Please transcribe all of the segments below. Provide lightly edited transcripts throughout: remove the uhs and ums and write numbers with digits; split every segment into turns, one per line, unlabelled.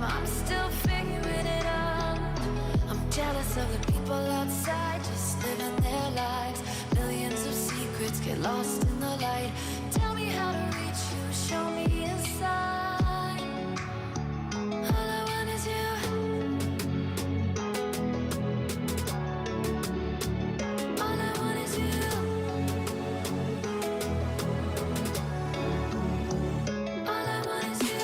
I'm still figuring it out. I'm jealous of the people outside, just living their lives. Millions of secrets get lost in the light. Tell me how to reach you, show me a sign. All I want is you. All I want is you. All I want is you.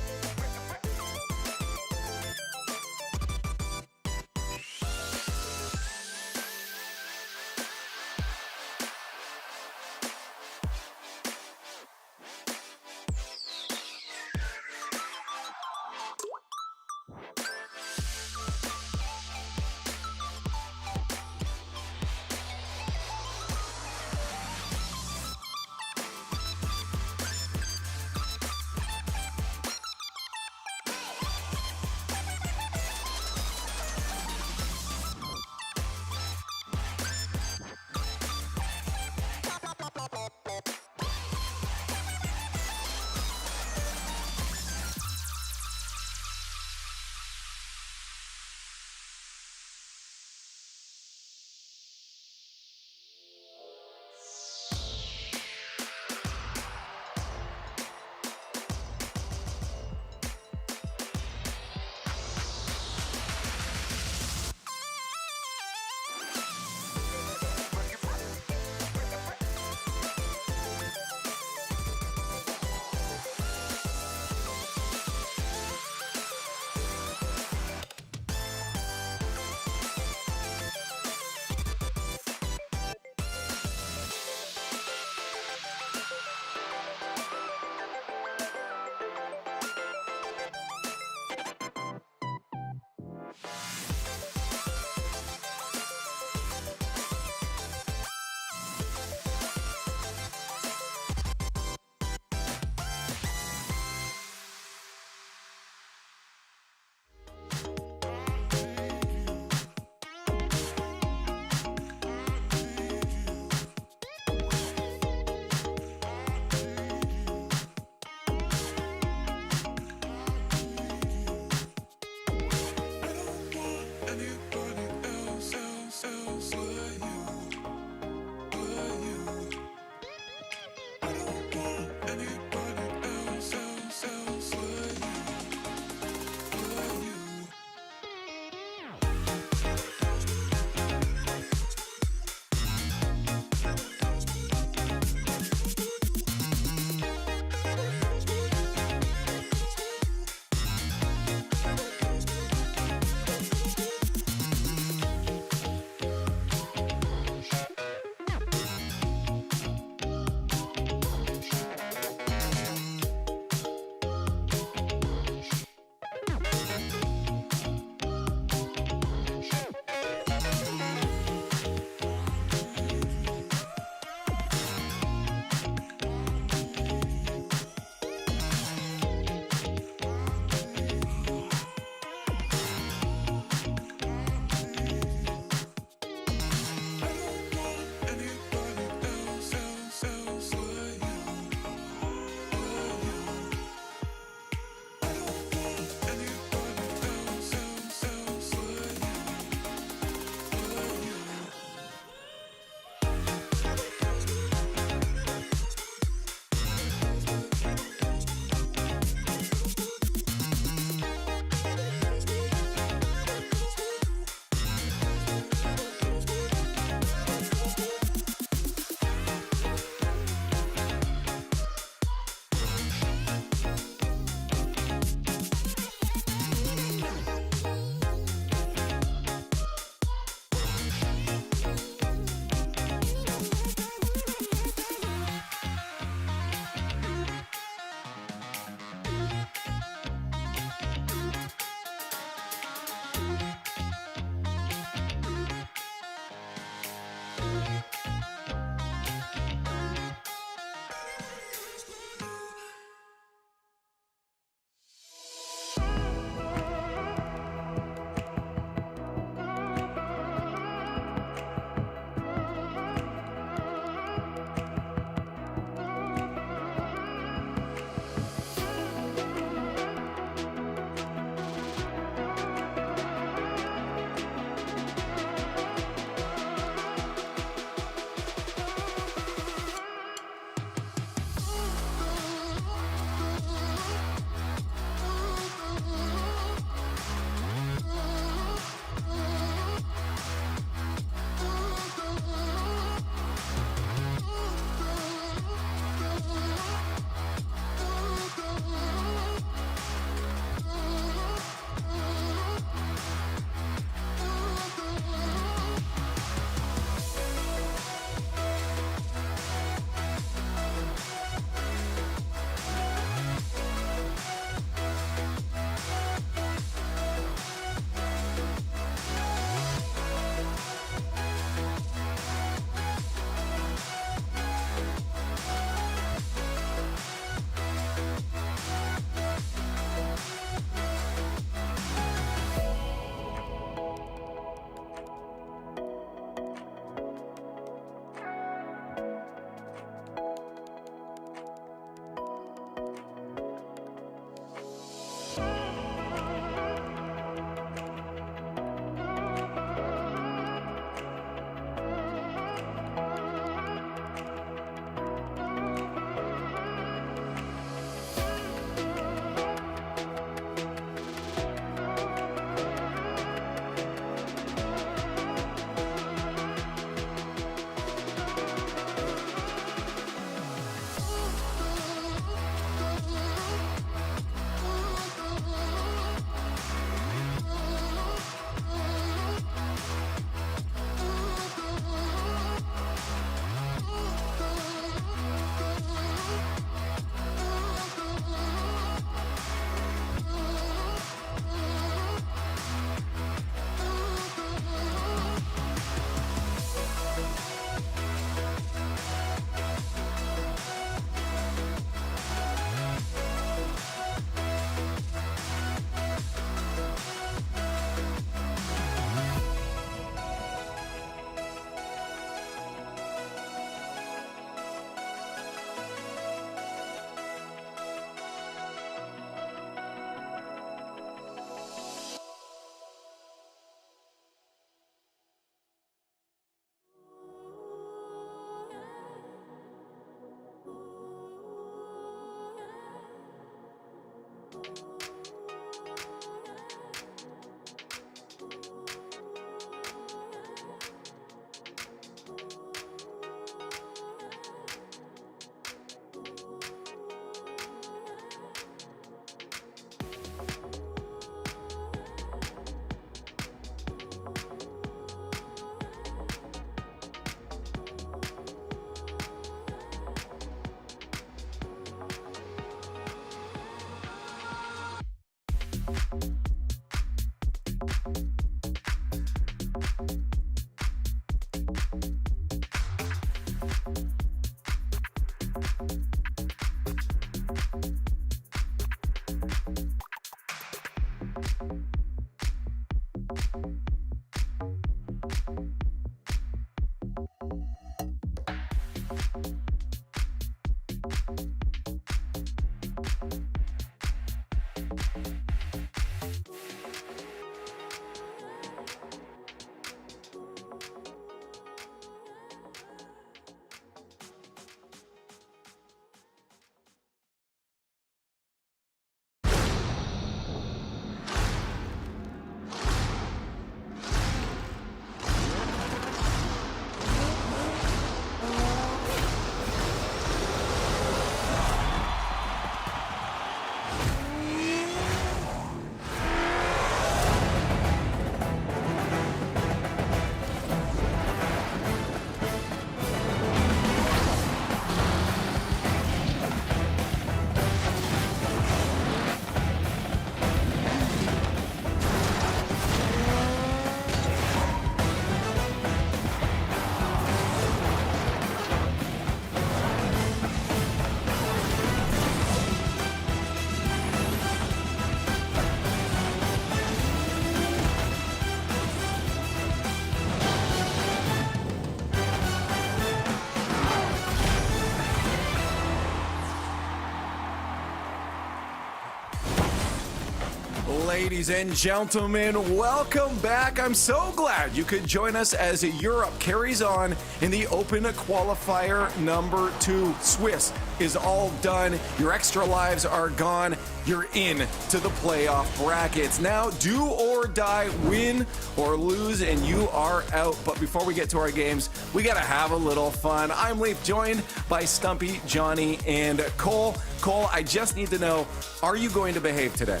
Ladies and gentlemen, welcome back. I'm so glad you could join us as Europe carries on in the Open Qualifier number 2. Swiss is all done. Your extra lives are gone. You're in to the playoff brackets. Now, do or die, win or lose, and you are out. But before we get to our games, we got to have a little fun. I'm Leaf, joined by Stumpy, Johnny, and Cole. Cole, I just need to know, are you going to behave today?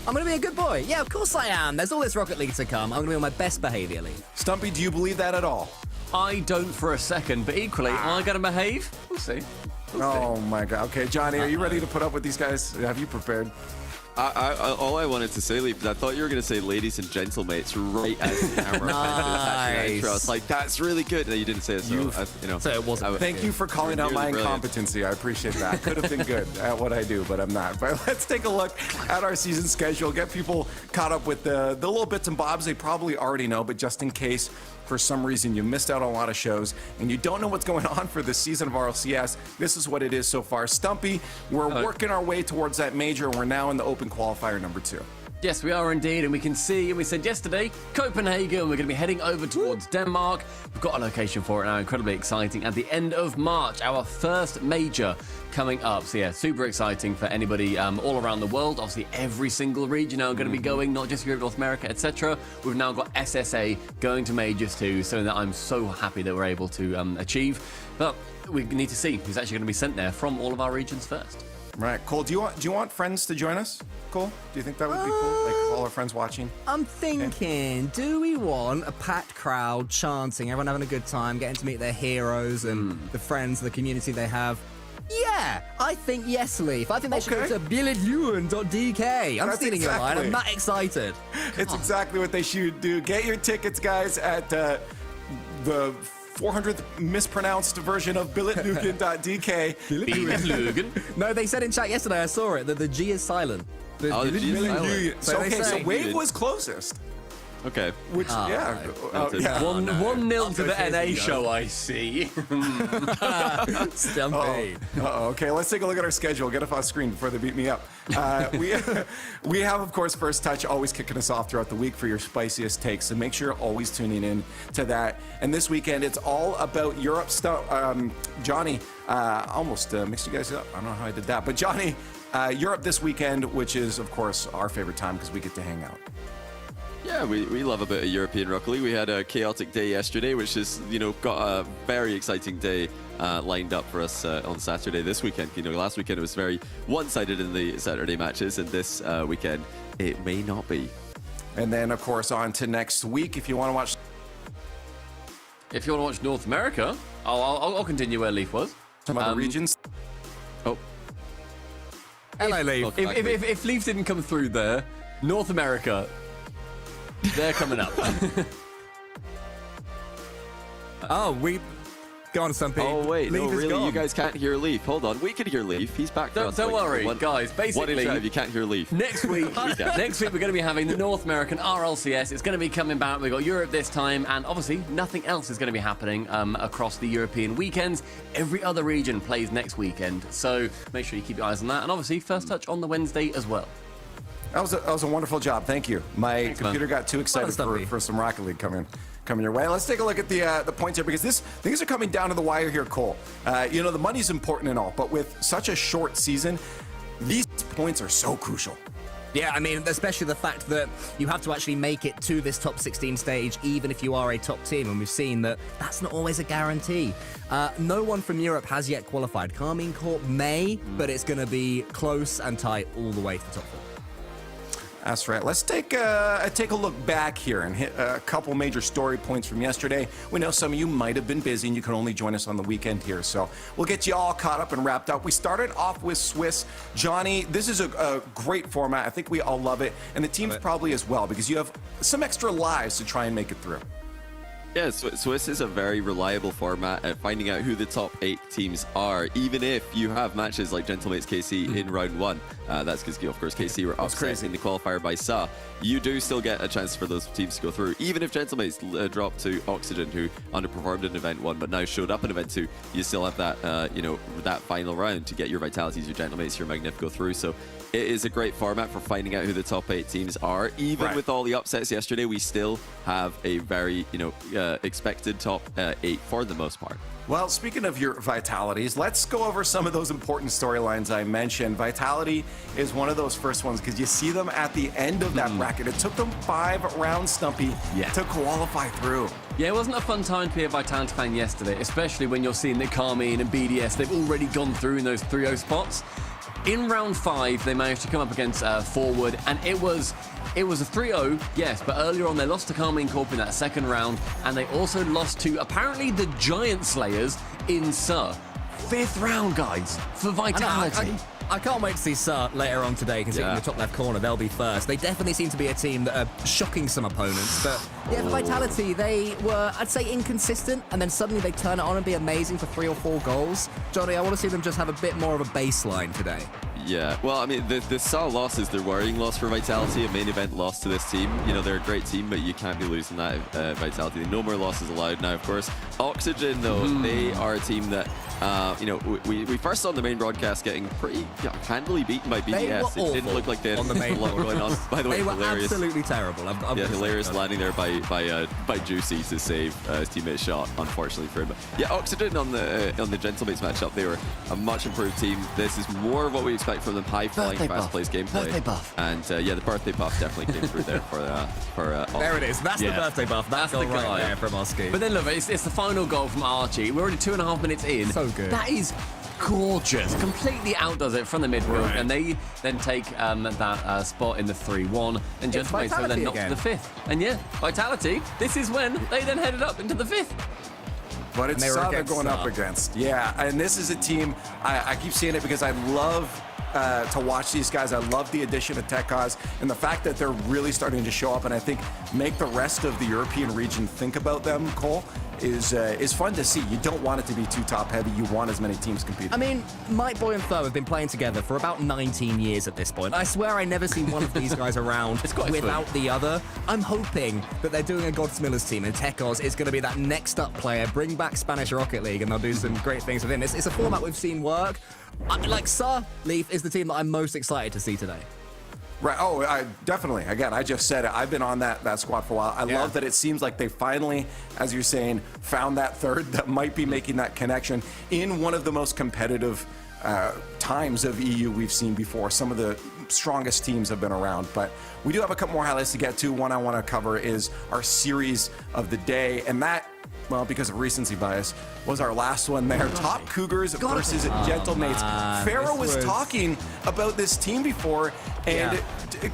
I'm going to be a good boy. Yeah, of course I am. There's all this Rocket League to come. I'm going to be on my best behavior, Lee.
Stumpy, do you believe that at all?
I don't for a second, but equally, am I going to behave? We'll see.
Oh my God. Okay, Johnny, are you ready to put up with these guys? Have you prepared?
All I wanted to say, Leaf, is I thought you were going to say ladies and gentlemates right as the camera
Nice.
I was like, that's really good. No, you didn't say it, so,
So it wasn't.
Thank you for calling out my
brilliant.
incompetency. I appreciate that. Could have been good at what I do, but I'm not. But let's take a look at our season schedule, get people caught up with the little bits and bobs they probably already know, but just in case for some reason you missed out on a lot of shows and you don't know what's going on for this season of Rlcs, this is what it is so far. Stumpy, we're working our way towards that major, and we're now in the Open Qualifier number 2.
Yes, we are indeed, and we can see, and we said yesterday, Copenhagen, we're going to be heading over towards Denmark. We've got a location for it now, incredibly exciting. At the end of March, our first major coming up. So yeah, super exciting for anybody all around the world. Obviously, every single region now going to be going, not just Europe, North America, etc. We've now got SSA going to majors too, something that I'm so happy that we're able to achieve. But we need to see who's actually going to be sent there from all of our regions first.
Right, Cole, do you want friends to join us? Cole, do you think that would be cool? Like all our friends watching?
I'm thinking, do we want a packed crowd chanting, everyone having a good time, getting to meet their heroes and the friends, the community they have? Yeah, I think yes, Leaf. I think they should go to billetluon.dk. I'm stealing your line. I'm that excited.
It's exactly what they should do. Get your tickets, guys, at the 400th mispronounced version of billetluon.dk.
Billetluon.
No, they said in chat yesterday, I saw it, that the G is silent.
the G is silent.
So,
they
okay, so
say-
Wave was closest.
Okay.
Which, yeah. Yeah.
1-0 to the NA show, I see.
Stumpy.
Okay, let's take a look at our schedule. Get up on screen before they beat me up. We have, of course, First Touch always kicking us off throughout the week for your spiciest takes. So make sure you're always tuning in to that. And this weekend, it's all about Europe stuff. Johnny, almost mixed you guys up. I don't know how I did that. But Johnny, Europe this weekend, which is, of course, our favorite time because we get to hang out.
Yeah, we love a bit of European Rocket League. We had a chaotic day yesterday, which is, got a very exciting day lined up for us on Saturday this weekend. Last weekend it was very one-sided in the Saturday matches, and this weekend it may not be.
And then, of course, on to next week. If you want to watch...
If you want to watch North America, I'll continue where Leaf was.
Some other regions.
Oh,
Hello, Leaf.
If Leaf didn't come through there, North America, they're coming up.
Go on, Stumpy.
oh wait,
Leaf
no,
is
really,
gone.
you guys can't hear Leaf. Hold on, we can hear Leaf. He's back.
Don't worry, guys.
One
Basically,
in chat if you can't hear Leaf.
next week we're going to be having the North American RLCS. It's going to be coming back. We've got Europe this time, and obviously nothing else is going to be happening across the European weekends. Every other region plays next weekend, so make sure you keep your eyes on that. And obviously, First Touch on the Wednesday as well.
That was a wonderful job. Thank you. My computer got too excited for some Rocket League coming your way. Let's take a look at the points here, because things are coming down to the wire here, Cole. The money's important and all, but with such a short season, these points are so crucial.
Yeah, I mean, especially the fact that you have to actually make it to this top 16 stage, even if you are a top team, and we've seen that that's not always a guarantee. No one from Europe has yet qualified. Carmine Corp may, but it's going to be close and tight all the way to the top 4.
That's right. Let's take a look back here and hit a couple major story points from yesterday. We know some of you might have been busy and you can only join us on the weekend here, so we'll get you all caught up and wrapped up. We started off with Swiss. Johnny, this is a great format. I think we all love it, and the teams probably as well, because you have some extra lives to try and make it through.
Yeah, Swiss is a very reliable format at finding out who the top 8 teams are, even if you have matches like Gentlemates KC in round 1. That's because, of course, KC were upset in the qualifier by SA. You do still get a chance for those teams to go through, even if Gentlemates dropped to Oxygen, who underperformed in Event 1 but now showed up in Event 2. You still have that, that final round to get your Vitalities, your Gentlemates, your Magnifico through. So it is a great format for finding out who the top 8 teams are. Even with all the upsets yesterday, we still have a very, expected top 8 for the most part.
Well, speaking of your Vitalities, let's go over some of those important storylines I mentioned. Vitality is one of those first ones because you see them at the end of that bracket. It took them 5 rounds, Stumpy, to qualify through.
Yeah, it wasn't a fun time to be a Vitality fan yesterday, especially when you're seeing that Carmine and BDS, they've already gone through in those 3-0 spots. In round 5, they managed to come up against Forward, and it was a 3-0, yes, but earlier on they lost to Carmine Corp in that second round, and they also lost to, apparently, the Giant Slayers in SUR. 5th round, guys, for Vitality.
I can't wait to see SUR later on today, because in the top left corner, they'll be first. They definitely seem to be a team that are shocking some opponents, but for Vitality, they were, I'd say, inconsistent, and then suddenly they turn it on and be amazing for 3 or 4 goals. Johnny, I want to see them just have a bit more of a baseline today.
Yeah, well, I mean, the SAL loss is their worrying loss for Vitality, a main event loss to this team. They're a great team, but you can't be losing that Vitality. No more losses allowed now, of course. Oxygen, though, they are a team that, we first saw the main broadcast getting pretty handily beaten by BDS. It didn't look like they had
on the main
a lot going on. By the way,
they were
hilarious.
absolutely terrible.
Hilarious landing there by Juicy to save his teammate's shot, unfortunately for him. But yeah, Oxygen on the Gentlemates matchup, they were a much improved team. This is more of what we expect from them, high-flying, fast-paced gameplay.
Birthday buff.
And the birthday buff definitely came through there for
there it is. That's the birthday buff. That's the
guy
right there from Oski.
But then look, it's the final goal from Archie. We're already 2.5 minutes in.
So good.
That is gorgeous. Completely outdoes it from the midfield, and they then take that spot in the 3-1. And Gentlemates are then knocked to the 5th. And Vitality. This is when they then headed up into the 5th.
But it's SUR they're going up against. Yeah, and this is a team, I keep seeing it because I love to watch these guys. I love the addition of TechOz and the fact that they're really starting to show up and I think make the rest of the European region think about them, Cole, is fun to see. You don't want it to be too top-heavy. You want as many teams competing.
I mean, Mike Boy and Flo have been playing together for about 19 years at this point. I swear I never seen one of these guys around without the other. I'm hoping that they're doing a Godsmillers team and TechOz is going to be that next up player, bring back Spanish Rocket League, and they'll do some great things with him. It's a format we've seen work. SUR Leaf is the team that I'm most excited to see today.
Right. Oh, definitely. Again, I just said it. I've been on that squad for a while. I love that it seems like they finally, as you're saying, found that third that might be making that connection in one of the most competitive times of EU we've seen before. Some of the strongest teams have been around, but we do have a couple more highlights to get to. One I want to cover is our series of the day, and that, well, because of recency bias, was our last one there. Top Cougars versus Gentlemates. Pharaoh was talking about this team before, and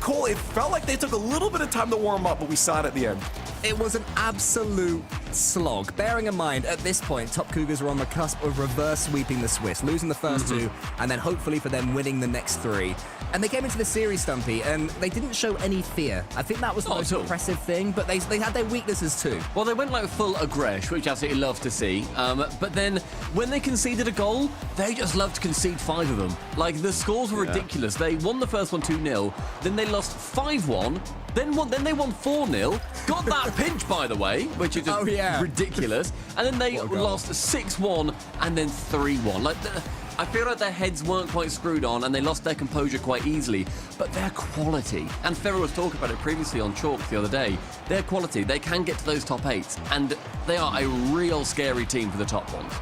Cole, it felt like they took a little bit of time to warm up, but we saw it at the end.
It was an absolute slog. Bearing in mind, at this point, Top Cougars were on the cusp of reverse sweeping the Swiss, losing the first 2, and then hopefully for them winning the next 3. And they came into the series, Stumpy, and they didn't show any fear. I think that was the most impressive thing, but they had their weaknesses too.
Well, they went full aggression, which I absolutely love to see. But then when they conceded a goal, they just loved to concede 5 of them. The scores were ridiculous. They won the first one 2-0, then they lost 5-1, then they won 4-0, got that pinch, by the way, which is just ridiculous, and then they lost 6-1 and then 3-1. I feel like their heads weren't quite screwed on and they lost their composure quite easily, but their quality, and Pharaoh was talking about it previously on Chalk the other day, their quality, they can get to those top 8s, and they are a real scary team for the top ones.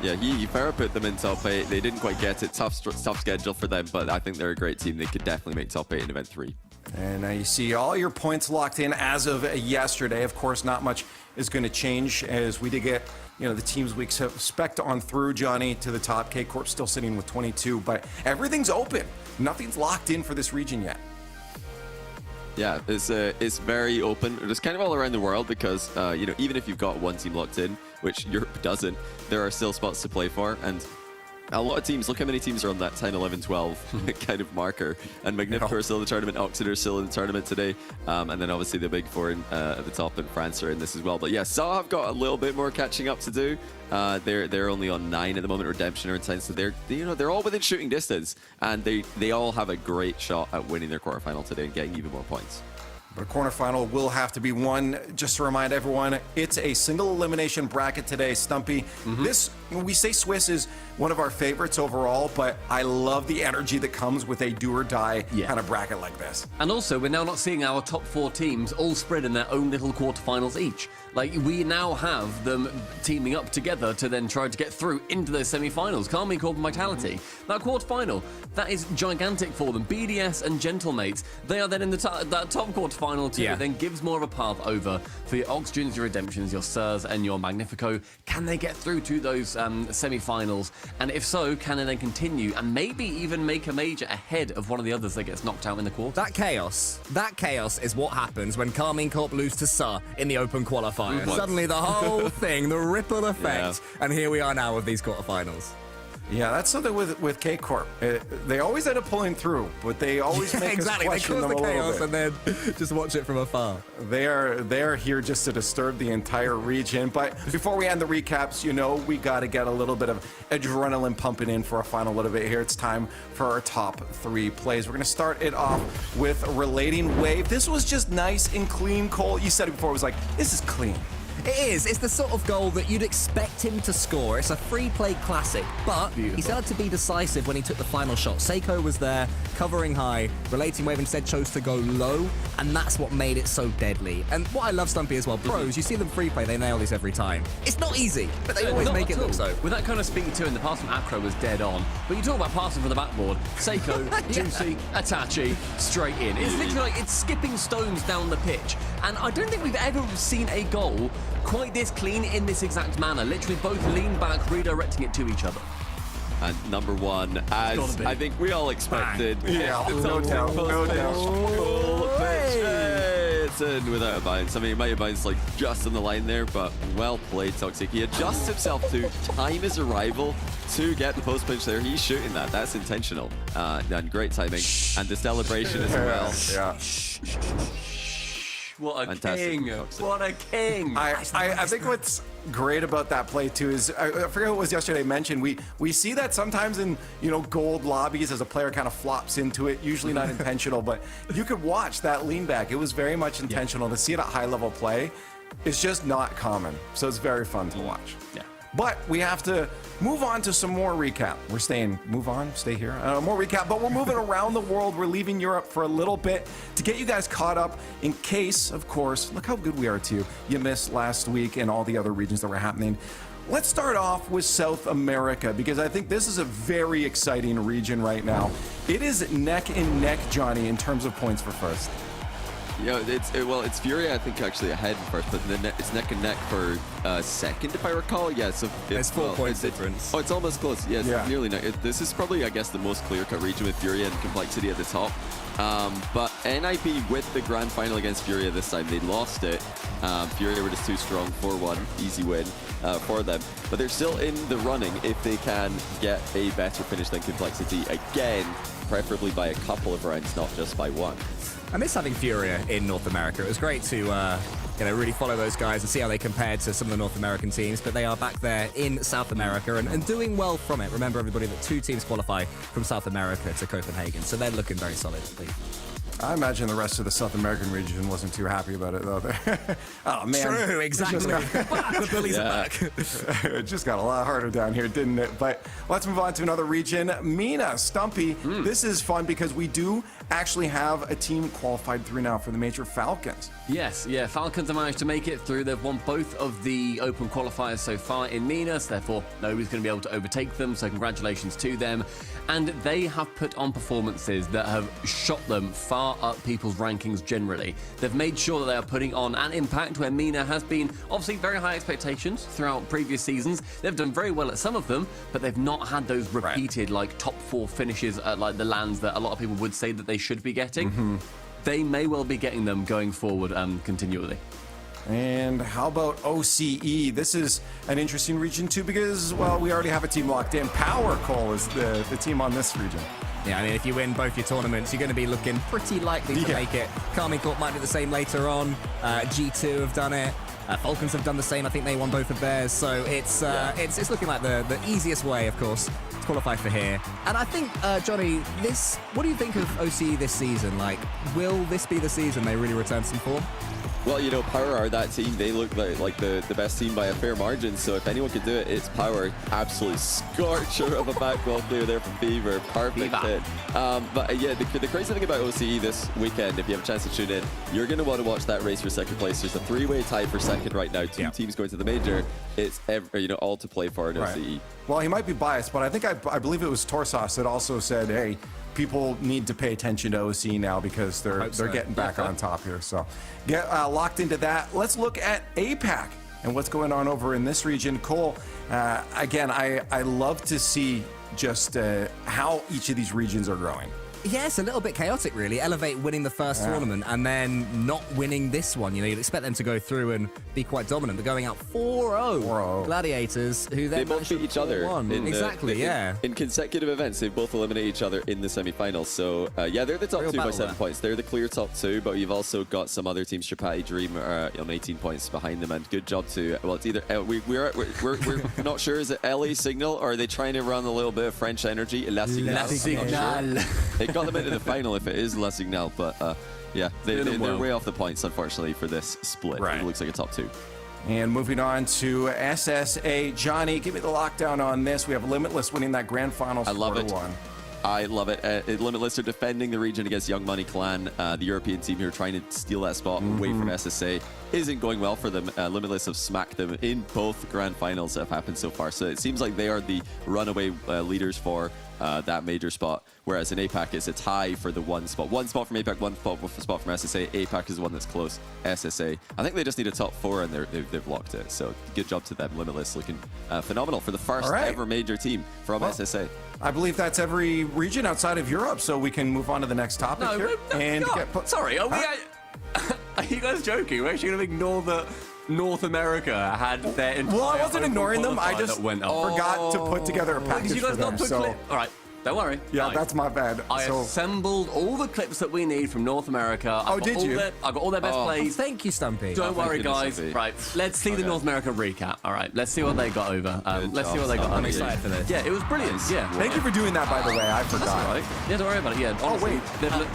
Yeah, Pharaoh put them in top 8. They didn't quite get it. Tough schedule for them, but I think they're a great team. They could definitely make top 8 in Event 3.
And now you see all your points locked in as of yesterday. Of course, not much is going to change as we did get, the teams we expect on through, Johnny, to the top. K-Corp still sitting with 22, but everything's open. Nothing's locked in for this region yet.
Yeah, it's very open. It's kind of all around the world because, even if you've got one team locked in, which Europe doesn't, there are still spots to play for. And A lot of teams, look how many teams are on that 10, 11, 12 kind of marker. And Magnifico are still in the tournament, Oxford are still in the tournament today. And then obviously the big four at the top and France are in this as well. But yeah, Saw have got a little bit more catching up to do. They're only on 9 at the moment. Redemption are in 10, so they're all within shooting distance. And they all have a great shot at winning their quarterfinal today and getting even more points.
But a quarterfinal will have to be won. Just to remind everyone, it's a single elimination bracket today, Stumpy. This, we say Swiss is one of our favorites overall, but I love the energy that comes with a do or die kind of bracket like this.
And also, we're now not seeing our top 4 teams all spread in their own little quarterfinals each. Like, we now have them teaming up together to then try to get through into those semi-finals. Karmine Corp and Vitality. That quarterfinal, that is gigantic for them. BDS and Gentlemates, they are then in that top quarterfinal too. It then gives more of a path over for your Oxygens, your Redemptions, your Sirs, and your Magnifico. Can they get through to those semi-finals? And if so, can they then continue and maybe even make a major ahead of one of the others that gets knocked out in the quarter?
That chaos is what happens when Karmine Corp lose to Sa in the open qualifier. Suddenly the whole thing, the ripple effect, and here we are now with these quarterfinals.
Yeah, that's something with K-Corp. They always end up pulling through, but they always make us
They
question
cause
them
the
a little
chaos
bit.
and then just watch it from afar.
They are here just to disturb the entire region. But before we end the recaps, we got to get a little bit of adrenaline pumping in for a final little bit here. It's time for our top 3 plays. We're going to start it off with Relating Wave. This was just nice and clean, Cole. You said it before. It was like, this is clean.
It is. It's the sort of goal that you'd expect him to score. It's a free-play classic, but he started to be decisive when he took the final shot. Seiko was there, covering high. Relating Wave instead chose to go low, and that's what made it so deadly. And what I love, Stumpy, as well, pros, you see them free-play, they nail this every time. It's not easy, but they always make it look so.
With that kind of speed too, and the pass from Acro was dead on. But you talk about passing from the backboard. Seiko, Juicy, Itachi, straight in. It's literally like it's skipping stones down the pitch. And I don't think we've ever seen a goal quite this clean in this exact manner. Literally both lean back, redirecting it to to each other.
And number 1, as I think we all expected.
Yeah, no doubt.
It's in without a bounce. I mean, it might have bounced like just on the line there, but well played, Toxic. He adjusts himself to time his arrival to get the post pinch there. He's shooting that. That's intentional. And great timing. And the celebration as well.
Yeah.
What a
Fantastic.
king! What a king!
I think what's great about that play too is I forget what was yesterday mentioned. We see that sometimes in gold lobbies as a player kind of flops into it, usually not intentional, but you could watch that lean back. It was very much intentional. To see it at high level play is just not common. So it's very fun to watch.
Yeah.
But we have to move on to some more recap. We're stay here. More recap, but we're moving around the world. We're leaving Europe for a little bit to get you guys caught up in case, of course, look how good we are too. You missed last week and all the other regions that were happening. Let's start off with South America because I think this is a very exciting region right now. It is neck and neck, Johnny, in terms of points for first.
Yeah, it's Furia, I think, actually ahead first, but it's neck and neck for second, if I recall. Yeah, so
It's 4 points difference.
It's almost close. Yeah, it's nearly neck. This is probably, I guess, the most clear-cut region with Furia and Complexity at the top. But NIP with the grand final against Furia this time, they lost it. Furia were just too strong, 4-1, easy win for them. But they're still in the running if they can get a better finish than Complexity again, preferably by a couple of rounds, not just by one.
I miss having Furia in North America. It was great to really follow those guys and see how they compared to some of the North American teams, but they are back there in South America and doing well from it. Remember, everybody, that 2 teams qualify from South America to Copenhagen, so they're looking very solid.
I imagine the rest of the South American region wasn't too happy about it, though. Oh, man.
True, exactly. The bullies are back.
It just got a lot harder down here, didn't it? But let's move on to another region. Mina, Stumpy, this is fun because we do actually have a team qualified through now for the major, Falcons.
Yes, Falcons have managed to make it through. They've won both of the open qualifiers so far in Minas, therefore nobody's going to be able to overtake them, so congratulations to them. And they have put on performances that have shot them far up people's rankings generally. They've made sure that they are putting on an impact where Mina has been obviously very high expectations throughout previous seasons. They've done very well at some of them, but they've not had those repeated like top 4 finishes at like the lands that a lot of people would say that they should be getting. They may well be getting them going forward continually.
And how about OCE? This is an interesting region too because, well, we already have a team locked in. Power Cole is the team on this region.
Yeah, I mean, if you win both your tournaments, you're going to be looking pretty likely to make it. Carmine Corp might do the same later on. G2 have done it. Falcons have done the same. I think they won both of theirs. So it's looking like the easiest way, of course, to qualify for here. And I think, Johnny, what do you think of OCE this season? Like, will this be the season they really return some form?
Well, you know, Power are that team. They look like the best team by a fair margin. So if anyone could do it, it's Power. Absolute scorcher of a backball clear there from Beaver. Perfect hit. But yeah, the crazy thing about OCE this weekend, if you have a chance to tune in, you're going to want to watch that race for second place. There's a three-way tie for second right now. Two teams going to the major. It's all to play for in OCE.
Well, he might be biased, but I think I believe it was Torsos that also said, hey, people need to pay attention to OC now because they're getting back on top here. So get locked into that. Let's look at APAC and what's going on over in this region. Cole, again, I love to see just how each of these regions are growing.
Yeah, it's a little bit chaotic, really. Elevate winning the first tournament and then not winning this one. You know, you'd expect them to go through and be quite dominant, but going out 4-0. Gladiators, who then
they both beat each other. In consecutive events, they both eliminate each other in the semifinals. So, yeah, they're the top two by 7 points. They're the clear top two, but you've also got some other teams, Chapati Dream, on 18 points behind them. And good job to, well, it's either, we're not sure, is it LA Signal, or are they trying to run a little bit of French energy? La Signal. It got them into the final if it is La Signal, but yeah, they're way off the points, unfortunately, for this split. It looks like a top two.
And moving on to SSA. Johnny, give me the lockdown on this. We have Limitless winning that grand finals.
I love it. I love it. Limitless are defending the region against Young Money Clan. The European team here trying to steal that spot away from SSA. Isn't going well for them. Limitless have smacked them in both grand finals that have happened so far. So it seems like they are the runaway leaders for that major spot. Whereas in APAC, it's a tie for the one spot. One spot from APAC, one spot from SSA. APAC is the one that's close. SSA, I think they just need a top four, and they've locked it. So good job to them. Limitless looking phenomenal for the first ever major team from SSA.
I believe that's every region outside of Europe, so we can move on to the next topic here.
Sorry, are we? Are you guys joking? We're actually going to ignore that North America had their entire.
Well, I wasn't ignoring them. I just forgot to put together a package for them.
All right. Don't worry.
Yeah, that's my bad.
I assembled all the clips that we need from North America.
Did you?
I got all their best plays.
Thank you, Stumpy.
Don't worry, guys. Right, let's see the North America recap. All right, let's see what they got over. Let's see what they got over.
I'm excited for this.
Yeah, it was brilliant. Yeah.
Thank you for doing that, by the way. I forgot.
That's all right. Yeah, don't worry about it. Yeah. Honestly,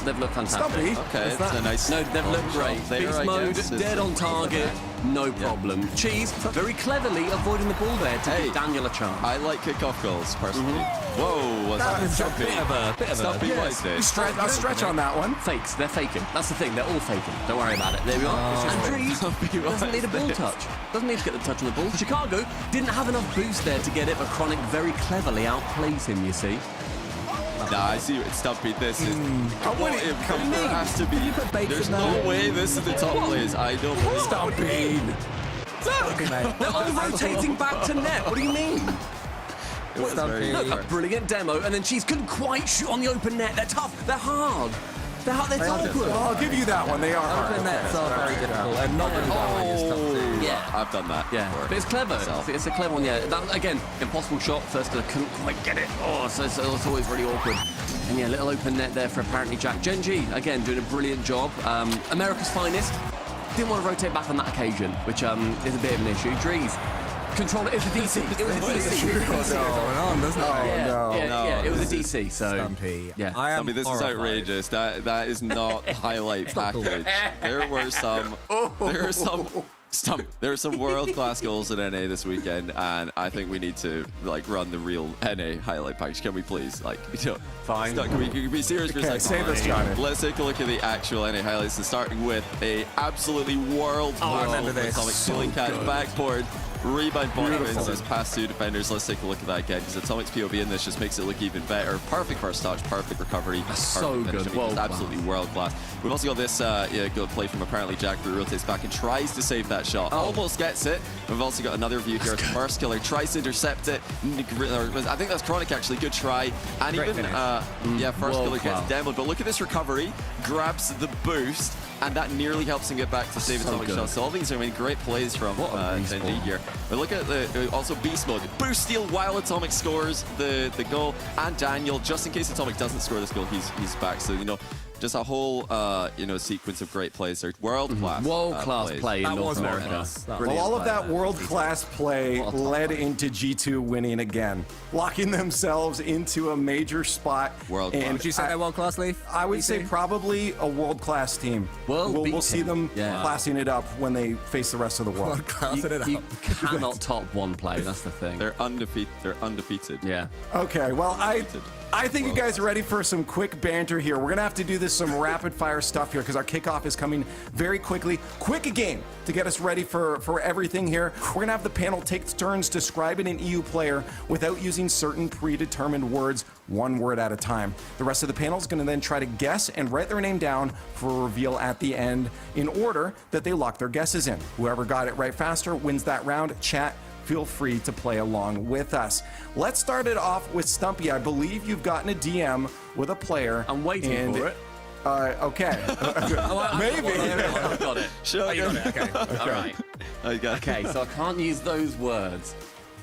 they've looked fantastic.
Stumpy.
Okay, it's a nice.
No, they've looked great. Beast mode, dead on target. No problem. Cheese, very cleverly avoiding the ball there to give Daniel a chance.
I like kickoff goals, personally. Whoa, what's that?
Stumpy. Bit of a
Stretch on that one.
Fakes, they're faking. That's the thing, they're all faking. Don't worry about it. There we are. And Trees doesn't need a ball touch. Doesn't need to get the touch on the ball. Chicago didn't have enough boost there to get it, but Chronic very cleverly outplays him, you see.
Nah, I see what Stumpy. This is.
There
has to be. There's no way this is the top place. I don't believe
Stumpy.
Look! They're all rotating back to net. What do you mean?
Look,
a brilliant demo, and then Cheese couldn't quite shoot on the open net. They're tough. They're hard. They're awkward.
Well, I'll give you that one. They are hard.
Open nets are very difficult, and not everybody is tough to.
Yeah,
I've done that.
Yeah, but it's clever. It's a clever one. Yeah, that, again, impossible shot. First, I couldn't quite get it. Oh, so it's always really awkward. And yeah, little open net there for apparently Jack. Genji, again, doing a brilliant job. America's finest. Didn't want to rotate back on that occasion, which is a bit of an issue. Drees. Control it. It was a DC. It was a DC.
What's going on, doesn't it?
Yeah, it was a DC. So
Stumpy.
Yeah,
Stumpy, this is outrageous. That is not highlight package. There were some. There are some world-class goals in NA this weekend, and I think we need to run the real NA highlight package. Can we please,
fine?
Can we be serious for a second?
Save us, Johnny.
Let's take a look at the actual NA highlights, and starting with a absolutely
I remember this.
Atomic Killing Cat backboard. Rebound bottom wins his past two defenders. Let's take a look at that again, because Atomic's POV in this just makes it look even better. Perfect first touch, perfect recovery.
So good.
Absolutely world class. We've also got this good play from apparently Jack, who rotates back and tries to save that shot. Almost gets it. We've also got another view here. First killer tries to intercept it. I think that's Chronic actually. Good try. And
Great
even
finish.
first killer gets demoed. But look at this recovery. Grabs the boost. and that nearly helps him get back to save atomic shot. So all these are great plays from Tenji here. But look at the also beast mode. Boost steal while atomic scores the goal, and Daniel, just in case atomic doesn't score this goal, he's back. So just a whole sequence of great plays. They're world-class.
World-class
plays.
play in North America.
Well, all of that world-class play led into G2 winning again, locking themselves into a major spot.
World-class.
And
Would you say they're world-class, Leaf?
I would say probably a world-class team. We'll see them classing it up when they face the rest of the world.
You cannot top one play. That's the thing.
They're undefeated.
Yeah.
Okay, well, I think you guys are ready for some quick banter here. We're gonna have to do some rapid fire stuff here because our kickoff is coming very quickly. Quick game to get us ready for everything here. We're gonna have the panel take turns describing an EU player without using certain predetermined words, one word at a time. The rest of the panel is gonna then try to guess and write their name down for a reveal at the end in order that they lock their guesses in. Whoever got it right faster wins that round. Chat, feel free to play along with us. Let's start it off with Stumpy. I believe you've gotten a DM with a player.
I'm waiting for it.
Okay. Maybe.
I've got it.
Sure.
You got it, okay.
All right. Okay, so I can't use those words.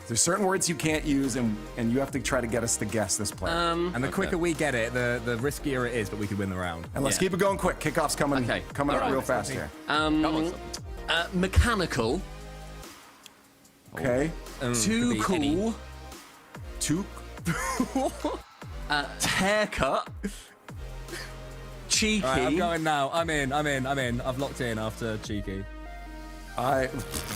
There's certain words you can't use, and you have to try to get us to guess this player.
And the quicker we get it, the riskier it is, but we could win the round.
And let's keep it going quick. Kickoff's coming
All
up
right.
real fast here.
Mechanical.
Okay.
Too cool.
Two.
Haircut. Cheeky.
All right, I'm going now. I'm in. I've locked in after cheeky.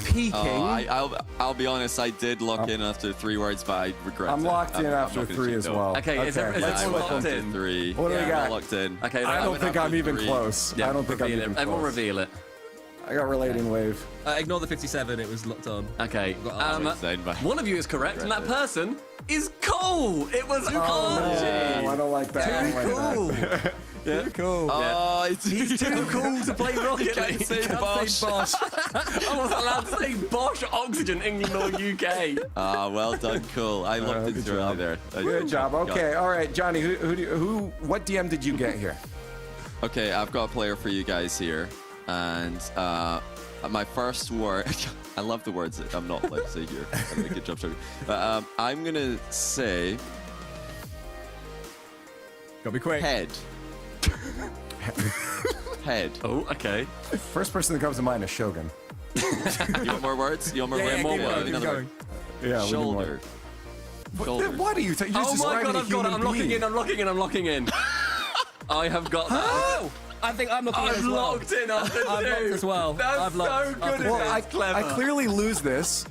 Peeking.
I'll be honest. I did lock in after 3 words, but I regret it.
I'm locked in
I'm
after
not gonna
3
cheat,
as
though.
well.
Okay, is everyone locked in?
3.
What do we got?
Locked in.
Okay,
I don't think I'm even
3.
close.
Yeah,
I don't think I'm
reveal
even
it.
close.
Everyone reveal it.
I got relating wave.
Ignore the 57. It was locked on.
Okay.
Insane, but-
One of you is correct, and that person is Cole. It was
Oh,
Archie.
I don't like that. I don't like that.
Too cool.
Oh,
He's too cool to play Rocket League.
say Bosch.
I wasn't allowed to say Bosch, Oxygen, England or UK.
well done, Cole. I looked
good
into early
job.
there.
Good job. Okay. All right, Johnny. What DM did you get here?
Okay, I've got a player for you guys here, and my first word. I love the words that I'm not allowed to say here. I make a jump shot. But I'm gonna say
Gotta be quick.
head. Head.
Oh, okay.
First person that comes to mind is Shogun.
You want more words? You want more words?
more
keep
words.
going, keep
Another
going.
word.
Yeah. we need more.
Shoulder. Shoulders.
What are you? You're
Oh
just
my
describing
god,
a
I've got it.
human
I'm locking
being.
in. I'm locking in. I have got that.
Oh! I think I'm looking
I've
as well.
locked in after 2.
I've locked as well.
That's
I've locked
so good.
after
Well,
That's clever.
I clearly lose this.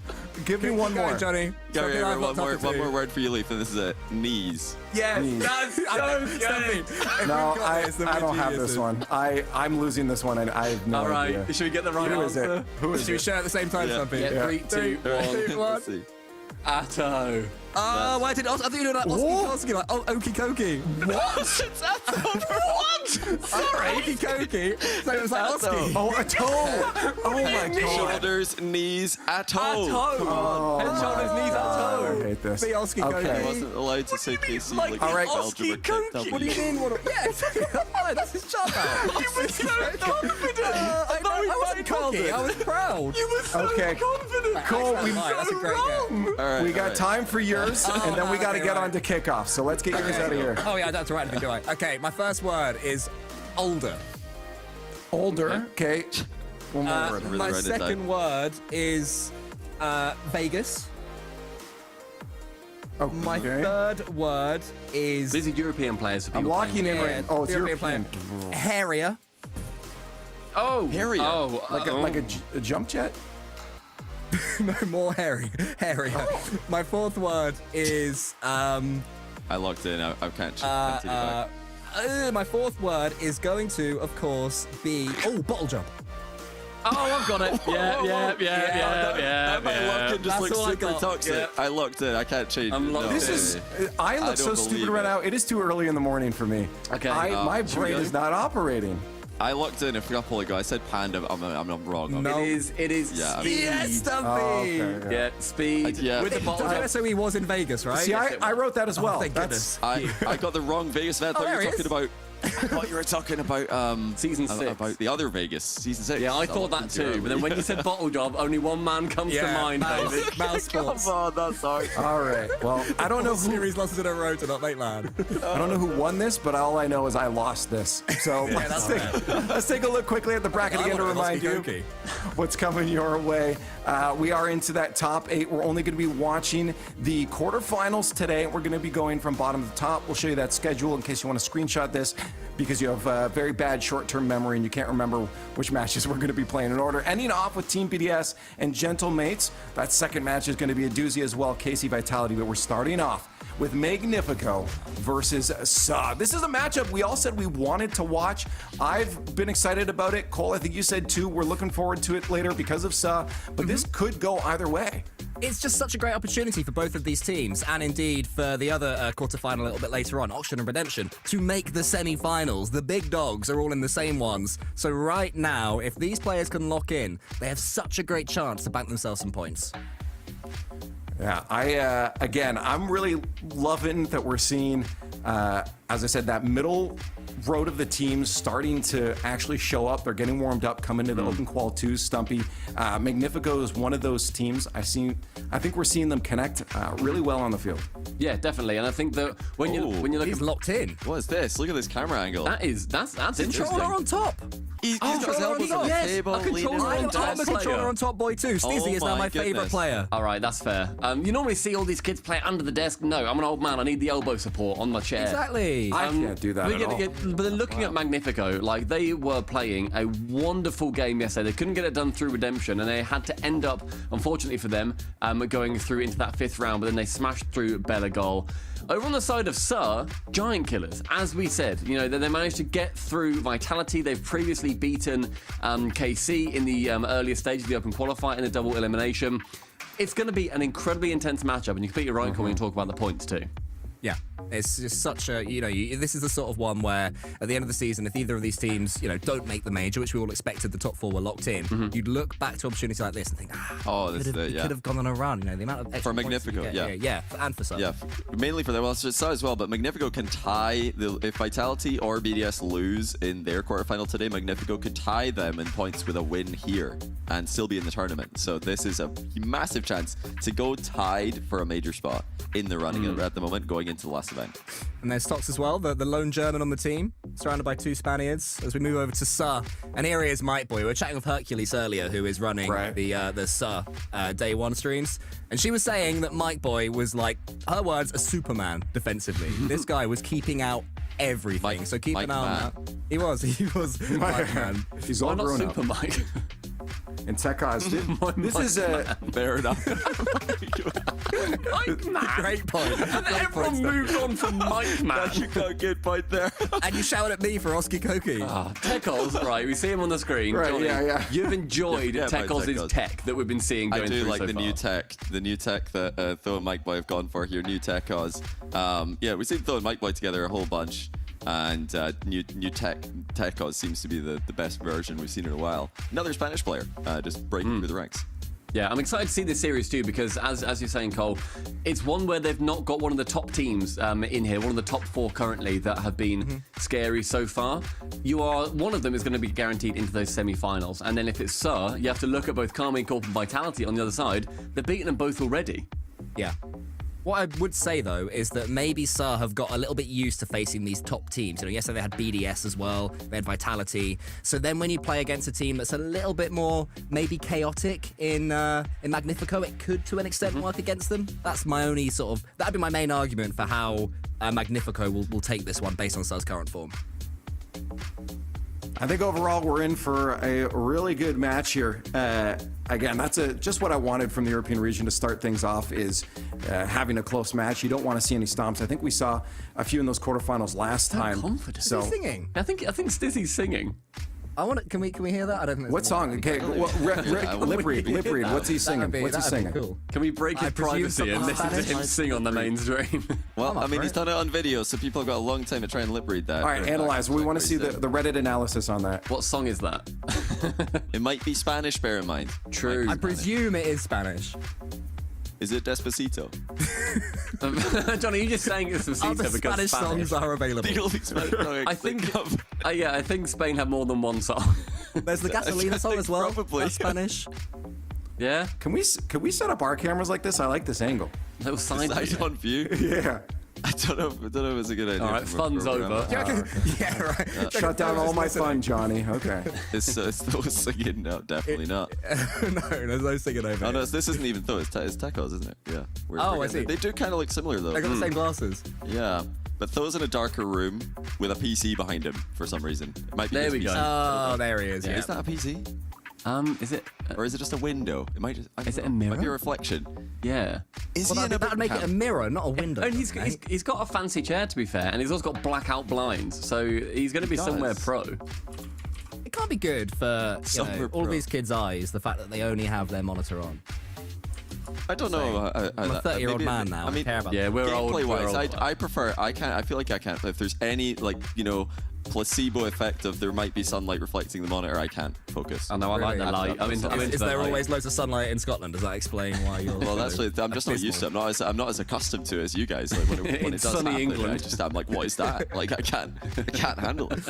Give me one
Keep going,
more.
Johnny.
Go,
Something I've
one
locked after
more
two.
word for you, Leaf, and this is it. Knees.
Yes,
Knees.
that's so good.
No, I don't have this one. I'm losing this one, and I have no
All right,
idea.
should we get the right
Who is
answer?
it? Who is
Should we
it?
share at the same time,
Yeah.
something?
Yeah, 3, 2, 1.
Let's see.
Atto.
Oh, I did. I thought you were doing like Oski, like Okie Kokie.
What? What? Sorry.
Okie Kokie. So it was like Oski.
Oh, a toe! Oh my god!
Shoulders, knees, atto.
Atto. Head, shoulders, knees,
I
atto.
hate this.
The Oski
Okay.
I
Kokie.
wasn't allowed to say
do you mean,
KC.
like
All right.
Belgium or
Oski
KW.
What do you mean? Yes. Oh, that's his job now.
You were so confident.
I wasn't cocky. I was proud.
You were so
Okay.
confident.
Cole,
That's right, that's a great game.
All right,
We got
all right.
time for yours, and then we got to
okay,
get
right.
on to kickoff. So let's get yours out of here.
Oh yeah, that's right. I think you're right. Okay, my first word is older.
Older. Okay. One more word.
Really
My
write it down.
second word is Vegas.
Oh,
My
okay.
third word is
These are European players. For
I'm
people
locking in.
Yeah,
Oh, it's
European
European.
hairier.
Oh,
Harrier.
Oh,
Like a jump jet.
No more hairier. My fourth word is
I locked in. I can't take it back.
my fourth word is going to, of course, be bottle jump.
Oh, I've got it. Yeah.
I locked in just
That's
like
all I
super
got.
toxic.
Yeah.
I locked in. I can't change
I'm
it.
locked
No.
in.
This is. I look
I
so
don't
stupid
believe
right
it.
now. It is too early in the morning for me.
Okay.
My
should we
brain
go?
is not operating.
I locked in a couple ago. I said panda. I'm wrong.
No.
It is
Yeah.
speed.
Yes, Stumpy.
Oh, okay.
Yeah, speed.
Yeah.
With the bottle jump.
So he was in Vegas, right?
See, I wrote that as well.
Thank
That's
goodness.
I got the wrong Vegas event. I
Oh,
thought you
there
were
he
talking
is.
about I thought you were talking about
Season 6.
about the other Vegas, season 6.
Yeah, I thought that too. But then when you said bottle job, only one man comes to mind, David.
Mouse Sports.
Come on, that's hard.
All right. Well, I don't know who
Series losses in a row to not make land.
I don't know who won this, but all I know is I lost this. So let's take a look quickly at the bracket again to remind you what's coming your way. We are into that top 8. We're only going to be watching the quarterfinals today. We're going to be going from bottom to top. We'll show you that schedule in case you want to screenshot this because you have very bad short-term memory and you can't remember which matches we're going to be playing in order. Ending off with Team BDS and Gentle Mates. That second match is going to be a doozy as well, Casey Vitality, but we're starting off with Magnifico versus Sa. This is a matchup we all said we wanted to watch. I've been excited about it. Cole, I think you said too. We're looking forward to it later because of Sa, but this could go either way.
It's just such a great opportunity for both of these teams, and indeed for the other quarterfinal a little bit later on, Auction and Redemption, to make the semi-finals. The big dogs are all in the same ones. So right now, if these players can lock in, they have such a great chance to bank themselves some points.
Yeah, I'm really loving that we're seeing, as I said, that middle road of the teams starting to actually show up. They're getting warmed up, coming to the Open Qual 2. Stumpy, Magnifico is one of those teams. I think we're seeing them connect really well on the field.
Yeah, definitely. And I think that when you look
He's
at
locked in.
What is this? Look at this camera angle.
that's interesting.
Controller on top.
He's got his elbows on the
yes,
table.
a controller
leaning
on top.
I'm a
player.
controller on top boy too. Stizzy is now
my
my favorite
goodness.
player.
All right, that's fair. You normally see all these kids play under the desk. No, I'm an old man. I need the elbow support on my chair.
Exactly.
I can't do that at all.
But then looking at Magnifico, like they were playing a wonderful game yesterday. They couldn't get it done through Redemption, and they had to end up, unfortunately for them, going through into that 5th round. But then they smashed through Belagol. Over on the side of Sa, Giant Killers, as we said, they managed to get through Vitality. They've previously beaten KC in the earlier stage of the Open Qualifier in the double elimination. It's going to be an incredibly intense matchup, and you're completely right when you talk about the points too.
Yeah, it's just such a, this is the sort of one where at the end of the season, if either of these teams, don't make the major, which we all expected, the top 4 were locked in, you'd look back to opportunities like this and think,
This is it, yeah.
could have gone on a run. The amount of extra
For
points that you
Magnifico,
get.
yeah.
And for Sa.
Yeah, mainly for them. Well, it's Sa as well, but Magnifico can tie if Vitality or BDS lose in their quarterfinal today. Magnifico could tie them in points with a win here and still be in the tournament. So this is a massive chance to go tied for a major spot in the running at the moment, going into the last event.
And there's Stocks as well, the lone German on the team, surrounded by 2 Spaniards. As we move over to Sa, and here is Mike Boy. We were chatting with Hercules earlier, who is running the Sa Day 1 streams, and she was saying that Mike Boy was, like, her words, a Superman defensively. This guy was keeping out everything, so keep an eye on that. He was Mike Man.
He's all
Why not
grown
Super
up.
Mike?
And Tech Oz, this is a
Fair enough.
Mike Man.
Great point.
And everyone moved on from Mike Man.
You got a good point there.
And you shouted at me for Oski Koki.
Tekos, right, we see him on the screen.
Right,
Johnny,
yeah.
You've enjoyed
Yeah,
Tekos'
Tekos.
tech that we've been seeing going
I do
through
like
so
the
far.
new tech that Tho and Mike Boy have gone for here. New tech Oz. We've seen Tho and Mike Boy together a whole bunch, and new tech Oz seems to be the best version we've seen in a while. Another Spanish player, just breaking through the ranks.
Yeah, I'm excited to see this series too because, as you're saying, Cole, it's one where they've not got one of the top teams in here, one of the top 4 currently that have been scary so far. One of them is going to be guaranteed into those semi-finals, and then if it's Sa, you have to look at both Karma Corp and Vitality on the other side. They've beaten them both already.
Yeah. What I would say, though, is that maybe Sa have got a little bit used to facing these top teams. Yesterday they had BDS as well, they had Vitality. So then when you play against a team that's a little bit more maybe chaotic in Magnifico, it could, to an extent, work against them. That's my only that'd be my main argument for how Magnifico will take this one based on Sa's current form.
I think overall we're in for a really good match here. Again, that's just what I wanted from the European region to start things off is having a close match. You don't want to see any stomps. I think we saw a few in those quarterfinals last time.
Confident.
So,
Is he singing?
I think Stizzy's singing.
Can we hear that? I don't think.
what song? Okay, lip read. What's he singing? What's he singing?
Cool.
Can we break his
I presume
privacy and
some
listen to him
Spanish?
sing on the main stream?
Well, I mean, he's done it on video, so people have got a long time to try and lip read that.
All right, analyze. We want to see the Reddit analysis on that.
What song is that?
It might be Spanish, bear in mind.
True.
I presume it is Spanish.
Is it Despacito?
John, are you just saying it's
Other
Despacito because
Spanish songs are available.
The only Spanish song
I think, I think Spain have more than one song.
There's the Gasolina song as well.
Probably.
That's Spanish.
Yeah,
Can we set up our cameras like this? I like this angle.
little side
Side
view.
on view.
Yeah.
I don't know if it's a good idea.
All right,
from a
fun's
program.
over.
Yeah, right.
Shut down all my fun, Johnny. Okay.
It's those singing. No, definitely not.
No, there's no singing over
Oh
here.
no, this isn't even Thor. It's Tecos, isn't it? Yeah.
Oh, I see.
They do kind of look similar though.
They got the same glasses.
Yeah. But Tho's in a darker room with a PC behind him for some reason. It might be
There
his
we
PC.
go.
Oh, there he is. Yeah.
Is that a PC?
Is it?
Or is it just a window? It might just. I don't
Is it
know.
a mirror?
Might be a reflection.
Yeah.
Is
Well,
he in a
that would make it a
webcam?
mirror, not a window.
And he's got a fancy chair, to be fair, and he's also got blackout blinds, so he's going to be
does.
somewhere pro.
It can't be good for
Somewhere
all
pro.
these kids' eyes, the fact that they only have their monitor on.
I don't know.
I'm a 30-year-old
maybe-
man now. I
mean,
care about
Yeah,
that.
we're old.
gameplay
We're
wise,
old.
I prefer. I can't. I feel like I can't. If there's any placebo effect of there might be sunlight reflecting the monitor, I can't focus.
I know, I like
Really?
the light. I'm into
Is
the
there
light.
always loads of sunlight in Scotland? Does that explain why you're?
Well, that's what I'm just not used to. I'm not as accustomed to it as you guys. Like when it
In
does
sunny
happen,
England.
I'm like, what is that? Like I can't handle it.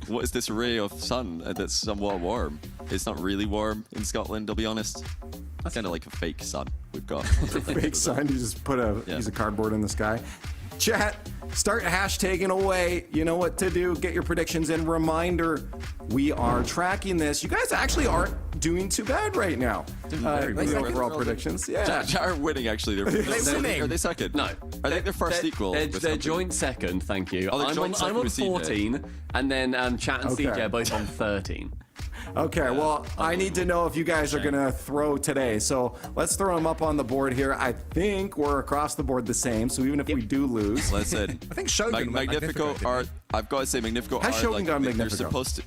What is this ray of sun that's somewhat warm? It's not really warm in Scotland, I'll be honest. That's kind of like a fake sun we've got.
Fake sign. You just put a piece of cardboard in the sky. Chat, start hashtagging away. You know what to do. Get your predictions in. Reminder, we are tracking this. You guys actually aren't doing too bad right now. Overall predictions. Yeah.
Jar are winning actually. Are they second?
No.
I think they're first equal.
They're
with something.
joint second, thank you.
Oh, they're
I'm
joint
on,
second
I'm on
with CJ.
14, and then Chat and
Okay.
CJ are both on 13.
Okay, well, I need to know if you guys are going to throw today. So let's throw them up on the board here. I think we're across the board the same. So even if we do lose,
Listen,
I think Shogun went
Magnifico
Magnifico,
are. I've got to say, Magnifico
Has
are
Shogun
like
gone
they're
Magnifico?
supposed to.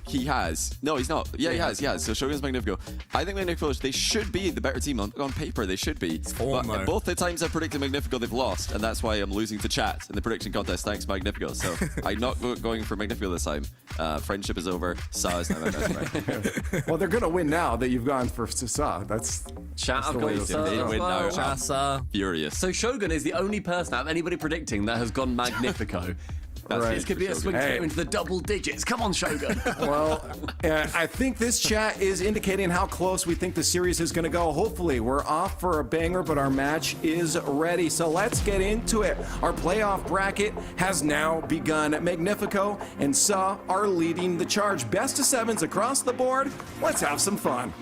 He has. No, he's not. Yeah, he has. So Shogun's Magnifico. I think Magnifico. They should be the better team on paper. They should be.
form,
But
though.
both the times I've predicted Magnifico, they've lost, and that's why I'm losing to Chat in the prediction contest. Thanks, Magnifico. So I'm not going for Magnifico this time. Friendship is over. Sa is now my best friend.
well, they're going to win now that you've gone for Sa. That's
Chat, I've
the
got
way
you
this
third
is.
They
as
win
well.
now.
Chassa.
Furious.
So Shogun is the only person out of anybody predicting that has gone Magnifico.
Right.
This could be a swing
Hey.
into the double digits. Come on, Shogun.
Well, I think this chat is indicating how close we think the series is going to go. Hopefully, we're off for a banger, but our match is ready. So let's get into it. Our playoff bracket has now begun. Magnifico and Sa are leading the charge. Best of sevens across the board. Let's have some fun.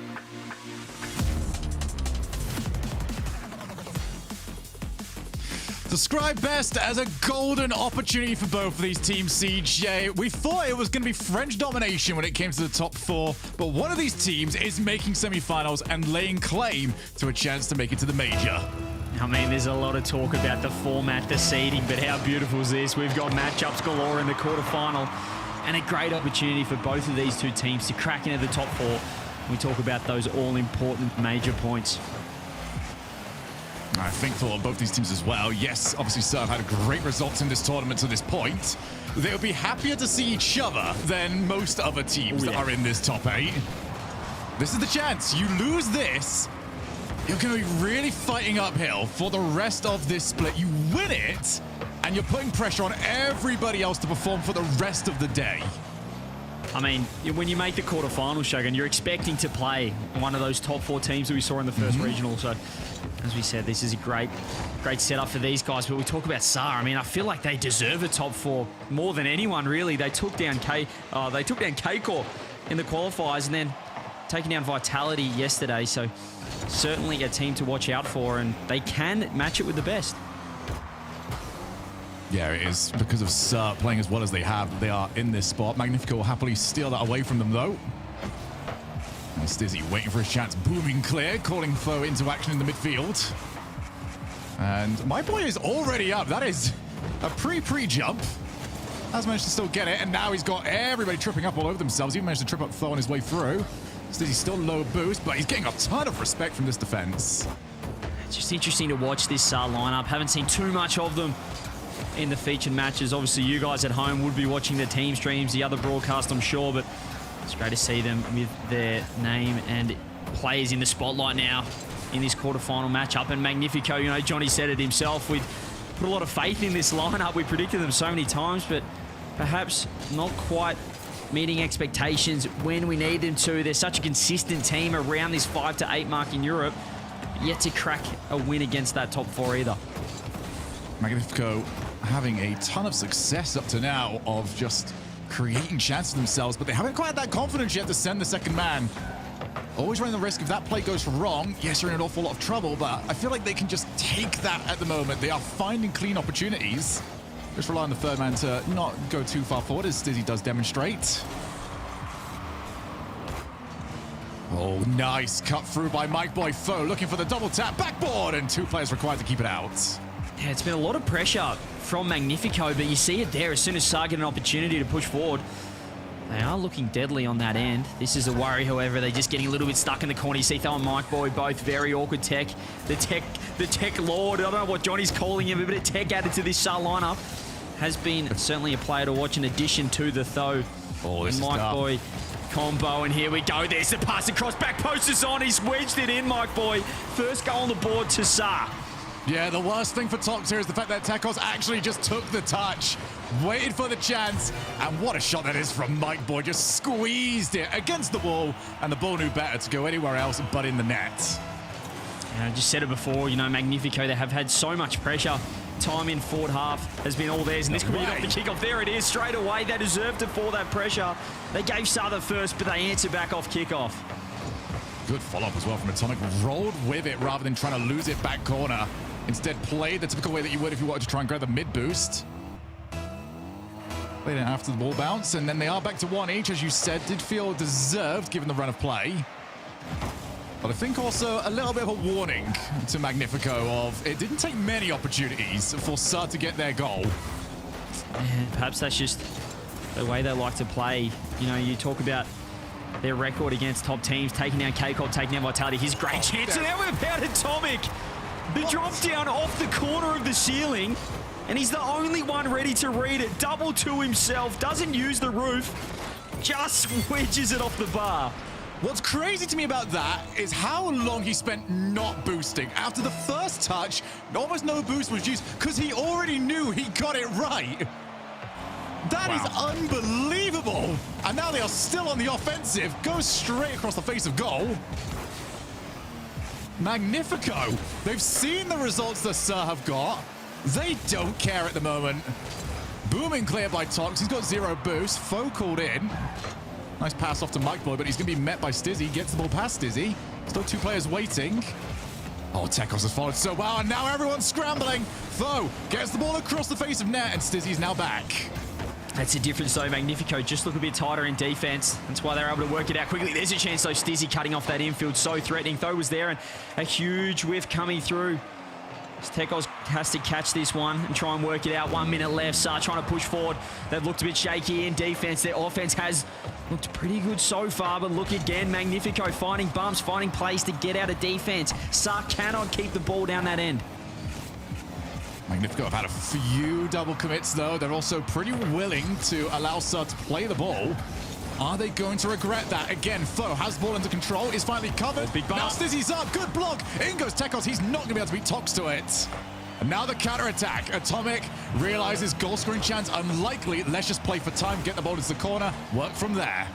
Described best as a golden opportunity for both of these teams, CJ. We thought it was going to be French domination when it came to the top four, but one of these teams is making semi-finals and laying claim to a chance to make it to the major.
I mean, there's a lot of talk about the format, the seeding, but how beautiful is this? We've got matchups galore in the quarterfinal and a great opportunity for both of these two teams to crack into the top four. We talk about those all-important major points.
I think for both these teams as well. Yes, obviously Serve had great results in this tournament to this point. They'll be happier to see each other than most other teams that are in this top 8. This is the chance. You lose this, you're going to be really fighting uphill for the rest of this split. You win it, and you're putting pressure on everybody else to perform for the rest of the day.
I mean, when you make the quarterfinal, Shogun, you're expecting to play one of those top 4 teams that we saw in the first regional. So, as we said, this is a great setup for these guys. But we talk about SAR. I mean, I feel like they deserve a top 4 more than anyone, really. They took down K-Corp in the qualifiers and then taking down Vitality yesterday. So, certainly a team to watch out for, and they can match it with the best.
Yeah, it is. Because of Sir playing as well as they have, they are in this spot. Magnifico will happily steal that away from them, though. And Stizzy waiting for his chance. Booming clear, calling Foe into action in the midfield. And my boy is already up. That is a pre-jump. Has managed to still get it, and now he's got everybody tripping up all over themselves. Even managed to trip up Foe on his way through. Stizzy still low boost, but he's getting a ton of respect from this defense.
It's just interesting to watch this SAR lineup. Haven't seen too much of them in the featured matches. Obviously, you guys at home would be watching the team streams, the other broadcast, I'm sure, but it's great to see them with their name and players in the spotlight now. in this quarterfinal matchup. And Magnifico, you know, Johnny said it himself, we put a lot of faith in this lineup. We predicted them so many times, but perhaps not quite meeting expectations when we need them to. They're such a consistent team around this 5 to 8 mark in Europe, yet to crack a win against that top 4 either.
Magnifico having a ton of success up to now of just creating chances for themselves, but they haven't quite had that confidence yet to send the second man. Always running the risk if that play goes wrong, yes, you're in an awful lot of trouble, but I feel like they can just take that at the moment. They are finding clean opportunities. Just rely on the third man to not go too far forward, as Stizzy does demonstrate. Oh, nice cut through by Mike Boy Foe, looking for the double tap backboard, and 2 players required to keep it out.
Yeah, it's been a lot of pressure from Magnifico, but you see it there as soon as Sa get an opportunity to push forward. They are looking deadly on that end. This is a worry, however. They're just getting a little bit stuck in the corner. You see Tho and Mike Boy, both very awkward tech. The tech lord, I don't know what Johnny's calling him, but a tech added to this Sa lineup has been certainly a player to watch in addition to the Tho and Mike Boy combo. And here we go. There's the pass across. Back post is on. He's wedged it in, Mike Boy. First goal on the board to Sa.
Yeah, the worst thing for Tox here is the fact that Tekos actually just took the touch, waited for the chance, and what a shot that is from Mike Boy. Just squeezed it against the wall, and the ball knew better to go anywhere else but in the net.
I just said it before, you know, Magnifico, they have had so much pressure. Time in forward half has been all theirs, and this could be off the kickoff. There it is, straight away. They deserved it for that pressure. They gave Sa the first, but they answered back off kickoff.
Good follow-up as well from Atomic. Rolled with it rather than trying to lose it back corner. Instead, played the typical way that you would if you wanted to try and grab the mid boost. Played it after the ball bounce, and then they are back to 1 each, as you said. Did feel deserved given the run of play. But I think also a little bit of a warning to Magnifico of it didn't take many opportunities for Sa to get their goal.
And perhaps that's just the way they like to play. You know, you talk about their record against top teams, taking down K-Corp, taking down Vitality. Here's a great chance, and now we've found Atomic. The drop down off the corner of the ceiling, and he's the only one ready to read it. Double to himself, doesn't use the roof, just wedges it off the bar.
What's crazy to me about that is how long he spent not boosting. After the first touch, almost no boost was used because he already knew he got it right. That is unbelievable. And now they are still on the offensive. Goes straight across the face of goal. Magnifico. They've seen the results that Sa have got. They don't care at the moment. Booming clear by Tox. He's got 0 boost. Foe called in. Nice pass off to Mike Boy, but he's going to be met by Stizzy. Gets the ball past Stizzy. Still 2 players waiting. Oh, Tekos has followed so well, and now everyone's scrambling. Foe gets the ball across the face of net, and Stizzy's now back.
That's the difference, though. Magnifico just look a bit tighter in defense. That's why they're able to work it out quickly. There's a chance, though. Stizzy cutting off that infield, so threatening. Tho was there, and a huge whiff coming through. Tekos has to catch this one and try and work it out. 1 minute left. Sa trying to push forward. They've looked a bit shaky in defense. Their offense has looked pretty good so far, but look again. Magnifico finding bumps, finding plays to get out of defense. Sa cannot keep the ball down that end.
Magnifico have had a few double commits, though. They're also pretty willing to allow Sa to play the ball. Are they going to regret that? Again, Foe has the ball under control. Is finally covered.
Big bar.
Now Stizzy's up. Good block. In goes Tekos. He's not going to be able to beat Tox to it. And now the counter-attack. Atomic realizes goal-scoring chance unlikely. Let's just play for time. Get the ball into the corner. Work from there.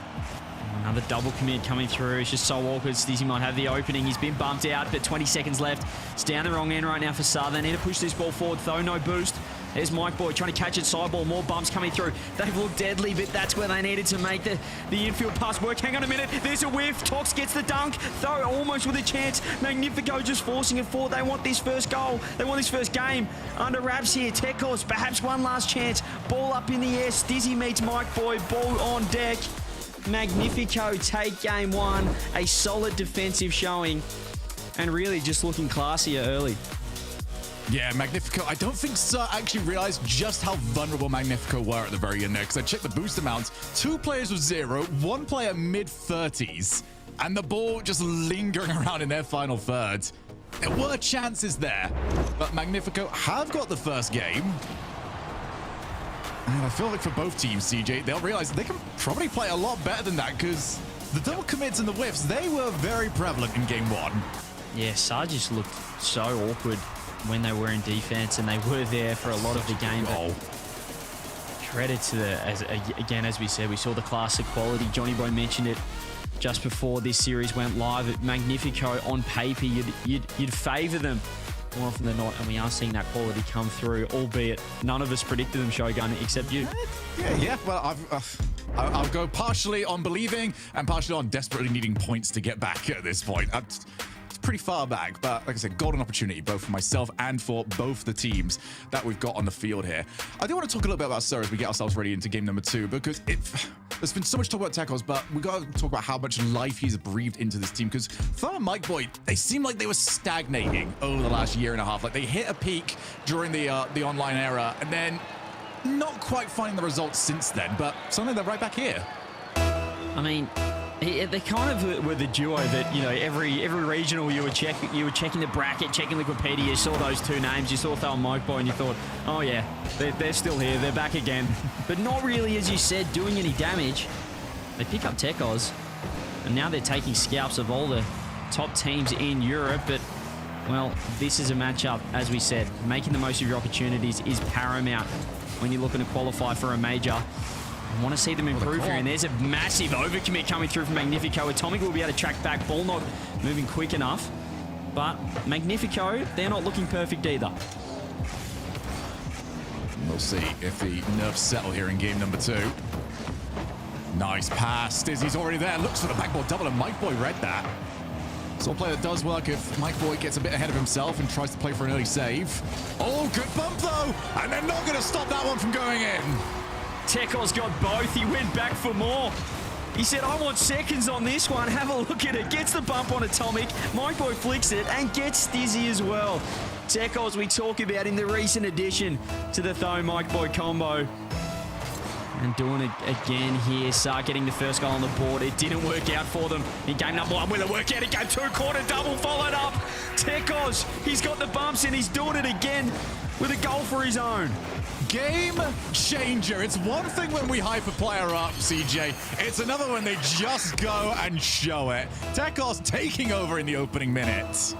Another double commit coming through. It's just so awkward. Stizzy might have the opening. He's been bumped out, but 20 seconds left. It's down the wrong end right now for Sa. They need to push this ball forward, though. No boost. There's Mike Boy trying to catch it side ball. More bumps coming through. They've looked deadly, but that's where they needed to make the infield pass work. Hang on a minute. There's a whiff. Tox gets the dunk. Though almost with a chance. Magnifico just forcing it forward. They want this first goal. They want this first game. Under wraps here. Tekos, perhaps one last chance. Ball up in the air. Stizzy meets Mike Boy. Ball on deck. Magnifico take game 1. A solid defensive showing. And really just looking classier early.
Yeah, Magnifico. I don't think Sa actually realized just how vulnerable Magnifico were at the very end there, because I checked the boost amounts. 2 players with 0, 1 player mid-30s, and the ball just lingering around in their final third. There were chances there, but Magnifico have got the first game. And I feel like for both teams, CJ, they'll realize they can probably play a lot better than that, because the double commits and the whiffs, they were very prevalent in game 1.
Yeah, Sarge just looked so awkward when they were in defense, and they were there for a lot of the game. But credit to again, as we said, we saw the class of quality. Johnny Boy mentioned it just before this series went live. At Magnifico, on paper, you'd favour them more often than not, and we are seeing that quality come through, albeit none of us predicted them, Shogun, except you.
Yeah. Well, I'll go partially on believing and partially on desperately needing points to get back at this point. It's pretty far back, but like I said, golden opportunity both for myself and for both the teams that we've got on the field here. I do want to talk a little bit about Sir as we get ourselves ready into game number 2, because there's been so much talk about Tekos, but we got to talk about how much life he's breathed into this team, because Thor and Mike Boy, they seem like they were stagnating over the last year and a half. Like, they hit a peak during the online era, and then not quite finding the results since then, but suddenly they're right back here.
I mean, they kind of were the duo that, you know, every regional you were checking the bracket, checking Wikipedia, you saw those two names, you saw Thor and Mike Boy, and you thought, oh yeah, they're still here, they're back again. But not really, as you said, doing any damage. They pick up Tekos, and now they're taking scalps of all the top teams in Europe. But, well, this is a matchup, as we said, making the most of your opportunities is paramount when you're looking to qualify for a major. I want to see them improve here, and there's a massive overcommit coming through from Magnifico. Atomic will be able to track back, ball not moving quick enough. But Magnifico, they're not looking perfect either.
We'll see if the nerves settle here in game number 2. Nice pass. Stizzy's already there. Looks for the backboard double, and Mike Boy read that. So a play that does work if Mike Boy gets a bit ahead of himself and tries to play for an early save. Oh, good bump, though. And they're not going to stop that one from going in.
Tekos got both. He went back for more. He said, I want seconds on this one. Have a look at it. Gets the bump on Atomic. Mike Boy flicks it and gets Stizzy as well. Tekos we talk about in the recent addition to the Tho Mike Boy combo. And doing it again here. Sark getting the first goal on the board. It didn't work out for them in game number 1. Will it work out in game 2? Quarter double followed up. Tekos, he's got the bumps and he's doing it again with a goal for his own.
Game changer. It's one thing when we hype a player up, CJ. It's another when they just go and show it. Tekos taking over in the opening minutes.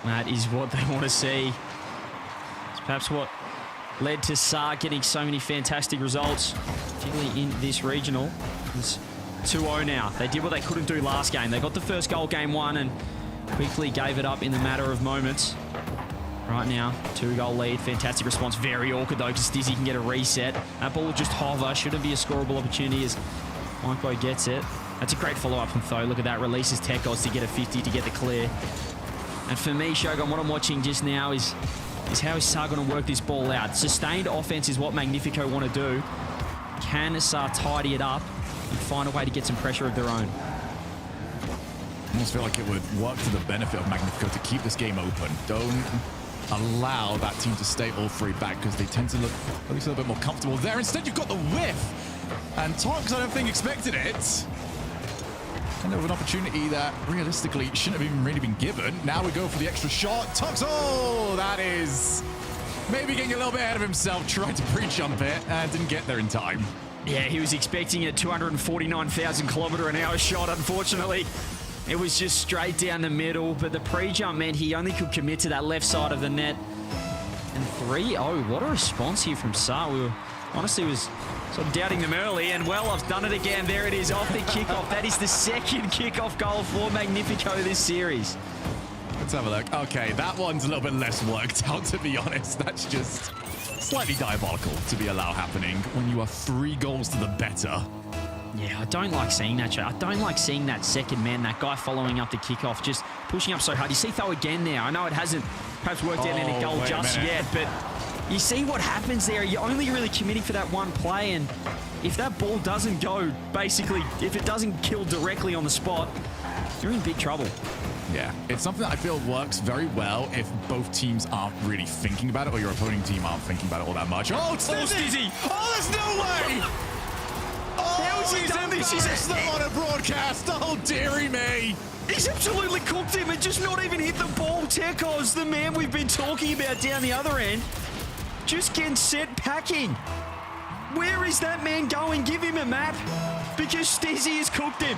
That is what they want to see. It's perhaps what led to Sark getting so many fantastic results, particularly in this regional. It's 2-0 now. They did what they couldn't do last game. They got the first goal game 1 and quickly gave it up in the matter of moments. Right now, 2-goal lead. Fantastic response. Very awkward, though, because Stizzy can get a reset. That ball will just hover. Shouldn't be a scoreable opportunity as Mike Boy gets it. That's a great follow-up from Tho. Look at that. Releases Tekos to get a 50 to get the clear. And for me, Shogun, what I'm watching just now is how is Sar going to work this ball out? Sustained offense is what Magnifico want to do. Can Sar tidy it up and find a way to get some pressure of their own?
I almost feel like it would work to the benefit of Magnifico to keep this game open. Don't allow that team to stay all 3 back, because they tend to look at least a little bit more comfortable there. Instead, you've got the whiff. And Tonks, I don't think, expected it. Kind of an opportunity that realistically shouldn't have even really been given. Now we go for the extra shot. Tonks, oh, that is maybe getting a little bit ahead of himself. Tried to pre-jump it and didn't get there in time.
Yeah, he was expecting a 249,000 kilometer an hour shot, unfortunately. It was just straight down the middle, but the pre-jump meant he only could commit to that left side of the net. And 3-0, what a response here from Sar. We were honestly was sort of doubting them early, and well, I've done it again. There it is, off the kickoff. That is the second kickoff goal for Magnifico this series.
Let's have a look. Okay, that one's a little bit less worked out, to be honest. That's just slightly diabolical to be allowed happening when you are 3 goals to the better.
Yeah, I don't like seeing that, Joe. I don't like seeing that second man, that guy following up the kickoff, just pushing up so hard. You see Tho again there. I know it hasn't perhaps worked out any goal just yet, but you see what happens there. You're only really committing for that one play, and if that ball doesn't go, basically, if it doesn't kill directly on the spot, you're in big trouble.
Yeah, it's something that I feel works very well if both teams aren't really thinking about it, or your opposing team aren't thinking about it all that much. Oh, it's Stizzy! Oh, there's no way!
How has he
he's
done this?
embarrassed them on a broadcast. Oh, dearie me.
He's absolutely cooked him and just not even hit the ball. Tekos, the man we've been talking about down the other end, just getting set packing. Where is that man going? Give him a map, because Stizzy has cooked him.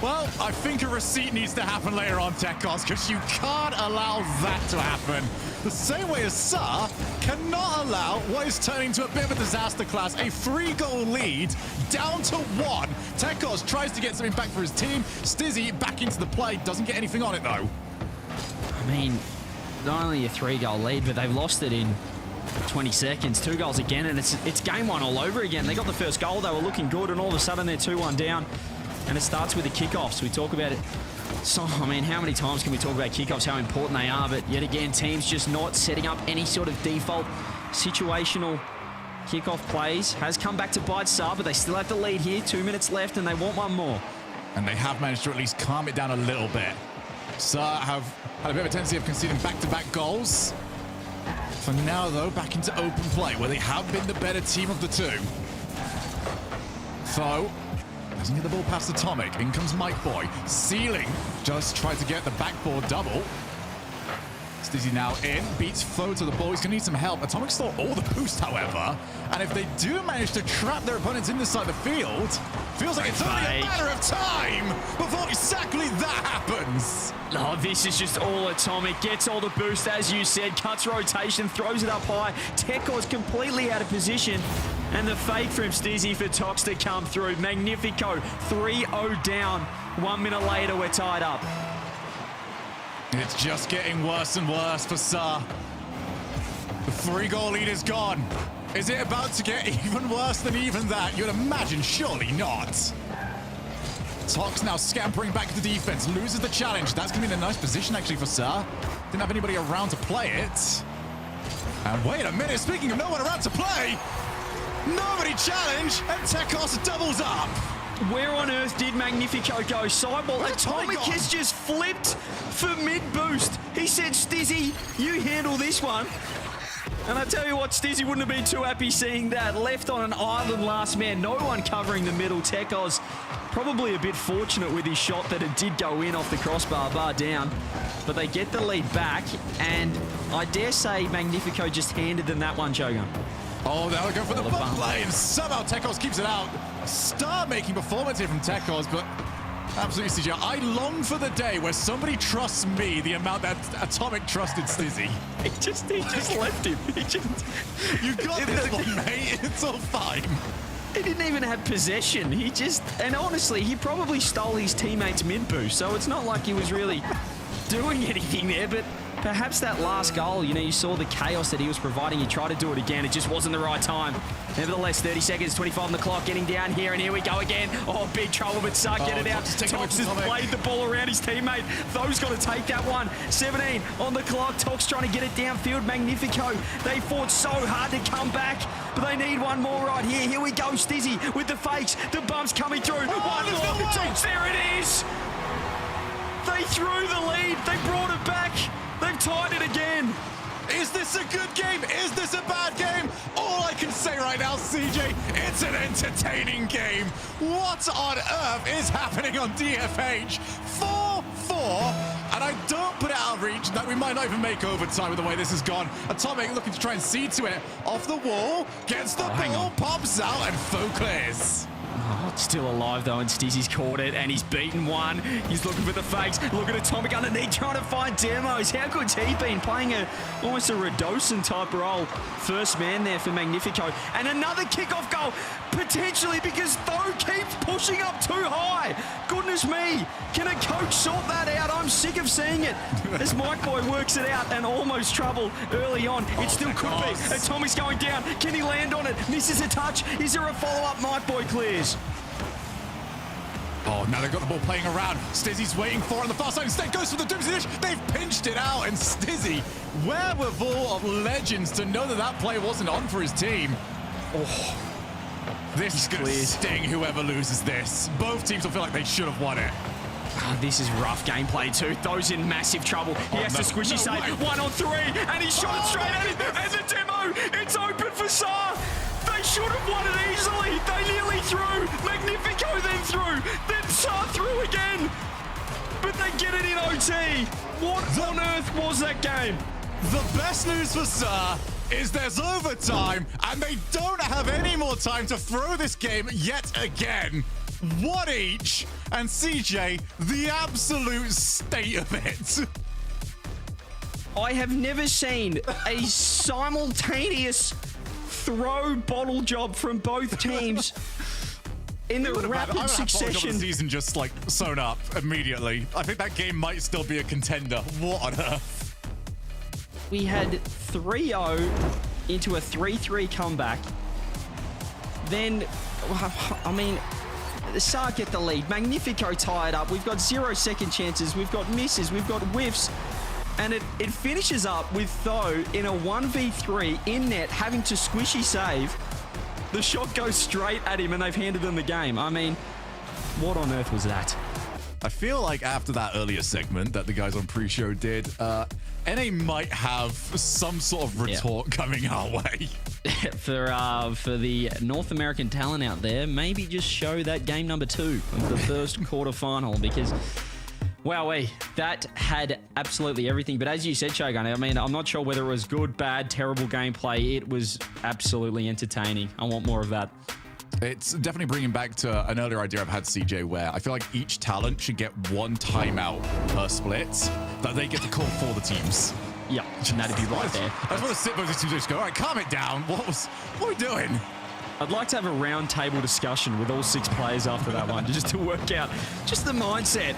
Well, I think a receipt needs to happen later on, Tekos, because you can't allow that to happen. The same way as Sa cannot allow what is turning into a bit of a disaster class, a 3-goal lead, down to 1. Tekos tries to get something back for his team. Stizzy back into the play, doesn't get anything on it though.
I mean, not only a 3-goal lead, but they've lost it in 20 seconds. 2 goals again, and it's game 1 all over again. They got the first goal, they were looking good, and all of a sudden they're 2-1 down. And it starts with the kickoffs. We talk about it. So, I mean, how many times can we talk about kickoffs, how important they are? But yet again, teams just not setting up any sort of default situational kickoff plays. Has come back to bite Sa, but they still have the lead here. 2 minutes left, and they want one more.
And they have managed to at least calm it down a little bit. Sa have had a bit of a tendency of conceding back-to-back goals. For now, though, back into open play, where they have been the better team of the two. So, doesn't get the ball past Atomic. In comes Mike Boy. Ceiling just tried to get the backboard double. Stizzy now in, beats Foe to the ball. He's going to need some help. Atomic stole all the boost, however. And if they do manage to trap their opponents in this side of the field, feels like it's only a matter of time before exactly that happens.
Oh, this is just all Atomic. Gets all the boost, as you said. Cuts rotation, throws it up high. Teko's completely out of position. And the fake from Stizzy for Tox to come through. Magnifico, 3-0 down. 1 minute later, we're tied up.
It's just getting worse and worse for Sa. The 3-goal lead is gone. Is it about to get even worse than even that? You'd imagine, surely not. Tox now scampering back to the defense, loses the challenge. That's going to be in a nice position, actually, for Sa. Didn't have anybody around to play it. And wait a minute, speaking of no one around to play, nobody challenge, and Tekos doubles up.
Where on earth did Magnifico go? Sideball. Atomic has just flipped for mid-boost. He said, Stizzy, you handle this one. And I tell you what, Stizzy wouldn't have been too happy seeing that. Left on an island last man. No one covering the middle. Tekos probably a bit fortunate with his shot that it did go in off the crossbar, bar down. But they get the lead back. And I dare say Magnifico just handed them that one, Shogun.
Oh, they'll go for the bump play, and somehow Tekos keeps it out. A star-making performance here from Tekos, but absolutely, CJ, I long for the day where somebody trusts me the amount that Atomic trusted Stizzy.
He just left him.
You got this one, mate. It's all fine.
He didn't even have possession. And honestly, he probably stole his teammate's mid-boost, so it's not like he was really doing anything there, but perhaps that last goal, you saw the chaos that he was providing. He tried to do it again. It just wasn't the right time. Nevertheless, 30 seconds, 25 on the clock, getting down here, and here we go again. Oh, big trouble, but Sa get it out. Tox has played the ball around his teammate. Tho's got to take that one. 17 on the clock. Tox trying to get it downfield. Magnifico. They fought so hard to come back, but they need one more right here. Here we go, Stizzy with the fakes. The bumps coming through. One more. Tox, there it is. They threw the lead. They brought it back. They've tied it again.
Is this a good game? Is this a bad game? All I can say right now, CJ, it's an entertaining game. What on earth is happening on DFH? 4-4, and I don't put it out of reach that we might not even make overtime with the way this has gone. Atomic looking to try and see to it. Off the wall, gets the ball, pops out, and Foe clears.
Oh, it's still alive though, and Stizzy's caught it, and he's beaten one. He's looking for the fakes. Look at Atomic underneath, trying to find demos. How good's he been? Playing almost a Radosin type role. First man there for Magnifico. And another kickoff goal, potentially, because Tho keeps pushing up too high. Goodness me, can a coach sort that out? I'm sick of seeing it. As Mike Boy works it out, and almost trouble early on. It still could be. Atomic's going down. Can he land on it? Misses a touch. Is there a follow-up? Mike Boy clears.
Oh, now they've got the ball playing around. Stizzy's waiting for it on the far side. Instead goes for the Doomsday Dish. They've pinched it out, and Stizzy, wherewithal of legends to know that that play wasn't on for his team. Oh, this is going to sting whoever loses this. Both teams will feel like they should have won it.
Oh, this is rough gameplay too. Tho's in massive trouble. He has to squish his save. 1 on 3, and he shot it straight at him. And the demo, it's open for Sa. They should have won it easily. They nearly threw. Magnifico then threw. Then Sa threw again. But they get it in OT. What on earth was that game?
The best news for Sa is there's overtime, and they don't have any more time to throw this game yet again. one each. And CJ, the absolute state of it.
I have never seen a simultaneous throw bottle job from both teams in the rapid succession.
The season just like sewn up immediately. I think that game might still be a contender. What on earth?
We had 3-0 into a 3-3 comeback. Then, I mean, the SAR get the lead. Magnifico tied up. We've got 0 second chances. We've got misses. We've got whiffs. And it finishes up with Tho in a 1v3 in net having to squishy save. The shot goes straight at him and they've handed them the game. I mean, what on earth was that?
I feel like after that earlier segment that the guys on pre-show did, NA might have some sort of retort coming our way.
For the North American talent out there, maybe just show that game number 2 of the first quarterfinal because, wowee, that had absolutely everything. But as you said, Shogun, I mean, I'm not sure whether it was good, bad, terrible gameplay. It was absolutely entertaining. I want more of that.
It's definitely bringing back to an earlier idea I've had, CJ, where I feel like each talent should get 1 timeout per split that they get to call for the teams.
Yeah, that'd be right there.
I just want to sit both these teams and just go, all right, calm it down. What are we doing?
I'd like to have a round table discussion with all 6 players after that one, just to work out just the mindset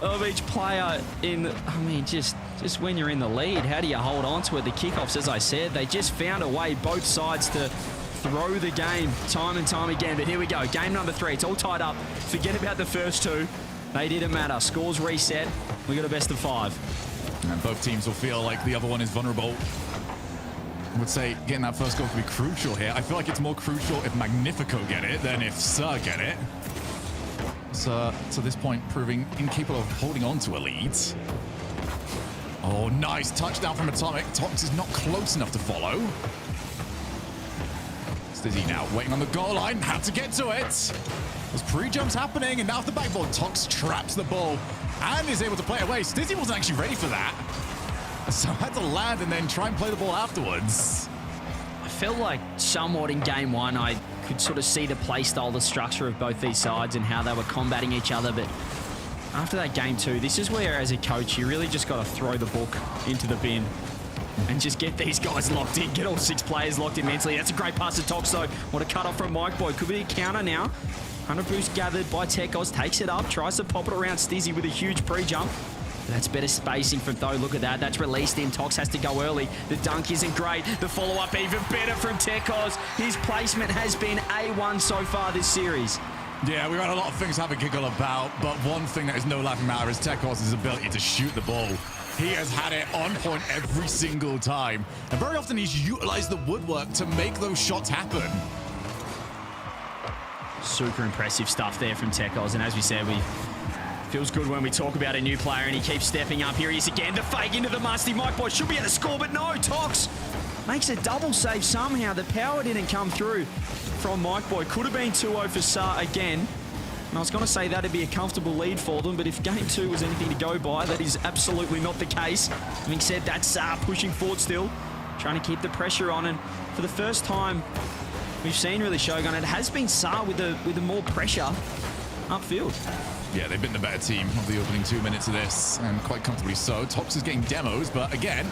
of each player in, I mean, just when you're in the lead, how do you hold on to it? The kickoffs, as I said, they just found a way, both sides, to throw the game time and time again. But here we go, game number 3. It's all tied up. Forget about the first 2. They didn't matter. Scores reset. We got a best of 5.
And both teams will feel like the other one is vulnerable. I would say getting that first goal could be crucial here. I feel like it's more crucial if Magnifico get it than if Sir get it. So to this point, proving incapable of holding on to a lead. Oh, nice touchdown from Atomic. Tox is not close enough to follow. Stizzy now waiting on the goal line. Had to get to it. There's pre-jumps happening, and now off the backboard, Tox traps the ball and is able to play it away. Stizzy wasn't actually ready for that, so had to land and then try and play the ball afterwards.
I felt like somewhat in game 1, I could sort of see the play style, the structure of both these sides and how they were combating each other. But after that game 2, this is where, as a coach, you really just got to throw the book into the bin and just get these guys locked in, get all 6 players locked in mentally. That's a great pass to Tox, though. What a cut off from Mike Boy. Could be a counter now. 100 boost gathered by Tekos, takes it up, tries to pop it around Stizzy with a huge pre-jump. That's better spacing from Tho. Look at that. That's released in. Tox has to go early. The dunk isn't great. The follow-up even better from Tekos. His placement has been A1 so far this series.
Yeah, we've got a lot of things to have a giggle about, but one thing that is no laughing matter is Tekos' ability to shoot the ball. He has had it on point every single time, and very often he's utilized the woodwork to make those shots happen.
Super impressive stuff there from Tekos, and as we said, feels good when we talk about a new player and he keeps stepping up. Here he is again, the fake into the musty. Mike Boy should be able to score, but no, Tox makes a double save somehow. The power didn't come through from Mike Boy. Could have been 2-0 for Sar again. And I was going to say that'd be a comfortable lead for them, but if game 2 was anything to go by, that is absolutely not the case. Having said that, Sar pushing forward still, trying to keep the pressure on, and for the first time we've seen really Shogun, it has been Sar with the more pressure upfield.
Yeah, they've been the better team of the opening 2 minutes of this, and quite comfortably so. Tox is getting demos, but again,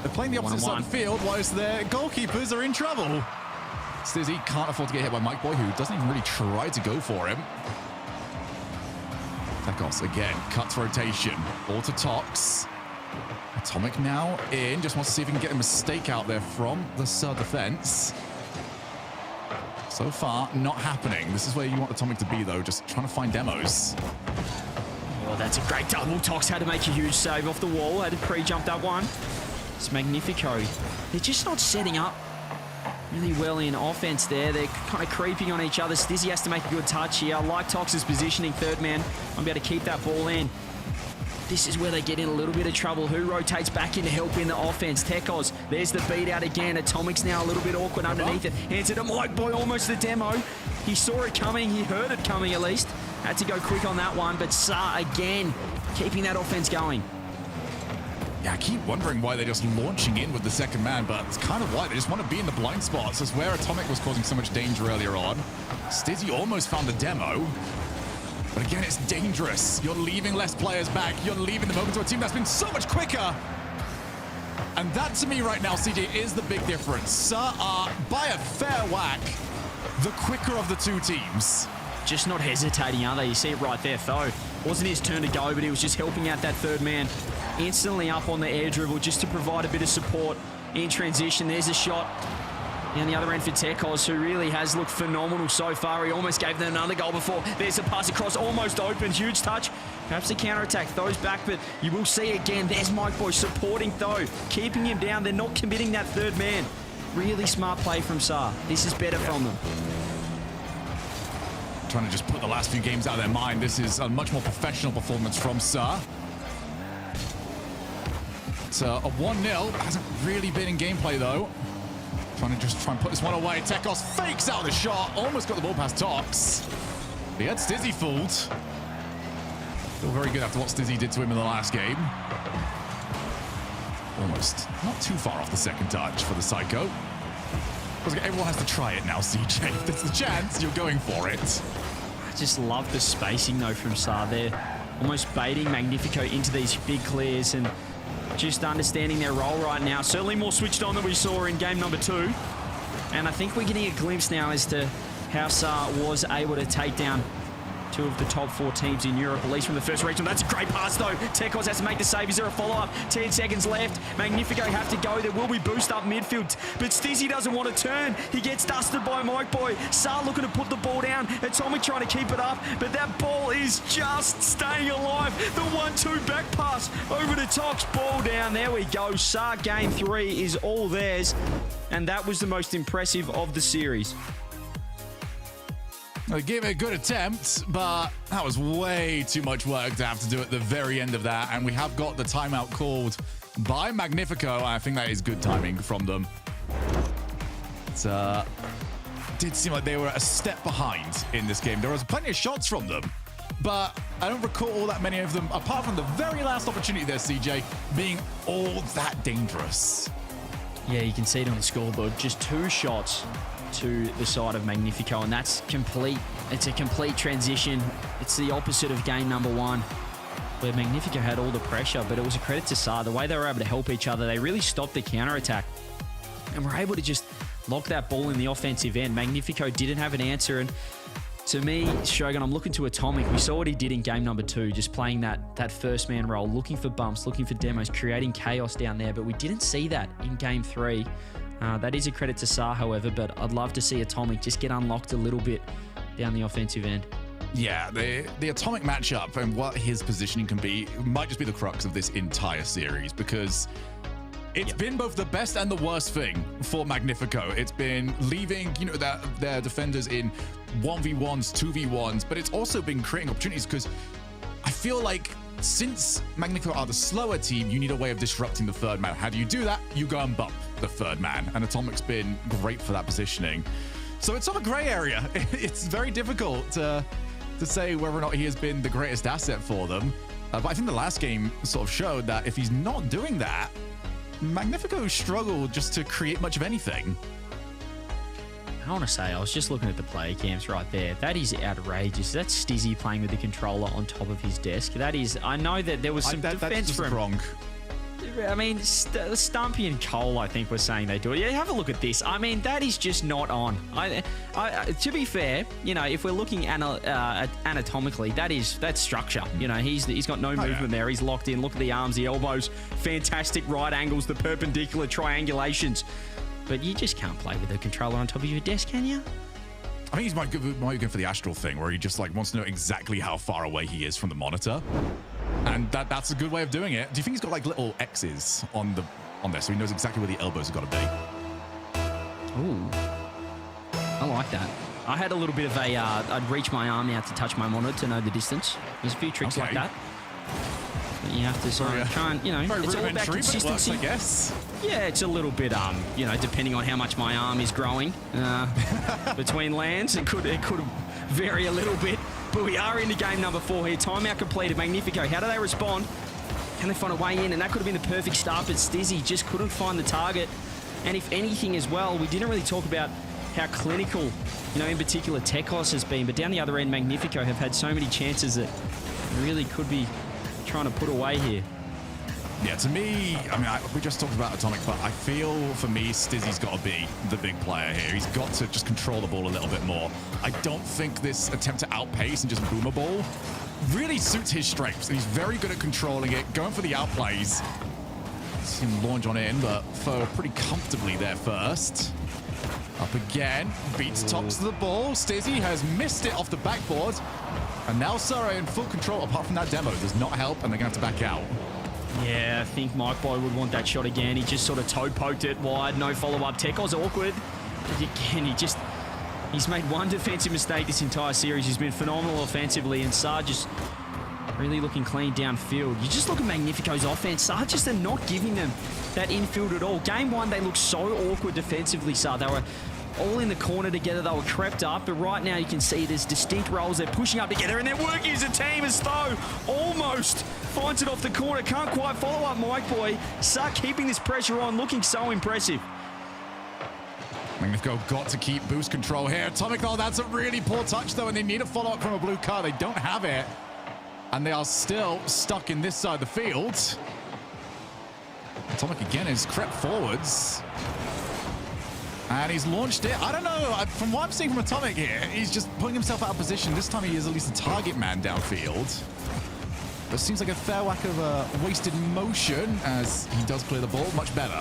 they're playing the opposite side of the field whilst their goalkeepers are in trouble. Stizzy can't afford to get hit by Mike Boy, who doesn't even really try to go for him. Tekos again, cuts rotation, all to Tox. Atomic now in, just wants to see if he can get a mistake out there from the Sud defense. So far, not happening. This is where you want Atomic to be, though, just trying to find demos.
Oh, that's a great double. Tox had to make a huge save off the wall, had to pre-jump that one. It's Magnifico. They're just not setting up really well in offense there. They're kind of creeping on each other. Stizzy has to make a good touch here. I like Tox's positioning, third man. I'm be able to keep that ball in. This is where they get in a little bit of trouble. Who rotates back in to help in the offense? Tekos, there's the beat out again. Atomic's now a little bit awkward underneath it. Hands it to Mike Boy, almost the demo. He saw it coming, he heard it coming at least. Had to go quick on that one, but Sar again, keeping that offense going.
Yeah, I keep wondering why they're just launching in with the second man, but it's kind of why they just want to be in the blind spots. That's where Atomic was causing so much danger earlier on. Stizzy almost found the demo. But again, it's dangerous. You're leaving less players back. You're leaving them open to a team that's been so much quicker. And that, to me, right now, CJ, is the big difference. SAR are, by a fair whack, the quicker of the two teams.
Just not hesitating, are they? You see it right there, Tho. Wasn't his turn to go, but he was just helping out that third man. Instantly up on the air dribble just to provide a bit of support in transition. There's a shot down the other end for Tekos, who really has looked phenomenal so far. He almost gave them another goal before. There's a pass across, almost open, huge touch. Perhaps the counter-attack, Tho's back, but you will see again, there's Mike Boy supporting Tho, keeping him down. They're not committing that third man. Really smart play from SAR. This is better from them.
Trying to just put the last few games out of their mind. This is a much more professional performance from SAR. It's a 1-0. Hasn't really been in gameplay, though. Trying to put this one away. Tekos fakes out the shot. Almost got the ball past Tox. He had Stizzy fooled. Still very good after what Stizzy did to him in the last game. Almost not too far off the second touch for the Psycho. Everyone has to try it now, CJ. If there's the chance, you're going for it.
I just love the spacing, though, from SAR. They're almost baiting Magnifico into these big clears and just understanding their role right now. Certainly more switched on than we saw in game number 2. And I think we're getting a glimpse now as to how SAR was able to take down 2 of the top 4 teams in Europe, at least from the first regional. That's a great pass, though. Tekos has to make the save. Is there a follow-up? 10 seconds left. Magnifico have to go. There will be boost up midfield, but Stizzy doesn't want to turn. He gets dusted by Mike Boy. SAR looking to put the ball down. Atomic trying to keep it up, but that ball is just staying alive. The 1-2 back pass over to Tox. Ball down. There we go. SAR game 3 is all theirs, and that was the most impressive of the series.
They gave it a good attempt, but that was way too much work to have to do at the very end of that. And we have got the timeout called by Magnifico. I think that is good timing from them. It did seem like they were a step behind in this game. There was plenty of shots from them, but I don't recall all that many of them, apart from the very last opportunity there, CJ, being all that dangerous.
Yeah, you can see it on the scoreboard. Just 2 shots to the side of Magnifico, and that's complete. It's a complete transition. It's the opposite of game number 1, where Magnifico had all the pressure, but it was a credit to SAR. The way they were able to help each other, they really stopped the counter-attack and were able to just lock that ball in the offensive end. Magnifico didn't have an answer, and to me, Shogun, I'm looking to Atomic. We saw what he did in game number 2, just playing that first man role, looking for bumps, looking for demos, creating chaos down there, but we didn't see that in game 3. That is a credit to SAR, however, but I'd love to see Atomic just get unlocked a little bit down the offensive end.
Yeah, the Atomic matchup and what his positioning can be might just be the crux of this entire series, because it's been both the best and the worst thing for Magnifico. It's been leaving, their defenders in 1v1s, 2v1s, but it's also been creating opportunities, because I feel like since Magnifico are the slower team, you need a way of disrupting the third man. How do you do that? You go and bump the third man, and Atomic's been great for that positioning. So it's on a gray area. It's very difficult to say whether or not he has been the greatest asset for them. But I think the last game sort of showed that if he's not doing that, Magnifico struggled just to create much of anything.
I want to say, I was just looking at the player cams right there. That is outrageous. That's Stizzy playing with the controller on top of his desk. That is, I know that there was some defense from
wrong.
I mean, Stumpy and Cole, I think, were saying they do it. Yeah, have a look at this. I mean, that is just not on. To be fair, if we're looking anatomically, that's structure. He's got no movement there. He's locked in. Look at the arms, the elbows, fantastic right angles, the perpendicular triangulations. But you just can't play with a controller on top of your desk, can you?
I think he's might go for the astral thing, where he just wants to know exactly how far away he is from the monitor, and that's a good way of doing it. Do you think he's got little X's on there, so he knows exactly where the elbows have got to be?
Ooh, I like that. I had a little bit of I'd reach my arm out to touch my monitor to know the distance. There's a few tricks like that. But you have to sort of try and, it's all about consistency.
Works, I guess.
Yeah, it's a little bit, depending on how much my arm is growing between lands, it could vary a little bit. But we are into game number 4 here. Timeout completed. Magnifico, how do they respond? Can they find a way in? And that could have been the perfect start, but Stizzy just couldn't find the target. And if anything as well, we didn't really talk about how clinical, you know, in particular Tekos has been. But down the other end, Magnifico have had so many chances that really could be trying to put away here.
Yeah, to me, I mean, we just talked about Atomic, but I feel for me, Stizzy's got to be the big player here. He's got to just control the ball a little bit more. I don't think this attempt to outpace and just boom a ball really suits his strengths. He's very good at controlling it, going for the outplays. See him launch on in, but Foe pretty comfortably there first. Up again, beats Tox to the ball. Stizzy has missed it off the backboard. And now Sora in full control, apart from that demo, does not help, and they're going to have to back out.
Yeah, I think Mike Boy would want that shot again. He just sort of toe poked it wide, no follow-up. Tekos awkward. Again, he's made one defensive mistake this entire series. He's been phenomenal offensively, and Saar just really looking clean downfield. You just look at Magnifico's offense. Saar just are not giving them that infield at all. Game one, they looked so awkward defensively, Saar. They were all in the corner together. They were crept up, but right now you can see there's distinct roles. They're pushing up together, and they're working as a team as Tho almost finds it off the corner. Can't quite follow up Mike Boy. Saar keeping this pressure on, looking so impressive.
Magnifico got to keep boost control here. Atomic, though, that's a really poor touch, though, and they need a follow-up from a blue card. They don't have it, and they are still stuck in this side of the field. Atomic, again, has crept forwards. And he's launched it. I don't know. From what I'm seeing from Atomic here, he's just putting himself out of position. This time he is at least a target man downfield. But it seems like a fair whack of wasted motion as he does clear the ball. Much better.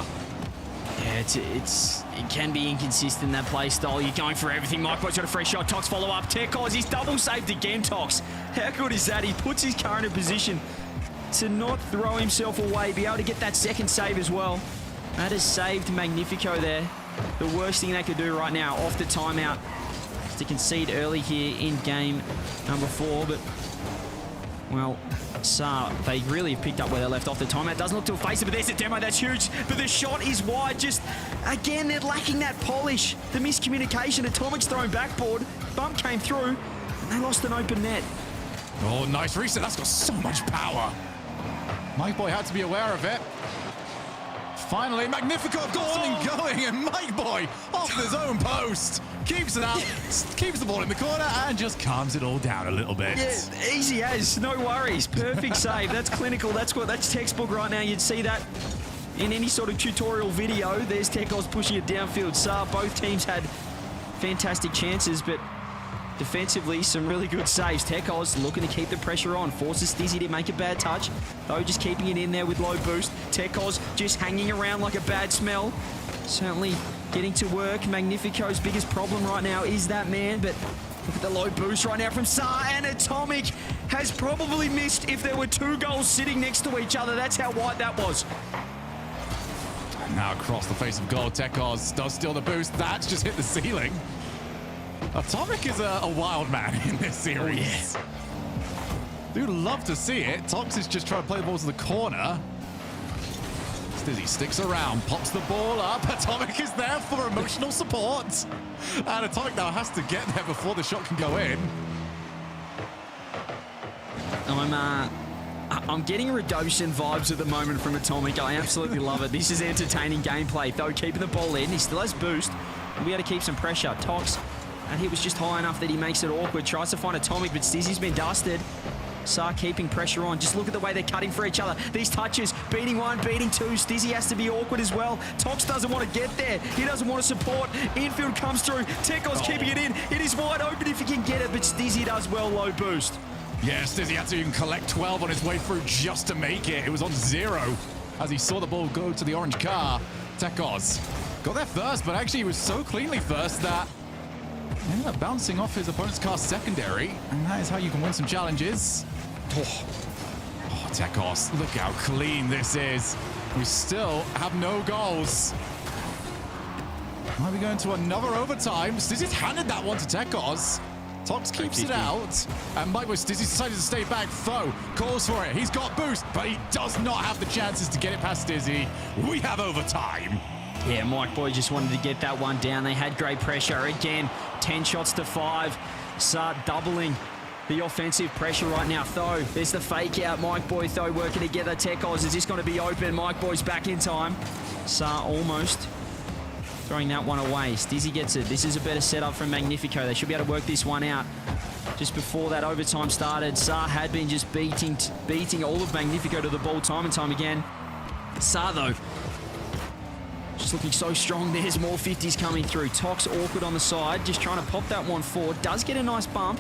Yeah, it can be inconsistent, that play style. You're going for everything. Mike Boy's got a fresh shot. Tox follow up. Tekos, he's double saved again, Tox. How good is that? He puts his car in a position to not throw himself away, be able to get that second save as well. That has saved Magnifico there. The worst thing they could do right now off the timeout is to concede early here in game number 4. But, well, Saar, they really have picked up where they left off. The timeout doesn't look to face it, but there's a demo. That's huge. But the shot is wide. Just, again, they're lacking that polish. The miscommunication. Atomic's thrown backboard. Bump came through, and they lost an open net.
Oh, nice reset. That's got so much power. Mike Boy had to be aware of it. Finally, Magnifico got something going, and Mike Boy, off his own post, keeps it out, keeps the ball in the corner, and just calms it all down a little bit.
Yeah, easy as, no worries. Perfect save. That's clinical. That's textbook right now. You'd see that in any sort of tutorial video. There's Tekos pushing it downfield. Saar, both teams had fantastic chances, but defensively, some really good saves. Tekos looking to keep the pressure on. Forces Stizzy to make a bad touch. Though just keeping it in there with low boost. Tekos just hanging around like a bad smell. Certainly getting to work. Magnifico's biggest problem right now is that man. But look at the low boost right now from Saar. And Atomic has probably missed if there were 2 goals sitting next to each other. That's how wide that was.
And now across the face of goal, Tekos does steal the boost. That's just hit the ceiling. Atomic is a wild man in this series. Dude, love to see it. Tox is just trying to play the ball to the corner. Stizzy sticks around, pops the ball up. Atomic is there for emotional support. And Atomic now has to get there before the shot can go in.
I'm getting Redemption vibes at the moment from Atomic. I absolutely love it. This is entertaining gameplay. Though keeping the ball in, he still has boost. We'll be able to keep some pressure. Tox, and he was just high enough that he makes it awkward. Tries to find Atomic, but Stizzy's been dusted. Saar keeping pressure on. Just look at the way they're cutting for each other. These touches, beating 1, beating 2. Stizzy has to be awkward as well. Tox doesn't want to get there. He doesn't want to support. Infield comes through. Tekos keeping it in. It is wide open if he can get it, but Stizzy does well, low boost.
Yeah, Stizzy had to even collect 12 on his way through just to make it. It was on 0 as he saw the ball go to the orange car. Tekos got there first, but actually he was so cleanly first that he ended up bouncing off his opponent's car secondary, and that is how you can win some challenges. Oh, Tekos, look how clean this is. We still have no goals. Might be going to another overtime. Stizzy's handed that one to Tekos. Tox keeps it out, and Mike Boy Stizzy decided to stay back. Foe calls for it. He's got boost, but he does not have the chances to get it past Stizzy. We have overtime.
Yeah, Mike Boy just wanted to get that one down. They had great pressure. Again, 10 shots to 5. Saar doubling the offensive pressure right now. Tho, there's the fake out. Mike Boy, Tho working together. Tekos, is this going to be open? Mike Boy's back in time. Saar almost throwing that one away. Stizzy gets it. This is a better setup from Magnifico. They should be able to work this one out. Just before that overtime started, Sa had been just beating all of Magnifico to the ball time and time again. Sa, though, just looking so strong. There's more 50s coming through. Tox awkward on the side, just trying to pop that one forward. Does get a nice bump,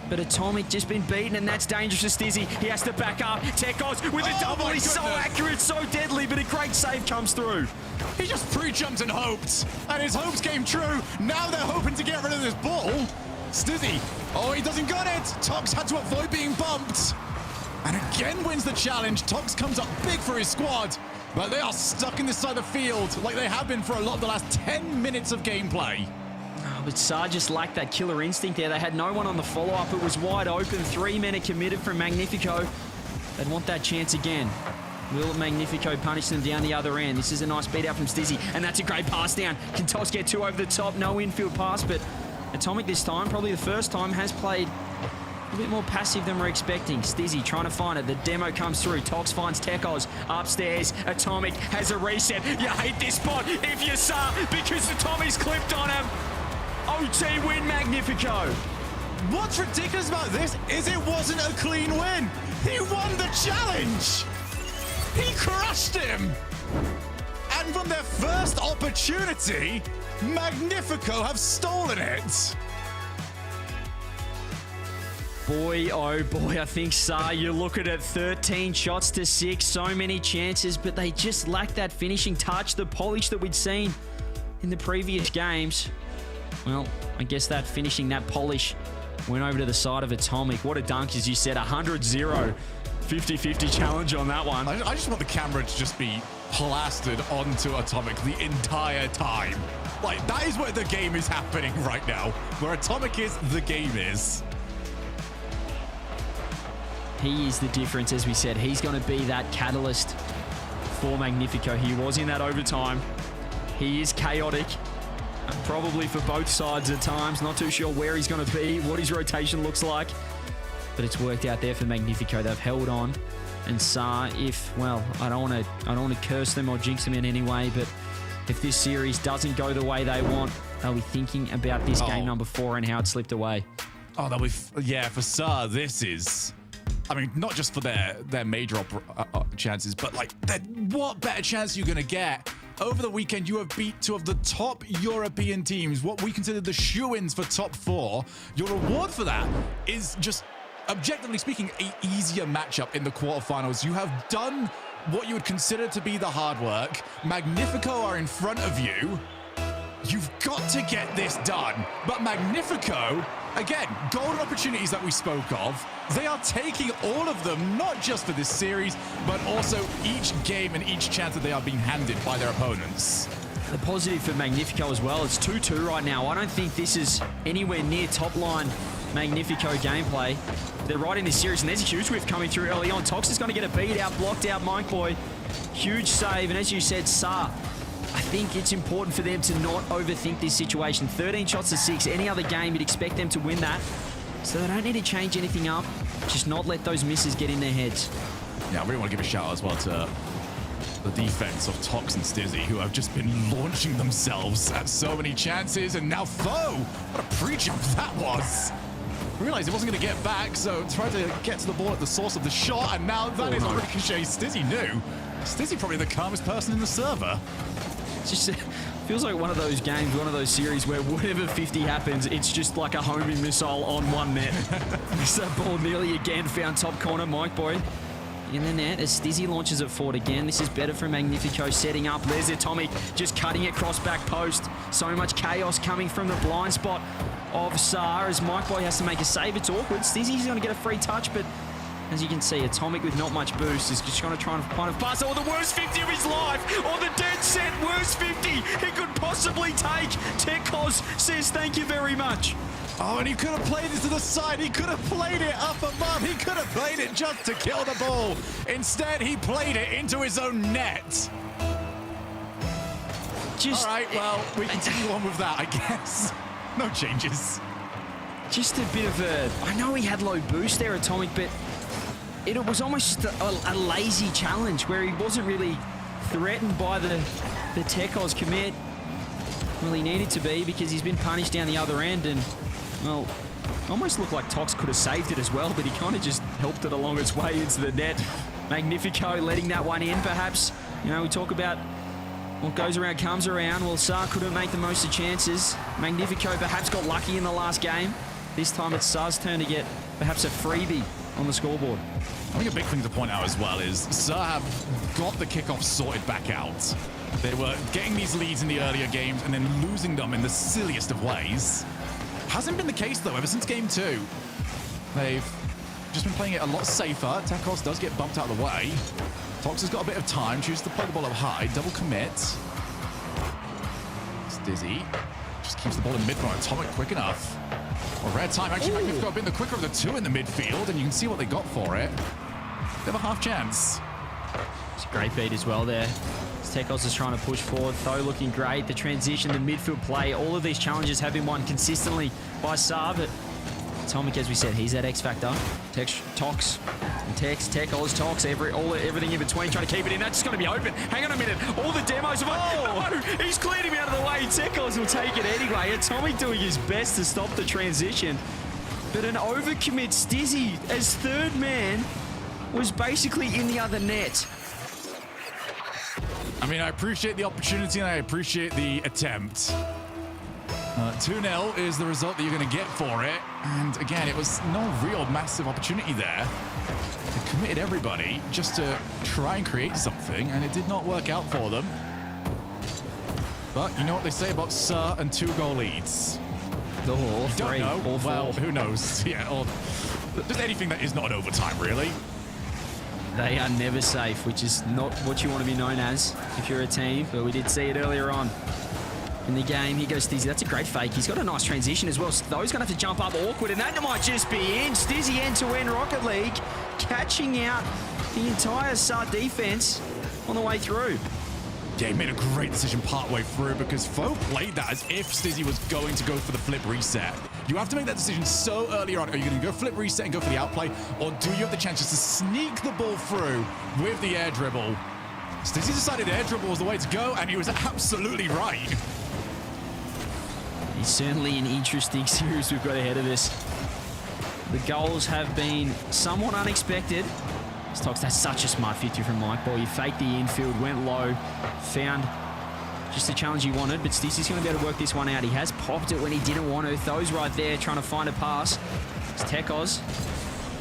but Atomic just been beaten, and that's dangerous for Stizzy. He has to back up. Tekos with a double. He's so accurate, so deadly, but a great save comes through.
He just pre-jumped and hoped, and his hopes came true. Now they're hoping to get rid of this ball. Stizzy, oh, he doesn't got it. Tox had to avoid being bumped. And again wins the challenge. Tox comes up big for his squad, but they are stuck in this side of the field like they have been for a lot of the last 10 minutes of gameplay.
Oh, but Sa just lacked that killer instinct there. They had no one on the follow-up. It was wide open. 3 men are committed from Magnifico. They'd want that chance again. Will Magnifico punish them down the other end? This is a nice beat out from Stizzy, and that's a great pass down. Can Tox get 2 over the top? No infield pass, but Atomic this time, probably the first time, has played a bit more passive than we're expecting. Stizzy trying to find it. The demo comes through. Tox finds Tekos upstairs. Atomic has a reset. You hate this spot if you Sa, because Atomic's clipped on him. OT win, Magnifico.
What's ridiculous about this is it wasn't a clean win. He won the challenge. He crushed him. And from their first opportunity, Magnifico have stolen it.
Boy, oh boy, I think Sa, you look at it, 13 shots to 6, so many chances, but they just lack that finishing touch, the polish that we'd seen in the previous games. Well, I guess that finishing, that polish, went over to the side of Atomic. What a dunk, as you said, 100-0. 50-50 challenge on that one.
I just want the camera to just be plastered onto Atomic the entire time. Like, that is where the game is happening right now. Where Atomic is, the game is.
He is the difference, as we said. He's going to be that catalyst for Magnifico. He was in that overtime. He is chaotic, probably for both sides at times. Not too sure where he's going to be, what his rotation looks like. But it's worked out there for Magnifico. They've held on. And Sa, I don't want to curse them or jinx them in any way, but if this series doesn't go the way they want, they'll be thinking about this game number 4 and how it slipped away.
Oh, that'll be, for Sa, this is, I mean, not just for their major chances, but like, what better chance are you going to get? Over the weekend, you have beat 2 of the top European teams, what we consider the shoo-ins for top 4. Your reward for that is just, objectively speaking, an easier matchup in the quarterfinals. You have done what you would consider to be the hard work. Magnifico are in front of you. You've got to get this done. But Magnifico, again, golden opportunities that we spoke of, they are taking all of them, not just for this series, but also each game and each chance that they are being handed by their opponents.
The positive for Magnifico as well, it's 2-2 right now. I don't think this is anywhere near top line Magnifico gameplay. They're right in this series, and there's a huge whiff coming through early on. Tox is going to get a beat out, blocked out Mike Boy. Huge save, and as you said, Sa, I think it's important for them to not overthink this situation. 13 shots to 6, any other game, you'd expect them to win that. So they don't need to change anything up, just not let those misses get in their heads.
Yeah, I really want to give a shout out as well to the defense of Tox and Stizzy, who have just been launching themselves at so many chances, and now Foe, what a pre-jump that was. Realized he wasn't going to get back, so tried to get to the ball at the source of the shot, and now that is a ricochet. Stizzy knew. Stizzy probably the calmest person in the server.
It's just feels like one of those games, one of those series where whatever 50 happens, it's just like a homing missile on one net. So ball nearly again found top corner, Mike Boy in the net as Stizzy launches it forward again. This is better for Magnifico setting up. There's Atomic just cutting it cross back post. So much chaos coming from the blind spot of Sa as Mike Boy has to make a save. It's awkward. Stizzy's going to get a free touch, but as you can see, Atomic with not much boost is just going to try and kind of pass. Oh, the worst 50 of his life! Or the dead set worst 50 he could possibly take! Tekos says thank you very much.
Oh, and he could have played it to the side. He could have played it up above. He could have played it just to kill the ball. Instead, he played it into his own net.
Just,
all right, well, we continue on with that, I guess. No changes.
Just a bit of a... I know he had low boost there, Atomic, but it was almost a lazy challenge where he wasn't really threatened by the Tekos commit. Well, he needed to be because he's been punished down the other end and, well, almost looked like Tox could have saved it as well, but he kind of just helped it along its way into the net. Magnifico letting that one in, perhaps. You know, we talk about what goes around comes around. Well, Saar couldn't make the most of chances. Magnifico perhaps got lucky in the last game. This time it's Saar's turn to get perhaps a freebie on the scoreboard.
I think a big thing to point out as well is Saar have got the kickoff sorted back out. They were getting these leads in the earlier games and then losing them in the silliest of ways. Hasn't been the case, though, ever since game 2. They've just been playing it a lot safer. Tekos does get bumped out of the way. Tox has got a bit of time, chooses to play the ball up high, double commit. It's Dizzy. Just keeps the ball in the midfield. Atomic quick enough. Well, rare time. Actually, Magnifico have been the quicker of the two in the midfield, and you can see what they got for it. They have a half chance.
It's a great beat as well there. Tekos is trying to push forward. Tho looking great. The transition, the midfield play, all of these challenges have been won consistently by Saar, but Atomic, as we said, he's that X factor. Tox, Tekos, Tox, everything in between, trying to keep it in. That's just going to be open. Hang on a minute. All the demos of no, he's cleared him out of the way. Tekos will take it anyway. Atomic doing his best to stop the transition, but an overcommit Stizzy as third man was basically in the other net.
I mean, I appreciate the opportunity and I appreciate the attempt. 2-0 is the result that you're going to get for it. And again, it was no real massive opportunity there. They committed everybody just to try and create something, and it did not work out for them. But you know what they say about Saar and 2-goal leads.
Or
Don't know.
Or
well, who knows? Yeah, or just anything that is not overtime, really.
They are never safe, which is not what you want to be known as if you're a team, but we did see it earlier on in the game. Here goes Stizzy. That's a great fake. He's got a nice transition as well. Tho's going to have to jump up awkward, and that might just be in. Stizzy end-to-end Rocket League, catching out the entire Saar defense on the way through.
Yeah, he made a great decision partway through because Fo played that as if Stizzy was going to go for the flip reset. You have to make that decision so early on. Are you going to go flip reset and go for the outplay, or do you have the chances to sneak the ball through with the air dribble? Stizzy decided air dribble was the way to go, and he was absolutely right.
It's certainly an interesting series we've got ahead of us. The goals have been somewhat unexpected. That's such a smart 50 from Mike Ball. He faked the infield, went low, found just the challenge he wanted, but Stizzy's going to be able to work this one out. He has popped it when he didn't want to. Tho's right there trying to find a pass. It's Tekos.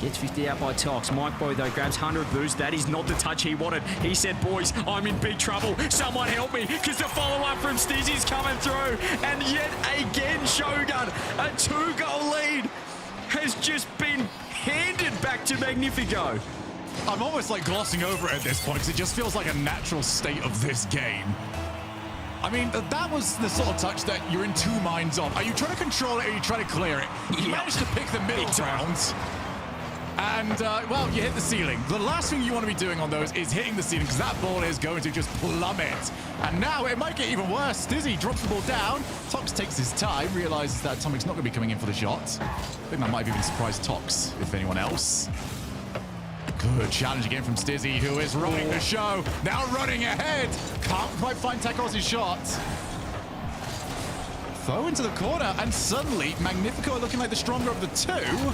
Gets 50 out by Tox. Mike Boy, though, grabs 100 boost. That is not the touch he wanted. He said, boys, I'm in big trouble. Someone help me, because the follow-up from Stizzy's coming through. And yet again, Shogun, a 2-goal lead has just been handed back to Magnifico.
I'm almost like glossing over it at this point because it just feels like a natural state of this game. I mean, that was the sort of touch that you're in two minds on. Are you trying to control it or are you trying to clear it? You managed to pick the middle ground. And, well, you hit the ceiling. The last thing you want to be doing on those is hitting the ceiling because that ball is going to just plummet. And now it might get even worse. Stizzy drops the ball down. Tox takes his time, realizes that Atomic's not going to be coming in for the shot. I think that might have even surprised Tox, if anyone else. Good challenge again from Stizzy, who is running the show. Now running ahead. Can't quite find Tekos' shot. Throw into the corner, and suddenly Magnifico are looking like the stronger of the two.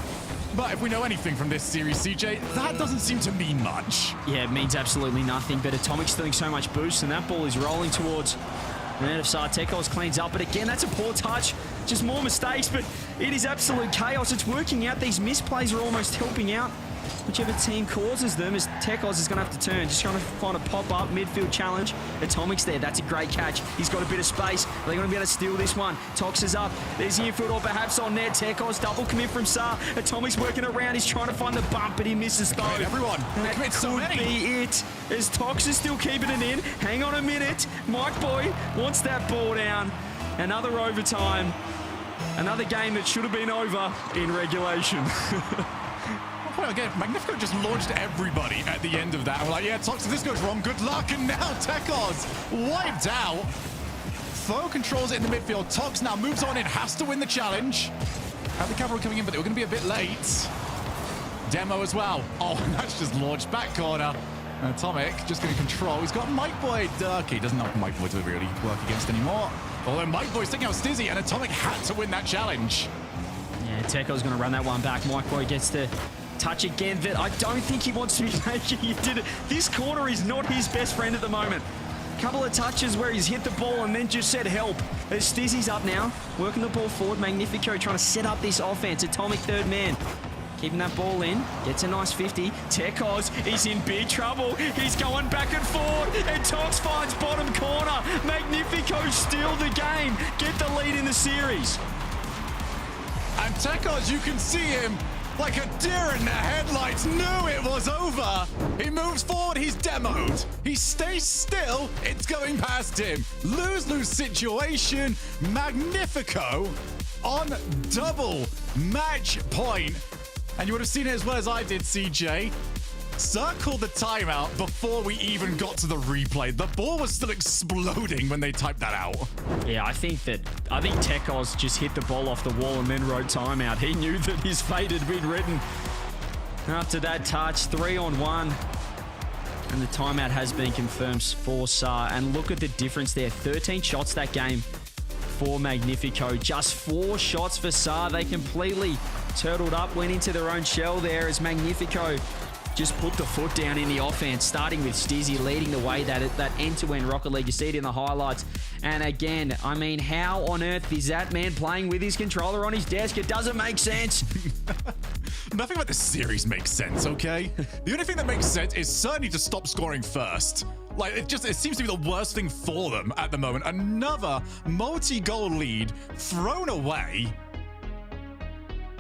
But if we know anything from this series, CJ, that doesn't seem to mean much.
Yeah, it means absolutely nothing, but Atomic's doing so much boost, and that ball is rolling towards the net of Saar. Tekos cleans up, but again, that's a poor touch. Just more mistakes, but it is absolute chaos. It's working out. These misplays are almost helping out whichever team causes them, as Tekos is going to have to turn. Just trying to find a pop-up midfield challenge. Atomic's there. That's a great catch. He's got a bit of space. They're going to be able to steal this one. Tox is up. There's the infield, or perhaps on net. Tekos double commit from Saar. Atomic's working around. He's trying to find the bump, but he misses though.
Everyone.
That could
so
be it, as Tox is still keeping it in. Hang on a minute. Mike Boy wants that ball down. Another overtime. Another game that should have been over in regulation.
Well, again, Magnifico just launched everybody at the end of that. We're like, yeah, Tox, if this goes wrong, good luck. And now Tekos wiped out. Tho controls it in the midfield. Tox now moves on in, has to win the challenge. Had the cavalry coming in, but they were going to be a bit late. Demo as well. Oh, and that's just launched back corner. Atomic just going to control. He's got Mike Boy Durkee. Doesn't have Mike Boy to really work against anymore. Although Mike Boy's taking out Stizzy, and Atomic had to win that challenge.
Yeah, Teko's going to run that one back. Mike Boy gets the touch again that I don't think he wants to be making. He did it. This corner is not his best friend at the moment. Couple of touches where he's hit the ball and then just said help. As Stizzy's up now, working the ball forward. Magnifico trying to set up this offense. Atomic third man. Keeping that ball in. Gets a nice 50. Tekos is in big trouble. He's going back and forward. And Tox finds bottom corner. Magnifico steal the game. Get the lead in the series.
And Tekos, you can see him like a deer in the headlights, knew it was over. He moves forward, he's demoed. He stays still, it's going past him. Lose-lose situation. Magnifico on double match point. And you would have seen it as well as I did, CJ. Sir called the timeout before we even got to the replay. The ball was still exploding when they typed that out.
Yeah, I think Tekos just hit the ball off the wall and then wrote timeout. He knew that his fate had been written. After that touch, 3-on-1. And the timeout has been confirmed for Sar. And look at the difference there. 13 shots that game for Magnifico. Just 4 shots for Sar. They completely turtled up, went into their own shell there as Magnifico just put the foot down in the offense, starting with Stizzy leading the way, that end-to-end Rocket League. You see it in the highlights. And again, I mean, how on earth is that man playing with his controller on his desk? It doesn't make sense.
Nothing about this series makes sense, okay? The only thing that makes sense is certainly to stop scoring first. Like, it seems to be the worst thing for them at the moment. Another multi-goal lead thrown away.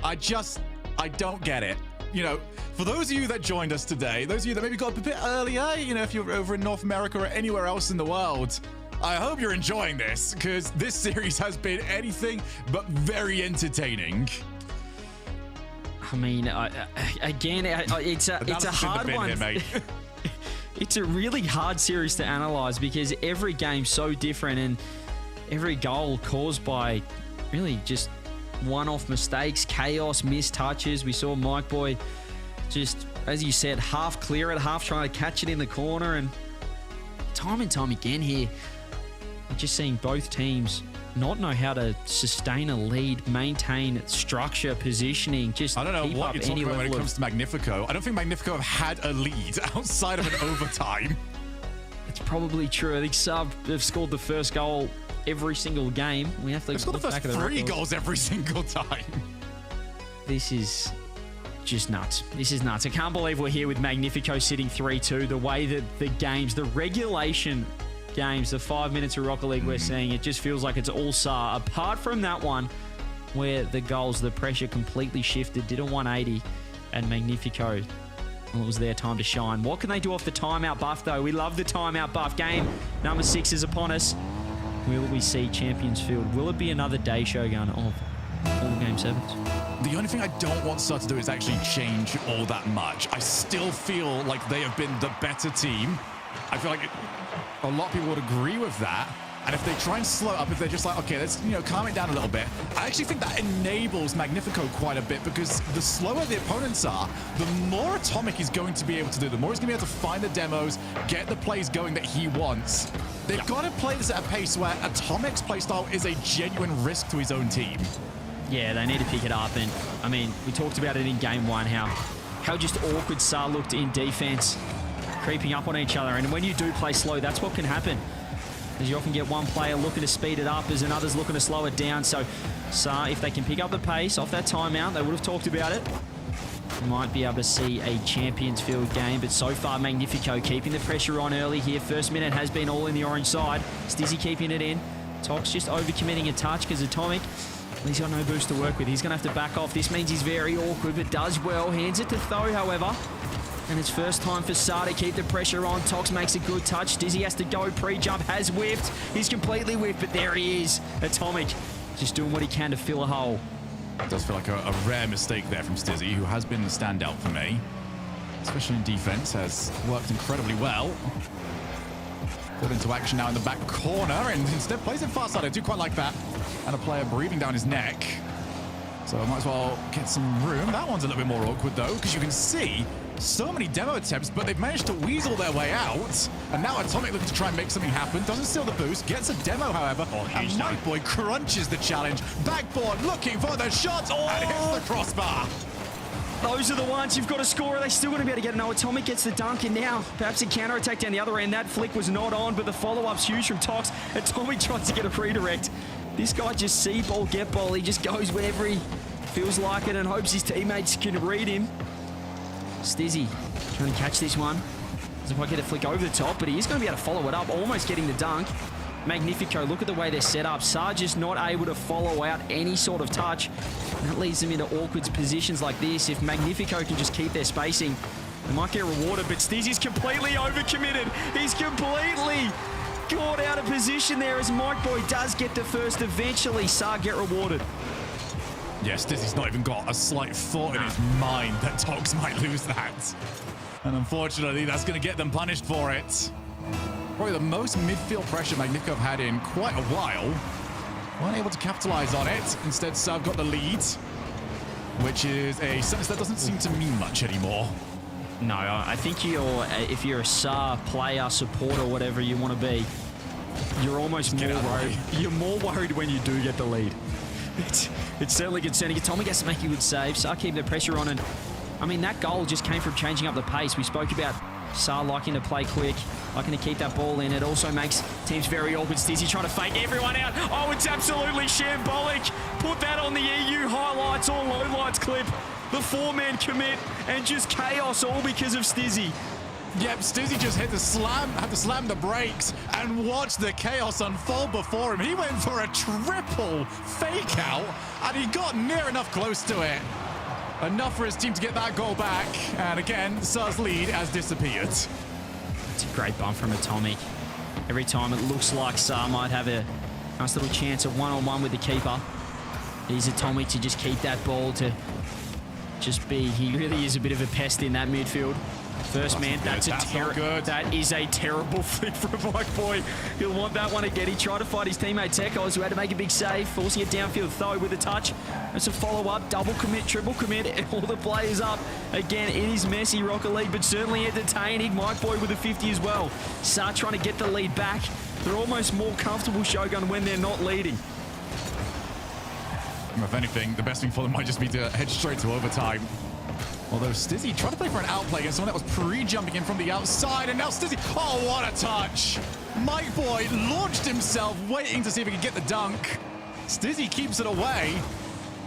I don't get it. You know, for those of you that joined us today, those of you that maybe got up a bit earlier, you know, if you're over in North America or anywhere else in the world, I hope you're enjoying this, because this series has been anything but very entertaining.
I mean, it's a hard one.
Here, mate.
It's a really hard series to analyze because every game's so different and every goal caused by really just one-off mistakes, chaos, missed touches. We saw Mike Boy just, as you said, half clear it, half trying to catch it in the corner. And time again here, we're just seeing both teams not know how to sustain a lead, maintain structure, positioning, just
I don't know
keep
what
up
you're talking
any
about when it
level
comes to Magnifico. I don't think Magnifico have had a lead outside of an overtime.
It's probably true. I think Sub have scored the first goal every single game. We have to
They've scored the first 3 goals every single time.
This is just nuts. This is nuts. I can't believe we're here with Magnifico sitting 3-2. The way that the games, the regulation games, the 5 minutes of Rocket League we're seeing, it just feels like it's all Sar. Apart from that one where the goals, the pressure completely shifted, did a 180, and Magnifico, well, it was their time to shine. What can they do off the timeout buff, though? We love the timeout buff. Game number 6 is upon us. Will we see Champions Field? Will it be another day Shogun of all Game 7s?
The only thing I don't want Sar to do is actually change all that much. I still feel like they have been the better team. I feel like a lot of people would agree with that. And if they try and slow up, if they're just like, okay, let's, you know, calm it down a little bit, I actually think that enables Magnifico quite a bit, because the slower the opponents are, the more Atomic he's going to be able to do. The more he's going to be able to find the demos, get the plays going that he wants. They've got to play this at a pace where Atomic's playstyle is a genuine risk to his own team.
Yeah, they need to pick it up. And, I mean, we talked about it in Game 1, how just awkward Sar looked in defense, creeping up on each other. And when you do play slow, that's what can happen. Because you often get one player looking to speed it up as another's looking to slow it down. So Sar, if they can pick up the pace off that timeout, they would have talked about it, might be able to see a Champions Field game. But so far, Magnifico keeping the pressure on early here. First minute has been all in the orange side. Stizzy keeping it in. Tox just overcommitting a touch because Atomic, he's got no boost to work with. He's going to have to back off. This means he's very awkward, but does well. Hands it to Tho, however. And it's first time for Sar to keep the pressure on. Tox makes a good touch. Stizzy has to go. Pre-jump has whiffed. He's completely whiffed, but there he is. Atomic just doing what he can to fill a hole.
It does feel like a rare mistake there from Stizzy, who has been the standout for me. Especially in defense, has worked incredibly well. Got into action now in the back corner, and instead plays it far side. I do quite like that. And a player breathing down his neck. So I might as well get some room. That one's a little bit more awkward, though, because you can see So many demo attempts, but they've managed to weasel their way out. And now Atomic looking to try and make something happen. Doesn't steal the boost, gets a demo, however. And Mike Boy crunches the challenge. Backboard looking for the shots, and hits the crossbar.
Those are the ones you've got to score. Are they still going to be able to get it? No, Atomic gets the dunk, and now perhaps a counter-attack down the other end. That flick was not on, but the follow-up's huge from Tox. Atomic tries to get a redirect. This guy just see ball, get ball. He just goes whenever he feels like it and hopes his teammates can read him. Stizzy trying to catch this one. Doesn't quite get a flick over the top, but he is going to be able to follow it up, almost getting the dunk. Magnifico, look at the way they're set up. Sarge is not able to follow out any sort of touch. And that leads them into awkward positions like this. If Magnifico can just keep their spacing, they might get rewarded, but Stizzy's completely overcommitted. He's completely got out of position there as Mike Boy does get the first. Eventually, Sarge get rewarded.
Yes, Dizzy's not even got a slight thought in his mind that Tox might lose that. And unfortunately, that's going to get them punished for it. Probably the most midfield pressure Magnifico have had in quite a while. Weren't able to capitalize on it. Instead, Sav got the lead, which is a sentence that doesn't seem to mean much anymore.
No, I think if you're a SAR player, supporter, whatever you want to be, you're almost more worried. You're more worried when you do get the lead. It's certainly concerning. Atomic has to make a good save. SAR keep the pressure on, and I mean that goal just came from changing up the pace. We spoke about SAR liking to play quick, liking to keep that ball in. It also makes teams very awkward. Stizzy trying to fake everyone out. Oh, it's absolutely shambolic. Put that on the EU highlights or lowlights clip. The four-man commit and just chaos, all because of Stizzy.
Yep, Stizzy just had to slam the brakes and watch the chaos unfold before him. He went for a triple fake out, and he got near enough close to it. Enough for his team to get that goal back. And again, SAR's lead has disappeared.
It's a great bump from Atomic. Every time it looks like SAR might have a nice little chance of one-on-one with the keeper. It is Atomic to just keep that ball to just be. He really is a bit of a pest in that midfield. First man, that is a terrible flick from Mike Boy. He'll want that one again. He tried to fight his teammate Tekos, who had to make a big save, forcing it downfield. Though with a touch, it's a follow-up, double commit, triple commit, all the players up. Again, it is messy, Rocket League, but certainly entertaining. Mike Boy with a 50 as well. SAR trying to get the lead back. They're almost more comfortable, Shogun, when they're not leading.
If anything, the best thing for them might just be to head straight to overtime. Although Stizzy tried to play for an outplay against someone that was pre-jumping in from the outside, and now Stizzy, oh, what a touch! Mike Boy launched himself, waiting to see if he could get the dunk. Stizzy keeps it away,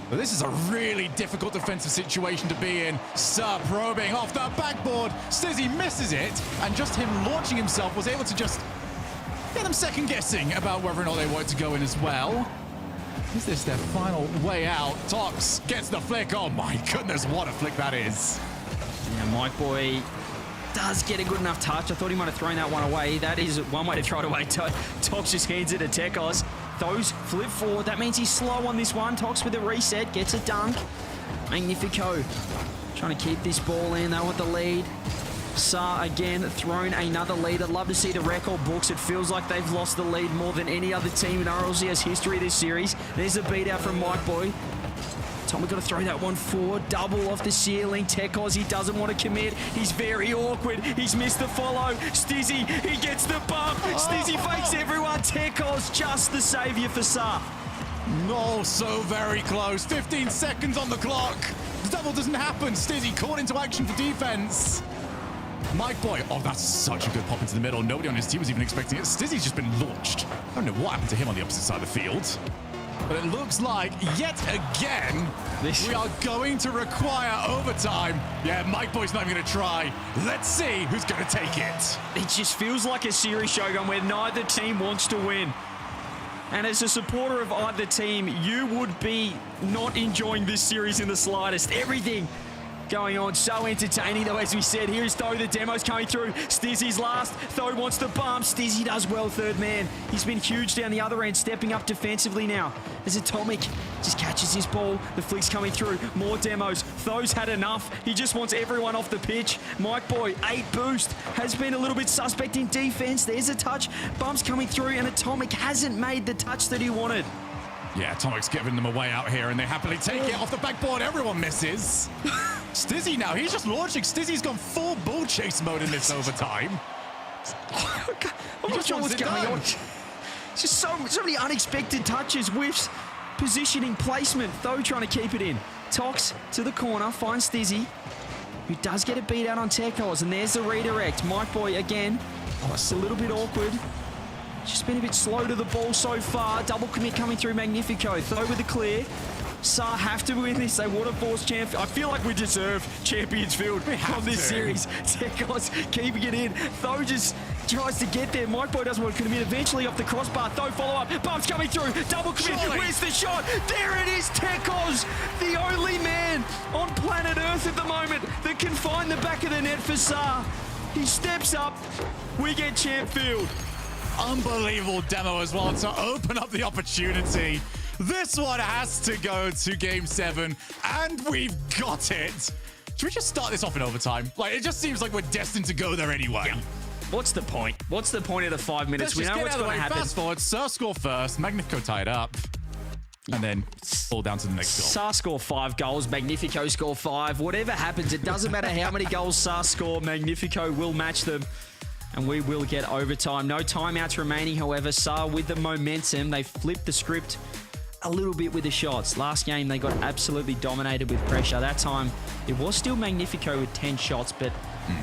but this is a really difficult defensive situation to be in. SAR probing off the backboard, Stizzy misses it, and just him launching himself was able to just get them second-guessing about whether or not they wanted to go in as well. Is this their final way out? Tox gets the flick. Oh my goodness, what a flick that is.
Yeah, Mike Boy does get a good enough touch. I thought he might have thrown that one away. That is one way to throw it away. Tox just hands it to Tekos. Those flip forward. That means he's slow on this one. Tox with a reset, gets a dunk. Magnifico trying to keep this ball in. They want the lead. SAR again thrown another lead. I'd love to see the record books. It feels like they've lost the lead more than any other team in RLCS history this series. There's a beat out from Mike Boy. Tommy got to throw that one forward. Double off the ceiling. Tekos, he doesn't want to commit. He's very awkward. He's missed the follow. Stizzy, he gets the bump. Stizzy fakes everyone. Tekos just the savior for SAR.
No, so very close. 15 seconds on the clock. The double doesn't happen. Stizzy caught into action for defense. Mike Boy, oh, that's such a good pop into the middle. Nobody on his team was even expecting it. Stizzy's just been launched. I don't know what happened to him on the opposite side of the field. But it looks like, yet again, we are going to require overtime. Yeah, Mike Boy's not even going to try. Let's see who's going to take it.
It just feels like a series, Shogun, where neither team wants to win. And as a supporter of either team, you would be not enjoying this series in the slightest. Everything going on, so entertaining though, as we said. Here's Tho, the demo's coming through. Stizzy's last. Tho wants the bump. Stizzy does well, third man. He's been huge down the other end, stepping up defensively now. As Atomic just catches his ball. The flick's coming through. More demos. Tho's had enough. He just wants everyone off the pitch. Mike Boy, 8 boost. Has been a little bit suspect in defense. There's a touch. Bumps coming through, and Atomic hasn't made the touch that he wanted.
Yeah, Atomic's giving them a way out here, and they happily take it off the backboard. Everyone misses. Stizzy now, he's just launching. Stizzy's gone full bull chase mode in this overtime.
I'm not sure what's going on. It's just so many unexpected touches, whiffs, positioning, placement. Though trying to keep it in. Tox to the corner, finds Stizzy, who does get a beat out on Tekos, and there's the redirect. Mike Boy again. Oh, it's a little bit awkward. Just been a bit slow to the ball so far. Double commit coming through Magnifico. Though with the clear. Saar have to win this. They want to force champ. I feel like we deserve Champions Field on this series. Tekos keeping it in. Though just tries to get there. Mike Boy doesn't want to commit. Eventually off the crossbar. Though follow up. Bumps coming through. Double commit.
Surely.
Where's the shot? There it is. Tekos, the only man on planet Earth at the moment that can find the back of the net for Saar. He steps up. We get Champ Field.
Unbelievable demo as well to open up the opportunity. This one has to go to Game 7, and we've got it. Should we just start this off in overtime? Like, it just seems like we're destined to go there anyway.
Yeah. What's the point? What's the point of the 5 minutes?
Let's
We
just
know
get
what's
out of the
going to
way.
happen.
Fast forward, Saar score first, Magnifico tied up, and then fall down to the next goal.
Saar score 5 goals, Magnifico score 5. Whatever happens, it doesn't matter how many goals Saar score, Magnifico will match them. And we will get overtime. No timeouts remaining, however. Saar with the momentum. They flipped the script a little bit with the shots. Last game, they got absolutely dominated with pressure. That time, it was still Magnifico with 10 shots, but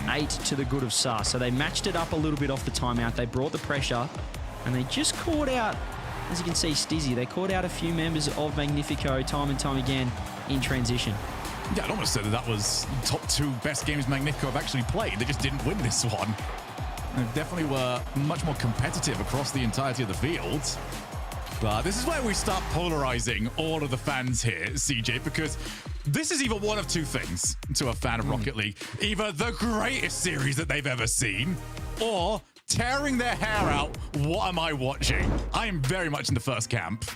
8 to the good of Saar. So they matched it up a little bit off the timeout. They brought the pressure, and they just caught out, as you can see, Stizzy. They caught out a few members of Magnifico time and time again in transition.
Yeah, I'd almost say that was top 2 best games Magnifico have actually played. They just didn't win this one. They definitely were much more competitive across the entirety of the field. But this is where we start polarizing all of the fans here, CJ, because this is either one of two things to a fan of Rocket League. Either the greatest series that they've ever seen, or tearing their hair out, what am I watching? I am very much in the first camp.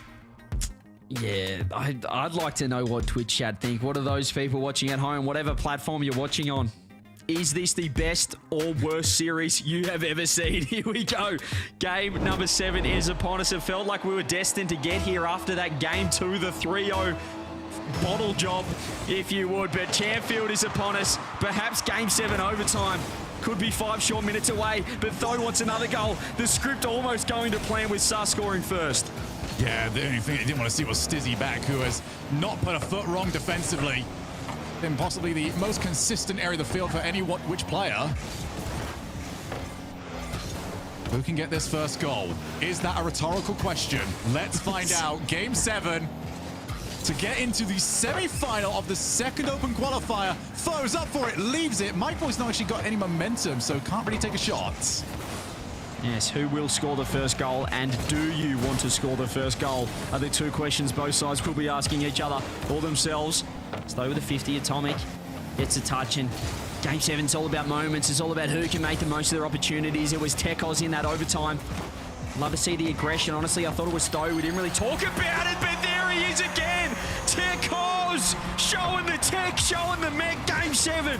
Yeah, I'd like to know what Twitch chat think. What are those people watching at home, whatever platform you're watching on? Is this the best or worst series you have ever seen? Here we go. Game number 7 is upon us. It felt like we were destined to get here after that game 2, the 3-0 bottle job, if you would. But Champfield is upon us. Perhaps game 7 overtime. Could be 5 short minutes away, but Tho wants another goal. The script almost going to plan with Saar scoring first.
Yeah, the only thing I didn't want to see was Stizzy back, who has not put a foot wrong defensively. In possibly the most consistent area of the field for any which player. Who can get this first goal? Is that a rhetorical question? Let's find out. Game 7 to get into the semi-final of the second open qualifier. Tho's up for it, leaves it. Mike Boy's not actually got any momentum, so can't really take a shot.
Yes, who will score the first goal, and do you want to score the first goal? Are the two questions both sides will be asking each other or themselves. Slow with the 50, Atomic gets a touch, and Game 7's all about moments. It's all about who can make the most of their opportunities. It was Tekos in that overtime. Love to see the aggression. Honestly, I thought it was Tho. We didn't really talk about it, but there he is again. Tekos showing the tech, showing the mech. Game 7.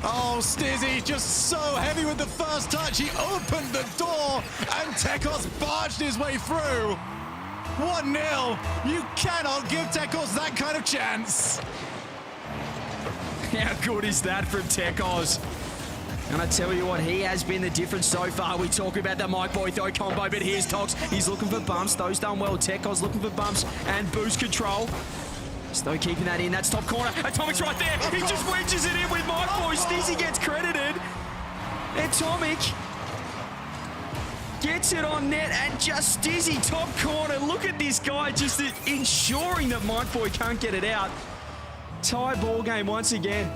Oh, Stizzy just so heavy with the first touch. He opened the door, and Tekos barged his way through. 1-0. You cannot give Tekos that kind of chance.
How good is that from Tekos? And I tell you what, he has been the difference so far. We talk about the Mike Boy Tho combo, but here's Tox. He's looking for bumps. Tho's done well. Tekos looking for bumps and boost control. Tho keeping that in. That's top corner. Atomic's right there. He just wedges it in with Mike Boy. Stizzy gets credited. Atomic gets it on net, and just Stizzy top corner. Look at this guy just ensuring that Mike Boy can't get it out. Tie ball game once again.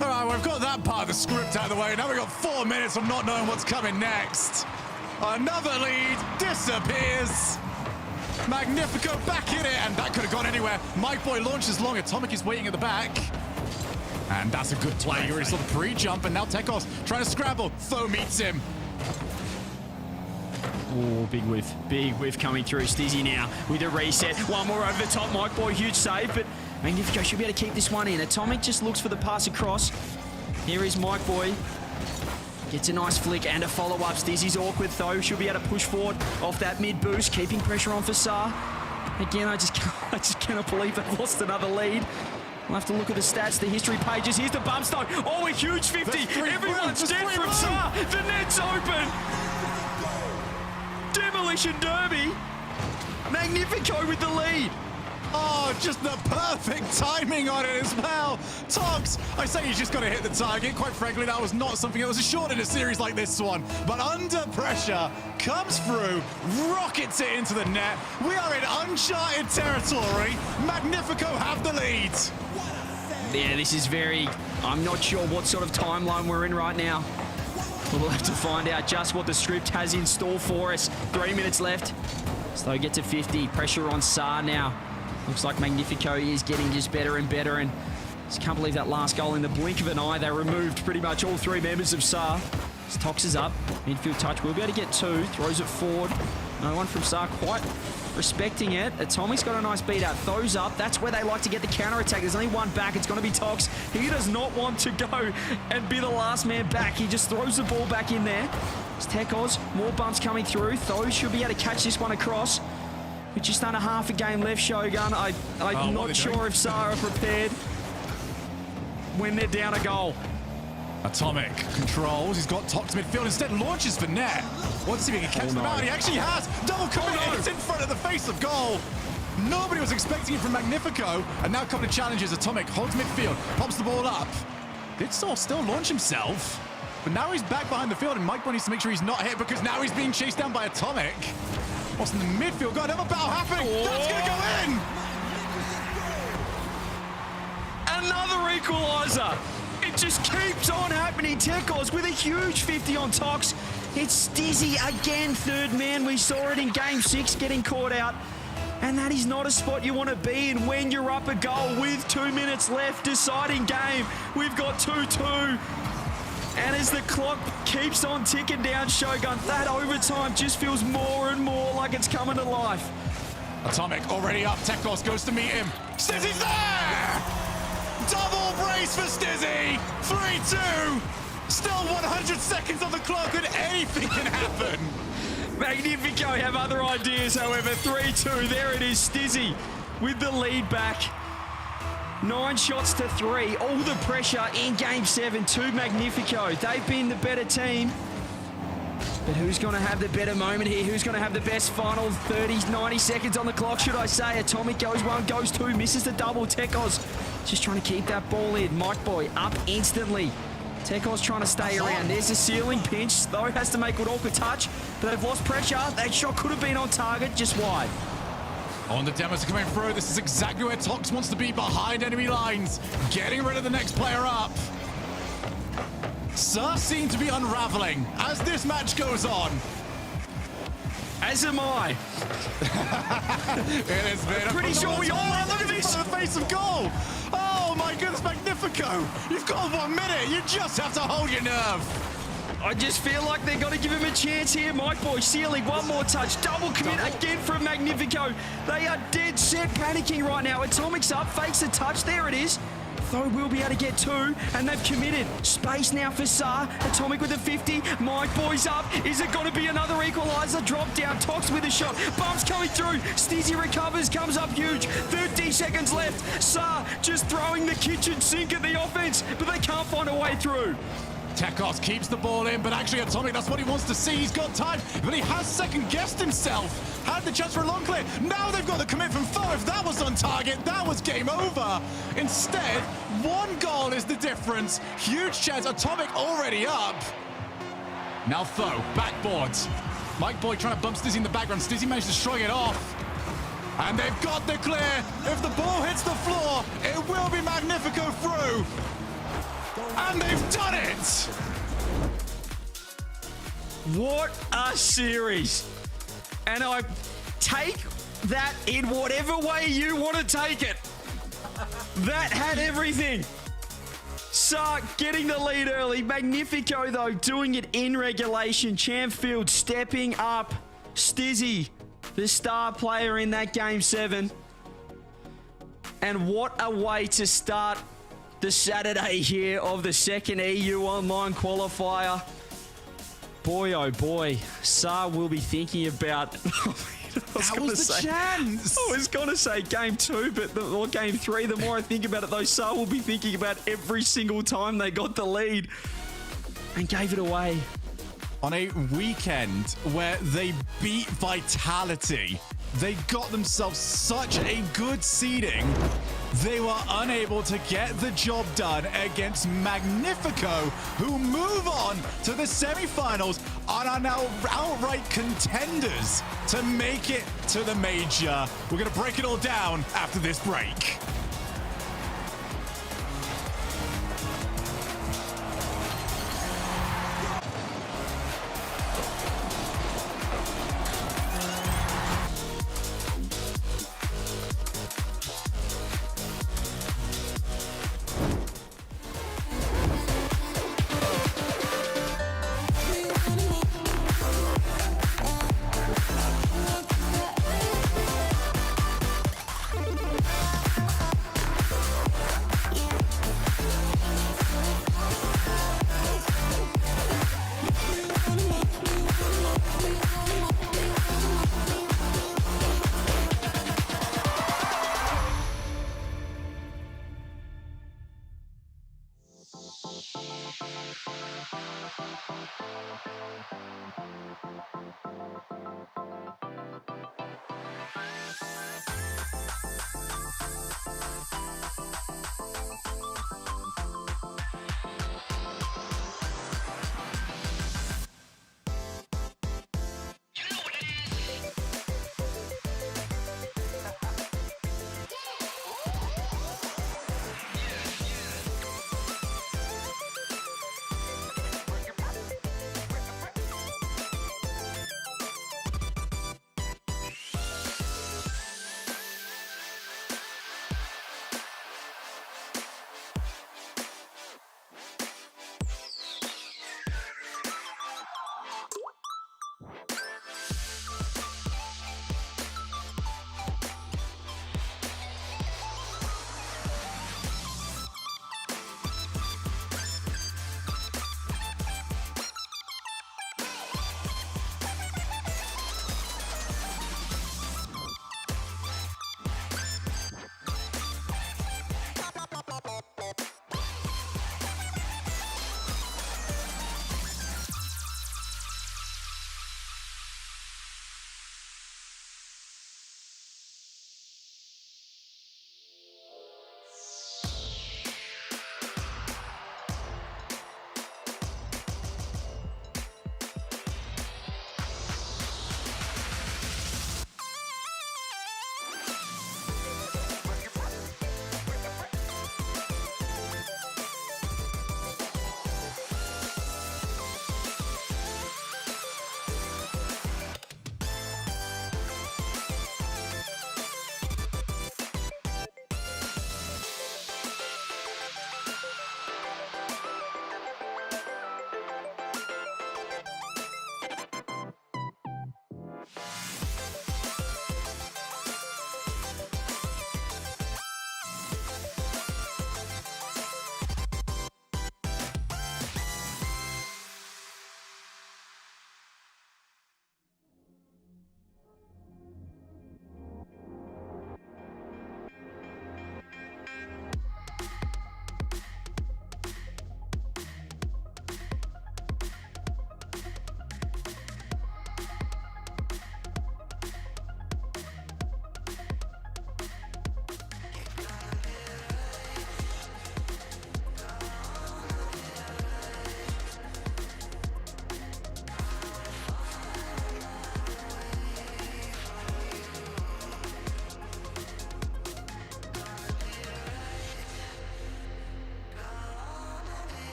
All right, we've got that part of the script out of the way. Now we've got 4 minutes of not knowing what's coming next. Another lead disappears. Magnifico back in it, and that could have gone anywhere. Mike Boy launches long. Atomic is waiting at the back. And that's a good play. You already saw the pre-jump, and now Tekos trying to scramble. Tho meets him.
Oh, big whiff. Big whiff coming through. Stizzy now with a reset. One more over the top. Mike Boy, huge save, but Magnifico should be able to keep this one in. Atomic just looks for the pass across. Here is Mike Boy. Gets a nice flick and a follow-up. Stizzy's awkward, though. Should be able to push forward off that mid-boost, keeping pressure on for Saar. Again, I just cannot believe they've lost another lead. We'll have to look at the stats, the history pages. Here's the bump stone. Oh, a huge 50. Everyone's dead from Saar. The net's open. Demolition Derby. Magnifico with the lead.
Oh, just the perfect timing on it as well. Tox, I say he's just got to hit the target. Quite frankly, that was not something that was assured in a series like this one. But under pressure, comes through, rockets it into the net. We are in uncharted territory. Magnifico have the lead.
Yeah, this is I'm not sure what sort of timeline we're in right now. We'll have to find out just what the script has in store for us. 3 minutes left. So they get to 50. Pressure on Saar now. Looks like Magnifico is getting just better and better. And just can't believe that last goal in the blink of an eye. They removed pretty much all 3 members of Saar. Tox is up. Midfield touch. We'll be able to get 2. Throws it forward. No one from Saar quite respecting it. Atomic's got a nice beat out. Throws up. That's where they like to get the counter-attack. There's only one back. It's going to be Tox. He does not want to go and be the last man back. He just throws the ball back in there. It's Tekos. More bumps coming through. Those should be able to catch this one across. With just under half a game left, Shogun. I'm not sure if Saar are prepared when they're down a goal.
Atomic controls. He's got Tox midfield. Instead, launches for net. Wants to see if he can catch them out. He actually has. Double commit. It's in front of the face of goal. Nobody was expecting it from Magnifico. And now a couple of challenges. Atomic holds midfield, pops the ball up. Did still launch himself. But now he's back behind the field, and Mike needs to make sure he's not hit because now he's being chased down by Atomic. What's in the midfield? Got another battle happening. Oh. That's going to go in.
Another equaliser. It just keeps on happening. Tekos with a huge 50 on Tox. It's Stizzy again, third man. We saw it in game 6 getting caught out. And that is not a spot you want to be in when you're up a goal with 2 minutes left. Deciding game. We've got 2-2. And as the clock keeps on ticking down, Shogun, that overtime just feels more and more like it's coming to life.
Atomic already up. Tekos goes to meet him. Stizzy's there! Double brace for Stizzy! 3-2! Still 100 seconds on the clock and anything can happen.
Magnifico have other ideas, however. 3-2, there it is, Stizzy with the lead back. 9 shots to 3. All the pressure in Game 7 to Magnifico. They've been the better team. But who's going to have the better moment here? Who's going to have the best final 30, 90 seconds on the clock, should I say? Atomic goes 1, goes 2, misses the double. Tekos just trying to keep that ball in. Mike Boy up instantly. Tekos trying to stay around. There's a ceiling pinch. Though has to make an awkward touch. But they've lost pressure. That shot could have been on target, just wide.
On the demos are coming through. This is exactly where Tox wants to be, behind enemy lines. Getting rid of the next player up. Saar seem to be unraveling as this match goes on.
As am I.
It has been
pretty sure we all are. Look at this.
The face of goal. Oh my goodness, Magnifico. You've got 1 minute. You just have to hold your nerve.
I just feel like they're going to give him a chance here. Mike Boy, ceiling, one more touch. Double commit again from Magnifico. They are dead set panicking right now. Atomic's up, fakes a touch. There it is. Though we'll be able to get 2, and they've committed. Space now for Saar. Atomic with a 50. Mike Boy's up. Is it going to be another equaliser? Drop down. Tox with a shot. Bumps coming through. Stizzy recovers. Comes up huge. 30 seconds left. Saar just throwing the kitchen sink at the offense, but they can't find a way through.
Tekos keeps the ball in, but actually Atomic, that's what he wants to see. He's got time, but he has second-guessed himself. Had the chance for a long clear. Now they've got the commit from Foe. If that was on target, that was game over. Instead, 1 goal is the difference. Huge chance. Atomic already up. Now Foe, backboard. Mike Boy trying to bump Stizzy in the background. Stizzy managed to shrug it off. And they've got the clear. If the ball hits the floor, it will be Magnifico through. And they've done it!
What a series. And I take that in whatever way you want to take it. That had everything. Saar getting the lead early. Magnifico, though, doing it in regulation. Champfield stepping up. Stizzy, the star player in that Game 7. And what a way to start the Saturday here of the second EU Online qualifier. Boy, oh boy, Saar will be thinking about
That was the chance.
I was going to say game 2, or game 3. The more I think about it, though, Sa will be thinking about every single time they got the lead and gave it away.
On a weekend where they beat Vitality, they got themselves such a good seeding, they were unable to get the job done against Magnifico, who move on to the semi-finals and are now outright contenders to make it to the major. We're going to break it all down after this break.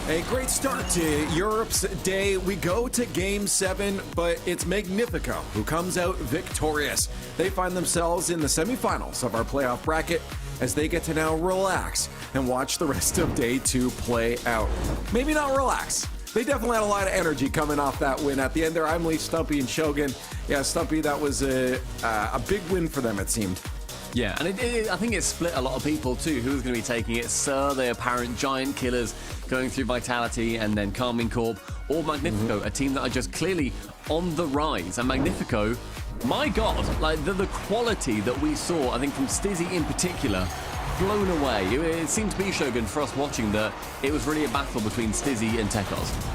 A great start to Europe's day. We go to Game 7, but it's Magnifico who comes out victorious. They find themselves in the semifinals of our playoff bracket as they get to now relax and watch the rest of Day 2 play out. Maybe not relax. They definitely had a lot of energy coming off that win at the end there. I'm Lee, Stumpy, and Shogun. Yeah, Stumpy, that was a big win for them, it seemed.
Yeah, and I think it split a lot of people too. Who was going to be taking it? Sir, the apparent giant killers going through Vitality, and then Carmine Corp, or Magnifico, a team that are just clearly on the rise. And Magnifico, my God, like the quality that we saw, I think from Stizzy in particular, blown away. It seemed to be, Shogun, for us watching that it was really a battle between Stizzy and Tekos.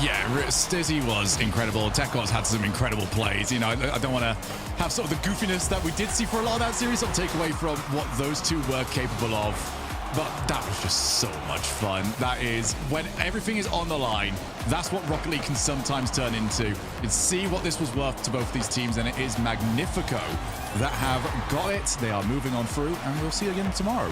Yeah, Stizzy was incredible. Tekos had some incredible plays. You know, I don't want to have sort of the goofiness that we did see for a lot of that series or take away from what those two were capable of. But that was just so much fun. That is, when everything is on the line, that's what Rocket League can sometimes turn into. And see what this was worth to both these teams, and it is Magnifico that have got it. They are moving on through, and we'll see you again tomorrow.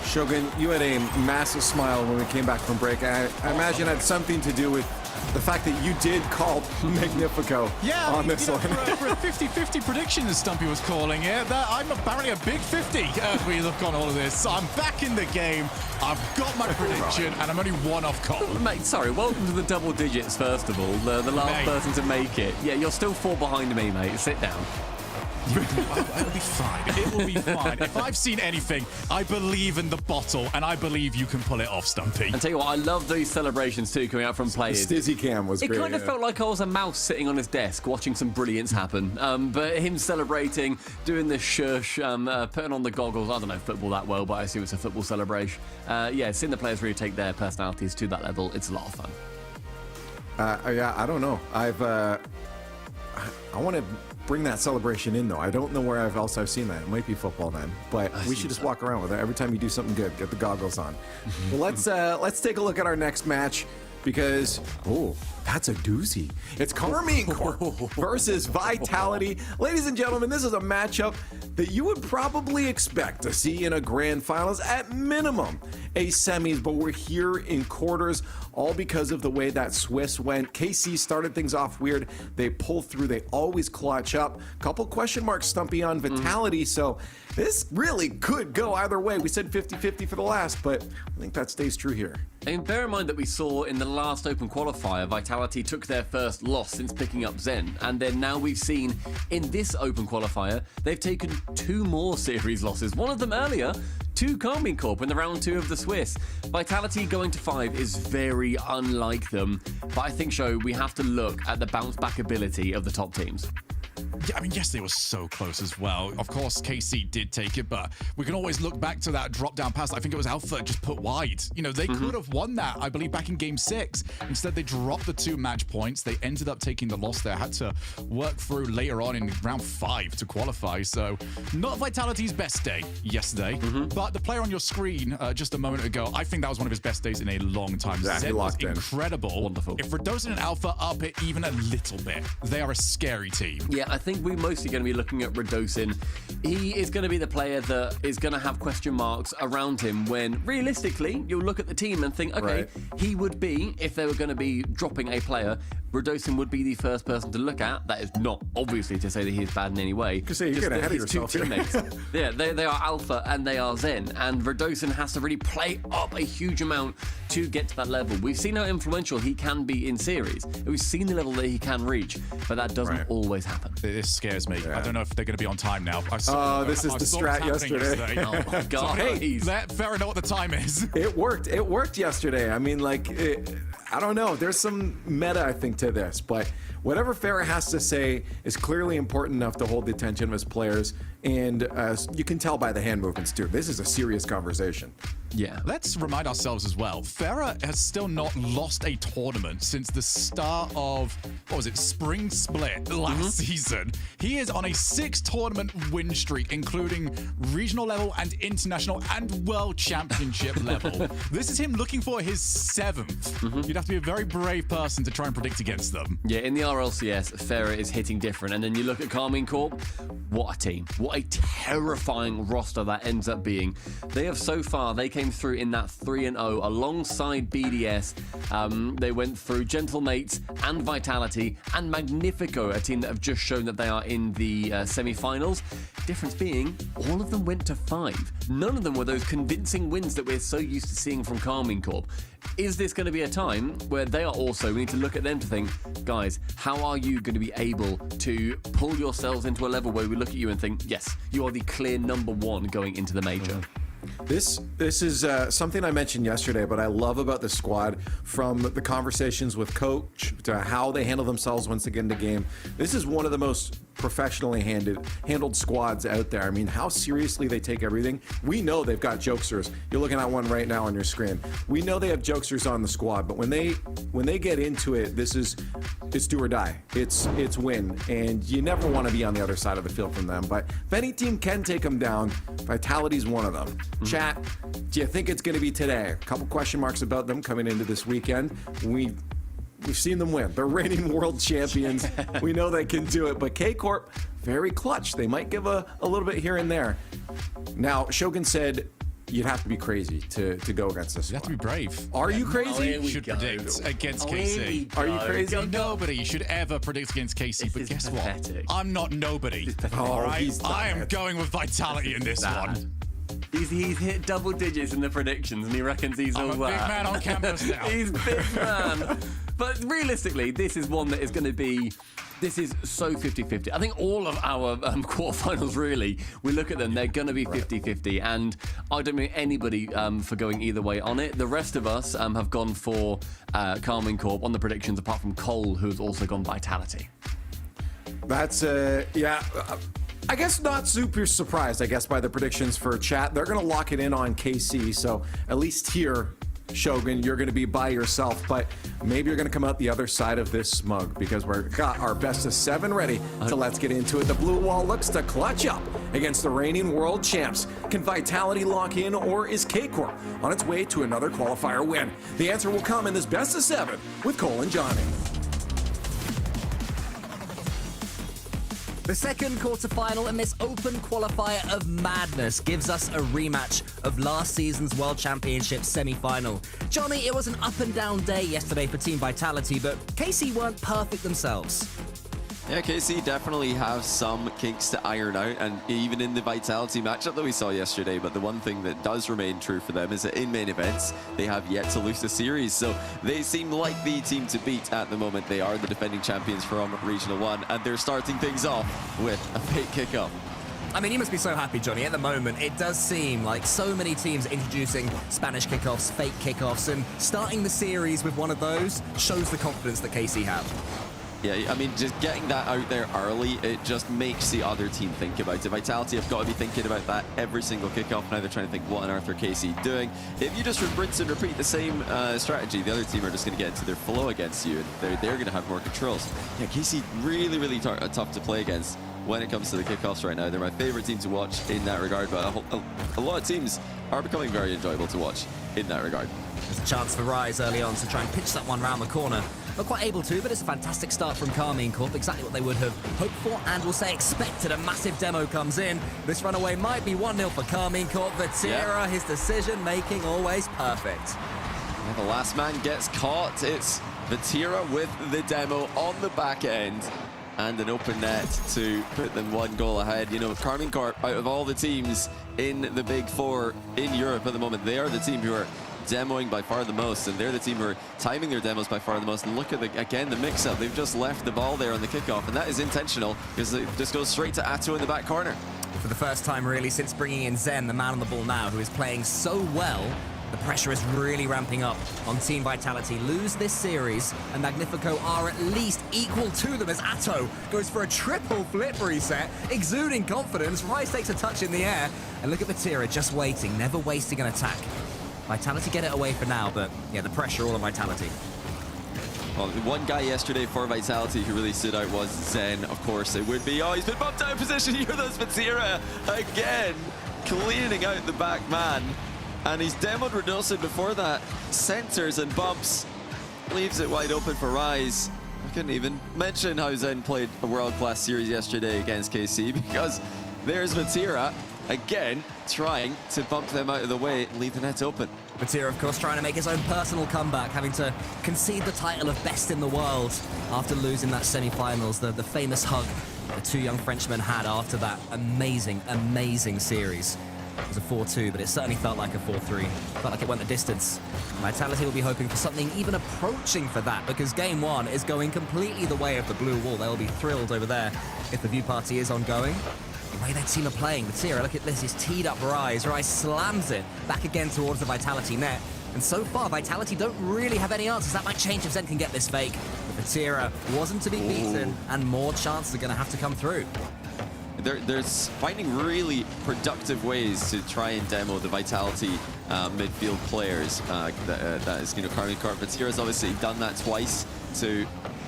Shogun, you had a massive smile when we came back from break. I imagine it had something to do with the fact that you did call Magnifico on this one.
For a 50-50 prediction, as Stumpy was calling it, I'm apparently a big 50 as we look on all of this. So I'm back in the game. I've got my prediction, and I'm only one off Cole.
Mate, sorry, welcome to the double digits, first of all. The last person to make it. Yeah, you're still 4 behind me, mate. Sit down.
It'll be fine. It will be fine. If I've seen anything, I believe in the bottle, and I believe you can pull it off, Stumpy.
And tell you what, I love these celebrations too coming out from players.
The Stizzy cam was great.
It kind of felt like I was a mouse sitting on his desk watching some brilliance happen. But him celebrating, doing the shush, putting on the goggles. I don't know football that well, but I assume it's a football celebration. Yeah, seeing the players really take their personalities to that level, it's a lot of fun.
Yeah, I don't know. I want to bring that celebration in, though. I don't know where else I've seen that. It might be football then, but we should just walk around with it every time you do something good. Get the goggles on. Well, let's take a look at our next match because that's a doozy. It's Carmine Corp versus Vitality. Ladies and gentlemen, this is a matchup that you would probably expect to see in a grand finals, at minimum a semis, but we're here in quarters, all because of the way that Swiss went. KC started things off weird. They pull through. They always clutch up. Couple question marks, Stumpy, on Vitality, so this really could go either way. We said 50-50 for the last, but I think that stays true here.
And bear in mind that we saw in the last Open Qualifier, Vitality took their first loss since picking up Zen. And then now we've seen in this Open Qualifier, they've taken 2 more series losses. One of them earlier to Carmine Corp in the round 2 of the Swiss. Vitality going to 5 is very unlike them. But I think, we have to look at the bounce back ability of the top teams.
Yeah, I mean, yes, they were so close as well. Of course, KC did take it, but we can always look back to that drop-down pass. I think it was Alpha just put wide. You know, they could have won that, I believe, back in Game 6. Instead, they dropped the 2 match points. They ended up taking the loss there. Had to work through later on in round 5 to qualify. So, not Vitality's best day yesterday, but the player on your screen just a moment ago, I think that was one of his best days in a long time. Zen was incredible.
Wonderful.
If Redosin and Alpha up it even a little bit, they are a scary team.
Yeah, I think we're mostly going to be looking at Redosin. He is going to be the player that is going to have question marks around him when, realistically, you'll look at the team and think, okay, he would be, if they were going to be dropping a player, Redosin would be the first person to look at. That is not obviously to say that he is bad in any way.
You say you're getting ahead of yourself here.
Teammates. Yeah, they are Alpha and they are Zen, and Redosin has to really play up a huge amount to get to that level. We've seen how influential he can be in series. We've seen the level that he can reach, but that doesn't always happen.
This scares me. I don't know if they're going to be on time now.
This is the strat yesterday.
Oh my God.
Hey, let Farrah know what the time is.
It worked. It worked yesterday. I mean, I don't know. There's some meta, I think, to this, but whatever Farrah has to say is clearly important enough to hold the attention of his players, and you can tell by the hand movements, too. This is a serious conversation.
Yeah.
Let's remind ourselves as well, Farrah has still not lost a tournament since the start of, Spring Split last season. He is on a 6-tournament win streak, including regional level and international and world championship level. This is him looking for his 7th. You'd have to be a very brave person to try and predict against them.
Yeah, in the Rlcs, Ferrer is hitting different. And then you look at Carmine Corp, what a team. What a terrifying roster that ends up being. They have so far, they came through in that 3-0 alongside BDS. They went through Gentlemates and Vitality and Magnifico, a team that have just shown that they are in the semi-finals. Difference being, all of them went to 5. None of them were those convincing wins that we're so used to seeing from Carmine Corp. Is this going to be a time where they are also, we need to look at them to think, guys, how are you going to be able to pull yourselves into a level where we look at you and think, yes, you are the clear number 1 going into the major?
This is something I mentioned yesterday, but I love about the squad, from the conversations with coach to how they handle themselves once they get into game. This is one of the most professionally handled squads out there. I mean, how seriously they take everything. We know they've got jokesters. You're looking at one right now on your screen. We know they have jokesters on the squad, but when they get into it, it's do or die. It's win, and you never want to be on the other side of the field from them. But if any team can take them down, Vitality's one of them. Chat, do you think it's going to be today? A couple question marks about them coming into this weekend. We've seen them win. They're reigning world champions. We know they can do it, but K-Corp, very clutch. They might give a little bit here and there. Now, Shogun said you'd have to be crazy to go against this.
You have to be brave.
Are you crazy?
You should predict against KC.
Are you crazy?
Nobody should ever predict against KC, but guess
pathetic.
what? I'm not nobody. All right?
he's
I am
bad.
going with Vitality in this one.
He's hit double digits in the predictions and he reckons he's
I'm
all
a big
that.
man on campus now.
He's big man. But realistically, this is one that is going to be... This is so 50-50. I think all of our quarterfinals, really, we look at them, they're going to be 50-50. And I don't mean anybody for going either way on it. The rest of us have gone for Carmine Corp on the predictions, apart from Cole, who's also gone Vitality.
That's, yeah. I guess not super surprised, I guess, by the predictions for chat. They're going to lock it in on KC, so at least here, Shogun, you're going to be by yourself, but maybe you're going to come out the other side of this smug, because we've got our best of 7 ready. So let's get into it. The blue wall looks to clutch up against the reigning world champs. Can Vitality lock in, or is K-Corp on its way to another qualifier win? The answer will come in this best of 7 with Cole and Johnny.
The second quarterfinal in this open qualifier of madness gives us a rematch of last season's World Championship semi-final. Johnny, it was an up and down day yesterday for Team Vitality, but KC weren't perfect themselves.
Yeah, KC definitely have some kinks to iron out, and even in the Vitality matchup that we saw yesterday. But the one thing that does remain true for them is that in main events, they have yet to lose a series. So they seem like the team to beat at the moment. They are the defending champions from Regional 1, and they're starting things off with a fake kickoff.
I mean, you must be so happy, Johnny. At the moment, it does seem like so many teams are introducing Spanish kickoffs, fake kickoffs, and starting the series with one of those shows the confidence that KC have.
Yeah, I mean, just getting that out there early, it just makes the other team think about it. Vitality have got to be thinking about that every single kickoff. Now they're trying to think, what on earth are KC doing? If you just rinse and repeat the same strategy, the other team are just going to get into their flow against you, and they're going to have more controls. Yeah, KC really, really tough to play against when it comes to the kickoffs right now. They're my favorite team to watch in that regard, but a lot of teams are becoming very enjoyable to watch in that regard.
There's a chance for Rise early on to try and pitch that one round the corner. Not quite able to, but it's a fantastic start from Carmine Corp. Exactly what they would have hoped for and will say expected. A massive demo comes in. This runaway might be 1-0 for Carmine Corp. Vatira, his decision making always perfect.
Yeah, the last man gets caught. It's Vatira with the demo on the back end, and an open net to put them 1 goal ahead. You know, Carmine Corp, out of all the teams in the Big Four in Europe at the moment, they are the team who are demoing by far the most, and they're the team who are timing their demos by far the most. And look at again the mix-up. They've just left the ball there on the kickoff, and that is intentional because it just goes straight to Atto in the back corner.
For the first time really since bringing in Zen, the man on the ball now, who is playing so well, the pressure is really ramping up on Team Vitality. Lose this series, and Magnifico are at least equal to them as Atto goes for a triple flip reset, exuding confidence. Rice takes a touch in the air, and look at Vatira just waiting, never wasting an attack. Vitality get it away for now, but yeah, the pressure all on Vitality.
Well, the one guy yesterday for Vitality who really stood out was Zen, of course it would be. Oh, he's been bumped out of position here. That's Vatira again, cleaning out the back man. And he's demoed Redosa before that. Centers and bumps, leaves it wide open for Rise. I couldn't even mention how Zen played a world-class series yesterday against KC because there's Vatira again trying to bump them out of the way, leave the net open.
Vatira, of course, trying to make his own personal comeback, having to concede the title of best in the world after losing that semi-finals, the famous hug the two young Frenchmen had after that amazing series. It was a 4-2, but it certainly felt like a 4-3. Felt like it went the distance. Vitality will be hoping for something even approaching for that, because game one is going completely the way of the blue wall. They'll be thrilled over there if the view party is ongoing. The way their team are playing, Vatira, look at this, he's teed up Rise. Rise slams it back again towards the Vitality net. And so far, Vitality don't really have any answers. That might change if Zen can get this fake. But Vatira wasn't to be beaten, and more chances are going to have to come through.
They're finding really productive ways to try and demo the Vitality midfield players. That is, Carmine Corp. Vatira's obviously done that twice to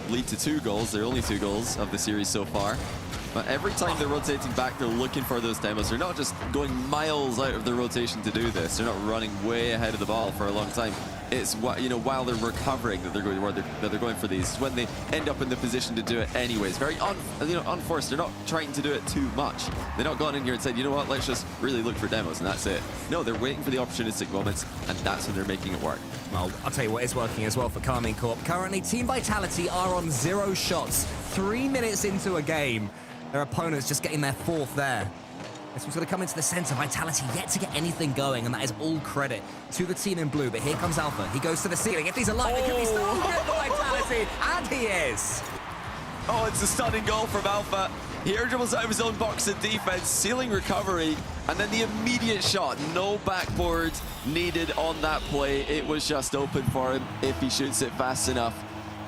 lead to 2 goals. They're only 2 goals of the series so far. But every time they're rotating back, they're looking for those demos. They're not just going miles out of the rotation to do this. They're not running way ahead of the ball for a long time. It's while they're recovering that they're going for these. When they end up in the position to do it anyways, very unforced. They're not trying to do it too much. They're not going in here and said, you know what, let's just really look for demos and that's it. No, they're waiting for the opportunistic moments, and that's when they're making it work.
Well, I'll tell you what is working as well for Carmine Corp. Currently, Team Vitality are on 0 shots. 3 minutes into a game. Their opponent's just getting their 4th there. This one's going to come into the center. Vitality yet to get anything going, and that is all credit to the team in blue. But here comes Alpha. He goes to the ceiling. If he's alive, it could be still good for Vitality, and he is.
Oh, it's a stunning goal from Alpha. He air dribbles out of his own box in defense, ceiling recovery, and then the immediate shot. No backboard needed on that play. It was just open for him if he shoots it fast enough.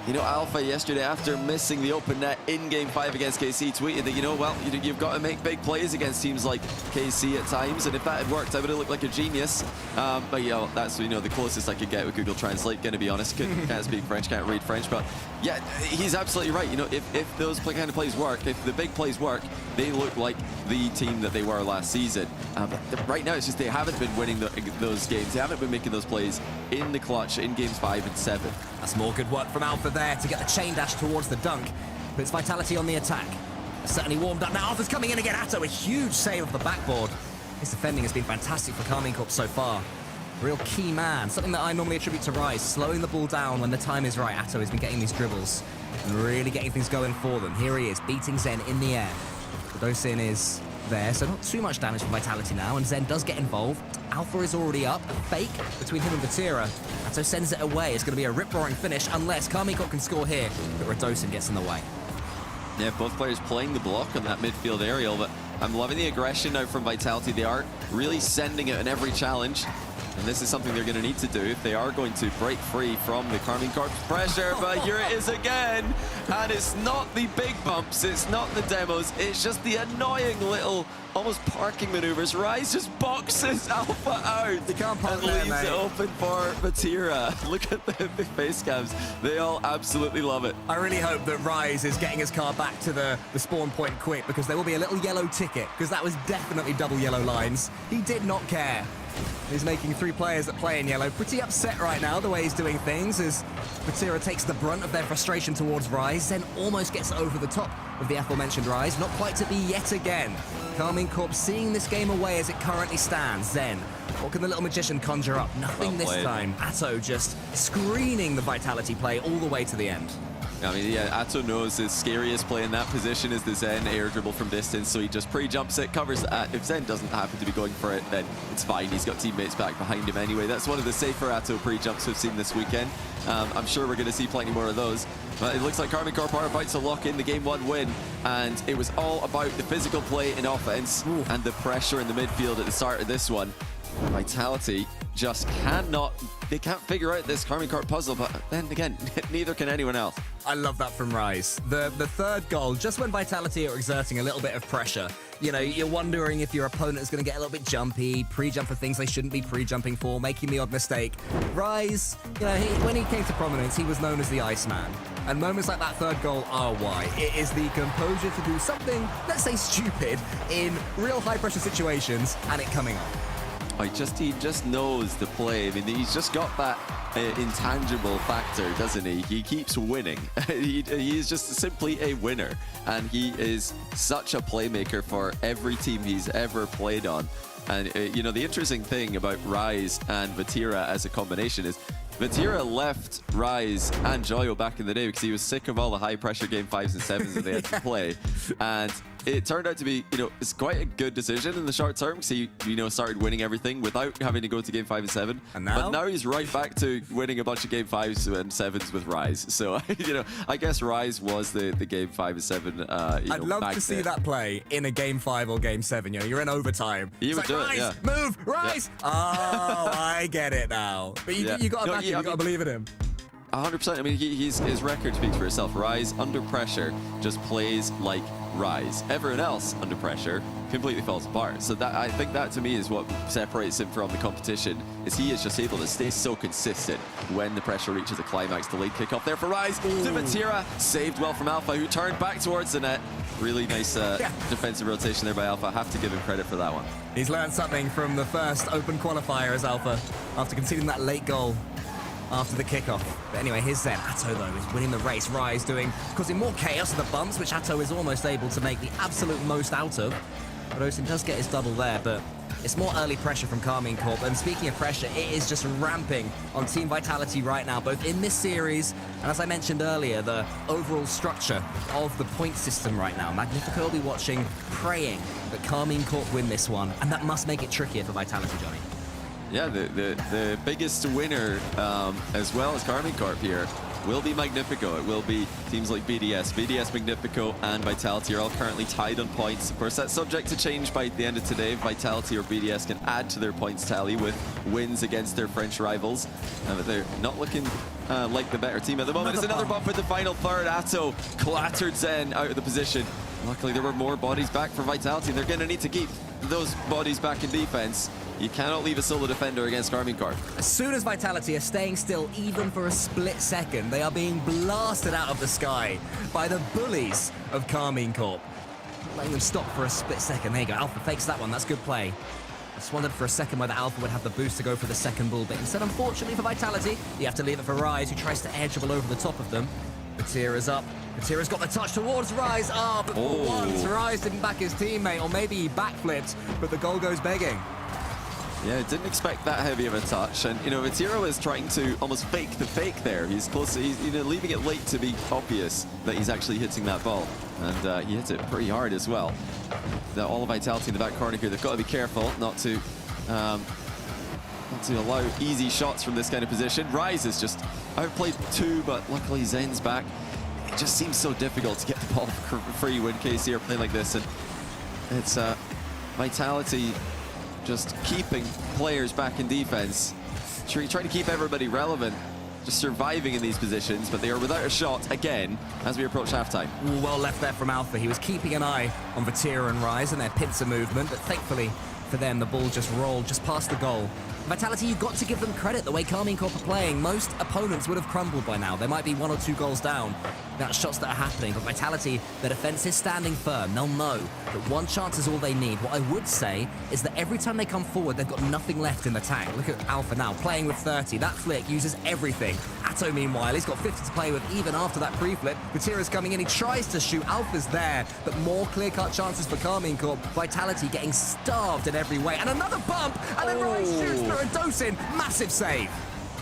Alpha yesterday, after missing the open net in Game 5 against KC, tweeted that, you've got to make big plays against teams like KC at times, and if that had worked, I would have looked like a genius. But, that's, the closest I could get with Google Translate, going to be honest. Can't speak French, can't read French, but, yeah, he's absolutely right. If those kind of plays work, if the big plays work, they look like the team that they were last season. But right now, it's just they haven't been winning those games. They haven't been making those plays in the clutch in Games 5 and 7.
That's more good work from Alpha there to get the chain dash towards the dunk. Puts Vitality on the attack. Certainly warmed up. Now Alpha's coming in again. Atto, a huge save of the backboard. His defending has been fantastic for Carmine Corp so far. Real key man. Something that I normally attribute to Rise. Slowing the ball down when the time is right. Atto has been getting these dribbles and really getting things going for them. Here he is, beating Zen in the air. Dosin is there, so not too much damage from Vitality now, and Zen does get involved. Alpha is already up. A fake between him and Vatira. Atto sends it away. It's going to be a rip-roaring finish unless Carmine Corp can score here, but Radosin gets in the way.
Yeah, both players playing the block on that midfield aerial, but I'm loving the aggression now from Vitality. They are really sending it in every challenge, and this is something they're going to need to do if they are going to break free from the Carmine Corp pressure. But here it is again, and it's not the big bumps, it's not the demos, it's just the annoying little almost parking maneuvers. Rise just boxes Alpha out.
You can't park
and
there,
leaves
mate.
it open for Vatira. Look at the face cams. They all absolutely love it.
I really hope that Rise is getting his car back to the spawn point quick, because there will be a little yellow ticket, because that was definitely double yellow lines. He did not care. He's making 3 players that play in yellow pretty upset right now, the way he's doing things, as Vatira takes the brunt of their frustration towards Rise, then almost gets over the top of the aforementioned Rise. Not quite to be yet again. Carmine Corp seeing this game away as it currently stands. Zen, what can the little magician conjure up? Nothing
Well
this
played.
time. Atto just screening the Vitality play all the way to the end.
I mean, yeah, Atto knows his scariest play in that position is the Zen air dribble from distance, so he just pre-jumps it, covers that. If Zen doesn't happen to be going for it, then it's fine. He's got teammates back behind him anyway. That's one of the safer Atto pre-jumps we've seen this weekend. I'm sure we're going to see plenty more of those. But it looks like Carmine Corp are about to lock in the Game 1 win, and it was all about the physical play in offense and the pressure in the midfield at the start of this one. Vitality just they can't figure out this Carmine Corp puzzle, but then again, neither can anyone else.
I love that from Rise. The third goal, just when Vitality are exerting a little bit of pressure. You're wondering if your opponent is going to get a little bit jumpy, pre-jump for things they shouldn't be pre-jumping for, making the odd mistake. Rise, when he came to prominence, he was known as the Iceman. And moments like that third goal are why. It is the composure to do something, let's say stupid, in real high-pressure situations, and it coming off.
He just knows the play. I mean, he's just got that intangible factor, doesn't he? He keeps winning. He is just simply a winner, and he is such a playmaker for every team he's ever played on. And you know, the interesting thing about Rise and Vatira as a combination is Vatira left Rise and Joyo back in the day because he was sick of all the high pressure game 5s and 7s that they had to play. And it turned out to be, you know, it's quite a good decision in the short term because he, you know, started winning everything without having to go to game 5 and 7.
And now?
But now he's right back to winning a bunch of game 5s and 7s with Rise. So, you know, I guess Rise was the game 5 and 7.
I'd love to see that play in a game 5 or game 7. You know, you're in overtime.
You
It's
would do it,
Rise,
yeah.
move, Rise. Yeah. Oh, I get it now. But you got to back him. You got to believe in him.
100%. I mean, his record speaks for itself. Rise under pressure just plays like Rise. Everyone else under pressure completely falls apart. So that, I think that to me is what separates him from the competition. Is he is just able to stay so consistent when the pressure reaches a climax. Delayed kickoff there for Rise. To Vatira, saved well from Alpha, who turned back towards the net. Really nice defensive rotation there by Alpha. I have to give him credit for that one.
He's learned something from the first open qualifier as Alpha after conceding that late goal after the kickoff. But anyway, here's Zen. Atto, though, is winning the race. Rise causing more chaos in the bumps, which Atto is almost able to make the absolute most out of. But Osin does get his double there, but it's more early pressure from Karmine Corp. And speaking of pressure, it is just ramping on Team Vitality right now, both in this series and, as I mentioned earlier, the overall structure of the point system right now. Magnifico will be watching, praying that Karmine Corp win this one, and that must make it trickier for Vitality, Johnny.
Yeah, the biggest winner, as well as Karmine Corp here, will be Magnifico. It will be teams like BDS. BDS, Magnifico, and Vitality are all currently tied on points. Of course, that's subject to change by the end of today. Vitality or BDS can add to their points tally with wins against their French rivals. But they're not looking like the better team at the moment. It's another bump in the final third. Atto clattered Zen out of the position. Luckily, there were more bodies back for Vitality. They're going to need to keep those bodies back in defense. You cannot leave a solo defender against Karmine Corp.
As soon as Vitality are staying still, even for a split second, they are being blasted out of the sky by the bullies of Karmine Corp. Letting them stop for a split second. There you go. Alpha fakes that one. That's good play. I just wondered for a second whether Alpha would have the boost to go for the second bull, but instead, unfortunately for Vitality, you have to leave it for Rise, who tries to edge over the top of them. Vatira's up. Vatira's got the touch towards Rise. But for once, Rise didn't back his teammate, or maybe he backflipped, but the goal goes begging.
Yeah, didn't expect that heavy of a touch, and you know, Vatira is trying to almost fake the fake there. He's close, he's, you know, leaving it late to be obvious that he's actually hitting that ball, and he hits it pretty hard as well. All of Vitality in the back corner here, they've got to be careful not to allow easy shots from this kind of position. Rise has just outplayed two, but luckily Zen's back. It just seems so difficult to get the ball free when KC are playing like this, and it's Vitality just keeping players back in defense, trying to keep everybody relevant, just surviving in these positions, but they are without a shot again as we approach halftime.
Well left there from Alpha. He was keeping an eye on Vatira and Rise and their pincer movement, but thankfully for them, the ball just rolled just past the goal. Vitality, you've got to give them credit. The way Karmine Corp are playing, most opponents would have crumbled by now. There might be 1 or 2 goals down. That's shots that are happening, but Vitality, their defense is standing firm. They'll know that one chance is all they need. What I would say is that every time they come forward, they've got nothing left in the tank. Look at Alpha now, playing with 30. That flick uses everything. Atto, meanwhile, he's got 50 to play with even after that pre-flip. Vatira's coming in, he tries to shoot. Alpha's there, but more clear-cut chances for Karmine Corp. Vitality getting starved in every way. And another bump, and then Rise shoots through a Dosin. Massive save.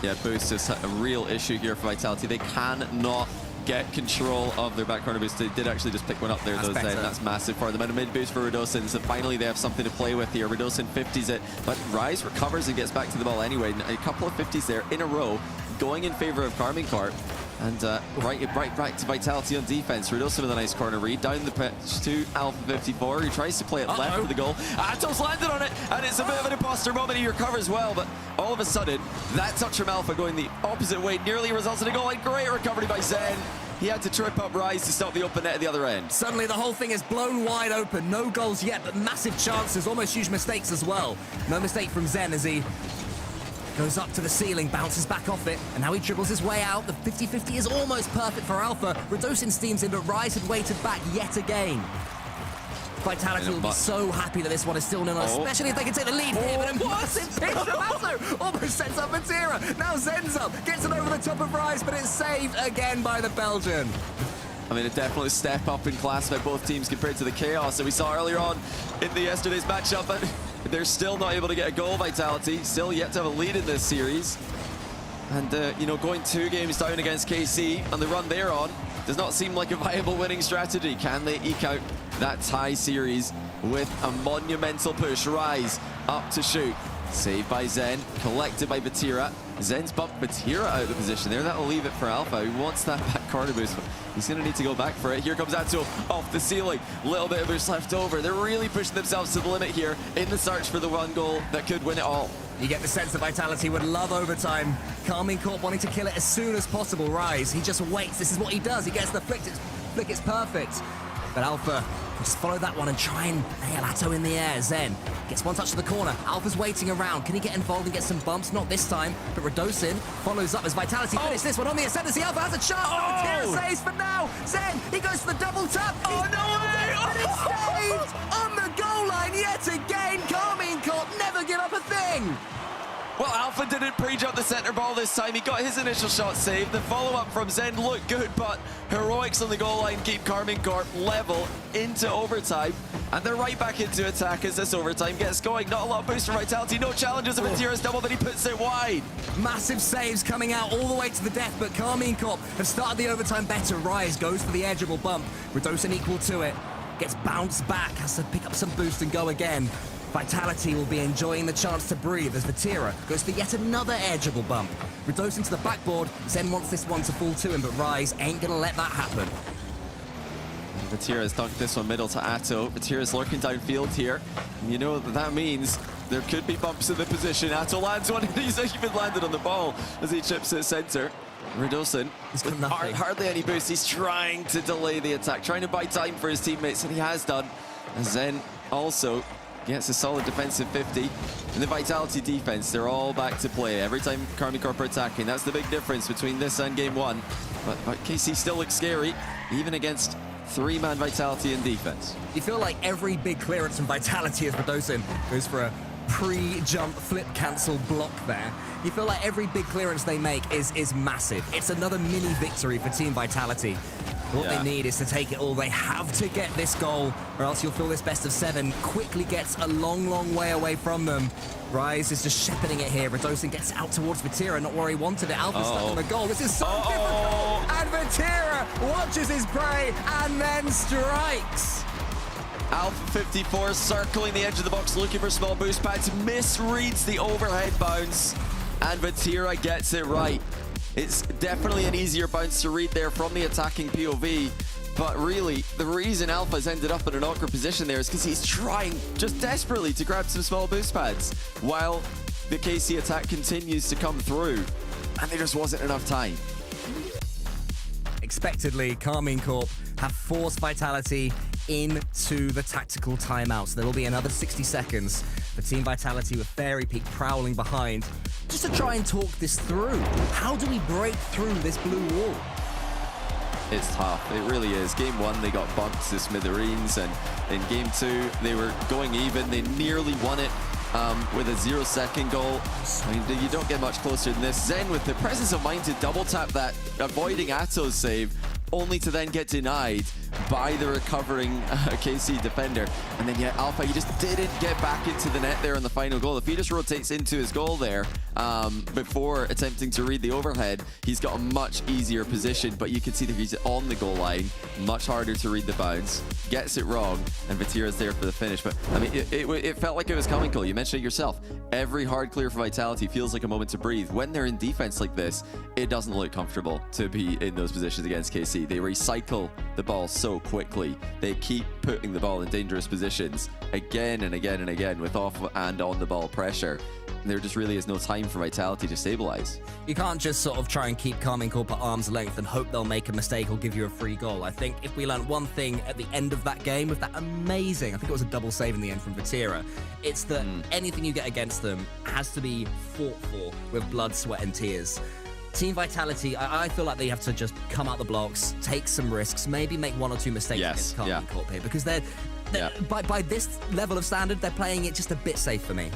Yeah, boost is a real issue here for Vitality. They cannot get control of their back corner boost. They did actually just pick one up there, though. That's massive for them. And a mid boost for Radosin, so finally they have something to play with here. Radosin 50s it, but Rise recovers and gets back to the ball anyway. A couple of 50s there in a row, going in favor of Karmine Corp. And right back to Vitality on defense. Radosin with a nice corner read. Down the pitch to Alpha 54, who tries to play it left for the goal. Atto's landed on it, and it's a bit of an imposter moment. He recovers well, but all of a sudden, that touch from Alpha going the opposite way nearly results in a goal. And great recovery by Zen. He had to trip up Rise to stop the open net at the other end.
Suddenly the whole thing is blown wide open. No goals yet, but massive chances. Almost huge mistakes as well. No mistake from Zen as he goes up to the ceiling, bounces back off it, and now he dribbles his way out. The 50-50 is almost perfect for Alpha. Radosin steams in, but Rise had waited back yet again. Vitality will be so happy that this one is still nil, especially if they can take the lead here. But a massive pitch from Alto almost sets up Vatira. Now Zen's up, gets it over the top of Rise, but it's saved again by the Belgian.
I mean, a definite step up in class by both teams compared to the chaos that we saw earlier on in the yesterday's matchup. But they're still not able to get a goal, Vitality. Still yet to have a lead in this series. And, you know, going 2 games down against KC and the run they're on does not seem like a viable winning strategy. Can they eke out that tie series with a monumental push? Rise up to shoot. Saved by Zen, collected by Vatira. Zen's bumped Vatira out of the position there. That'll leave it for Alpha, who wants that back corner boost. He's going to need to go back for it. Here comes Atto off the ceiling. Little bit of boost left over. They're really pushing themselves to the limit here in the search for the one goal that could win it all.
You get the sense that Vitality would love overtime. Carmine Corp wanting to kill it as soon as possible. Rise, he just waits. This is what he does. He gets the flick. It's perfect. But Alpha, just follow that one and try and nail Atto in the air. Zen gets one touch to the corner. Alpha's waiting around. Can he get involved and get some bumps? Not this time. But Radosin follows up as Vitality finish this one on the ascendancy. Alpha has a chance. Vatira saves for now. Zen, he goes for the double tap.
No way!
And it's saved on the goal line yet again. Carmine Corp never give up a thing.
Well, Alpha didn't pre-jump the center ball this time. He got his initial shot saved. The follow-up from Zen looked good, but heroics on the goal line keep Carmine Corp level into overtime. And they're right back into attack as this overtime gets going. Not a lot of boost from Vitality. No challenges of Vatira's double, but he puts it wide.
Massive saves coming out all the way to the death, but Carmine Corp have started the overtime better. Rise goes for the edgeable bump. Radosin equal to it. Gets bounced back, has to pick up some boost and go again. Vitality will be enjoying the chance to breathe as Vatira goes for yet another edgeable bump. Radosin to the backboard. Zen wants this one to fall to him, but Rise ain't gonna let that happen.
Vatira's dunked this one middle to Atto. Vatira's lurking downfield here. And you know that means there could be bumps in the position. Atto lands one, and he's even landed on the ball as he chips it center. Radosin, with hardly any boost, he's trying to delay the attack, trying to buy time for his teammates, and he has done. And Zen also gets a solid defensive 50. In the Vitality defense, they're all back to play. Every time Carmine Corp are attacking, that's the big difference between this and game 1. But KC still looks scary, even against 3-man Vitality in defense.
You feel like every big clearance from Vitality as Radosin goes for a pre-jump flip cancel block there. You feel like every big clearance they make is massive. It's another mini victory for Team Vitality. What they need is to take it all. They have to get this goal, or else you'll feel this best of 7 quickly gets a long, long way away from them. Rise is just shepherding it here. Radosin gets out towards Vatira, not where he wanted it. Alpha's stuck on the goal. This is so difficult. And Vatira watches his prey and then strikes.
Alpha 54 circling the edge of the box, looking for small boost pads, misreads the overhead bounce, and Vatira gets it right. It's definitely an easier bounce to read there from the attacking POV, but really, the reason Alpha's ended up in an awkward position there is because he's trying just desperately to grab some small boost pads, while the KC attack continues to come through, and there just wasn't enough time.
Expectedly, Carmine Corp have forced Vitality into the tactical timeout, so there will be another 60 seconds for Team Vitality with Fairy Peak prowling behind, just to try and talk this through. How do we break through this blue wall?
It's tough, it really is. Game 1, they got bumped to smithereens, and in Game 2, they were going even. They nearly won it with a 0-second goal. I mean, you don't get much closer than this. Zen with the presence of mind to double tap that, avoiding Atto's save, only to then get denied by the recovering KC defender. And then Alpha, he just didn't get back into the net there on the final goal. If he just rotates into his goal there before attempting to read the overhead, he's got a much easier position, but you can see that he's on the goal line, much harder to read the bounce, gets it wrong, and Vatira's there for the finish. But I mean, it felt like it was coming, Cole. You mentioned it yourself. Every hard clear for Vitality feels like a moment to breathe. When they're in defense like this, it doesn't look comfortable to be in those positions against KC. They recycle the ball so quickly. They keep putting the ball in dangerous positions again and again and again with off and on the ball pressure. And there just really is no time for Vitality to stabilize.
You can't just sort of try and keep Carmine Corp at arm's length and hope they'll make a mistake or give you a free goal. I think if we learned one thing at the end of that game with that amazing, I think it was a double save in the end from Vatira, it's that anything you get against them has to be fought for with blood, sweat and tears. Team Vitality, I feel like they have to just come out the blocks, take some risks, maybe make 1 or 2 mistakes against Carmine Corp here, because they're by this level of standard, they're playing it just a bit safe for me.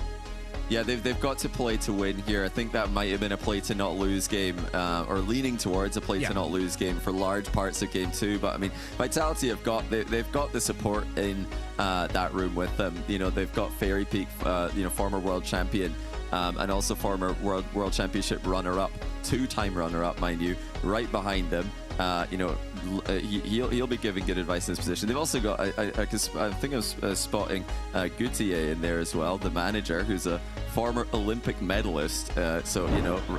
Yeah, they've got to play to win here. I think that might have been a play to not lose game, or leaning towards a play to not lose game for large parts of game 2. But I mean, Vitality they've got the support in that room with them. You know, they've got Fairy Peak, former world champion, and also former world championship runner-up, 2-time runner-up, mind you, right behind them. He'll be giving good advice in this position. They've also got, I think I was spotting Gutier in there as well, the manager, who's a former Olympic medalist. So,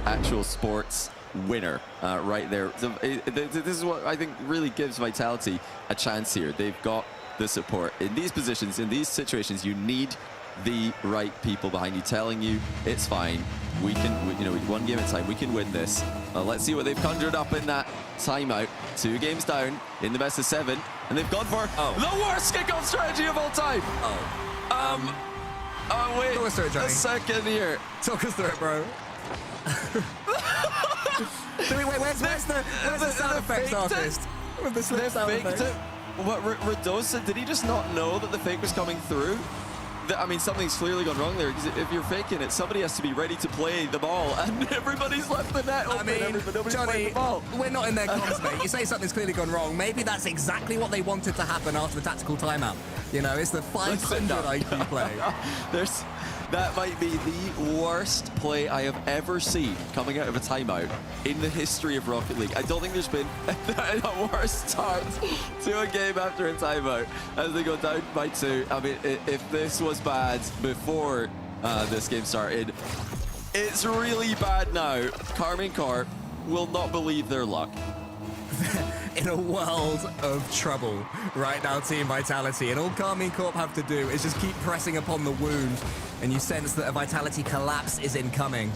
actual sports winner right there. So, this is what I think really gives Vitality a chance here. They've got the support. In these positions, in these situations, you need the right people behind you telling you it's fine. We can, one game at a time, we can win this. Let's see what they've conjured up in that timeout. 2 games down in the best of 7, and they've gone for the worst kickoff strategy of all time. Wait
Talk us through it, Johnny.
a second here.
Talk us through it, bro. Where's the sound effects artist? With the slip sound effects.
What, Radosa, did he just not know that the fake was coming through? I mean, something's clearly gone wrong there, because if you're faking it, somebody has to be ready to play the ball, and everybody's left the net open. Nobody's
Johnny,
playing the ball.
we're not in their comms, mate. You say something's clearly gone wrong. Maybe that's exactly what they wanted to happen after the tactical timeout. It's the 500 IQ play.
That might be the worst play I have ever seen coming out of a timeout in the history of Rocket League. I don't think there's been a worse start to a game after a timeout as they go down by 2. I mean, if this was bad before this game started, it's really bad now. Karmine Corp will not believe their luck.
In a world of trouble right now, Team Vitality, and all Karmine Corp have to do is just keep pressing upon the wound, and you sense that a Vitality collapse is incoming.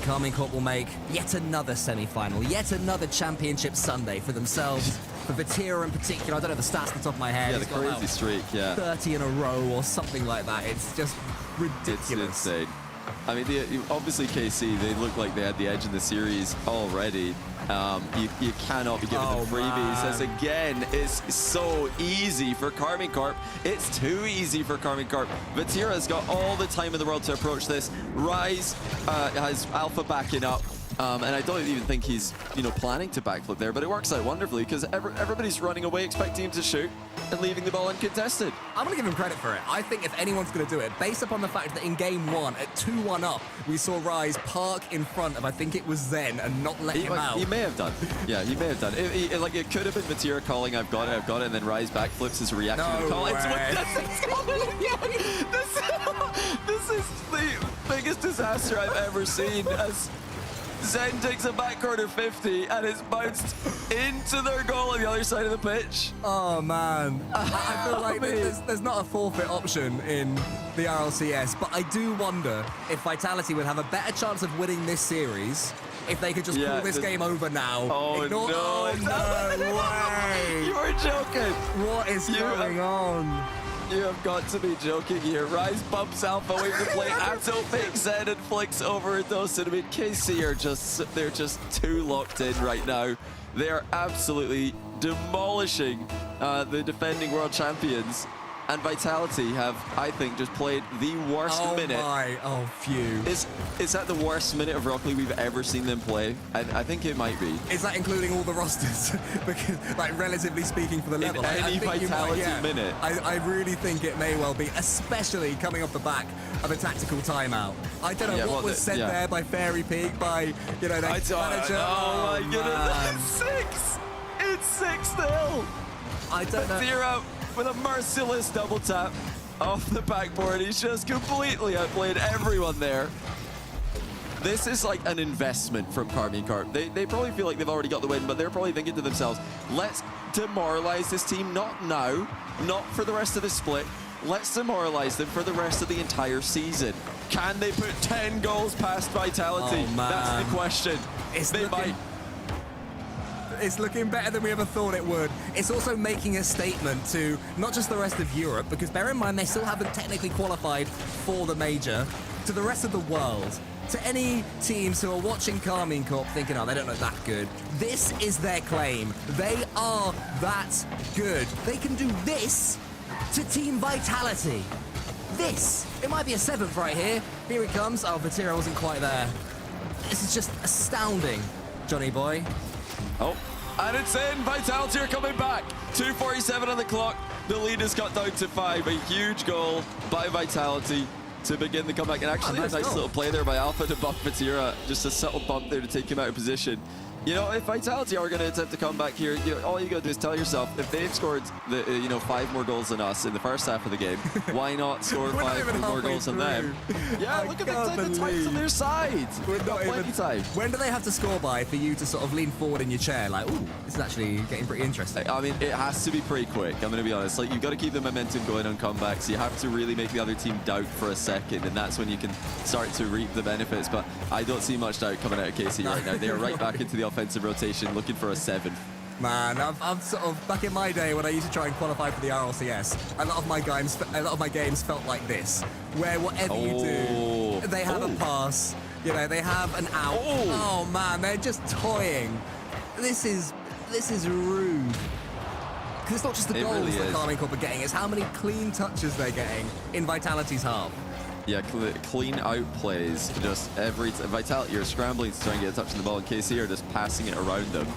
Karmine Corp will make yet another semi-final, yet another championship Sunday for themselves, for Vatira in particular. I don't know the stats off the top of my head.
Yeah,
He's
the
got
crazy
about
streak, yeah.
30 in a row or something like that. It's just ridiculous.
It's insane. I mean, obviously KC, they look like they had the edge in the series already. You cannot be giving them freebies, as again, it's so easy for Karmine Corp. It's too easy for Karmine Corp. Vatira's got all the time in the world to approach this. Rise has Alpha backing up. And I don't even think he's, planning to backflip there, but it works out wonderfully because everybody's running away expecting him to shoot and leaving the ball uncontested.
I'm going to give him credit for it. I think if anyone's going to do it, based upon the fact that in game 1, at 2-1 up, we saw Rise park in front of, I think it was Zen, and not let him out.
He may have done. Yeah, he may have done. It could have been Vatira calling, I've got it, and then Rise backflips his reaction to the call.
Way.
This is the biggest disaster I've ever seen, as Zen takes a back corner 50 and it's bounced into their goal on the other side of the pitch.
Oh, man. I feel like there's not a forfeit option in the RLCS, but I do wonder if Vitality would have a better chance of winning this series if they could just pull this game over now.
Oh, no way. You were joking.
What is going on?
You have got to be joking here. Rise bumps Alpha away from the play. Atto fakes Zen and flicks over a Dosen. I mean, KC they're just too locked in right now. They are absolutely demolishing the defending world champions. And Vitality have, I think, just played the worst minute.
Phew.
Is that the worst minute of Rocket League we've ever seen them play? I think it might be.
Is that including all the rosters? Because, relatively speaking, for the level,
any Vitality minute.
I really think it may well be, especially coming off the back of a tactical timeout. I don't know what was said there by Fairy Peak, by their manager.
Oh my goodness, it's 6-0.
I don't know.
0 with a merciless double tap off the backboard. He's just completely outplayed everyone there. This is like an investment from Karmine Corp. They probably feel like they've already got the win, but they're probably thinking to themselves, let's demoralize this team, not now, not for the rest of the split. Let's demoralize them for the rest of the entire season. Can they put 10 goals past Vitality?
Oh, man.
That's the question.
It's looking better than we ever thought it would. It's also making a statement to not just the rest of Europe, because bear in mind they still haven't technically qualified for the major, to the rest of the world. To any teams who are watching Karmine Corp thinking, oh, they don't look that good. This is their claim. They are that good. They can do this to Team Vitality. It might be a 7th right here. Here he comes. Oh, Vatira wasn't quite there. This is just astounding, Johnny boy.
Oh, and it's in. Vitality are coming back. 2:47 on the clock. The lead has got down to 5. A huge goal by Vitality to begin the comeback. And actually,
nice
a nice
goal.
little play there by Alpha to bump Vatira. Just a subtle bump there to take him out of position. You know, if Vitality are going to attempt to come back here, all you got to do is tell yourself, if they've scored 5 more goals than us in the first half of the game, why not score
We're not
5
even
more
halfway
goals than them? Yeah,
I
look at
can't
the times on their side.
We're
We've got
not
plenty
even.
time.
When do they have to score by for you to sort of lean forward in your chair? Like, ooh, this is actually getting pretty interesting.
I mean, it has to be pretty quick. I'm going to be honest. Like, you've got to keep the momentum going on comebacks. You have to really make the other team doubt for a second, and that's when you can start to reap the benefits. But I don't see much doubt coming out of KC right now. They are right back into the offensive rotation, looking for a 7th.
Man, I've sort of back in my day when I used to try and qualify for the Rlcs, a lot of my games felt like this, where whatever you do, they have a pass, they have an out. Oh man, they're just toying. This is rude. Because it's not just the
It
goals
really
that
is.
Carmine Corp are getting; it's how many clean touches they're getting in Vitality's half.
Yeah, clean out plays. Just Vitality are scrambling to try and get a touch on the ball, and KC are just passing it around them.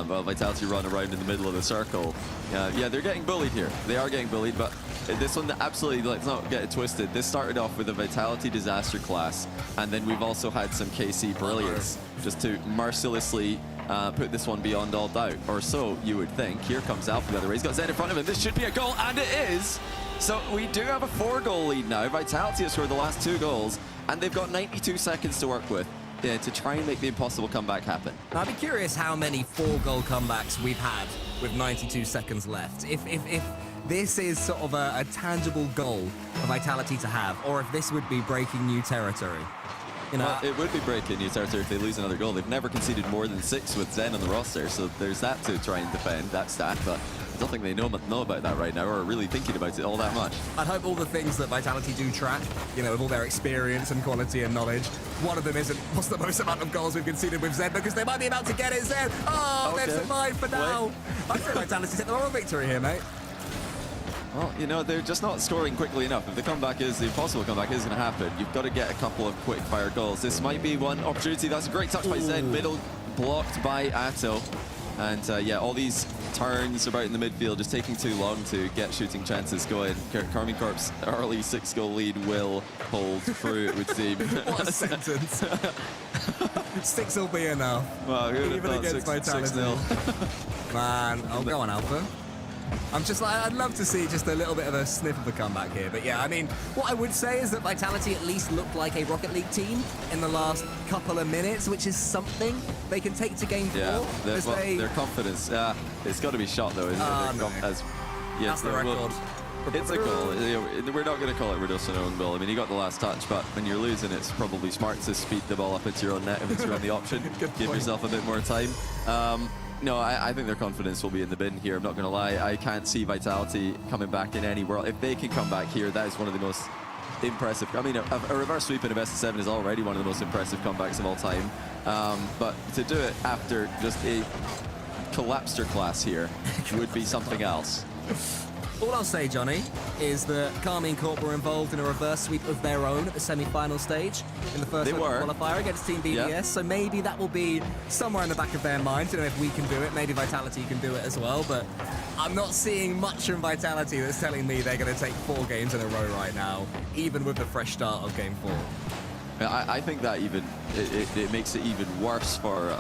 While Vitality run around in the middle of the circle. Yeah, they're getting bullied here. They are getting bullied, but this one, absolutely, let's not get it twisted. This started off with a Vitality disaster class, and then we've also had some KC brilliance just to mercilessly put this one beyond all doubt. Or so you would think. Here comes Alpha the other way. He's got Zen in front of him. This should be a goal, and it is! So we do have a 4-goal lead now. Vitality has scored the last 2 goals, and they've got 92 seconds to work with to try and make the impossible comeback happen.
Now, I'd be curious how many 4-goal comebacks we've had with 92 seconds left. If this is sort of a tangible goal for Vitality to have, or if this would be breaking new territory.
Well, it would be breaking new territory if they lose another goal. They've never conceded more than 6 with Zen on the roster, so there's that to try and defend, that stat, but I don't think they know about that right now, or are really thinking about it all that much.
I'd hope all the things that Vitality do track, with all their experience and quality and knowledge, one of them isn't what's the most amount of goals we've conceded with Zen, because they might be about to get it, Zen. Oh,
Okay.
they've survived for now. I think Vitality took the moral victory here, mate.
Well, they're just not scoring quickly enough. If the impossible comeback is going to happen, you've got to get a couple of quick fire goals. This might be one opportunity. That's a great touch by Zen. Middle blocked by Atto. And all these turns about in the midfield just taking too long to get shooting chances going. Carmine Corp's early 6-goal lead will hold true, it would seem.
What a sentence. 6 will be enough.
Wow, who would
Even
have
against
thought
Vitality.
6-0?
Man, go on, Alpha. I'm just like, I'd love to see just a little bit of a sniff of a comeback here. But yeah, I mean, what I would say is that Vitality at least looked like a Rocket League team in the last couple of minutes, which is something they can take to game 4.
Yeah,
as they...
their confidence, it's got to be shot though, isn't it?
No. That's the record.
It's a goal. We're not going to call it Redoso own goal. I mean, he got the last touch, but when you're losing, it's probably smart to speed the ball up into your own net if it's your only option. Give yourself a bit more time. No, I think their confidence will be in the bin here. I'm not going to lie. I can't see Vitality coming back in any world. If they can come back here, that is one of the most impressive. I mean, a reverse sweep in a best of 7 is already one of the most impressive comebacks of all time. But to do it after just a collapster class here would be something else.
All I'll say, Johnny, is that Carmine Corp were involved in a reverse sweep of their own at the semi-final stage in the first qualifier against Team BDS.
Yeah.
So maybe that will be somewhere in the back of their minds. If we can do it, maybe Vitality can do it as well. But I'm not seeing much from Vitality that's telling me they're going to take 4 games in a row right now, even with the fresh start of Game 4.
I think that even it makes it even worse for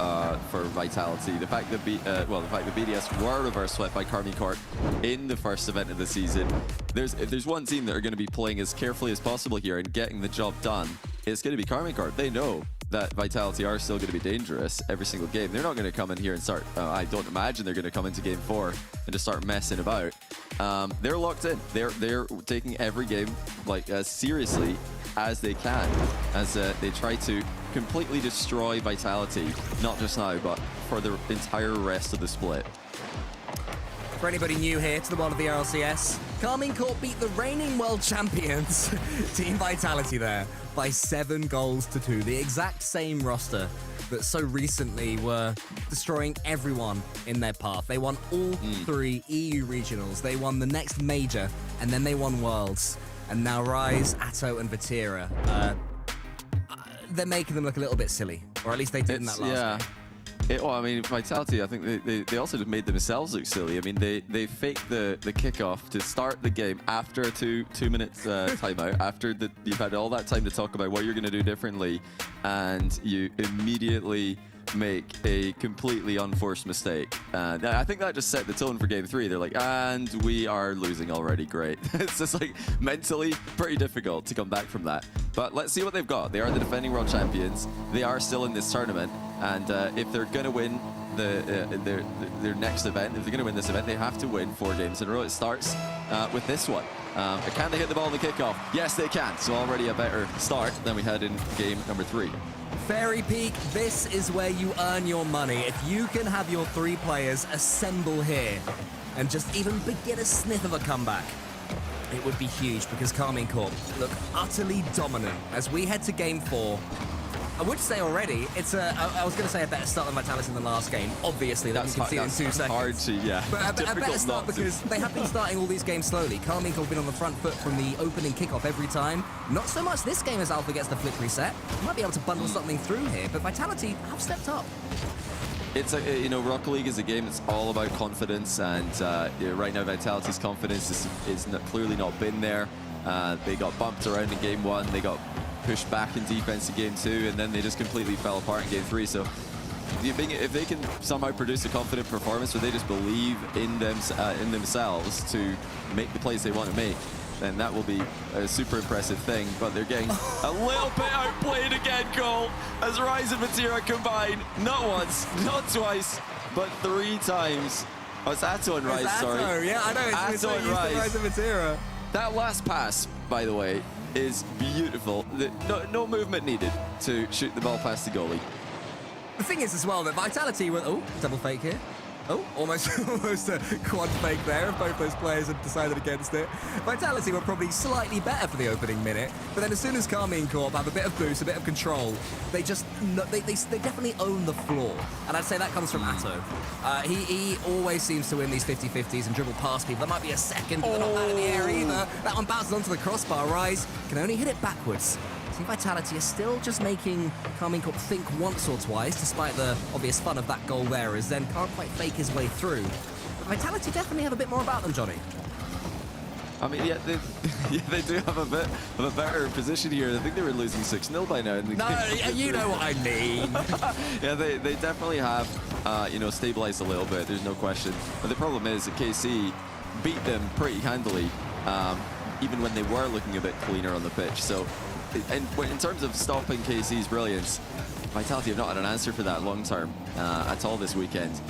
Vitality. The fact that BDS were reverse swept by Carmine Corp in the first event of the season. If there's one team that are going to be playing as carefully as possible here and getting the job done, it's going to be Carmine Corp. They know that Vitality are still going to be dangerous every single game. They're not going to come in here and start. I don't imagine they're going to come into Game 4 and just start messing about. They're locked in. They're taking every game as seriously as they can, as they try to completely destroy Vitality, not just now, but for the entire rest of the split.
For anybody new here to the world of the RLCS, Carmine Corp beat the reigning world champions, Team Vitality there, by 7 goals to 2. The exact same roster that so recently were destroying everyone in their path. They won all 3 EU regionals. They won the next major, and then they won Worlds. And now Rise, Atto, and Vatira, they're making them look a little bit silly, or at least they did in that last game.
Well, I mean, Vitality, I think they also just made themselves look silly. I mean, they faked the kickoff to start the game after a 2 minutes timeout, after you've had all that time to talk about what you're going to do differently, and you immediately make a completely unforced mistake. And I think that just set the tone for game 3. They're like, and we are losing already. Great. It's just like mentally pretty difficult to come back from that. But let's see what they've got. They are the defending world champions. They are still in this tournament. And if they're going to win their next event, if they're going to win this event, they have to win 4 games in a row. It starts with this one. Can they hit the ball in the kickoff? Yes, they can. So already a better start than we had in game number 3.
Fairy Peak, this is where you earn your money. If you can have your 3 players assemble here and just even begin a sniff of a comeback, it would be huge, because Carmine Corp look utterly dominant as we head to game 4. I would say already, it's I was going to say a better start than Vitality in the last game. Obviously, that you can see it in 2 seconds.
Hard to, yeah.
But a better start
not to.
because they have been starting all these games slowly. Carmine have been on the front foot from the opening kickoff every time. Not so much this game as Alpha gets the flip reset. Might be able to bundle something through here, but Vitality have stepped up.
It's Rocket League is a game that's all about confidence, and right now Vitality's confidence is clearly not been there. They got bumped around in game 1. They got pushed back in defense in game 2, and then they just completely fell apart in game 3. So if they can somehow produce a confident performance where they just believe in themselves to make the plays they want to make, then that will be a super impressive thing. But they're getting a little bit outplayed again, Cole, as Rise and Vatira combine. Not once, not twice, but 3 times. Oh, it's Atto and Rise, sorry.
Yeah, I know. It's
Atto and
Rise and Vatira.
That last pass, by the way, is beautiful. No movement needed to shoot the ball past the goalie.
The thing is as well that Vitality were... Oh, double fake here. Oh, almost a quad fake there if both those players had decided against it. Vitality were probably slightly better for the opening minute, but then as soon as Carmine Corp have a bit of boost, a bit of control, they just they definitely own the floor. And I'd say that comes from Atto. He always seems to win these 50-50s and dribble past people. There might be a second, but they're not bad in the air either. That one bounces onto the crossbar. Rise can only hit it backwards. Vitality is still just making Carmine Corp think once or twice, despite the obvious fun of that goal there, as Zen can't quite fake his way through. But Vitality definitely have a bit more about them, Johnny.
I mean, yeah, they do have a bit of a better position here. I think they were losing 6-0 by now.
No, you know what I mean.
Yeah, they definitely have, stabilized a little bit. There's no question. But the problem is that KC beat them pretty handily, even when they were looking a bit cleaner on the pitch. So, and in terms of stopping KC's brilliance, Vitality have not had an answer for that long term at all this weekend.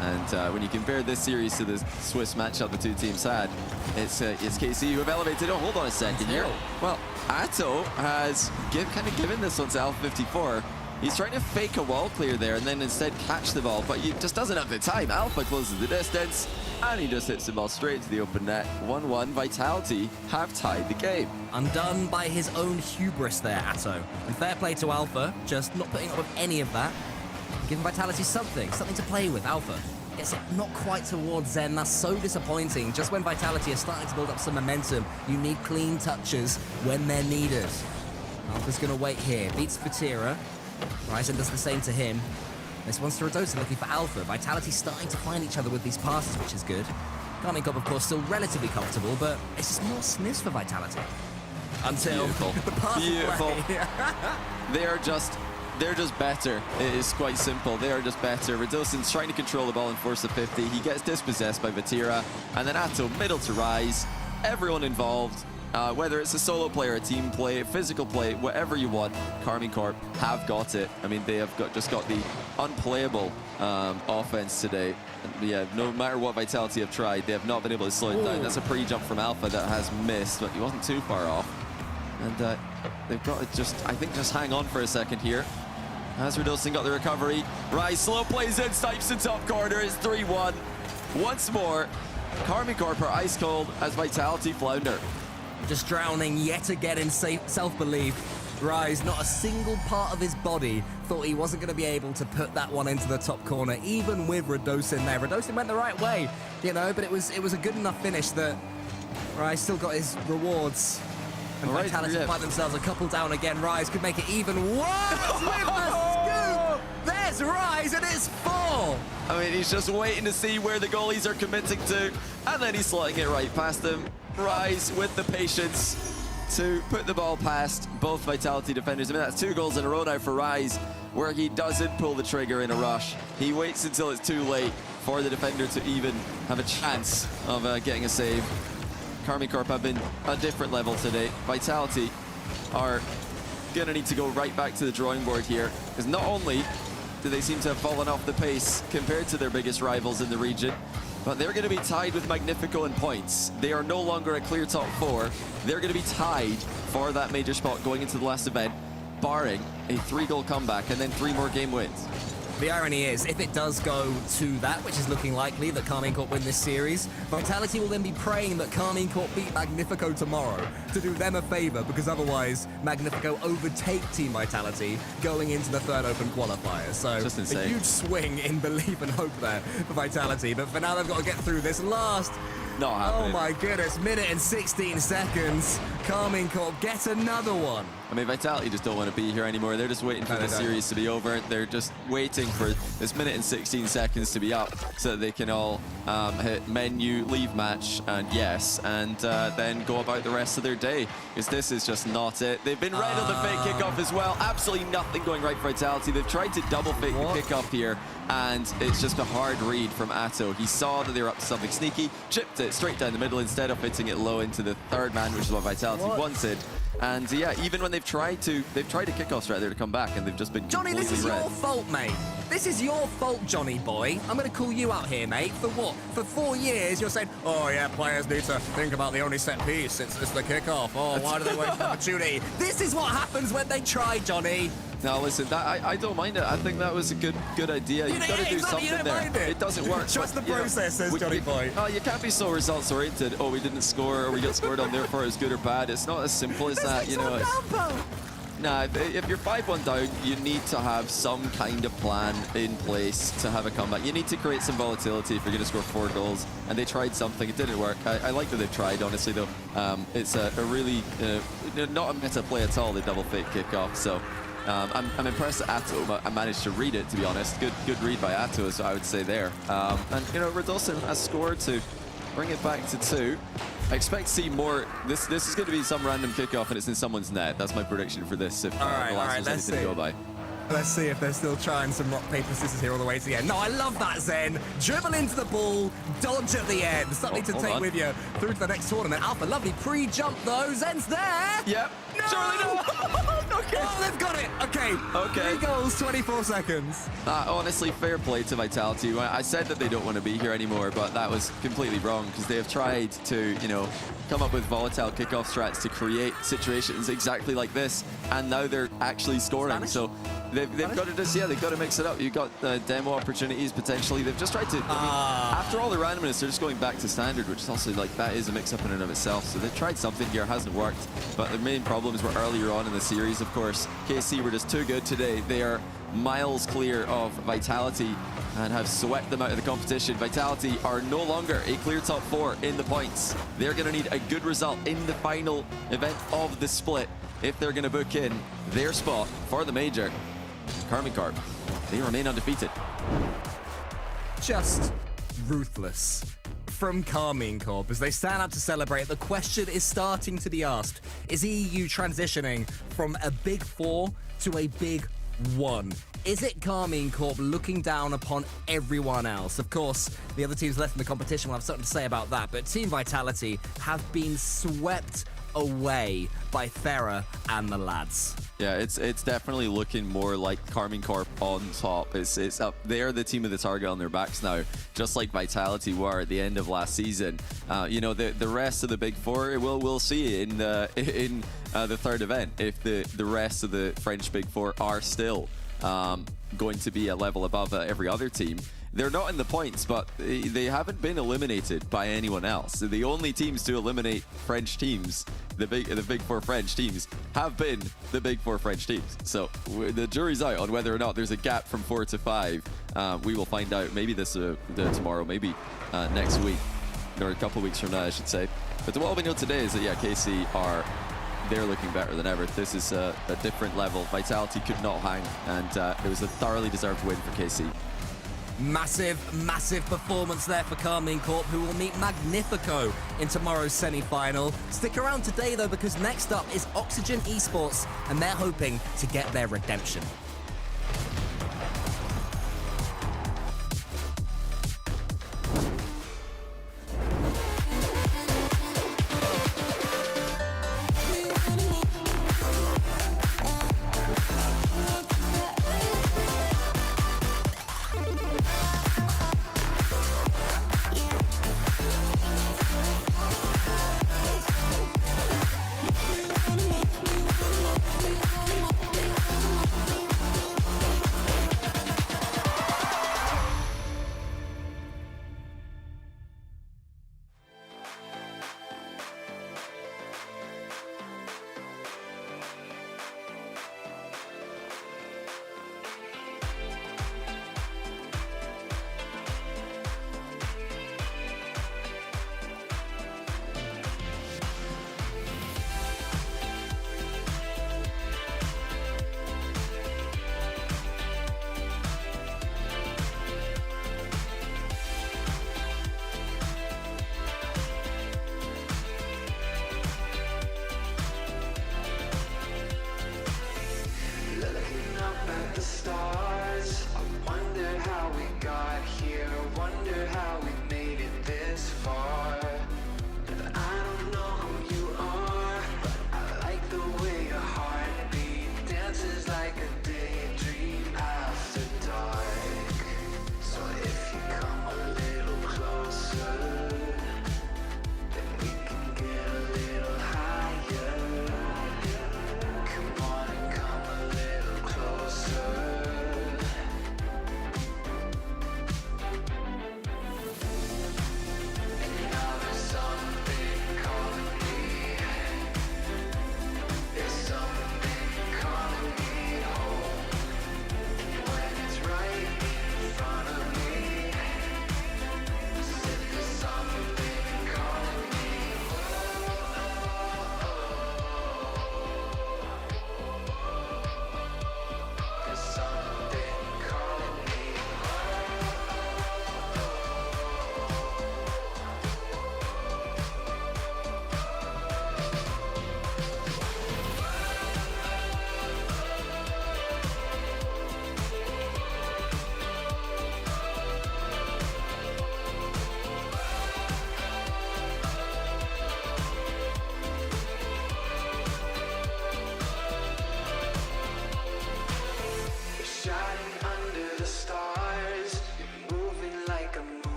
And when you compare this series to the Swiss matchup the 2 teams had, it's KC who have elevated. Oh, hold on a second here. Well, Atto has kind of given this one to Alpha 54. He's trying to fake a wall clear there and then instead catch the ball, but he just doesn't have the time. Alpha closes the distance, and he just hits the ball straight to the open net. 1-1, Vitality have tied the game.
Undone by his own hubris there, Atto. And fair play to Alpha, just not putting up with any of that. Giving Vitality something to play with. Alpha gets it not quite towards Zen. That's so disappointing. Just when Vitality is starting to build up some momentum, you need clean touches when they're needed. Alpha's going to wait here. Beats Vatira. Ryzen does the same to him. This one's to Rodota looking for Alpha. Vitality starting to find each other with these passes, which is good. Carmine Corp, of course, still relatively comfortable, but it's just more sniffs for Vitality. Until the pass away.
They're just better. It is quite simple. They are just better. Radosin's trying to control the ball and force the 50. He gets dispossessed by Vatira. And then Atto, middle to Rise. Everyone involved. Whether it's a solo play or a team play, physical play, whatever you want, Carmine Corp have got it. I mean, they have just got the unplayable offense today. And yeah, no matter what Vitality have tried, they have not been able to slow it down. That's a pre-jump from Alpha that has missed, but he wasn't too far off. And they've got to just hang on for a second here. As Radosin got the recovery. Rise slow plays in, snipes in top corner. It's 3-1. Once more, Carmine Corp are ice cold as Vitality flounder.
Just drowning yet again in self-belief. Rise, not a single part of his body thought he wasn't going to be able to put that one into the top corner, even with Radosin there. Radosin went the right way, you know, but it was a good enough finish that Rise still got his rewards. And
Right,
Vitality
yeah.
find themselves a couple down again. Rise could make it even worse with the scoop. There's Rise, and it's 4.
I mean, he's just waiting to see where the goalies are committing to, and then he's slotting it right past them. Rise with the patience to put the ball past both Vitality defenders. I mean, that's 2 goals in a row now for Rise, where he doesn't pull the trigger in a rush. He waits until it's too late for the defender to even have a chance of getting a save. Karmine Corp have been a different level today. Vitality are gonna need to go right back to the drawing board here, because not only do they seem to have fallen off the pace compared to their biggest rivals in the region, but they're going to be tied with Magnifico in points. They are no longer a clear top 4. They're going to be tied for that major spot going into the last event, barring a 3-goal comeback and then 3 more game wins.
The irony is, if it does go to that, which is looking likely, that Karmine Corp win this series, Vitality will then be praying that Karmine Corp beat Magnifico tomorrow to do them a favor, because otherwise Magnifico overtake Team Vitality going into the 3rd Open qualifier. So
Just insane.
a huge swing in belief and hope there for Vitality. But for now, they've got to get through this last.
Not
Oh
happening.
my goodness, minute and 16 seconds. Karmine Corp get another one.
I mean, Vitality just don't want to be here anymore. They're just waiting for
No,
the
they don't.
series to be over. They're just waiting for this minute and 16 seconds to be up so that they can all hit menu, leave match, and yes, and then go about the rest of their day, because this is just not it. They've been right on the fake kickoff as well. Absolutely nothing going right for Vitality. They've tried to double fake
What?
the kickoff here, and it's just a hard read from Atto. He saw that they were up to something sneaky, chipped it straight down the middle instead of hitting it low into the 3rd man, which is what Vitality wanted. And yeah, even when they've tried to kick off straight there to come back, and they've just been
Johnny, this is
completely
your
red.
fault, mate. This is your fault, Johnny boy. I'm going to call you out here, mate. For what? For 4 years, you're saying, oh, yeah, players need to think about the only set piece. It's the kickoff. Oh, why do they wait for the opportunity? This is what happens when they try, Johnny.
Now listen, I don't mind it. I think that was a good idea. You've got to do
exactly,
something
you don't
there.
mind it.
Doesn't work.
Trust
but,
the process, says Johnny Boy.
Oh, you can't be so results oriented. Oh, we didn't score, or we got scored on, therefore it's good or bad. It's not as simple as that, you know. Nah, if you're 5-1 down, you need to have some kind of plan in place to have a comeback. You need to create some volatility if you're going to score 4 goals. And they tried something. It didn't work. I like that they've tried, honestly, though. It's a really, not a meta play at all, the double fake kickoff. So I'm impressed that Atto, I managed to read it, to be honest. Good read by Atto, is what I would say there. And, you know, Radosin has scored to bring it back to 2. I expect to see more. This is going to be some random kickoff, and it's in someone's net. That's my prediction for this, if
All right,
the last
let's
was anything to
see.
go by.
Let's see if they're still trying some rock, paper, scissors here all the way to the end. No, I love that, Zen. Dribble into the ball, dodge at the end. Something to
hold
take
on.
with you through to the next tournament. Alpha, lovely pre-jump, though. Zen's there.
Yep.
No!
Surely no. Okay.
Oh, they've got it. Okay.
Okay.
3 goals, 24 seconds.
Honestly, fair play to Vitality. I said that they don't want to be here anymore, but that was completely wrong, because they have tried to, you know, come up with volatile kickoff strats to create situations exactly like this, and now they're actually scoring.
Spanish?
So they've got to just, yeah, they've got to mix it up. You've got demo opportunities potentially. They've just tried to, I mean, after all the randomness, they're just going back to standard, which is also like, that is a mix up in and of itself. So they've tried something here, hasn't worked, but the main problems were earlier on in the series, of course. KC were just too good today. They are miles clear of Vitality and have swept them out of the competition. Vitality are no longer a clear top 4 in the points. They're going to need a good result in the final event of the split if they're going to book in their spot for the major. Karmine Corp, they remain undefeated.
Just ruthless from Karmine Corp as they stand up to celebrate. The question is starting to be asked: is EU transitioning from a big 4 to a big 1? Is it Karmine Corp looking down upon everyone else? Of course, the other teams left in the competition will have something to say about that, but Team Vitality have been swept away by Thera and the lads.
Yeah, it's definitely looking more like Karmine Corp on top. It's up. They're the team with the target on their backs now, just like Vitality were at the end of last season. You know, the rest of the big 4, we'll see in the 3rd event if the rest of the French big 4 are still going to be a level above every other team. They're not in the points, but they haven't been eliminated by anyone else. So the only teams to eliminate French teams, the big four French teams, have been the big four French teams. So the jury's out on whether or not there's a gap from 4 to 5. We will find out maybe tomorrow, maybe next week, or a couple weeks from now, I should say. But what we know today is that, yeah, KC they're looking better than ever. This is a different level. Vitality could not hang, and it was a thoroughly deserved win for KC.
Massive, massive performance there for Carmine Corp, who will meet Magnifico in tomorrow's semi-final. Stick around today, though, because next up is Oxygen Esports, and they're hoping to get their redemption.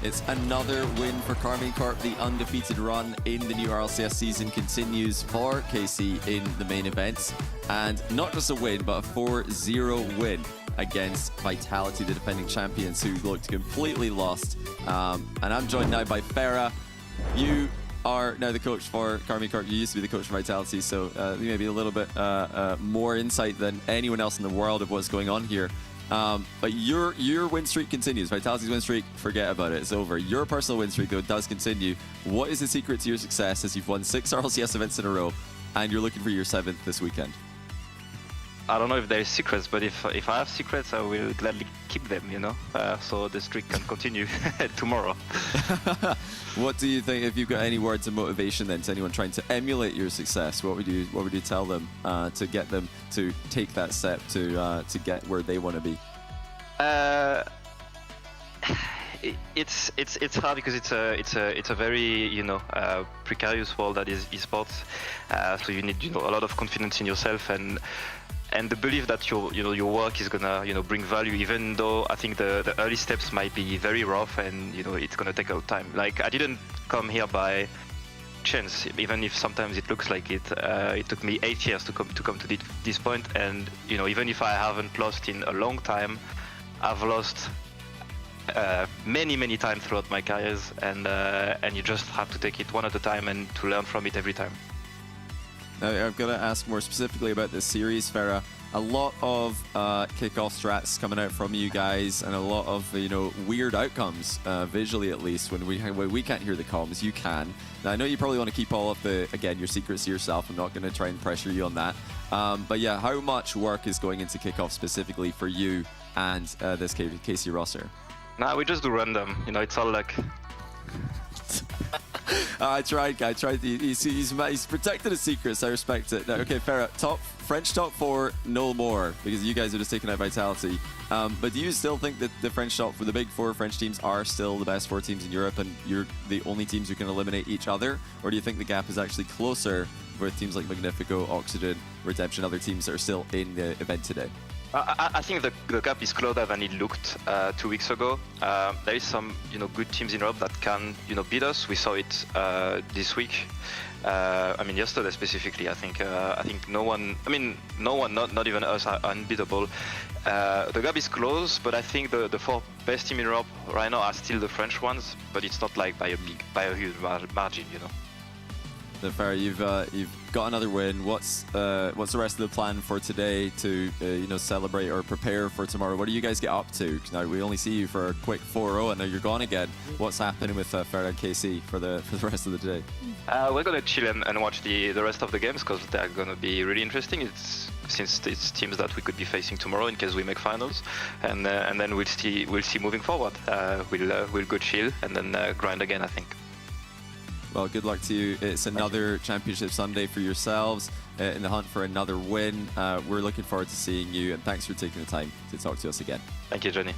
It's another win for Karmine Corp. The undefeated run in the new RLCS season continues for KC in the main events. And not just a win, but a 4-0 win against Vitality, the defending champions, who looked completely lost. And I'm joined now by Farah. You are now the coach for Karmine Corp. You used to be the coach for Vitality, so you may be a little bit more insight than anyone else in the world of what's going on here. But your win streak continues. Vitality's win streak, forget about it. It's over. Your personal win streak, though, does continue. What is the secret to your success as you've won 6 RLCS events in a row and you're looking for your 7th this weekend?
I don't know if there is secrets, but if I have secrets, I will gladly keep them, so the streak can continue tomorrow.
What do you think, if you've got any words of motivation then to anyone trying to emulate your success, what would you tell them to get them to take that step to get where they want to be?
It's hard because it's a very precarious world that is esports. So you need a lot of confidence in yourself and the belief that your work is gonna bring value, even though I think the early steps might be very rough and it's gonna take a lot of time. Like, I didn't come here by chance, even if sometimes it looks like it. It took me 8 years to come to this point, and even if I haven't lost in a long time, I've lost many times throughout my careers, and you just have to take it one at a time and to learn from it every time.
Now, I've got to ask more specifically about this series, Farah. A lot of kickoff strats coming out from you guys, and a lot of weird outcomes, visually at least. When we can't hear the comms, you can. Now, I know you probably want to keep all of your secrets to yourself. I'm not going to try and pressure you on that. But yeah, how much work is going into kickoff specifically for you and this KC roster?
Nah, we just do random. It's all luck.
I tried. He's protected his secrets. I respect it. Now, okay, Farah, French top 4, no more, because you guys are just taking out Vitality. But do you still think that the the big 4 French teams are still the best 4 teams in Europe, and you're the only teams who can eliminate each other? Or do you think the gap is actually closer with teams like Magnifico, Oxygen, Redemption, other teams that are still in the event today?
I think the gap is closer than it looked 2 weeks ago. There is some good teams in Europe that can beat us. We saw it this week. Yesterday specifically. I think no one, not even us, are unbeatable. The gap is close, but I think the 4 best teams in Europe right now are still the French ones. But it's not like by a huge margin,
So Farah, you've got another win. What's the rest of the plan for today to celebrate or prepare for tomorrow? What do you guys get up to? Now we only see you for a quick 4-0, and now you're gone again. What's happening with Farah and KC for the rest of the day?
We're gonna chill and watch the rest of the games because they're gonna be really interesting. Since it's teams that we could be facing tomorrow in case we make finals, and then we'll see moving forward. We'll go chill and then grind again, I think.
Well, good luck to you. It's another Championship Sunday for yourselves in the hunt for another win. We're looking forward to seeing you, and thanks for taking the time to talk to us again.
Thank you, Johnny.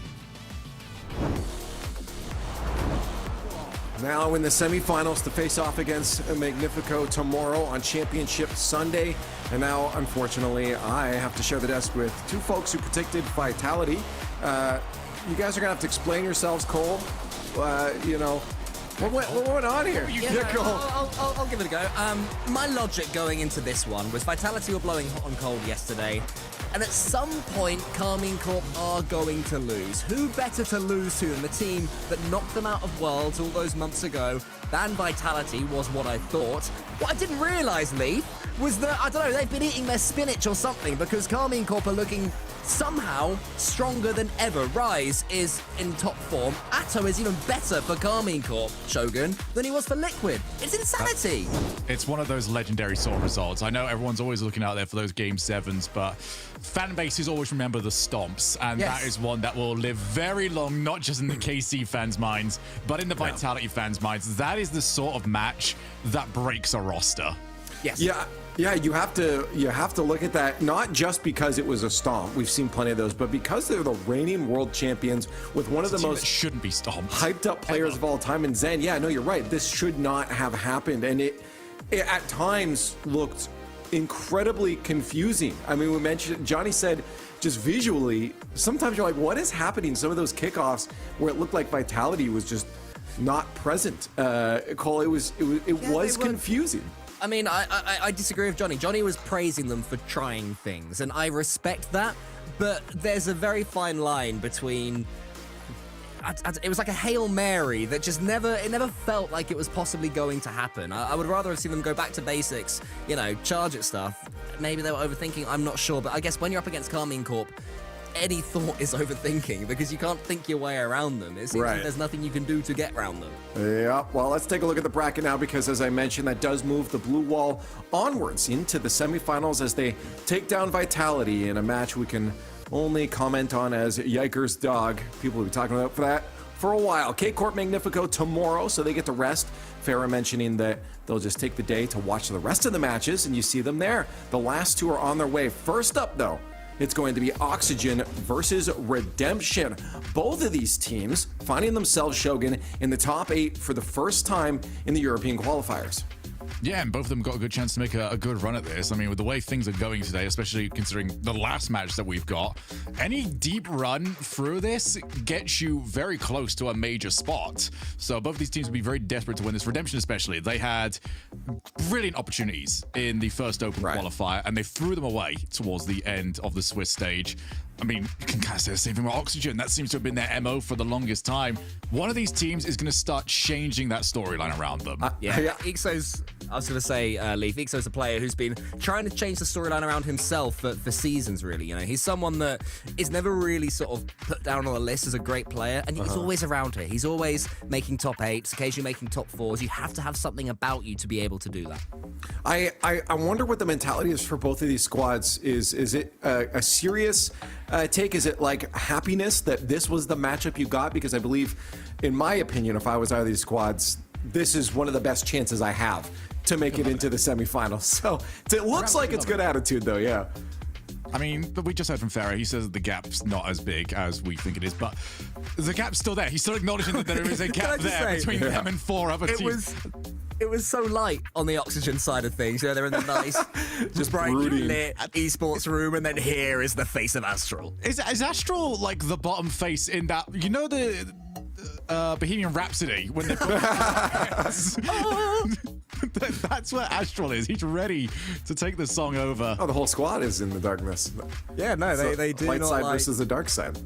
Now in the semifinals to face off against Magnifico tomorrow on Championship Sunday. And now, unfortunately, I have to share the desk with 2 folks who predicted Vitality. You guys are going to have to explain yourselves, Cole. What went on here?
I'll give it a go. My logic going into this one was Vitality were blowing hot and cold yesterday, and at some point, Karmine Corp are going to lose. Who better to lose to than the team that knocked them out of Worlds all those months ago than Vitality was what I thought. What I didn't realise, Lee, was that, I don't know, they've been eating their spinach or something, because Karmine Corp are looking somehow stronger than ever. Rise is in top form. Atto is even better for Karmine Corp, Shogun, than he was for Liquid. It's insanity.
It's one of those legendary sort of results. I know everyone's always looking out there for those Game 7s, but fan bases always remember the stomps, and
Yes.
that is one that will live very long, not just in the KC fans' minds, but in the Vitality fans' minds. That is the sort of match that breaks a roster.
Yes.
Yeah, you have to look at that, not just because it was a stomp. We've seen plenty of those, but because they're the reigning world champions with one of the most
shouldn't be stomped.
hyped up players of all time in Zen. Yeah, no, you're right. This should not have happened, and it at times looked incredibly confusing. I mean, we mentioned, Johnny said, just visually, sometimes you're like, what is happening? Some of those kickoffs where it looked like Vitality was just not present. Cole, it was
they were.
confusing.
I mean, I disagree with Johnny. Johnny was praising them for trying things, and I respect that, but there's a very fine line between... it was like a Hail Mary that just never felt like it was possibly going to happen. I would rather have seen them go back to basics, charge at stuff. Maybe they were overthinking, I'm not sure, but I guess when you're up against Karmine Corp, any thought is overthinking because you can't think your way around them. It seems like there's nothing you can do to get around them.
Yeah, well, let's take a look at the bracket now because, as I mentioned, that does move the blue wall onwards into the semifinals as they take down Vitality in a match we can only comment on as Yikers Dog. People will be talking about that for a while. K-Corp Magnifico tomorrow, so they get to rest. Farah mentioning that they'll just take the day to watch the rest of the matches, and you see them there. The last two are on their way. First up, though, it's going to be Oxygen versus Redemption. Both of these teams finding themselves, Shogun, in the top 8 for the first time in the European qualifiers.
Yeah, and both of them got a good chance to make a good run at this. I mean, with the way things are going today, especially considering the last match that we've got, any deep run through this gets you very close to a major spot. So both these teams will be very desperate to win this. Redemption especially, they had brilliant opportunities in the first open qualifier, and they threw them away towards the end of the Swiss stage. I mean, you can kind of say the same thing with Oxygen. That seems to have been their MO for the longest time. One of these teams is going to start changing that storyline around them.
Ixo's, I was going to say, Leaf, Ixo's a player who's been trying to change the storyline around himself for seasons, really. He's someone that is never really sort of put down on the list as a great player, and he's always around here. He's always making top 8s, occasionally making top 4s. You have to have something about you to be able to do that.
I wonder what the mentality is for both of these squads. Is it a serious take? Is it like happiness that this was the matchup you got? Because I believe, in my opinion, if I was out of these squads, this is one of the best chances I have to make it into the semifinals. So it looks like it's good attitude, though. Yeah.
I mean, but we just heard from Farah. He says that the gap's not as big as we think it is, but the gap's still there. He's still acknowledging that there is a gap there between them and 4 other teams.
It was so light on the Oxygen side of things. They're in the nice, just brightly lit esports room, and then here is the face of Astral.
Is Astral like the bottom face in that? You know the Bohemian Rhapsody when they put that's where Astral is. He's ready to take the song over.
Oh, the whole squad is in the darkness.
Yeah, no, they do
light
not
side
like
versus the dark side.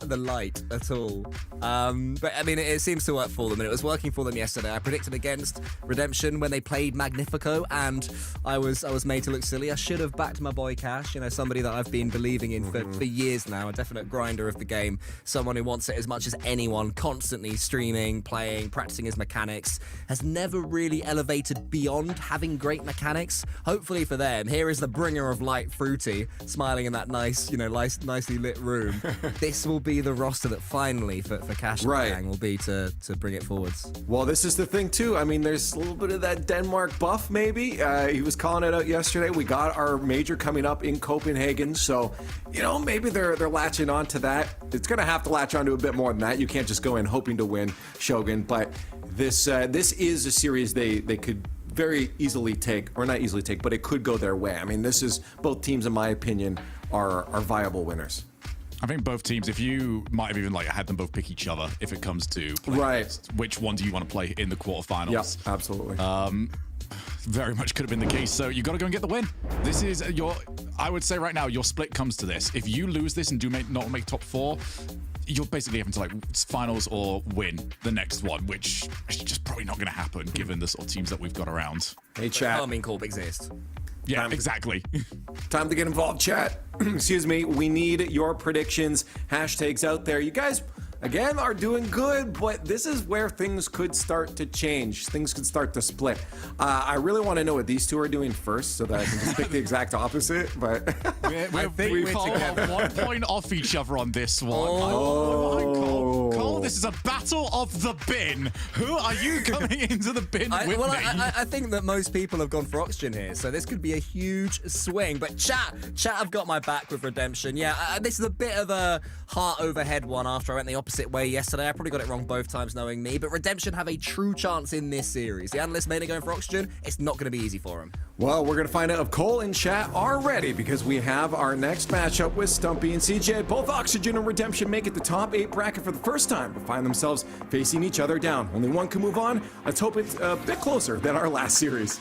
the light at all. But I mean, it seems to work for them, and it was working for them yesterday. I predicted against Redemption when they played Magnifico, and I was made to look silly. I should have backed my boy Cash, somebody that I've been believing in for years now, a definite grinder of the game, someone who wants it as much as anyone, constantly streaming, playing, practicing his mechanics, has never really elevated beyond having great mechanics. Hopefully for them, here is the bringer of light, Fruity, smiling in that nice, nicely lit room. This will be the roster that finally for Cash and the gang will be to bring it forwards.
Well, this is the thing too. I mean, there's a little bit of that Denmark buff maybe. He was calling it out yesterday. We got our major coming up in Copenhagen, so maybe they're latching on to that. It's gonna have to latch onto a bit more than that. You can't just go in hoping to win, Shogun. But this is a series they could very easily take, or not easily take, but it could go their way. I mean, this is both teams, in my opinion, are viable winners.
I think both teams, if you might have even had them both pick each other if it comes to which one do you want to play in the quarterfinals.
Yeah, absolutely.
Very much could have been the case. So you got to go and get the win. This is I would say right now, your split comes to this. If you lose this and not make top 4, you're basically having to finals or win the next one, which is just probably not going to happen given the sort of teams that we've got around.
Hey, chat.
Karmine Corp exists.
Yeah, exactly.
Time to get involved, chat. Excuse me. We need your predictions, hashtags out there. You guys, again, are doing good, but this is where things could start to change. Things could start to split. I really want to know what these two are doing first so that I can just pick the exact opposite, but...
we're together. 1 point off each other on this one. Cole, this is a battle of the bin. Who are you coming into the bin with me?
I think that most people have gone for Oxygen here, so this could be a huge swing. But chat have got my back with Redemption. Yeah, this is a bit of a heart over head one after I went the opposite opposite way yesterday. I probably got it wrong both times, knowing me. But Redemption have a true chance in this series. The analysts mainly going for Oxygen. It's not going to be easy for them.
Well, we're going to find out if Cole and chat are ready because we have our next matchup with Stumpy and CJ. Both Oxygen and Redemption make it the top 8 bracket for the first time to find themselves facing each other down. Only one can move on. Let's hope it's a bit closer than our last series.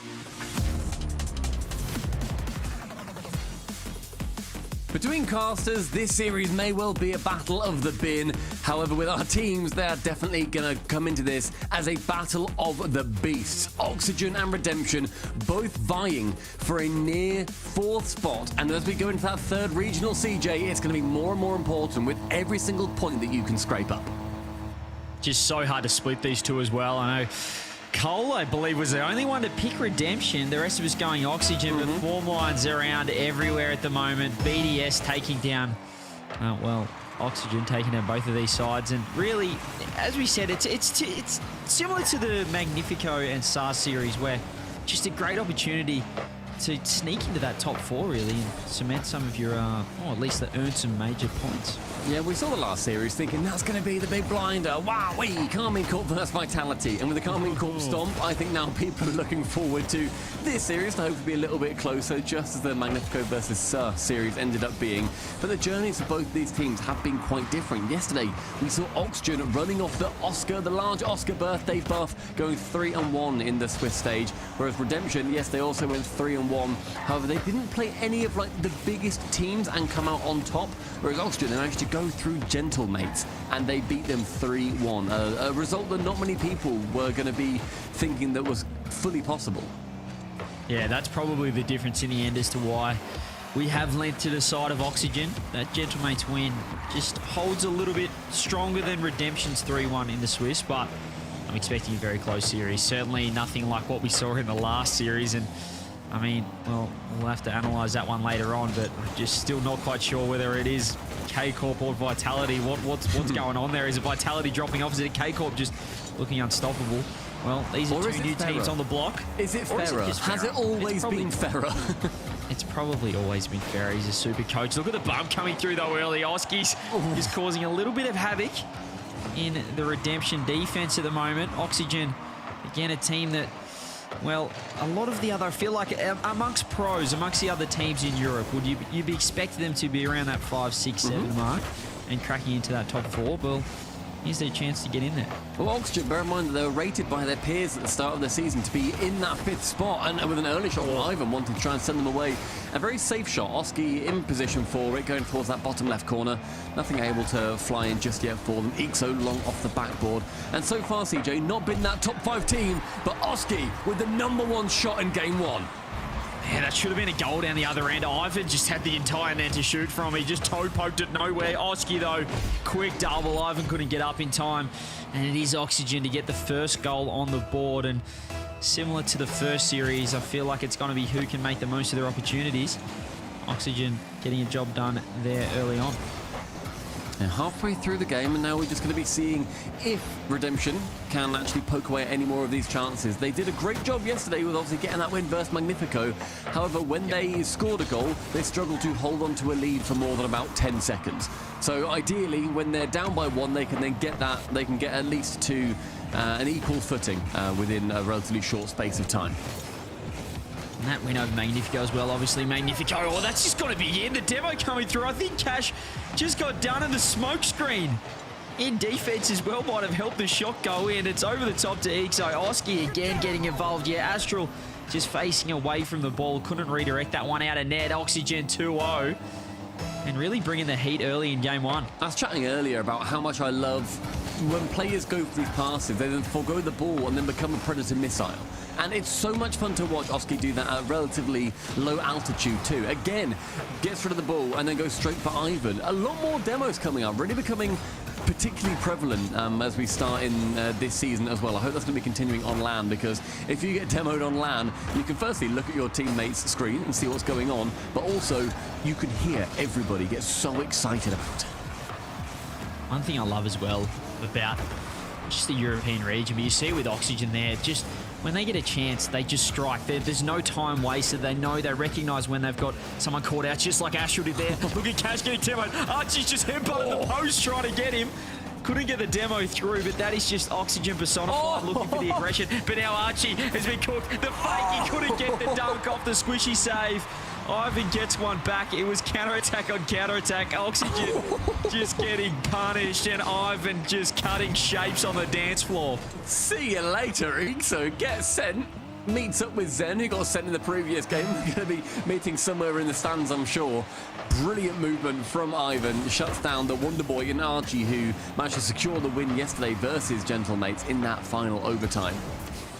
Between casters, this series may well be a battle of the bin. However, with our teams, they are definitely going to come into this as a battle of the beasts. Oxygen and Redemption both vying for a near 4th spot. And as we go into that 3rd regional, CJ, it's going to be more and more important with every single point that you can scrape up.
Just so hard to split these two as well. I know Cole, I believe, was the only one to pick Redemption. The rest of us going Oxygen, but form lines around everywhere at the moment. BDS taking down, Oxygen taking down both of these sides. And really, as we said, it's similar to the Magnifico and SARS series, where just a great opportunity to sneak into that top 4, really, and cement some of your, or at least earn some major points.
Yeah, we saw the last series thinking that's going to be the big blinder. Wow, Carmine Corp versus Vitality. And with the Carmine Corp stomp, I think now people are looking forward to this series to hopefully be a little bit closer, just as the Magnifico versus Sir series ended up being. But the journeys of both these teams have been quite different. Yesterday, we saw Oxygen running off the large Oscar birthday buff, going 3-1 in the Swiss stage. Whereas Redemption, yes, they also went 3-1. However, they didn't play any of the biggest teams and come out on top. Whereas Oxygen, they managed to go through Gentlemates and they beat them 3-1. A result that not many people were going to be thinking that was fully possible.
Yeah, that's probably the difference in the end as to why we have lent to the side of Oxygen. That Gentlemates win just holds a little bit stronger than Redemption's 3-1 in the Swiss, but I'm expecting a very close series. Certainly nothing like what we saw in the last series, and I mean, well, we'll have to analyse that one later on, but I'm just still not quite sure whether it is K-Corp or Vitality. What's going on there? Is it Vitality dropping off? Is it K-Corp just looking unstoppable? Well, these are two new teams on the block.
Is it Ferrer? Has it always been Ferrer?
It's probably always been Ferrer. He's a super coach. Look at the bump coming through, though, early. Oski's is causing a little bit of havoc in the Redemption defense at the moment. Oxygen, again, a team that, well, a lot of the other, I feel like amongst pros, amongst the other teams in Europe, would you'd be expecting them to be around that 5, 6, 7 mark and cracking into that top 4? Well, here's their chance to get in there.
Well, Oxygen, bear in mind that they were rated by their peers at the start of the season to be in that 5th spot, and with an early shot, Ivan wanted to try and send them away. A very safe shot. Oski in position for it, going towards that bottom left corner. Nothing able to fly in just yet for them. Ixo long off the backboard. And so far, CJ, not been that top 5 team, but Oski with the #1 shot in game 1.
Yeah, that should have been a goal down the other end. Ivan just had the entire net to shoot from. He just toe-poked it nowhere. Oski, though, quick double. Ivan couldn't get up in time. And it is Oxygen to get the first goal on the board. And similar to the first series, I feel like it's going to be who can make the most of their opportunities. Oxygen getting a job done there early on.
And halfway through the game, and now we're just going to be seeing if Redemption can actually poke away at any more of these chances. They did a great job yesterday with obviously getting that win versus Magnifico. However, when they scored a goal, they struggled to hold on to a lead for more than about 10 seconds. So ideally, when they're down by 1, they can then get that. They can get at least to an equal footing within a relatively short space of time.
And that win over Magnifico as well, obviously. Magnifico, oh, that's just got to be in. The demo coming through. I think Cash just got done in the smoke screen. In defense as well might have helped the shot go in. It's over the top to Ixo. Oski again getting involved. Yeah, Astral just facing away from the ball. Couldn't redirect that one out of net. Oxygen 2-0. And really bringing the heat early in game 1.
I was chatting earlier about how much I love when players go for these passes, they then forego the ball and then become a predator missile. And it's so much fun to watch Oski do that at relatively low altitude too. Again, gets rid of the ball and then goes straight for Ivan. A lot more demos coming up, really becoming particularly prevalent as we start in this season as well. I hope that's going to be continuing on LAN, because if you get demoed on LAN, you can firstly look at your teammates' screen and see what's going on, but also you can hear everybody get so excited about it.
One thing I love as well about just the European region, but you see with Oxygen there, just when they get a chance, they just strike. There's no time wasted. They know, they recognise when they've got someone caught out, just like Astral did there. Look at Cash getting demoed. Archie's just headbutted the post trying to get him. Couldn't get the demo through, but that is just Oxygen personified, looking for the aggression. But now Archie has been cooked. The fake, he couldn't get the dunk off the squishy save. Ivan gets one back. It was counterattack on counterattack. Oxygen just getting punished, and Ivan just cutting shapes on the dance floor.
See you later, Ixo gets sent. Meets up with Zen, who got sent in the previous game. They're going to be meeting somewhere in the stands, I'm sure. Brilliant movement from Ivan. Shuts down the Wonder Boy and Archie, who managed to secure the win yesterday versus Gentlemates in that final overtime.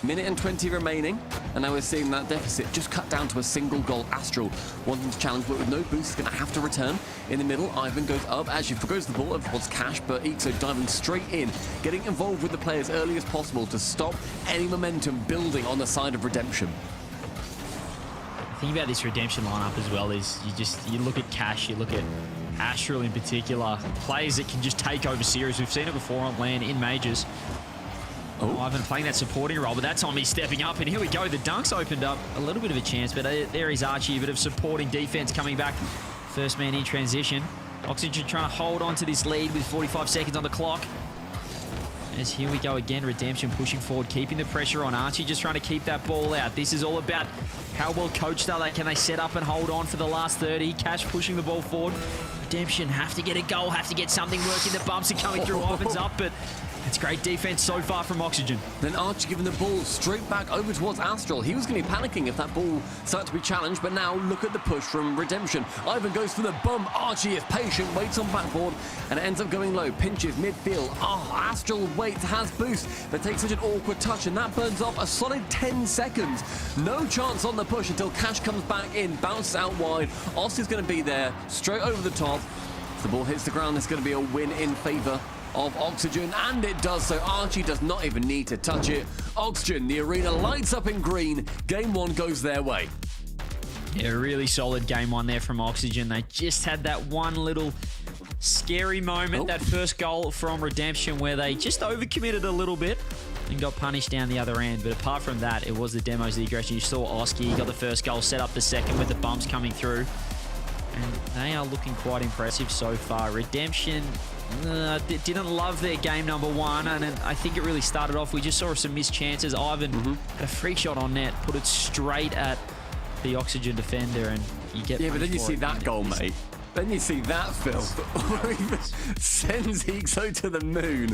Minute and 20 remaining, and now we're seeing that deficit just cut down to a single goal. Astral wanting to challenge, but with no boost, is going to have to return. In the middle, Ivan goes up, actually forgoes the ball over towards Cash, but Ixo diving straight in, getting involved with the play as early as possible to stop any momentum building on the side of Redemption.
The thing about this Redemption lineup as well is you look at Cash, you look at Astral in particular, players that can just take over series. We've seen it before on LAN in majors. Ivan playing that supporting role, but that time he's stepping up, and here we go. The dunks opened up a little bit of a chance, but there is Archie, a bit of supporting defense coming back. First man in transition. Oxygen trying to hold on to this lead with 45 seconds on the clock. As here we go again, Redemption pushing forward, keeping the pressure on. Archie just trying to keep that ball out. This is all about how well coached are they. Can they set up and hold on for the last 30? Cash pushing the ball forward. Redemption have to get a goal, have to get something working. The bumps are coming through. Ivan's up, but it's great defense so far from Oxygen.
Then Archie giving the ball straight back over towards Astral. He was going to be panicking if that ball started to be challenged, but now look at the push from Redemption. Ivan goes for the bump. Archie is patient, waits on backboard, and it ends up going low. Pinches midfield. Astral waits, has boost, but takes such an awkward touch, and that burns off a solid 10 seconds. No chance on the push until Cash comes back in, bounces out wide. Oss is going to be there, straight over the top. If the ball hits the ground, it's going to be a win in favour of Oxygen, and it does so. Archie does not even need to touch it. Oxygen, the arena lights up in green. Game one goes their way.
Yeah, really solid game one there from Oxygen. They just had that one little scary moment, that first goal from Redemption, where they just overcommitted a little bit and got punished down the other end. But apart from that, it was the demos, the aggression. You saw Oski got the first goal, set up the second with the bumps coming through. And they are looking quite impressive so far. Redemption didn't love their game number one, and I think it really started off. We just saw some missed chances. Ivan had a free shot on net, put it straight at the Oxygen defender, and you get.
Yeah, but then you see that goal, mate. Then you see that filth, where he sends Ixo to the moon,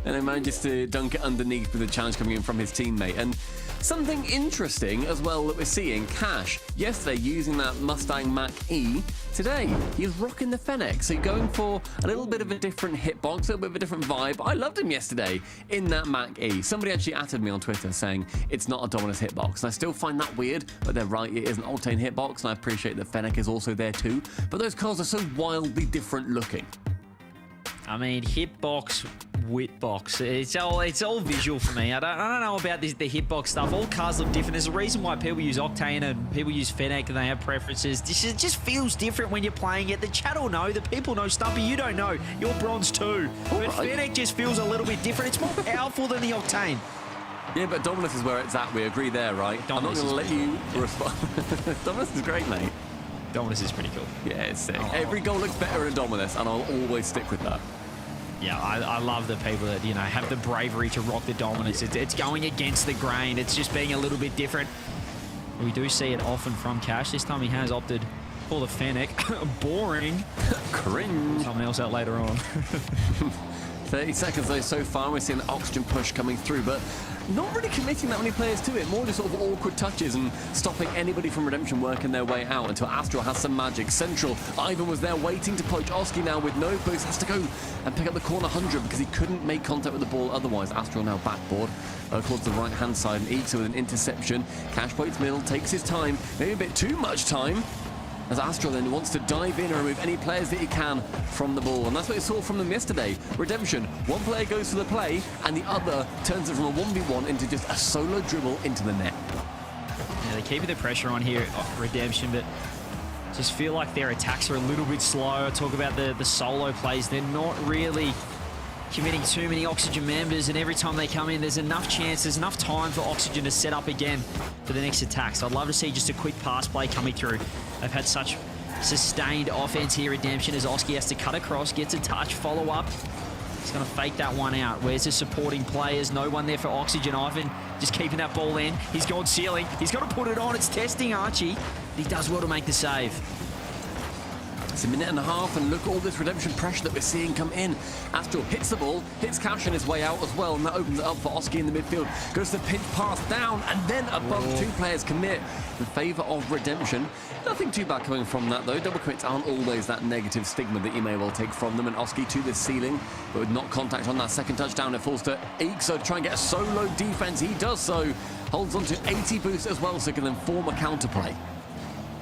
and then manages to dunk it underneath with a challenge coming in from his teammate. And something interesting as well that we're seeing, Cash, yesterday using that Mustang Mach-E, today he's rocking the Fennec, so going for a little bit of a different hitbox, a little bit of a different vibe. I loved him yesterday in that Mach-E. Somebody actually added me on Twitter saying it's not a Dominus hitbox, and I still find that weird, but they're right, it is an Octane hitbox, and I appreciate that Fennec is also there too, but those cars are so wildly different looking.
I mean, hitbox, witbox. It's all visual for me. I don't know about the hitbox stuff. All cars look different. There's a reason why people use Octane and people use Fennec and they have preferences. This just feels different when you're playing it. The chat will know. The people know. Stumpy, you don't know. You're bronze too. But Fennec just feels a little bit different. It's more powerful than the Octane.
Yeah, but Dominus is where it's at. We agree there, right?
Dominus
I'm not going to let you respond. Dominus is great, mate.
Dominus is pretty cool.
Yeah, it's sick. Every goal looks better in Dominus, and I'll always stick with that.
Yeah, I love the people that, have the bravery to rock the Dominus. It's going against the grain. It's just being a little bit different. We do see it often from Cash. This time he has opted for the Fennec. Boring.
Cringe.
Something else out later on.
30 seconds though so far. We're seeing the Oxygen push coming through, but not really committing that many players to it. More just sort of awkward touches and stopping anybody from Redemption working their way out until Astral has some magic. Central, Ivan was there waiting to poach. Oski now with no boost has to go and pick up the corner 100 because he couldn't make contact with the ball otherwise. Astral now backboard towards the right hand side and Ixo with an interception. Cash waits middle, takes his time, maybe a bit too much time, as Astral then wants to dive in and remove any players that he can from the ball. And that's what we saw from them yesterday. Redemption, one player goes for the play and the other turns it from a 1v1 into just a solo dribble into the net.
Yeah, they're keeping the pressure on here at Redemption, but just feel like their attacks are a little bit slow. I talk about the solo plays. They're not really committing too many Oxygen members, and every time they come in, there's enough chance, there's enough time for Oxygen to set up again for the next attack. So I'd love to see just a quick pass play coming through. They've had such sustained offense here, Redemption, as Oski has to cut across, gets a touch, follow up. He's going to fake that one out. Where's the supporting players? No one there for Oxygen. Ivan just keeping that ball in. He's gone ceiling. He's got to put it on. It's testing Archie. He does well to make the save.
It's a minute and a half, and look at all this redemption pressure that we're seeing come in. Astral hits the ball, hits Cash on his way out as well, and that opens it up for Oski in the midfield. Goes to the pinch pass down, and then above two players commit in favour of redemption. Nothing too bad coming from that, though. Double commits aren't always that negative stigma that you may well take from them. And Oski to the ceiling, but with not contact on that second touchdown, it falls to Ixo to try and get a solo defence. He does so, holds on to 80 boost as well, so he can then form a counterplay.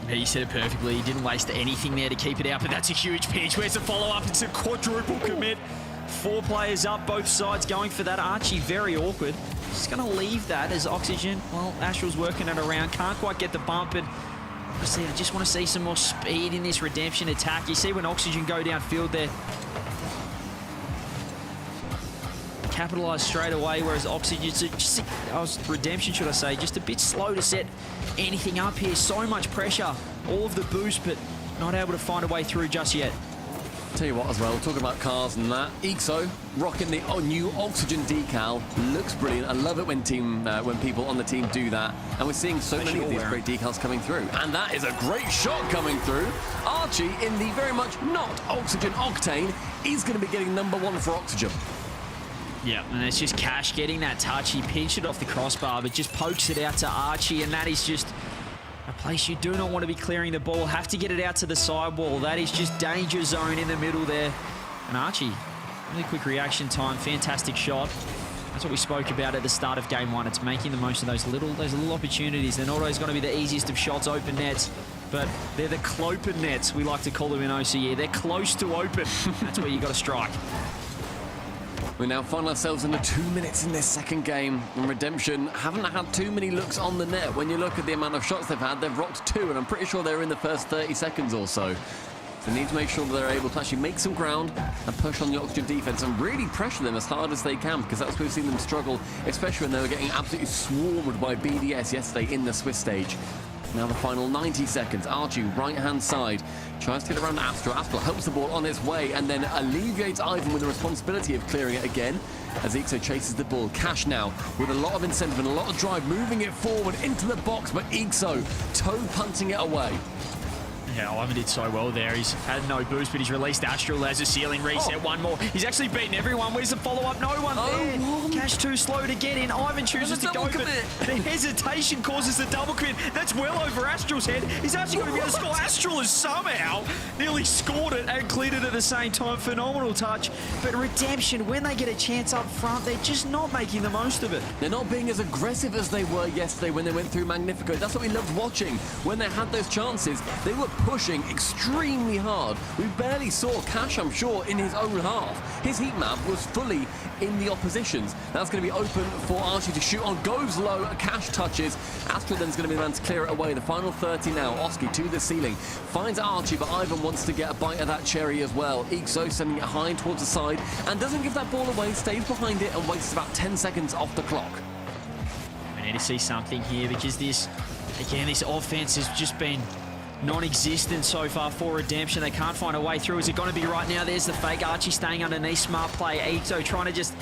Yeah, you said it perfectly. He didn't waste anything there to keep it out, but that's a huge pinch. Where's the follow-up? It's a quadruple commit. 4 players up, both sides going for that. Archie, very awkward. Just going to leave that as Oxygen. Well, Astral's working it around. Can't quite get the bump, and honestly, I just want to see some more speed in this redemption attack. You see when Oxygen go downfield there, capitalise straight away, whereas Oxygen, Redemption, should I say, just a bit slow to set anything up here. So much pressure, all of the boost, but not able to find a way through just yet.
Tell you what as well, talking about cars and that, Ixo rocking the new Oxygen decal, looks brilliant. I love it when people on the team do that, and we're seeing so many of these great decals coming through. And that is a great shot coming through. Archie, in the very much not Oxygen Octane, is going to be getting #1 for Oxygen.
Yeah, and it's just Cash getting that touch. He pinched it off the crossbar, but just pokes it out to Archie, and that is just a place you do not want to be clearing the ball. Have to get it out to the sidewall. That is just danger zone in the middle there. And Archie, really quick reaction time, fantastic shot. That's what we spoke about at the start of game 1. It's making the most of those little opportunities. They're not always going to be the easiest of shots, open nets, but they're the clopen nets, we like to call them in OCE. They're close to open. That's where you got to strike.
We now find ourselves in the 2 minutes in this second game, and Redemption haven't had too many looks on the net. When you look at the amount of shots they've had, they've rocked 2, and I'm pretty sure they're in the first 30 seconds or so. So they need to make sure that they're able to actually make some ground and push on the Oxygen defense and really pressure them as hard as they can, because that's where we've seen them struggle, especially when they were getting absolutely swarmed by BDS yesterday in the Swiss stage. Now the final 90 seconds. Archie, right-hand side, tries to get around Astral. Astral helps the ball on its way and then alleviates Ivan with the responsibility of clearing it again as Ixo chases the ball. Cash now with a lot of incentive and a lot of drive, moving it forward into the box, but Ixo toe-punting it away.
Yeah, Ivan did so well there. He's had no boost, but he's released Astral as a ceiling reset. One more. He's actually beaten everyone. Where's the follow-up? No one there. Cash too slow to get in. Ivan chooses to go, but the hesitation causes the double commit. That's well over Astral's head. He's actually going to be able to score. Astral has somehow nearly scored it and cleared it at the same time. Phenomenal touch. But Redemption, when they get a chance up front, they're just not making the most of it.
They're not being as aggressive as they were yesterday when they went through Magnifico. That's what we loved watching. When they had those chances, they were pushing extremely hard. We barely saw Cash, I'm sure, in his own half. His heat map was fully in the opposition's. That's going to be open for Archie to shoot on. Goes low, Cash touches. Astrid then's going to be the man to clear it away. The final 30 now. Oski to the ceiling. Finds Archie, but Ivan wants to get a bite of that cherry as well. Ixo sending it high towards the side and doesn't give that ball away. Stays behind it and wastes about 10 seconds off the clock.
We need to see something here because this offense has just been non-existent so far for Redemption. They can't find a way through. Is it going to be right now? There's the fake. Archie staying underneath. Smart play. Ixo trying to just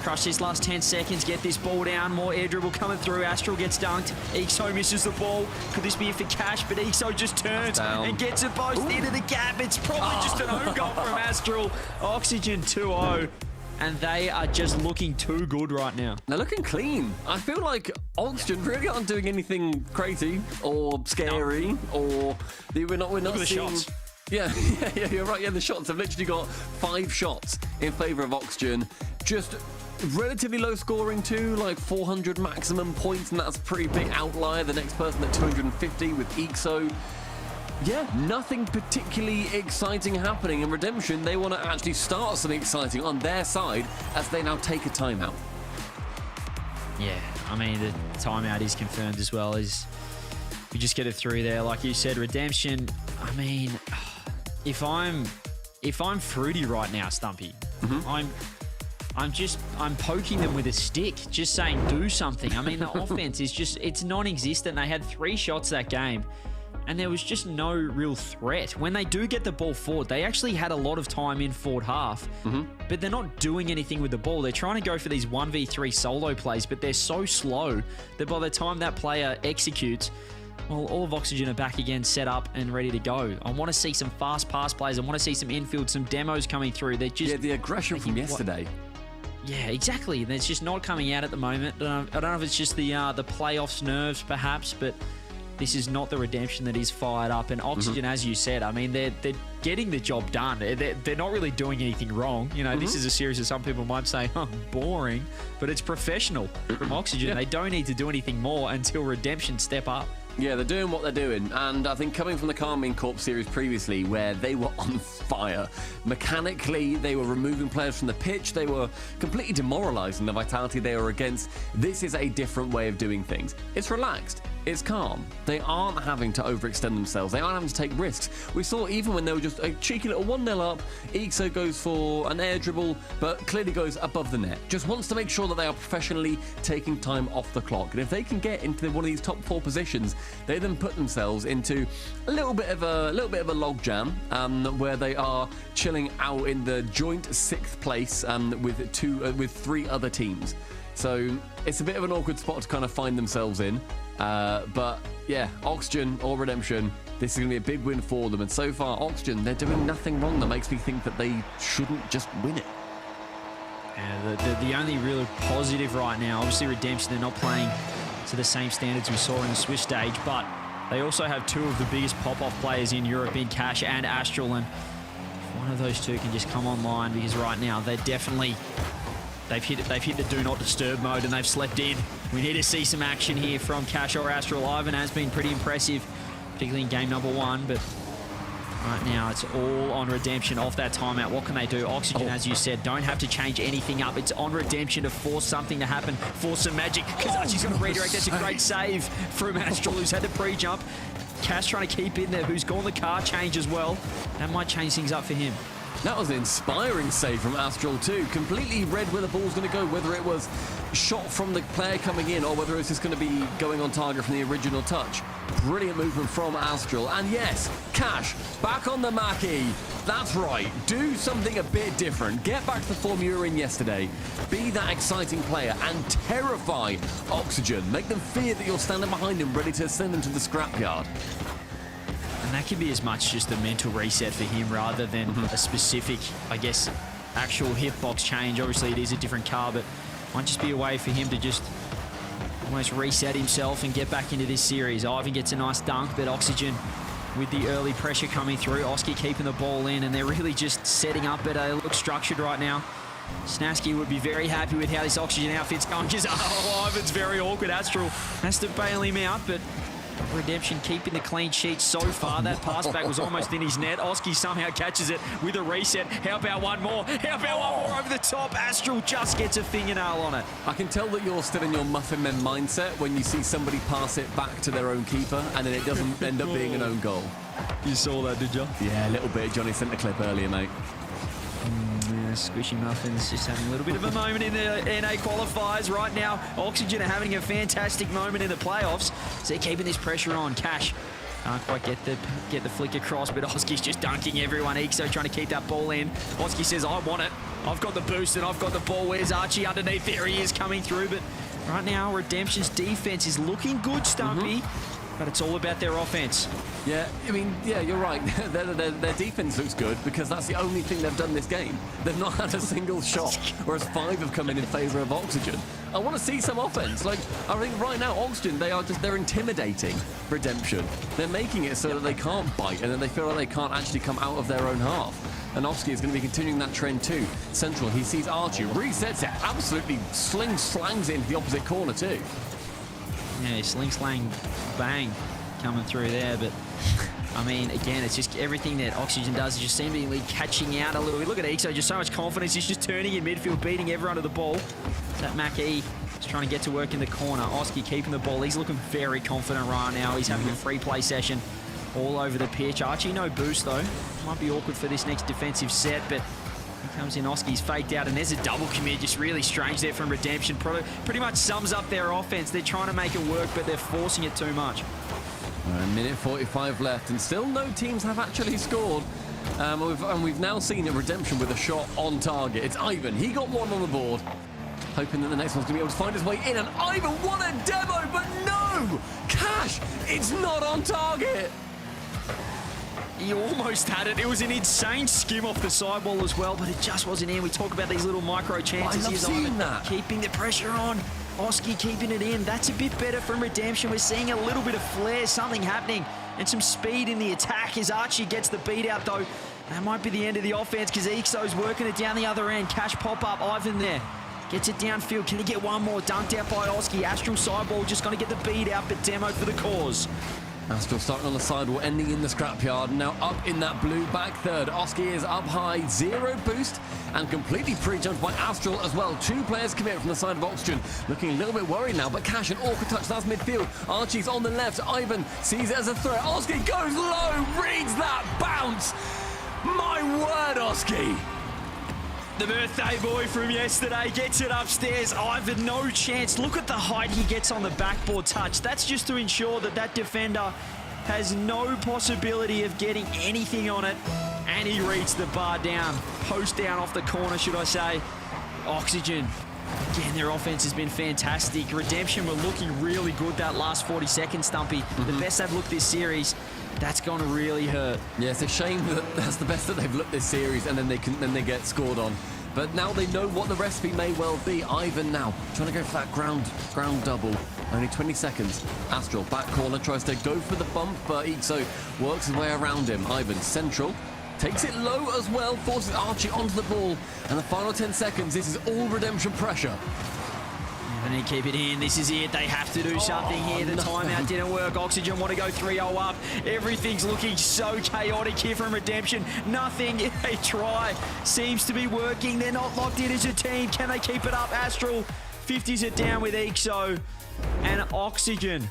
crush this last 10 seconds, get this ball down. More air dribble coming through. Astral gets dunked. Ixo misses the ball. Could this be it for Cash? But Ixo just turns and gets it both into the gap. It's probably just an own goal from Astral. Oxygen 2-0. And they are just looking too good right now.
They're looking clean. I feel like Oxygen really aren't doing anything crazy or scary, or we're not
Look at the
seeing...
shots.
Yeah, you're right. Yeah, the shots have literally got 5 shots in favour of Oxygen. Just relatively low scoring too, like 400 maximum points, and that's a pretty big outlier. The next person at 250 with Ixo. Yeah, nothing particularly exciting happening. In Redemption, they want to actually start something exciting on their side as they now take a timeout.
Yeah, I mean, the timeout is confirmed as well. As we just get it through there. Like you said, Redemption, I mean, if I'm fruity right now, Stumpy, I'm poking them with a stick, just saying do something. I mean, the offense is just, it's non-existent. They had 3 shots that game. and there was just no real threat. When they do get the ball forward, they actually had a lot of time in forward half, but they're not doing anything with the ball. They're trying to go for these 1v3 solo plays, but they're so slow that by the time that player executes, well, all of Oxygen are back again, set up and ready to go. I want to see some fast pass plays. I want to see some infield, some demos coming through. They're just
the aggression from yesterday.
Yeah, exactly. It's just not coming out at the moment. I don't know if it's just the playoffs nerves, perhaps, but this is not the Redemption that is fired up. And Oxygen, as you said, I mean, they're getting the job done. They're not really doing anything wrong. You know, this is a series that some people might say, boring, but it's professional from Oxygen. They don't need to do anything more until Redemption step up.
Yeah, they're doing what they're doing, and I think coming from the Karmine Corp series previously, where they were on fire, mechanically, they were removing players from the pitch, they were completely demoralizing the vitality they were against. This is a different way of doing things. It's relaxed. It's calm. They aren't having to overextend themselves. They aren't having to take risks. We saw even when they were just a cheeky little 1-0 up, Ixo goes for an air dribble, but clearly goes above the net. Just wants to make sure that they are professionally taking time off the clock. And if they can get into one of these top 4 positions, they then put themselves into a little bit of a logjam, where they are chilling out in the joint 6th place with 3 other teams. So it's a bit of an awkward spot to kind of find themselves in. But yeah, Oxygen or Redemption, this is going to be a big win for them. And so far, Oxygen, they're doing nothing wrong that makes me think that they shouldn't just win it.
Yeah, the only real positive right now, obviously Redemption, they're not playing to the same standards we saw in the Swiss stage, but they also have 2 of the biggest pop-off players in Europe in Cash and Astral, and if one of those 2 can just come online, because right now they're definitely... They've hit the do not disturb mode and they've slept in. We need to see some action here from Cash or Astral. Ivan has been pretty impressive, particularly in game number 1, but right now it's all on Redemption off that timeout. What can they do? Oxygen, as you said, don't have to change anything up. It's on Redemption to force something to happen, force some magic. Kazachi's going to redirect. That's a great save from Astral, who's had the pre-jump. Cash trying to keep in there, who's gone the car change as well. That might change things up for him.
That was an inspiring save from Astral too. Completely read where the ball's going to go, whether it was shot from the player coming in or whether it's just going to be going on target from the original touch. Brilliant movement from Astral. And yes, Cash back on the Mackie. That's right. Do something a bit different. Get back to the form you were in yesterday. Be that exciting player and terrify Oxygen. Make them fear that you're standing behind them, ready to send them to the scrapyard.
And that could be as much just a mental reset for him rather than a specific, I guess, actual hitbox change. Obviously, it is a different car, but might just be a way for him to just almost reset himself and get back into this series. Ivan gets a nice dunk, but Oxygen with the early pressure coming through. Oski keeping the ball in, and they're really just setting up it. They look structured right now. Snasky would be very happy with how this Oxygen outfit's going. Just, Ivan's very awkward. Astral has to bail him out, but Redemption keeping the clean sheet so far. That pass back was almost in his net. Oski somehow catches it with a reset. How about one more? How about one more over the top? Astral just gets a fingernail on it.
I can tell that you're still in your Muffin Men mindset when you see somebody pass it back to their own keeper and then it doesn't end up being an own goal.
You saw that, did you?
Yeah, a little bit. Johnny sent the clip earlier, mate.
Yeah, Squishy Muffins just having a little bit of a moment in the NA qualifiers right now. Oxygen are having a fantastic moment in the playoffs. So they're keeping this pressure on. Cash can't quite get the flick across, but Oski's just dunking everyone. Ixo trying to keep that ball in. Oski says, I want it. I've got the boost and I've got the ball. Where's Archie underneath? There he is coming through, but right now Redemption's defense is looking good, Stumpy. But it's all about their offense.
Yeah, I mean, yeah, you're right. their defense looks good because that's the only thing they've done this game. They've not had a single shot, whereas 5 have come in favor of Oxygen. I want to see some offense. Like, I think right now, Oxygen, they're intimidating Redemption. They're making it so that they can't bite and then they feel like they can't actually come out of their own half. And Oski is going to be continuing that trend too. Central, he sees Archie, resets it, absolutely slangs it into the opposite corner too.
Yeah, sling, slang, bang coming through there. But, I mean, again, it's just everything that Oxygen does is just seemingly catching out a little bit. Look at Ixo, just so much confidence. He's just turning in midfield, beating everyone to the ball. That Mackie is trying to get to work in the corner. Oski keeping the ball. He's looking very confident right now. He's having a free play session all over the pitch. Archie, no boost, though. Might be awkward for this next defensive set, but he comes in, Oski's faked out, and there's a double commit, just really strange there from Redemption. Pretty much sums up their offense. They're trying to make it work, but they're forcing it too much.
A minute 45 left, and still no teams have actually scored. And we've now seen a Redemption with a shot on target. It's Ivan. He got one on the board. Hoping that the next one's going to be able to find his way in. And Ivan won a demo, but no! Cash, it's not on target.
He almost had it. It was an insane skim off the sidewall as well, but it just wasn't in. We talk about these little micro chances.
I love seeing that.
Keeping the pressure on. Oski keeping it in. That's a bit better from Redemption. We're seeing a little bit of flair, something happening, and some speed in the attack as Archie gets the beat out, though. That might be the end of the offense because Ixo's working it down the other end. Cash pop-up, Ivan there. Gets it downfield. Can he get one more? Dunked out by Oski. Astral sideball just going to get the beat out, but demo for the cause.
Astral starting on the sidewall, ending in the scrapyard. Now up in that blue back third. Oski is up high, 0 boost, and completely pre-jumped by Astral as well. 2 players commit from the side of Oxygen. Looking a little bit worried now, but Cash and Orca touch, that's midfield. Archie's on the left. Ivan sees it as a threat. Oski goes low, reads that bounce. My word, Oski.
The birthday boy from yesterday gets it upstairs. Ivan, no chance. Look at the height he gets on the backboard touch. That's just to ensure that that defender has no possibility of getting anything on it. And he reads the bar down. Post down off the corner, should I say. Oxygen. Again, their offense has been fantastic. Redemption were looking really good that last 40 seconds, Stumpy. The best they've looked this series. That's going to really hurt.
Yeah, it's a shame that that's the best that they've looked this series, and then they get scored on. But now they know what the recipe may well be. Ivan now trying to go for that ground double. Only 20 seconds. Astral back corner tries to go for the bump, but Ixo works his way around him. Ivan central. Takes it low as well, forces Archie onto the ball. And the final 10 seconds, this is all Redemption pressure.
And they keep it in. This is it. They have to do something here. The timeout didn't work. Oxygen want to go 3-0 up. Everything's looking so chaotic here from Redemption. Nothing they try seems to be working. They're not locked in as a team. Can they keep it up? Astral 50s it down with Ixo. And Oxygen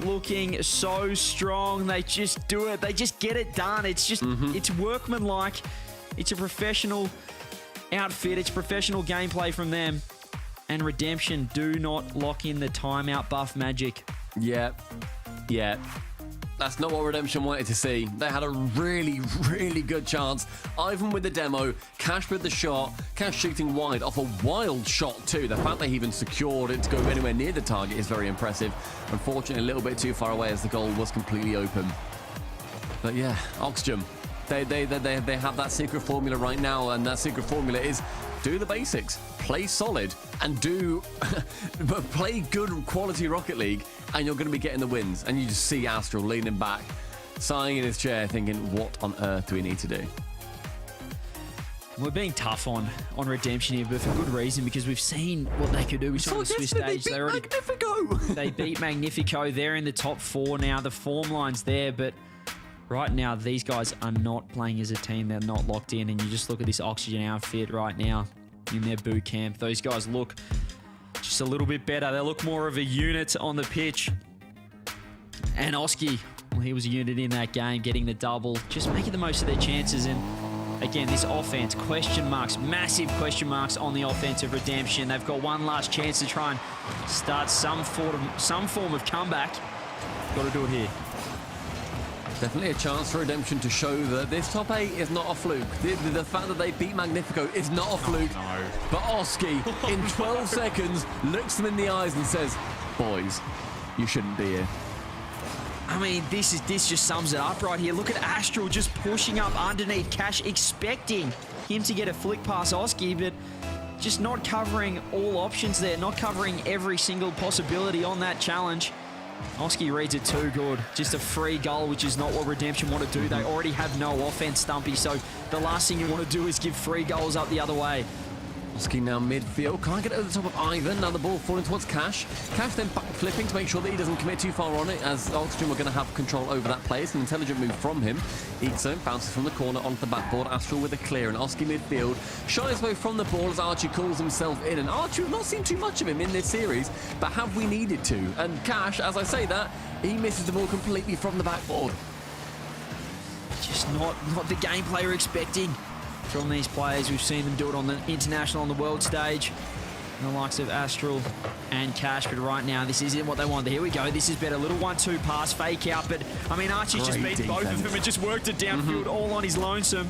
looking so strong. They just do it. They just get it done. It's just, it's workmanlike. It's a professional outfit. It's professional gameplay from them. And Redemption do not lock in the timeout buff magic.
Yeah. That's not what Redemption wanted to see. They had a really, really good chance. Ivan with the demo, Cash with the shot, Cash shooting wide off a wild shot too. The fact they even secured it to go anywhere near the target is very impressive. Unfortunately, a little bit too far away as the goal was completely open. But yeah, Oxygen, they have that secret formula right now, and that secret formula is do the basics, play solid, and play good quality Rocket League, and you're going to be getting the wins. And you just see Astral leaning back, sighing in his chair, thinking, what on earth do we need to do?
We're being tough on Redemption here, but for good reason, because we've seen what they could do with some of the Swiss stage. They beat Magnifico. They're in the top 4 now. The form line's there, but right now, these guys are not playing as a team. They're not locked in. And you just look at this Oxygen outfit right now in their boot camp. Those guys look just a little bit better. They look more of a unit on the pitch. And Oski, well, he was a unit in that game, getting the double, just making the most of their chances. And again, this offense, question marks, massive question marks on the offense of Redemption. They've got one last chance to try and start some form of comeback. Got to do it here.
Definitely a chance for Redemption to show that this top 8 is not a fluke. The fact that they beat Magnifico is not a fluke.
Oh, no.
But Oski, in 12 seconds, looks them in the eyes and says, boys, you shouldn't be here.
I mean, this just sums it up right here. Look at Astral just pushing up underneath Cash, expecting him to get a flick past Oski, but just not covering all options there, not covering every single possibility on that challenge. Oski reads it too good. Just a free goal, which is not what Redemption want to do. They already have no offense, Stumpy, so the last thing you want to do is give free goals up the other way.
Oski now midfield. Can't get over the top of Ivan. Now the ball falling towards Cash. Cash then back flipping to make sure that he doesn't commit too far on it, as Oxygen were going to have control over that play. It's an intelligent move from him. Ixo bounces from the corner onto the backboard. Astral with a clear, and Oski midfield shies away from the ball as Archie calls himself in. And Archie, we've not seen too much of him in this series, but have we needed to? And Cash, as I say that, he misses the ball completely from the backboard.
Just not the gameplay we're expecting from these players. We've seen them do it on the international, on the world stage. the likes of Astral and Cash, but right now this isn't what they want. Here we go. This is better. Little 1-2 pass, fake out, but I mean Archie's just
Great
beaten both of them and just worked it downfield all on his lonesome.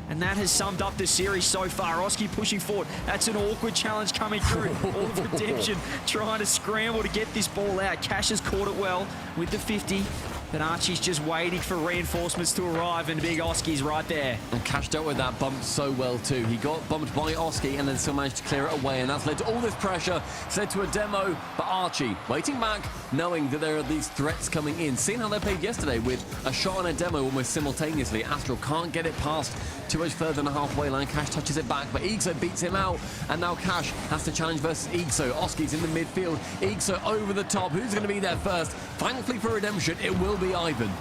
And that has summed up the series so far. Oski pushing forward. That's an awkward challenge coming through. All of Redemption trying to scramble to get this ball out. Cash has caught it well with the 50. But Archie's just waiting for reinforcements to arrive, and big Oski's right there.
And Cash dealt with that bump so well too. He got bumped by Oski and then still managed to clear it away, and that's led to all this pressure. It's led to a demo, but Archie waiting back, knowing that there are these threats coming in. Seeing how they played yesterday with a shot and a demo almost simultaneously. Astral can't get it past too much further than the halfway line. Cash touches it back, but Igso beats him out, and now Cash has to challenge versus Igso. Oski's in the midfield. Igso over the top. Who's going to be there first? Thankfully for Redemption, it will be Ivan.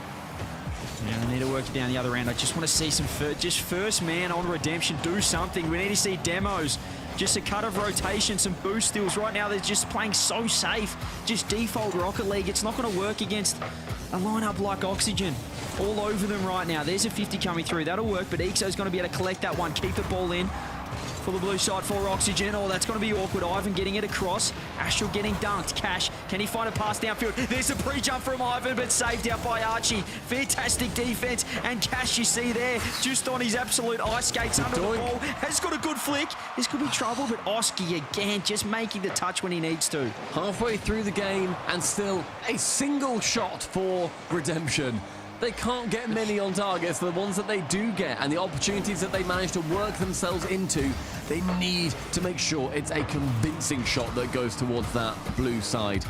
Yeah, they need to work it down the other end. I just want to see some just first man on Redemption do something. We need to see demos. Just a cut of rotation, some boost steals. Right now, they're just playing so safe. Just default Rocket League. It's not going to work against a lineup like Oxygen. All over them right now. There's a 50 coming through. That'll work, but Ixo's going to be able to collect that one. Keep the ball in for the blue side for Oxygen. Oh, that's going to be awkward. Ivan getting it across. Astral getting dunked. Cash, can he find a pass downfield? There's a pre-jump from Ivan, but saved out by Archie. Fantastic defense. And Cash, you see there, just on his absolute ice skates under the ball. Has got a good flick. This could be trouble, but Oski again, just making the touch when he needs to.
Halfway through the game, and still a single shot for Redemption. They can't get many on targets. The ones that they do get and the opportunities that they manage to work themselves into, they need to make sure it's a convincing shot that goes towards that blue side.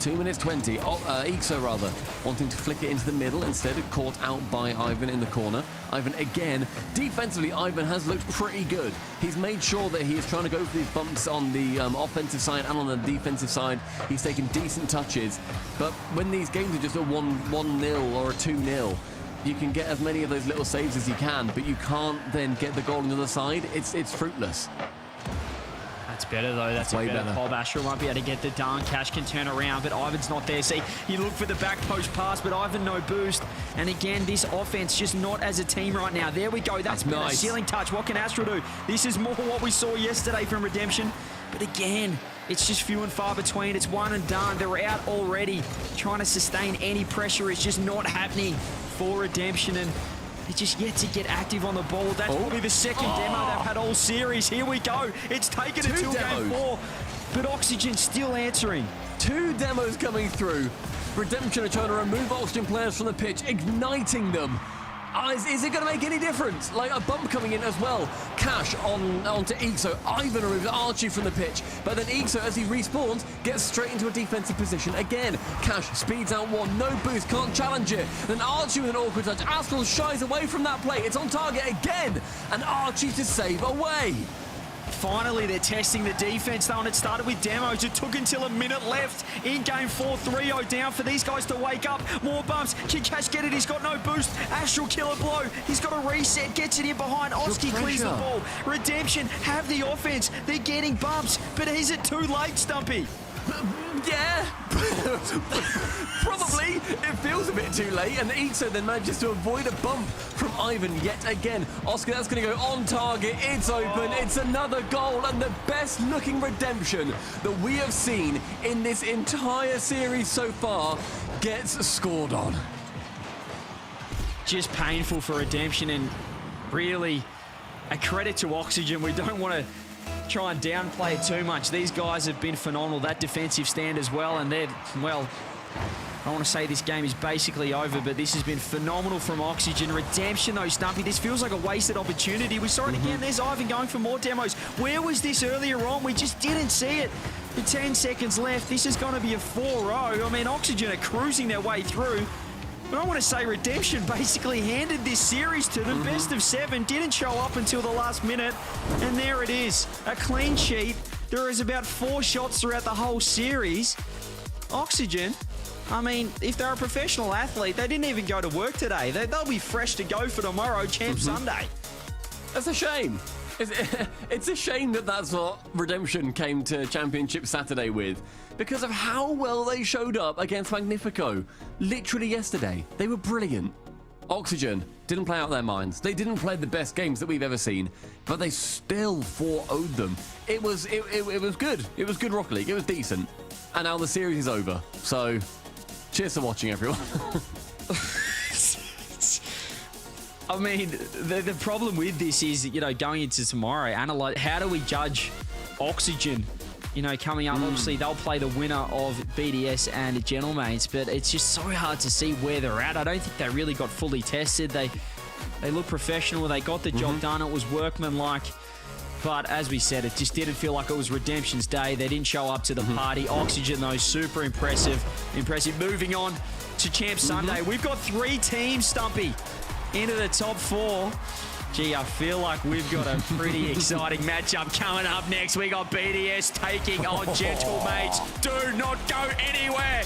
2 minutes 20. Ixo rather, wanting to flick it into the middle, instead of caught out by Ivan in the corner. Ivan again. Defensively, Ivan has looked pretty good. He's made sure that he is trying to go for these bumps on the offensive side and on the defensive side. He's taken decent touches. But when these games are just a 1-0 or a 2-0, you can get as many of those little saves as you can, but you can't then get the goal on the other side. It's fruitless.
That's better, though. That's way better. Bob Astral won't be able to get the dunk. Cash can turn around, but Ivan's not there. See, he looked for the back post pass, but Ivan no boost. And again, this offense just not as a team right now. There we go. That's nice. Ceiling touch. What can Astral do? This is more what we saw yesterday from Redemption. But again, it's just few and far between. It's one and done. They're out already. Trying to sustain any pressure is just not happening for Redemption. And they're just yet to get active on the ball. That's probably the second demo they've had all series. Here we go. It's taken it to game 4, but Oxygen still answering.
2 demos coming through. Redemption are trying to remove Oxygen players from the pitch, igniting them. Is it going to make any difference? Like a bump coming in as well. Cash onto Ixo. Ivan removes Archie from the pitch. But then Ixo, as he respawns, gets straight into a defensive position again. Cash speeds out one. No boost. Can't challenge it. Then Archie with an awkward touch. Astral shies away from that play. It's on target again. And Archie to save away.
Finally, they're testing the defense, though, and it started with demos. It took until a minute left in game 4. 3-0 down for these guys to wake up. More bumps. Can Cash get it? He's got no boost. Astral killer blow. He's got a reset. Gets it in behind. Oski clears the ball. Redemption have the offense. They're getting bumps. But is it too late, Stumpy?
Yeah, probably. It feels a bit too late, and Ixo then manages to avoid a bump from Ivan yet again. Oscar, that's going to go on target. It's open. It's another goal, and the best looking Redemption that we have seen in this entire series so far gets scored on.
Just painful for Redemption, and really a credit to Oxygen. We don't want to try and downplay it too much. These guys have been phenomenal. That defensive stand as well, and they're, well, I want to say this game is basically over, but this has been phenomenal from Oxygen. Redemption, though, Stumpy, this feels like a wasted opportunity. We saw it again. There's Ivan going for more demos. Where was this earlier on? We just didn't see it. With 10 seconds left, this is going to be a 4-0. I mean, Oxygen are cruising their way through. But I want to say Redemption basically handed this series to them. Best of 7, didn't show up until the last minute. And there it is, a clean sheet. There is about 4 shots throughout the whole series. Oxygen, I mean, if they're a professional athlete, they didn't even go to work today. They'll be fresh to go for tomorrow, Champ Sunday.
That's a shame. It's a shame that that's what Redemption came to Championship Saturday with, because of how well they showed up against Magnifico. Literally yesterday, they were brilliant. Oxygen didn't play out their minds. They didn't play the best games that we've ever seen, but they still 4-0'd them. It was good. It was good Rocket League. It was decent. And now the series is over. So, cheers for watching, everyone.
I mean, the problem with this is, going into tomorrow, analyze how do we judge Oxygen? Coming up, obviously they'll play the winner of BDS and Gentlemates, but it's just so hard to see where they're at. I don't think they really got fully tested. They look professional. They got the job done. It was workmanlike. But as we said, it just didn't feel like it was Redemption's day. They didn't show up to the party. Oxygen, though, super impressive. Moving on to Champ Sunday. We've got 3 teams, Stumpy, into the top 4. Gee, I feel like we've got a pretty exciting matchup coming up next. We got BDS taking on Gentlemates. Do not go anywhere.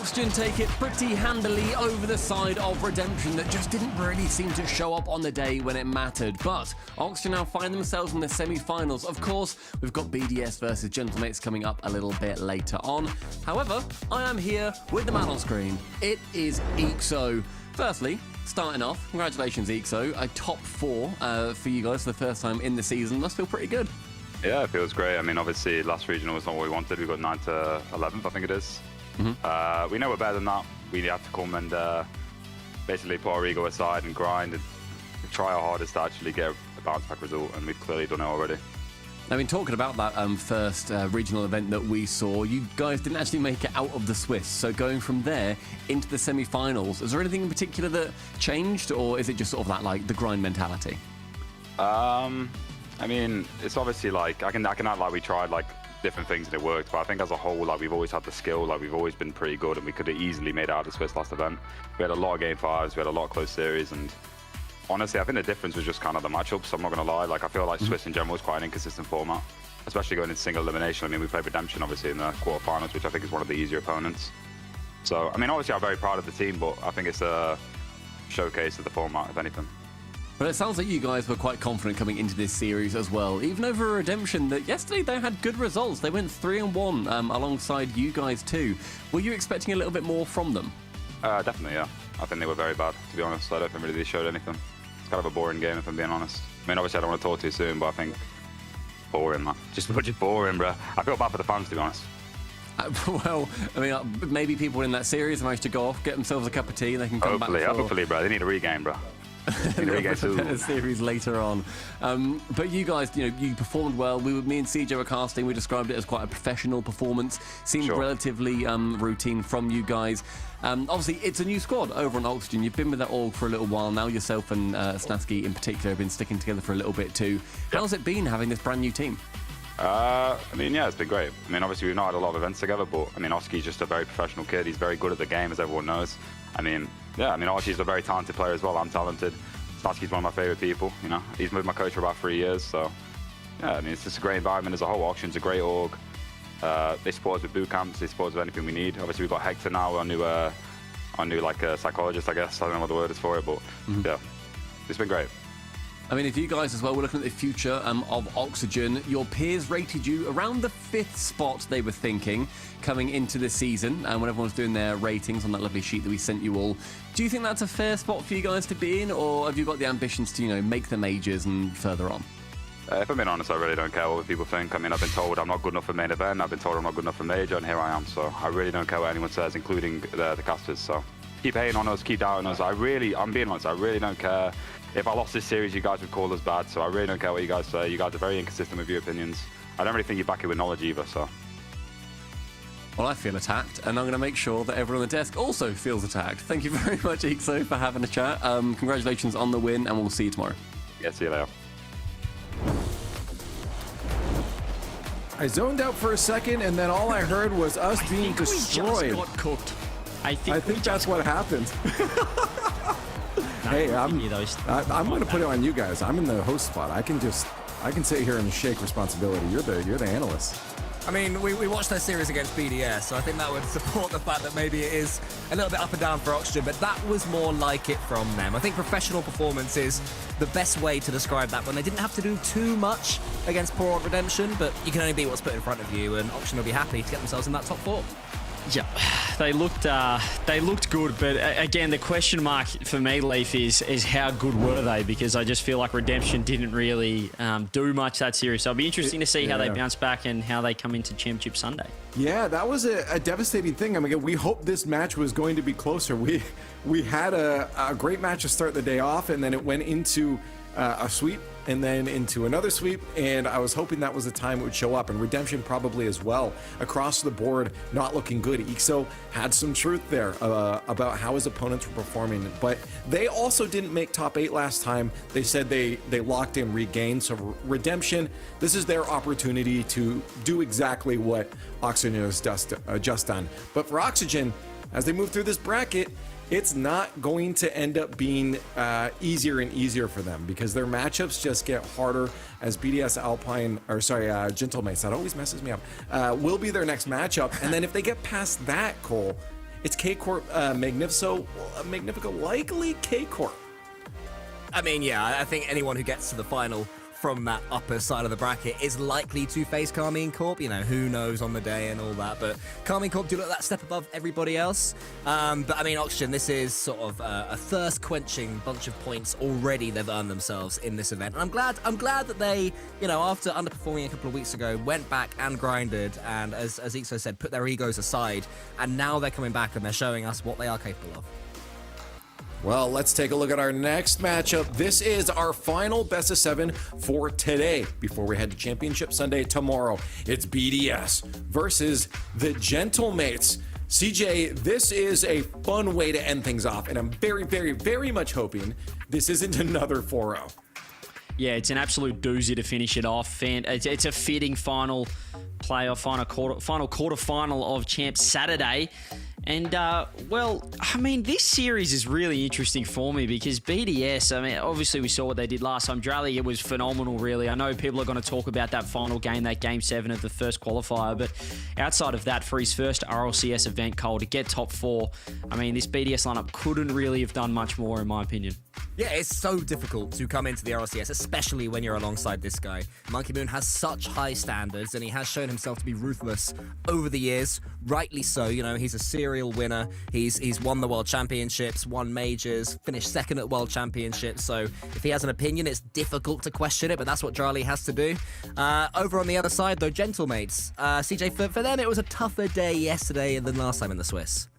Oxygen take it pretty handily over the side of Redemption that just didn't really seem to show up on the day when it mattered. But Oxygen now find themselves in the semi-finals. Of course, we've got BDS versus Gentlemates coming up a little bit later on. However, I am here with the man on screen. It is EXO. Firstly, starting off, congratulations EXO. A top 4 for you guys for the first time in the season. Must feel pretty good.
Yeah, it feels great. I mean, obviously, last regional was not what we wanted. We got 9 to 11th, I think it is. We know we're better than that. We have to come and basically put our ego aside and grind and try our hardest to actually get a bounce back result, and we've clearly done it already.
I mean, talking about that first regional event that we saw, you guys didn't actually make it out of the Swiss. So going from there into the semi-finals, is there anything in particular that changed, or is it just sort of that, like, the grind mentality?
I mean, it's obviously like I can act like we tried like different things and it worked, but I think as a whole, like we've always had the skill, like we've always been pretty good, and we could have easily made it out of the Swiss last event. We had a lot of game 5s, we had a lot of close series, and honestly, I think the difference was just kind of the matchups. I'm not gonna lie, like I feel like Swiss in general is quite an inconsistent format, especially going into single elimination. I mean, we played Redemption obviously in the quarterfinals, which I think is one of the easier opponents. So I mean, obviously I'm very proud of the team, but I think it's a showcase of the format, if anything.
But it sounds like you guys were quite confident coming into this series as well, even over Redemption, that yesterday they had good results. They went 3-1 alongside you guys too. Were you expecting a little bit more from them?
Definitely, yeah. I think they were very bad, to be honest. I don't think really they showed anything. It's kind of a boring game, if I'm being honest. I mean, obviously I don't want to talk too soon, but I think boring, man. Just boring, bro. I feel bad for the fans, to be honest.
Well, I mean, maybe people in that series managed to go off, get themselves a cup of tea, and they can come back.
Hopefully, bro. They need a regain, bro.
A series later on. But you guys, you performed well. Me and CJ were casting. We described it as quite a professional performance. Seemed relatively routine from you guys. Obviously, it's a new squad over on Oxygen. You've been with that org for a little while now. Yourself and Snasky in particular have been sticking together for a little bit too. How's it been having this brand new team?
I mean, yeah, it's been great. I mean, obviously, we've not had a lot of events together, but I mean, Oski's just a very professional kid. He's very good at the game, as everyone knows. I mean, yeah, I mean, Archie's a very talented player as well. I'm talented. Snasky's one of my favorite people, He's with my coach for about 3 years, so yeah, I mean, it's just a great environment as a whole. Oxygen's a great org. They support us with boot camps. They support us with anything we need. Obviously, we've got Hector now, our new psychologist, I guess. I don't know what the word is for it, but yeah, it's been great.
I mean, if you guys as well were looking at the future of Oxygen, your peers rated you around the 5th spot, they were thinking, coming into the season, and when everyone's doing their ratings on that lovely sheet that we sent you all. Do you think that's a fair spot for you guys to be in, or have you got the ambitions to, make the majors and further on?
If I'm being honest, I really don't care what people think. I mean, I've been told I'm not good enough for main event, I've been told I'm not good enough for major, and here I am, so I really don't care what anyone says, including the casters, so keep hating on us, keep doubting us. I'm being honest, I really don't care. If I lost this series, you guys would call us bad, so I really don't care what you guys say. You guys are very inconsistent with your opinions. I don't really think you back it with knowledge either, so.
Well, I feel attacked, and I'm going to make sure that everyone on the desk also feels attacked. Thank you very much, EXO, for having a chat. Congratulations on the win, and we'll see you tomorrow.
Yeah, see you later.
I zoned out for a second, and then all I heard was us being destroyed.
We just got cooked. I think
that's what happened. Hey, I'm going to put it on you guys. I'm in the host spot. I can sit here and shake responsibility. You're the analyst.
I mean, we watched their series against BDS, so I think that would support the fact that maybe it is a little bit up and down for Oxygen, but that was more like it from them. I think professional performance is the best way to describe that, when they didn't have to do too much against poor old Redemption, but you can only beat what's put in front of you, and Oxygen will be happy to get themselves in that top 4.
Yeah, they looked good, but again, the question mark for me, Leaf, is how good were they? Because I just feel like Redemption didn't really do much that series. So it'll be interesting to see how they bounce back and how they come into Championship Sunday.
Yeah, that was a devastating thing. I mean, we hoped this match was going to be closer. We had a great match to start the day off, and then it went into a sweep, and then into another sweep, and I was hoping that was the time it would show up, and Redemption probably as well. Across the board, not looking good. EXO had some truth there about how his opponents were performing, but they also didn't make top 8 last time. They said they locked in regain, so Redemption, this is their opportunity to do exactly what Oxygen has just done. But for Oxygen, as they move through this bracket, it's not going to end up being easier and easier for them, because their matchups just get harder as BDS Gentlemates, that always messes me up, will be their next matchup. And then if they get past that, Cole, It's K-Corp Magnifico, likely K-Corp.
I mean, yeah, I think anyone who gets to the final from that upper side of the bracket is likely to face Karmine Corp. You know, who knows on the day and all that. But Karmine Corp do look that step above everybody else. But I mean, Oxygen, this is sort of a thirst-quenching bunch of points already they've earned themselves in this event. And I'm glad that they, you know, after underperforming a couple of weeks ago, went back and grinded and, as Ixo said, put their egos aside. And now they're coming back and they're showing us what they are capable of.
Well, let's take a look at our next matchup. This is our final best of 7 for today before we head to Championship Sunday tomorrow. It's BDS versus the Gentlemates. CJ, this is a fun way to end things off, and I'm very, very, very much hoping this isn't another 4-0.
Yeah, it's an absolute doozy to finish it off. And it's a fitting final quarterfinal of Champs Saturday. And, well, I mean, this series is really interesting for me because BDS, I mean, obviously we saw what they did last time. Drally, it was phenomenal, really. I know people are going to talk about that final game, that Game 7 of the first qualifier, but outside of that, for his first RLCS event, Cole, to get top 4, I mean, this BDS lineup couldn't really have done much more, in my opinion.
Yeah, it's so difficult to come into the RLCS, especially when you're alongside this guy. Monkey Moon has such high standards, and he has shown himself to be ruthless over the years. Rightly so, you know, he's a serial winner. He's won the World Championships, won majors, finished second at World Championships. So if he has an opinion, it's difficult to question it, but that's what Drali has to do. Over on the other side, though, Gentlemates. CJ, for them, it was a tougher day yesterday than last time in the Swiss.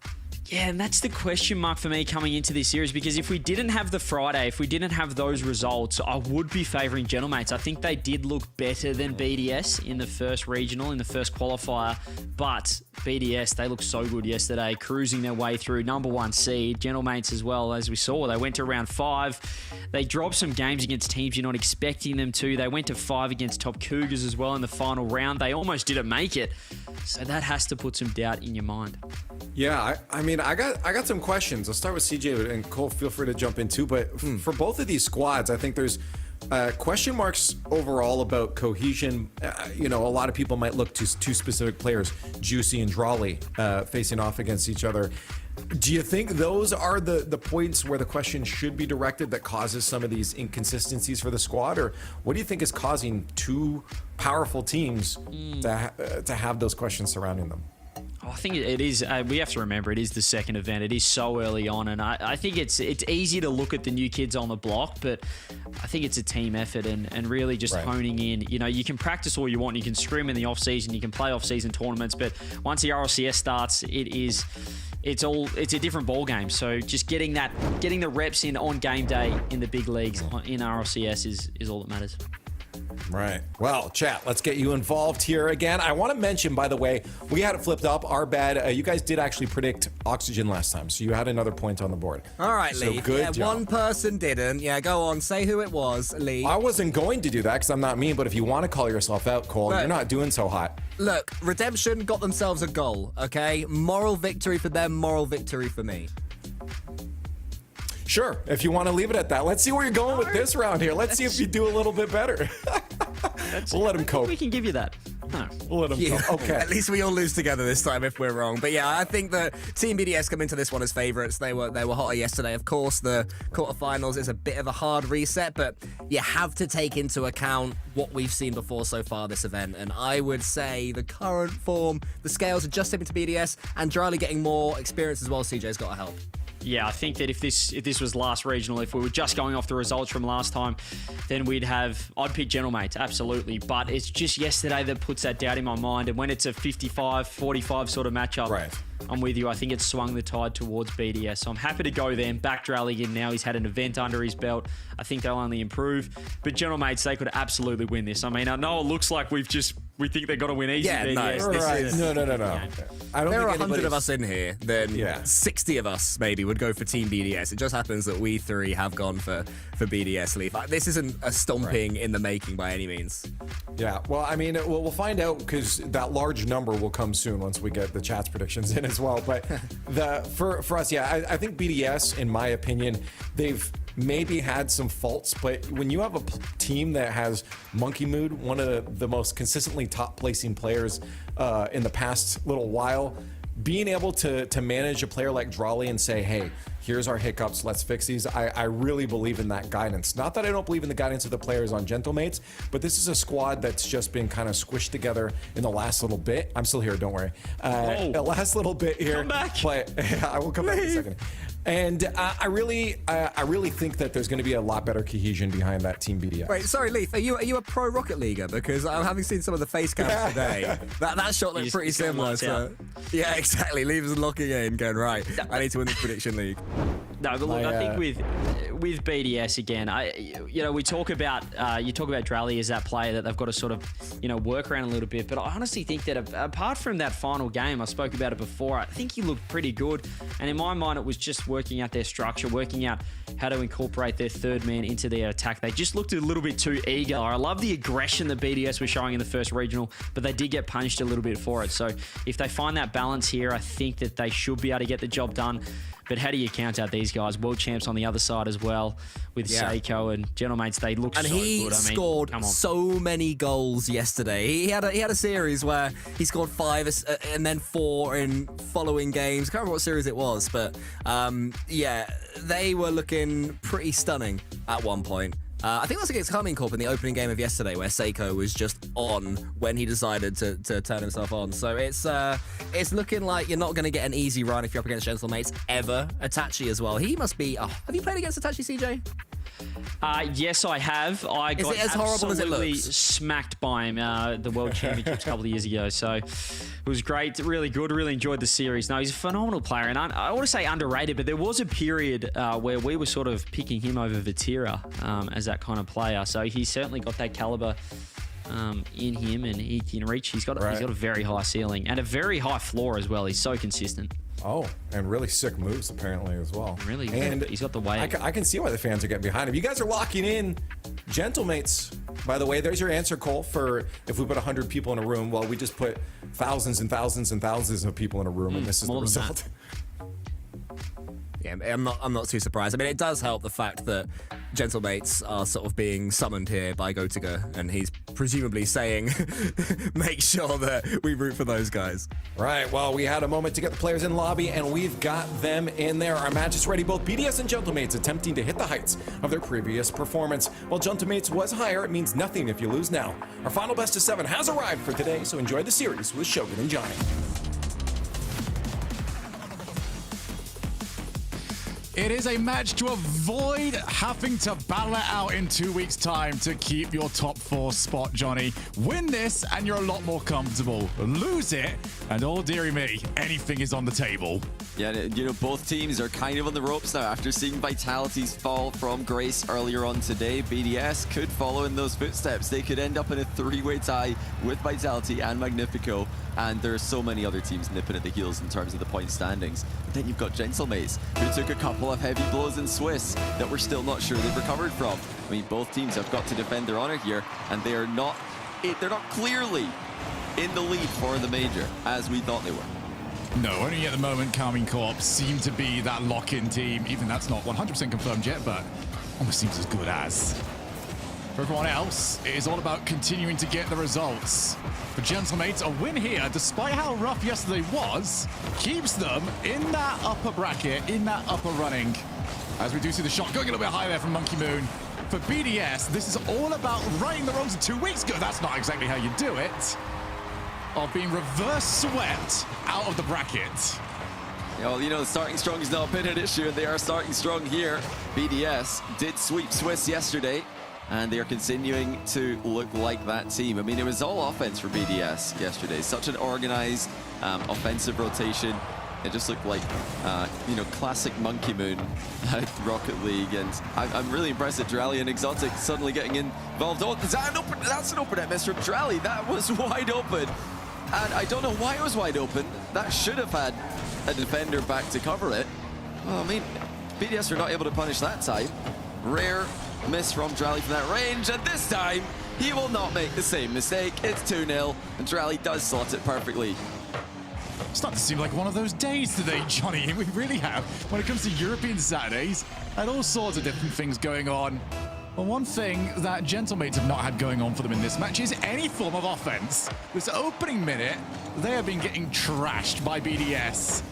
Yeah, and that's the question mark for me coming into this series, because if we didn't have the Friday, if we didn't have those results, I would be favouring Gentlemates. I think they did look better than BDS in the first regional, in the first qualifier, but BDS, they looked so good yesterday, cruising their way through, number 1 seed. Gentlemates as well, as we saw, they went to round 5. They dropped some games against teams you're not expecting them to. They went to 5 against Top Cougars as well in the final round. They almost didn't make it, so that has to put some doubt in your mind.
Yeah, I mean, I got some questions. I'll start with CJ, and Cole, feel free to jump in too. But for both of these squads, I think there's question marks overall about cohesion. You know, a lot of people might look to two specific players, Juicy and Drawley, facing off against each other. Do you think those are the points where the question should be directed that causes some of these inconsistencies for the squad? Or what do you think is causing two powerful teams to have those questions surrounding them?
I think it is. We have to remember it is the second event. It is so early on, and I think it's easy to look at the new kids on the block, but I think it's a team effort and really just honing in. You know, you can practice all you want, you can scrim in the off season, you can play off season tournaments, but once the RLCS starts, it's a different ball game. So just getting the reps in on game day in the big leagues in RLCS is all that matters.
Right. Well, chat, let's get you involved here again. I want to mention, by the way, we had it flipped up. Our bad. You guys did actually predict Oxygen last time, so you had another point on the board.
All right, Lee.
So good job.
One person didn't. Yeah, go on. Say who it was, Lee.
I wasn't going to do that because I'm not mean, but if you want to call yourself out, Cole, you're not doing so hot.
Look, Redemption got themselves a goal, okay? Moral victory for them, moral victory for me.
Sure, if you want to leave it at that. Let's see where you're going with this round here. Let's see if you do a little bit better. We'll let him cope.
We can give you that. No.
We'll let him cope. Okay.
At least we all lose together this time if we're wrong. But yeah, I think that Team BDS come into this one as favourites. They were hotter yesterday. Of course, the quarterfinals is a bit of a hard reset, but you have to take into account what we've seen before so far this event. And I would say the current form, the scales are just tipping to BDS, and Dryly getting more experience as well. CJ's got to help.
Yeah, I think that if this was last regional, if we were just going off the results from last time, then I'd pick Gentlemates, absolutely. But it's just yesterday that puts that doubt in my mind. And when it's a 55-45 sort of matchup, I'm with you. I think it swung the tide towards BDS. So I'm happy to go there and back Drally in now. He's had an event under his belt. I think they'll only improve. But Gentlemates, they could absolutely win this. I mean, I know it looks like we think they've got to win easy.
Yeah,
BDS.
no.
No. I don't
there are
think
100 of us in here, then 60 of us maybe would go for Team BDS. It just happens that we three have gone for BDS Leaf. This isn't a stomping in the making by any means.
Yeah, well, I mean, we'll find out because that large number will come soon once we get the chat's predictions in as well. But for us, I think BDS, in my opinion, they've maybe had some faults, but when you have a team that has Monkey Mood, one of the most consistently top placing players in the past little while, being able to manage a player like Drawley and say, hey, here's our hiccups, let's fix these. I really believe in that guidance. Not that I don't believe in the guidance of the players on Gentlemates, but this is a squad that's just been kind of squished together in the last little bit. I'm still here, don't worry. The last little bit here.
Come back.
I will come back in a second. And I really think that there's going to be a lot better cohesion behind that team BDS.
Wait, sorry, Leaf. Are you a pro Rocket Leaguer? Because I'm having seen some of the face cams today. That shot looked pretty similar. So, yeah, exactly. Leaf is locking in, going right. I need to win this prediction league.
No, but look, I think with BDS again, we talk about you talk about Drally as that player that they've got to sort of work around a little bit. But I honestly think that apart from that final game, I spoke about it before. I think he looked pretty good, and in my mind, it was just working out their structure, working out how to incorporate their third man into their attack. They just looked a little bit too eager. I love the aggression that BDS was showing in the first regional, but they did get punished a little bit for it. So if they find that balance here, I think that they should be able to get the job done. But how do you count out these guys? World champs on the other side as well with Seiko and Gentlemates. They look so good.
And he scored so many goals yesterday. He had a series where he scored 5 and then 4 in following games. I can't remember what series it was, but they were looking pretty stunning at one point. I think that's against Carmine Corp in the opening game of yesterday, where Seiko was just on when he decided to turn himself on. So it's looking like you're not going to get an easy run if you're up against Gentlemates ever. Itachi as well. He must be. Have you played against Itachi, CJ?
Yes, I have. I got
as horrible as it
absolutely
looks?
smacked by him the World Championships a couple of years ago. So it was great, really good, really enjoyed the series. No, he's a phenomenal player, and I want to say underrated, but there was a period where we were sort of picking him over Vatira as that kind of player. So he's certainly got that caliber in him, and he can reach. He's got a very high ceiling and a very high floor as well. He's so consistent.
Oh, and really sick moves apparently as well.
Really,
and
he's got the weight.
I can see why the fans are getting behind him. You guys are locking in Gentlemates. By the way, there's your answer, Cole, for if we put 100 people in a room. Well, we just put thousands and thousands and thousands of people in a room, and this is the result.
Yeah, I'm not too surprised. I mean, it does help the fact that Gentlemates are sort of being summoned here by Gotiga, and he's presumably saying, make sure that we root for those guys.
Right, well, we had a moment to get the players in lobby, and we've got them in there. Our match is ready, both BDS and Gentlemates attempting to hit the heights of their previous performance. While Gentlemates was higher, it means nothing if you lose now. Our final best of 7 has arrived for today, so enjoy the series with Shogun and Johnny.
It is a match to avoid having to battle it out in 2 weeks' time to keep your top 4 spot, Johnny. Win this and you're a lot more comfortable. Lose it and oh dearie me, anything is on the table.
Yeah, both teams are kind of on the ropes now after seeing Vitality's fall from Grace earlier on today. BDS could follow in those footsteps. They could end up in a 3-way tie with Vitality and Magnifico, and there are so many other teams nipping at the heels in terms of the point standings. But then you've got Gentlemates, who took a couple of heavy blows in Swiss that we're still not sure they've recovered from. I mean, both teams have got to defend their honor here, and they're not clearly in the lead for the major as we thought they were.
No, only at the moment Carmine Corp seem to be that lock-in team. Even that's not 100% confirmed yet, but almost seems as good as. For everyone else, it is all about continuing to get the results. For Gentlemates, a win here, despite how rough yesterday was, keeps them in that upper bracket, in that upper running. As we do see the shot going a little bit high there from Monkey Moon. For BDS, this is all about righting the wrongs of 2 weeks ago. That's not exactly how you do it. Of being reverse swept out of the bracket.
Starting strong has not been an issue, and they are starting strong here. BDS did sweep Swiss yesterday, and they are continuing to look like that team. I mean, it was all offense for BDS yesterday. Such an organized offensive rotation. It just looked like, classic Monkey Moon at Rocket League. And I'm really impressed at Drally and Exotic suddenly getting involved. Oh, that's an open net miss from Drally. That was wide open. And I don't know why it was wide open. That should have had a defender back to cover it. Well, I mean, BDS are not able to punish that time. Rare miss from Drally from that range, and this time he will not make the same mistake. It's 2-0, and Drally does slot it perfectly.
It's starting to seem like one of those days today, Johnny. We really have. When it comes to European Saturdays, and all sorts of different things going on. Well, one thing that Gentlemates have not had going on for them in this match is any form of offense. This opening minute, they have been getting trashed by BDS.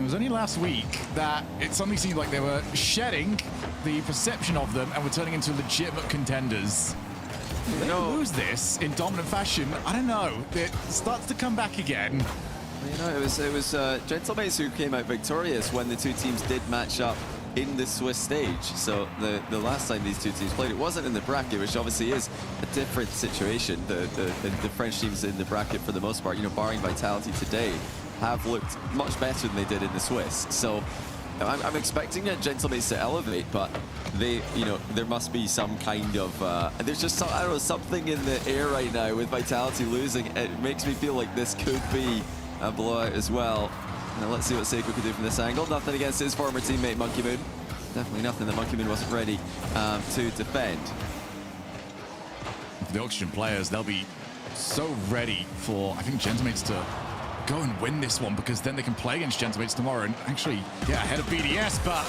It was only last week that it suddenly seemed like they were shedding the perception of them and were turning into legitimate contenders. If they lose this in dominant fashion, I don't know. It starts to come back again.
You know, it was Gentlemates who came out victorious when the two teams did match up in the Swiss stage. So the last time these two teams played, it wasn't in the bracket, which obviously is a different situation. The French teams in the bracket, for the most part, you know, barring Vitality today, have looked much better than they did in the Swiss. So I'm expecting Gentlemates to elevate, but they, you know, there must be some kind of there's just some, I don't know, something in the air right now with Vitality losing. It makes me feel like this could be a blowout as well. Now let's see what Seiko can do from this angle. Nothing against his former teammate Monkey Moon. Definitely nothing that Monkey Moon wasn't ready to defend.
For the Oxygen players, they'll be so ready for, I think, Gentlemates to go and win this one, because then they can play against Gentlemates tomorrow and actually get ahead of BDS. But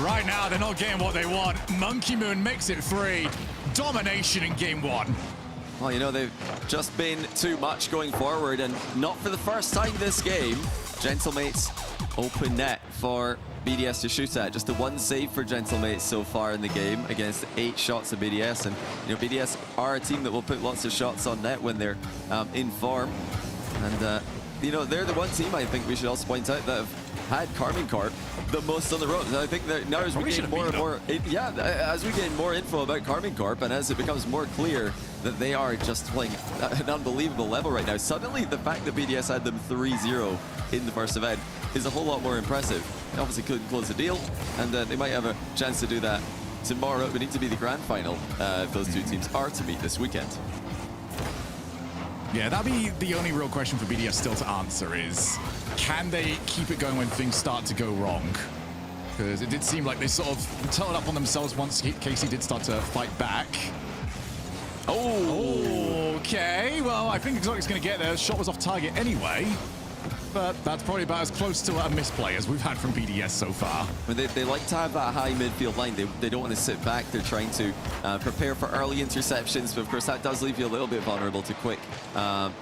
right now, they're not getting what they want. Monkey Moon makes it 3. Domination in game 1.
Well, you know, they've just been too much going forward, and not for the first time this game. Gentlemates open net for BDS to shoot at. Just the one save for Gentlemates so far in the game against 8 shots of BDS. And, you know, BDS are a team that will put lots of shots on net when they're in form. And, you know, they're the one team, I think we should also point out, that have had Karmine Corp the most on the road. And I think that now as we gain more and more, as we gain more info about Karmine Corp, and as it becomes more clear that they are just playing an unbelievable level right now, suddenly the fact that BDS had them 3-0 in the first event is a whole lot more impressive. They obviously couldn't close the deal, and they might have a chance to do that tomorrow. It would need to be the grand final if those two teams are to meet this weekend.
Yeah, that'd be the only real question for BDS still to answer is, can they keep it going when things start to go wrong? Because it did seem like they sort of turned up on themselves once Casey did start to fight back. Oh, okay. Well, I think Exotic's going to get there. The shot was off target anyway. But that's probably about as close to a misplay as we've had from BDS so far.
When they like to have that high midfield line. They don't want to sit back. They're trying to prepare for early interceptions. But of course, that does leave you a little bit vulnerable to quick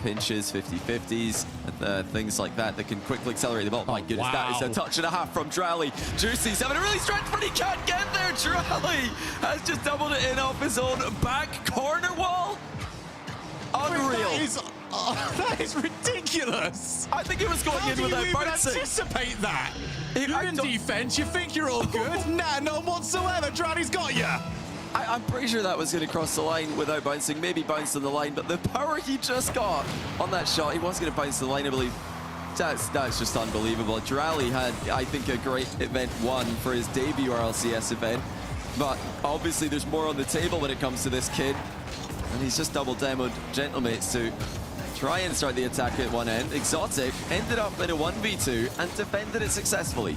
pinches, 50-50s, things like that can quickly accelerate the ball. My goodness,
wow.
That is a touch and a half from Drally. Juicy's having a really stretch, but he can't get there. Drally has just doubled it in off his own back corner wall. Unreal.
That is ridiculous.
I think it was going in without bouncing.
Anticipate that? You're in defense, you think you're all good? Nah, none whatsoever. Drally's got you.
I'm pretty sure that was going to cross the line without bouncing. Maybe bounced on the line, but the power he just got on that shot, he was going to bounce the line, I believe. That's just unbelievable. Drally had, I think, a great event 1 for his debut RLCS event, but obviously there's more on the table when it comes to this kid, and he's just double demoed Gentlemates to try and start the attack at one end. Exotic ended up in a 1v2 and defended it successfully.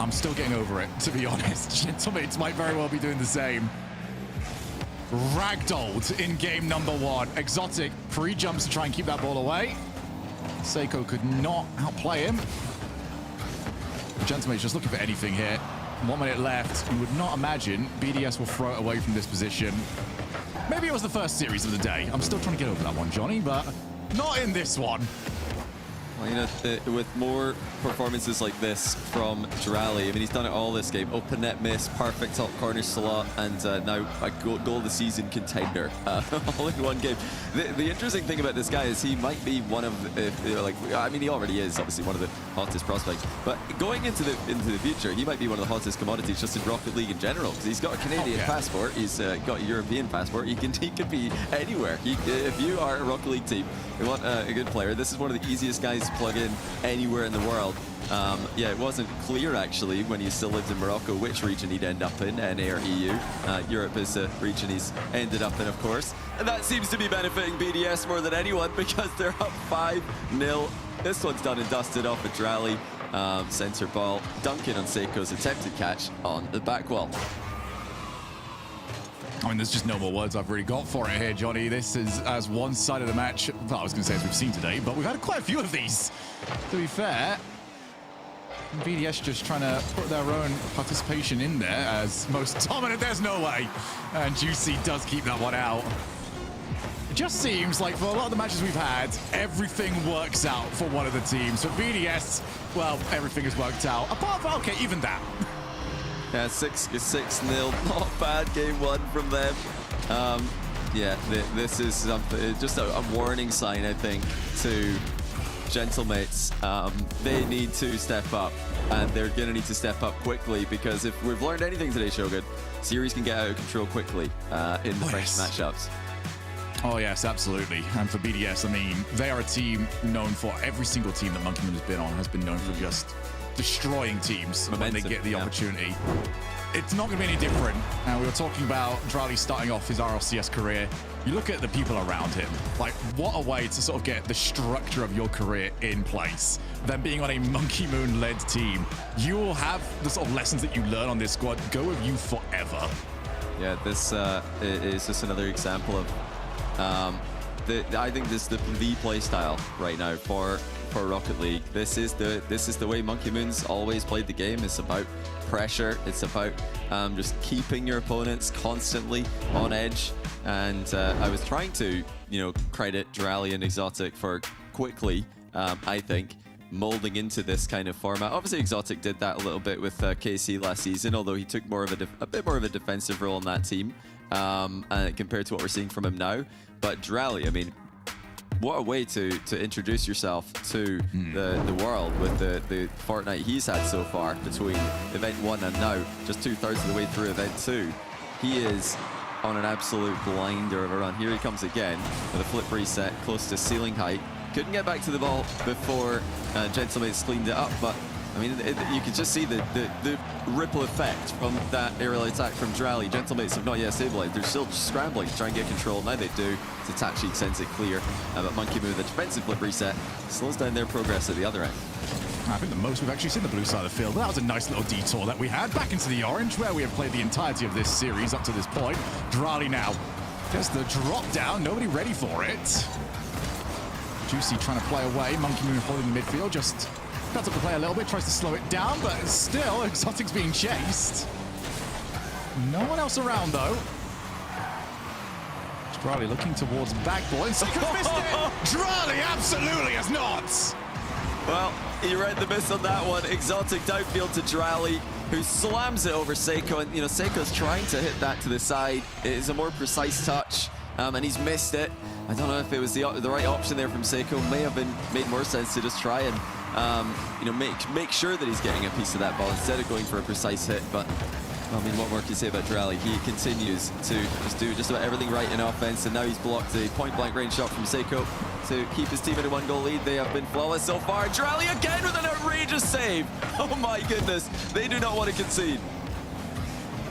I'm still getting over it, to be honest. Gentlemates might very well be doing the same. Ragdolled in game number 1. Exotic pre-jumps to try and keep that ball away. Seiko could not outplay him. Gentlemates just looking for anything here. 1 minute left. You would not imagine BDS will throw it away from this position. Maybe it was the first series of the day. I'm still trying to get over that one, Johnny, but not in this one.
Well, you know, with more performances like this from Drally, I mean, he's done it all this game. Open net miss, perfect top corner slot, and now a goal of the season contender all in one game. The interesting thing about this guy is he might be one of, I mean, he already is obviously one of the hottest prospects, but going into the future, he might be one of the hottest commodities just in Rocket League in general, because he's got a Canadian passport, he's got a European passport, he could be anywhere. If you are a Rocket League team, you want a good player, this is one of the easiest guys to plug in anywhere in the world. Yeah, it wasn't clear actually when he still lived in Morocco which region he'd end up in, NA or EU. Europe is the region he's ended up in, of course. And that seems to be benefiting BDS more than anyone because they're up 5-0. This one's done and dusted off a Drally. Center ball. Duncan on Seiko's attempted catch on the back wall.
I mean, there's just no more words I've really got for it here, Johnny. This is as one side of the match, well, I was going to say as we've seen today, but we've had quite a few of these, to be fair. BDS just trying to put their own participation in there as most dominant. There's no way. And Juicy does keep that one out. It just seems like for a lot of the matches we've had, everything works out for one of the teams. For BDS, well, everything has worked out. Apart from, okay, even that.
Yeah, 6-0. Not bad game one from them. Yeah, this is something, just a warning sign, I think, to Gentlemates. They need to step up, and they're going to need to step up quickly, because if we've learned anything today, Shogun, series can get out of control quickly in the French matchups.
Oh, yes, absolutely. And for BDS, I mean, they are a team known for, every single team that Monkey Moon has been on has been known for just destroying teams when they get the opportunity. It's not going to be any different. Now, we were talking about Drali starting off his RLCS career. You look at the people around him, like, what a way to sort of get the structure of your career in place. Then being on a Monkey Moon-led team, you will have the sort of lessons that you learn on this squad go with you forever.
Yeah, this is just another example of, I think this is the play style right now for Rocket League. This is the way Monkey Moon's always played the game. It's about pressure. It's about just keeping your opponents constantly on edge. And I was trying to, credit Drali and Exotic for quickly, I think, molding into this kind of format. Obviously, Exotic did that a little bit with KC last season, although he took more of a bit more of a defensive role in that team compared to what we're seeing from him now. But Drali, I mean, what a way to introduce yourself to the world with the fortnight he's had so far between Event 1 and now, just 2/3 of the way through Event 2. He is on an absolute blinder of a run. Here he comes again with a flip reset close to ceiling height. Couldn't get back to the ball before Gentlemates cleaned it up, but I mean, you could just see the ripple effect from that aerial attack from Drali. Gentlemates have not yet stabilized. They're still scrambling to try and get control. Now they do. Tatachi sends it clear. But Monkey Moon, the defensive flip reset, slows down their progress at the other end.
I think the most we've actually seen the blue side of the field. That was a nice little detour that we had. Back into the orange, where we have played the entirety of this series up to this point. Drali now gets the drop down. Nobody ready for it. Juicy trying to play away. Monkey Moon holding the midfield. Just cuts up the play a little bit, tries to slow it down, but still, Exotic's being chased. No one else around, though. Drali looking towards backboard, and Seiko's missed it! Drali absolutely has not!
Well, he read the miss on that one. Exotic downfield to Drali, who slams it over Seiko, and Seiko's trying to hit that to the side. It is a more precise touch, and he's missed it. I don't know if it was the right option there from Seiko. May have made more sense to just try and make sure that he's getting a piece of that ball instead of going for a precise hit. But I mean, what more can you say about Drali? He continues to just do just about everything right in offense, and now he's blocked a point-blank range shot from Seiko to keep his team at a 1-goal lead. They have been flawless so far. Drali again with an outrageous save. Oh my goodness, they do not want to concede.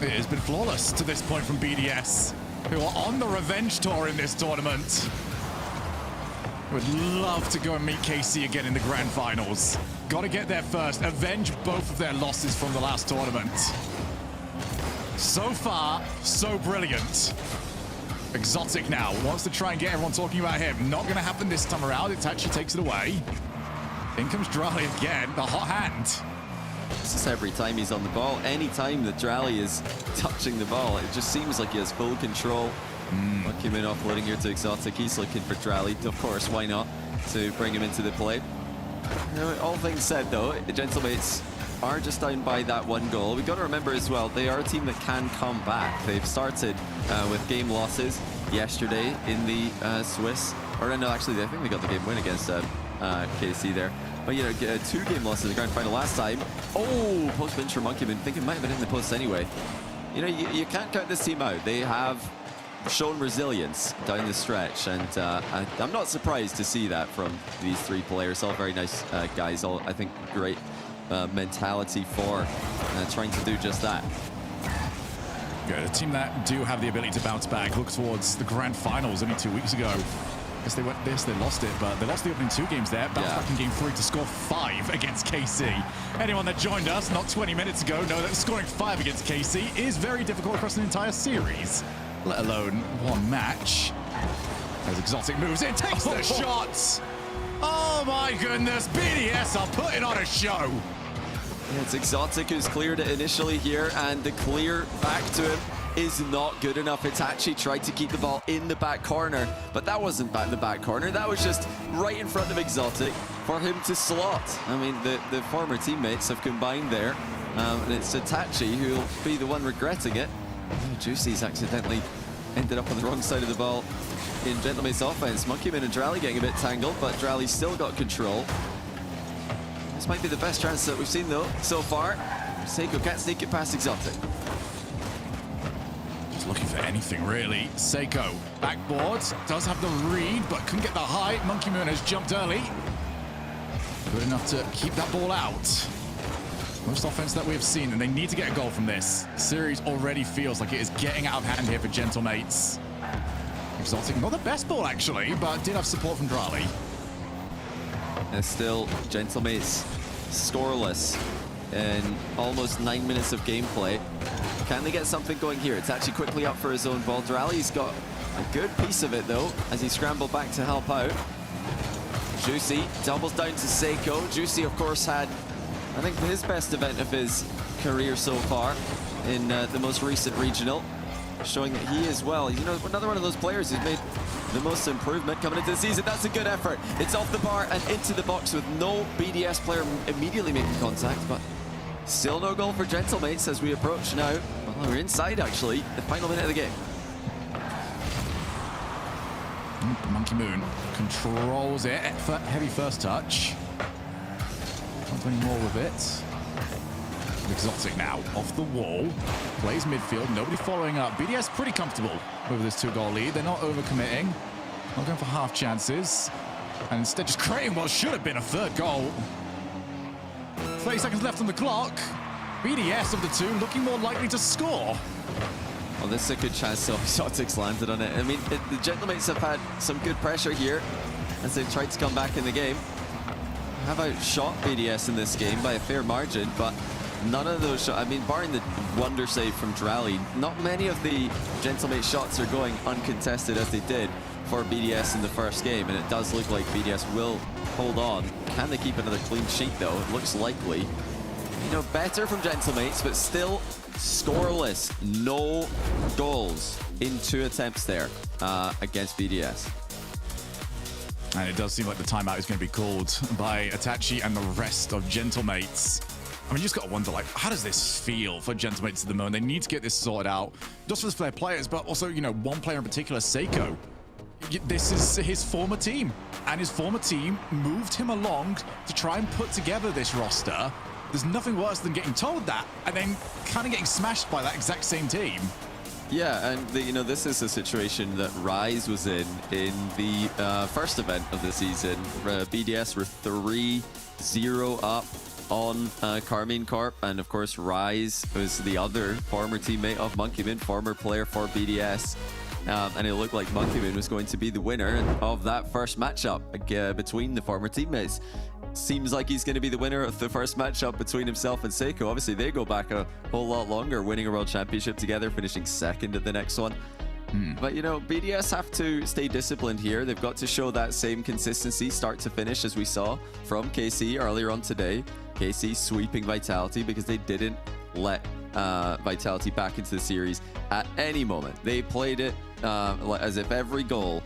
It has been flawless to this point from BDS, who are on the revenge tour in this tournament. Would love to go and meet KC again in the grand finals. Got to get there first, avenge both of their losses from the last tournament. So far, so brilliant. Exotic now wants to try and get everyone talking about him. Not going to happen this time around. Itachi takes it away. In comes Drali again, the hot hand.
This is every time he's on the ball. Any time that Drali is touching the ball, it just seems like he has full control. Monkey Moon offloading here to Exotic. He's looking for Drali. Of course, why not? To bring him into the play. All things said, though, the Gentlemates are just down by that 1 goal. We've got to remember as well, they are a team that can come back. They've started with game losses yesterday in the Swiss. Or no, actually, I think they got the game win against KC there. But 2 game losses in the grand final last time. Oh, post pinch for Monkey Moon. I think it might have been in the post anyway. You can't count this team out. They have shown resilience down the stretch, and I'm not surprised to see that from these 3 players. All very nice guys. All, I think, great mentality for trying to do just that.
Good. A team that do have the ability to bounce back. Look towards the grand finals only 2 weeks ago. Yes, they went this, they lost it, but they lost the opening 2 games there. Bounced back in game 3 to score 5 against KC. Anyone that joined us not 20 minutes ago know that scoring 5 against KC is very difficult across an entire series, let alone 1 match. As Exotic moves in, takes the shots. Oh my goodness, BDS are putting on a show.
Yeah, it's Exotic who's cleared it initially here, and the clear back to him is not good enough. Itachi tried to keep the ball in the back corner, but that wasn't the back corner. That was just right in front of Exotic for him to slot. I mean, the former teammates have combined there, and it's Itachi who'll be the one regretting it. Oh, Juicy's accidentally ended up on the wrong side of the ball in Gentlemate's offense. Monkeyman and Drally getting a bit tangled, but Drally's still got control. This might be the best chance that we've seen, though, so far. Seiko can't sneak it past Exotic.
Just looking for anything, really. Seiko, backboard, does have the read, but couldn't get the height. Monkey Moon has jumped early. Good enough to keep that ball out. Most offense that we have seen, and they need to get a goal from this. Series already feels like it is getting out of hand here for Gentlemates. Exotic, not the best ball, actually, but did have support from Drally.
And still, Gentlemates scoreless in almost 9 minutes of gameplay. Can they get something going here? It's actually quickly up for his own ball. Drally's got a good piece of it, though, as he scrambled back to help out. Juicy doubles down to Seiko. Juicy, of course, had, I think, his best event of his career so far in the most recent regional, showing that he is well. You know, another one of those players who's made the most improvement coming into the season. That's a good effort. It's off the bar and into the box with no BDS player immediately making contact, but still no goal for Gentlemates as we approach now. Well, we're inside, actually, the final minute of the game.
Monkey Moon controls it. Heavy first touch. Can't do any more with it. Exotic now, off the wall. Plays midfield, nobody following up. BDS pretty comfortable with this 2-goal lead. They're not overcommitting. Not going for half chances. And instead just creating what should have been a third goal. 30 seconds left on the clock. BDS of the two looking more likely to score.
Well, this is a good chance, so Exotic's landed on it. I mean, the Gentlemates have had some good pressure here as they've tried to come back in the game. Have outshot BDS in this game by a fair margin, but none of those shots, I mean, barring the wonder save from Drally, not many of the Gentlemate shots are going uncontested as they did for BDS in the first game, and it does look like BDS will hold on. Can they keep another clean sheet, though? It looks likely. You know, better from Gentlemates, but still scoreless. No goals in 2 attempts there against BDS.
And it does seem like the timeout is going to be called by Itachi and the rest of Gentlemates. I mean, you just got to wonder, like, how does this feel for Gentlemates at the moment? They need to get this sorted out, just for their players, but also, you know, one player in particular, Seiko. This is his former team, and his former team moved him along to try and put together this roster. There's nothing worse than getting told that and then kind of getting smashed by that exact same team.
Yeah, and you know, this is a situation that Rise was in the first event of the season. BDS were 3-0 up on Carmine Corp, and of course Rise was the other former teammate of Monkeyman, former player for BDS. And it looked like Monkeyman was going to be the winner of that first matchup between the former teammates. Seems like he's going to be the winner of the first matchup between himself and Seiko. Obviously, they go back a whole lot longer, winning a world championship together, finishing second at the next one. But, you know, BDS have to stay disciplined here. They've got to show that same consistency, start to finish, as we saw from KC earlier on today. KC sweeping Vitality because they didn't let Vitality back into the series at any moment. They played it as if every goal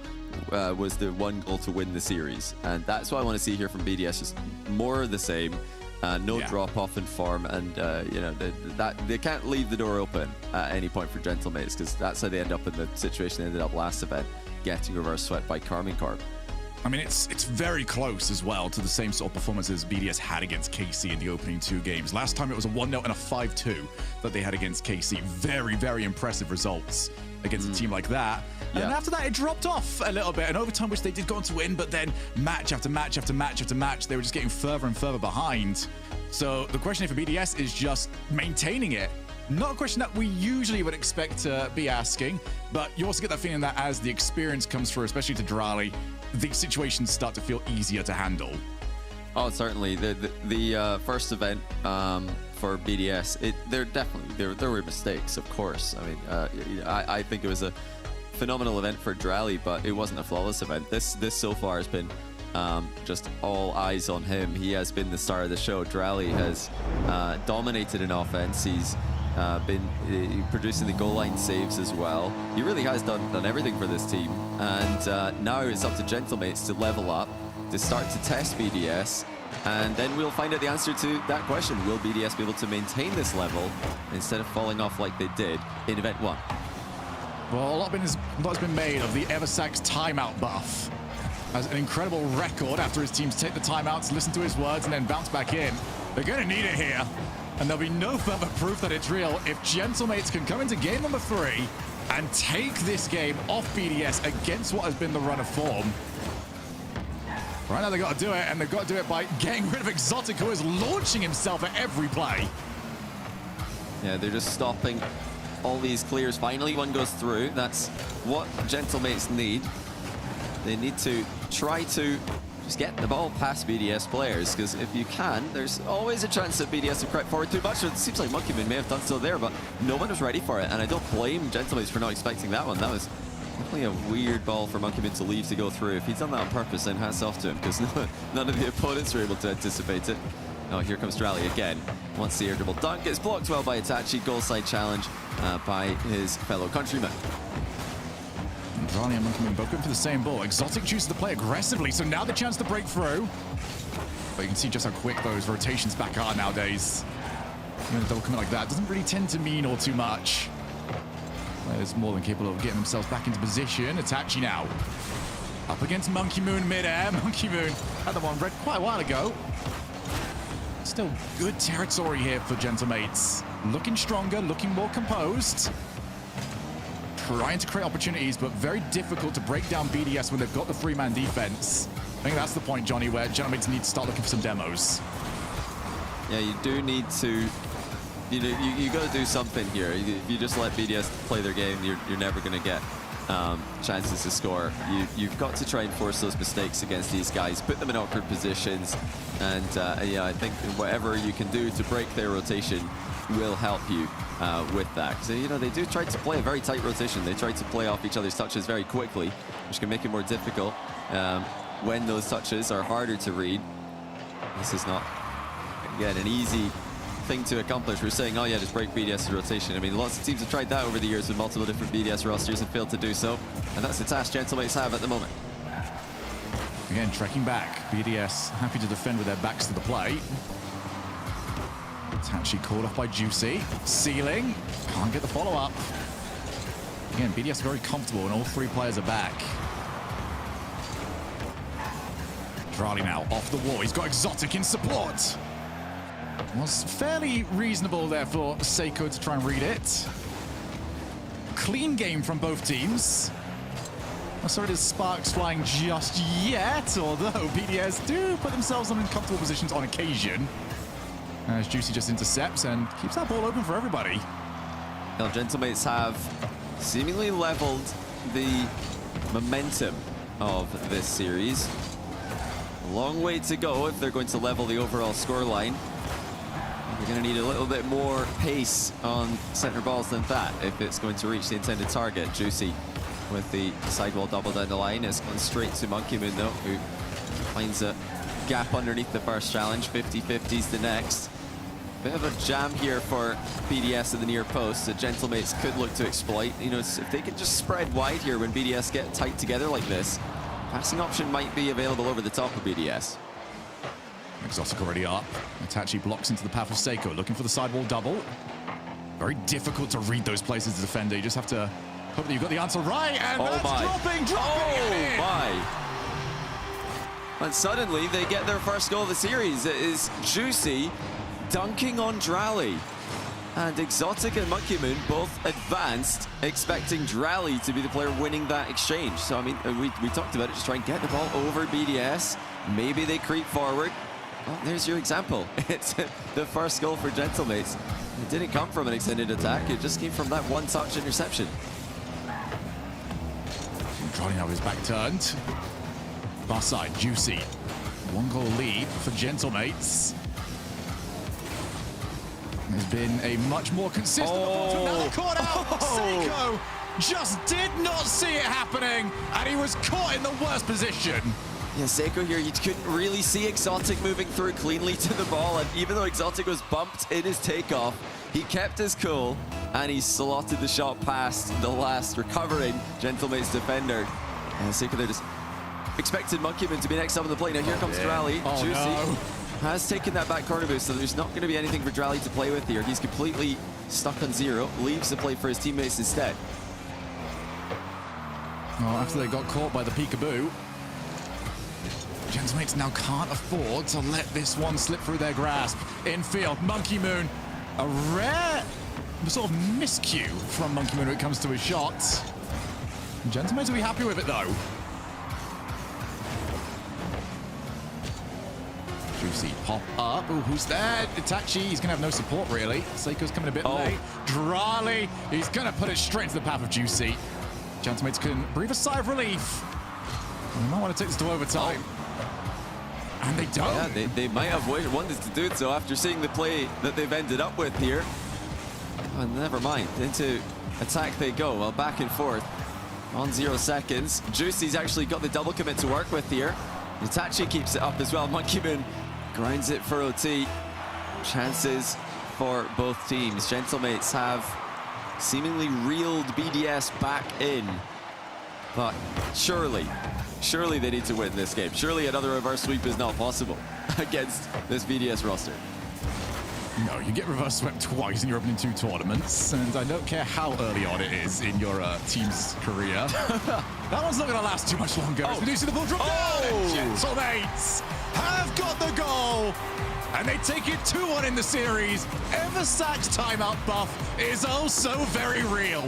was the one goal to win the series, and that's what I want to see here from BDS. Just more of the same, no drop off in form, and you know, that they can't leave the door open at any point for Gentlemates, because that's how they end up in the situation they ended up last event, getting reverse swept by Carmine Corp.
I mean, it's very close as well to the same sort of performances BDS had against KC in the opening 2 games. Last time it was a 1-0 and a 5-2 that they had against KC. Very, very impressive results against a team like that. And then after that, it dropped off a little bit. And overtime, which they did go on to win, but then match after match after match after match, they were just getting further and further behind. So the question here for BDS is just maintaining it. Not a question that we usually would expect to be asking, but you also get that feeling that as the experience comes through, especially to Drally, the situations start to feel easier to handle.
Oh, certainly. The first event for BDS, there were mistakes, of course. I mean, I think it was a phenomenal event for Drally, but it wasn't a flawless event. This so far has been just all eyes on him. He has been the star of the show. Drally has dominated in offense. He's been producing the goal line saves as well. He really has done everything for this team. And now it's up to Gentlemates to level up, to start to test BDS. And then we'll find out the answer to that question. Will BDS be able to maintain this level instead of falling off like they did in Event 1?
Well, a lot has been made of the Eversax timeout buff as an incredible record after his teams take the timeouts, listen to his words, and then bounce back in. They're going to need it here, and there'll be no further proof that it's real if Gentlemates can come into game number 3 and take this game off BDS against what has been the run of form. Right now, they've got to do it, and they've got to do it by getting rid of Exotic, who is launching himself at every play.
Yeah, they're just stopping all these clears. Finally, one goes through. That's what Gentlemates need. They need to try to just get the ball past BDS players, because if you can, there's always a chance that BDS have crept forward too much. It seems like Monkeyman may have done so there, but no one was ready for it, and I don't blame Gentlemates for not expecting that one. That was definitely a weird ball for Monkeyman to leave to go through. If he's done that on purpose, then hats off to him, because none of the opponents were able to anticipate it. Oh, here comes Drally again. Wants the air dribble dunk. Gets blocked well by Itachi. Goal side challenge by his fellow countryman.
Drally and Monkeyman both going for the same ball. Exotic chooses to play aggressively, so now the chance to break through. But you can see just how quick those rotations back are nowadays. Even a double commit like that doesn't really tend to mean all too much. Players more than capable of getting themselves back into position. Itachi now. Up against Monkey Moon mid-air. Monkey Moon had the one read quite a while ago. Still good territory here for Gentlemates. Looking stronger, looking more composed. Trying to create opportunities, but very difficult to break down BDS when they've got the 3-man defense. I think that's the point, Johnny, where Gentlemates need to start looking for some demos.
Yeah, you do need to, you got to do something here. If you just let BDS play their game, you're never going to get chances to score. You've got to try and force those mistakes against these guys, put them in awkward positions, and yeah, I think whatever you can do to break their rotation will help you with that. So, they do try to play a very tight rotation. They try to play off each other's touches very quickly, which can make it more difficult when those touches are harder to read. This is not, again, an easy thing to accomplish. We're saying, oh yeah, just break BDS's rotation. I mean, lots of teams have tried that over the years with multiple different BDS rosters and failed to do so, and that's the task Gentlemates have at the moment.
Again, trekking back. BDS happy to defend with their backs to the play. Itachi called off by Juicy. Ceiling. Can't get the follow-up. Again, BDS very comfortable when all 3 players are back. Drally now off the wall. He's got Exotic in support. Was fairly reasonable there for Seiko to try and read it. Clean game from both teams. Not sorry there's sparks flying just yet, although BDS do put themselves in uncomfortable positions on occasion. As Juicy just intercepts and keeps that ball open for everybody.
Now, Gentlemates have seemingly leveled the momentum of this series. A long way to go if they're going to level the overall scoreline. They're going to need a little bit more pace on center balls than that if it's going to reach the intended target. Juicy with the sidewall double down the line. It's gone straight to Monkeyman, though, who finds a gap underneath the first challenge. 50-50's the next. Bit of a jam here for BDS at the near post that Gentlemates could look to exploit. If they can just spread wide here when BDS get tight together like this, passing option might be available over the top of BDS.
Exotic already up. Itachi blocks into the path of Seiko, looking for the sidewall double. Very difficult to read those places as a defender. You just have to hope that you've got the answer right, and that's dropping!
Oh my! And suddenly they get their first goal of the series. It is Juicy dunking on Drally. And Exotic and Monkeyman both advanced, expecting Drally to be the player winning that exchange. So, I mean, we talked about it, just try and get the ball over BDS. Maybe they creep forward. Well, there's your example. It's the first goal for Gentlemates. It didn't come from an extended attack. It just came from that one-touch interception.
Drally now his back turned. Far side, Juicy. 1-goal lead for Gentlemates. There's been a much more consistent performance. Now caught out. Seiko just did not see it happening, and he was caught in the worst position.
Yeah, Seiko here, you couldn't really see Exotic moving through cleanly to the ball, and even though Exotic was bumped in his takeoff, he kept his cool, and he slotted the shot past the last recovering Gentlemate's defender. And Seiko there just expected Monkeyman to be next up on the play. Now here comes Drally.
Oh,
Juicy
no.
has taken that back corner boost, so there's not going to be anything for Drally to play with here. He's completely stuck on 0, leaves the play for his teammates instead.
Oh, after they got caught by the peekaboo, Gentlemates now can't afford to let this one slip through their grasp. Infield, Monkey Moon, a rare sort of miscue from Monkey Moon when it comes to his shots. Gentlemates will be happy with it though. Juicy pop up. Ooh, who's there? Itachi, he's gonna have no support really. Seiko's coming a bit late. Drally, he's gonna put it straight into the path of Juicy. Gentlemates can breathe a sigh of relief. They might want to take this to overtime. And they don't.
Yeah, they might have wanted to do it so after seeing the play that they've ended up with here. Oh, never mind. Into attack they go. Well, back and forth on 0 seconds. Juicy's actually got the double commit to work with here. Itachi keeps it up as well. Monkeyman grinds it for OT. Chances for both teams. Gentlemates have seemingly reeled BDS back in. But surely they need to win this game. Surely another reverse sweep is not possible against this BDS roster.
No, you get reverse swept twice in your opening 2 tournaments, and I don't care how early on it is in your team's career. That one's not going to last too much longer. As we do see the ball drop down, and Gentlemates have got the goal, and they take it 2-1 in the series. Eversack's timeout buff is also very real.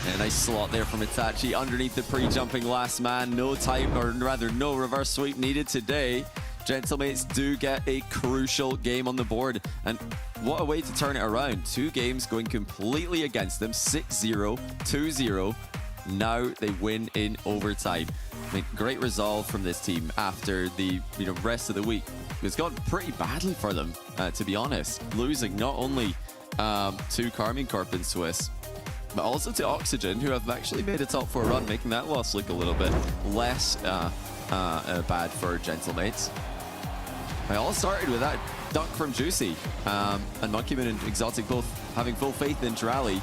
A nice slot there from Itachi underneath the pre-jumping last man. No time, or rather no reverse sweep needed today. Gentlemates do get a crucial game on the board. And what a way to turn it around. 2 games going completely against them. 6-0, 2-0. Now they win in overtime. I mean, great resolve from this team after the rest of the week. It's gone pretty badly for them, to be honest. Losing not only to Carmine Corp and Swiss, but also to Oxygen, who have actually made a top 4 run, making that loss look a little bit less bad for Gentlemates. It all started with that dunk from Juicy, and Monkeyman and Exotic both having full faith in Drally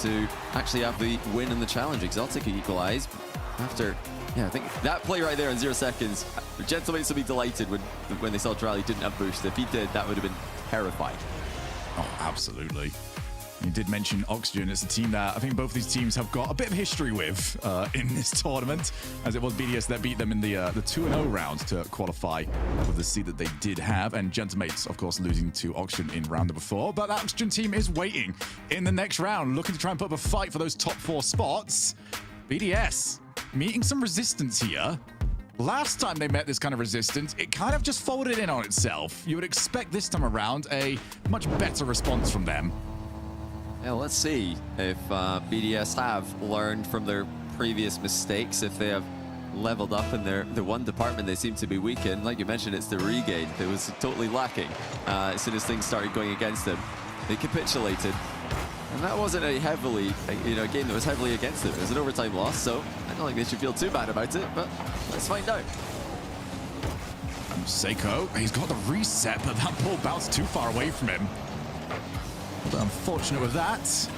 to actually have the win in the challenge. Exotic equalized after, I think that play right there in 0 seconds. Gentlemates will be delighted when they saw Drally didn't have boost. If he did, that would have been terrifying.
Oh, absolutely. You did mention Oxygen. It's a team that I think both of these teams have got a bit of history with in this tournament, as it was BDS that beat them in the 2-0 round to qualify with the seed that they did have, and Gentlemates, of course, losing to Oxygen in round number 4. But that Oxygen team is waiting in the next round, looking to try and put up a fight for those top 4 spots. BDS meeting some resistance here. Last time they met this kind of resistance, it kind of just folded in on itself. You would expect this time around a much better response from them.
Yeah, let's see if BDS have learned from their previous mistakes, if they have leveled up in the one department they seem to be weak in. Like you mentioned, it's the regain. It was totally lacking as soon as things started going against them. They capitulated. And that wasn't a game that was heavily against them. It was an overtime loss, so I don't think they should feel too bad about it, but let's find out.
Seiko, he's got the reset, but that ball bounced too far away from him. But unfortunate with that.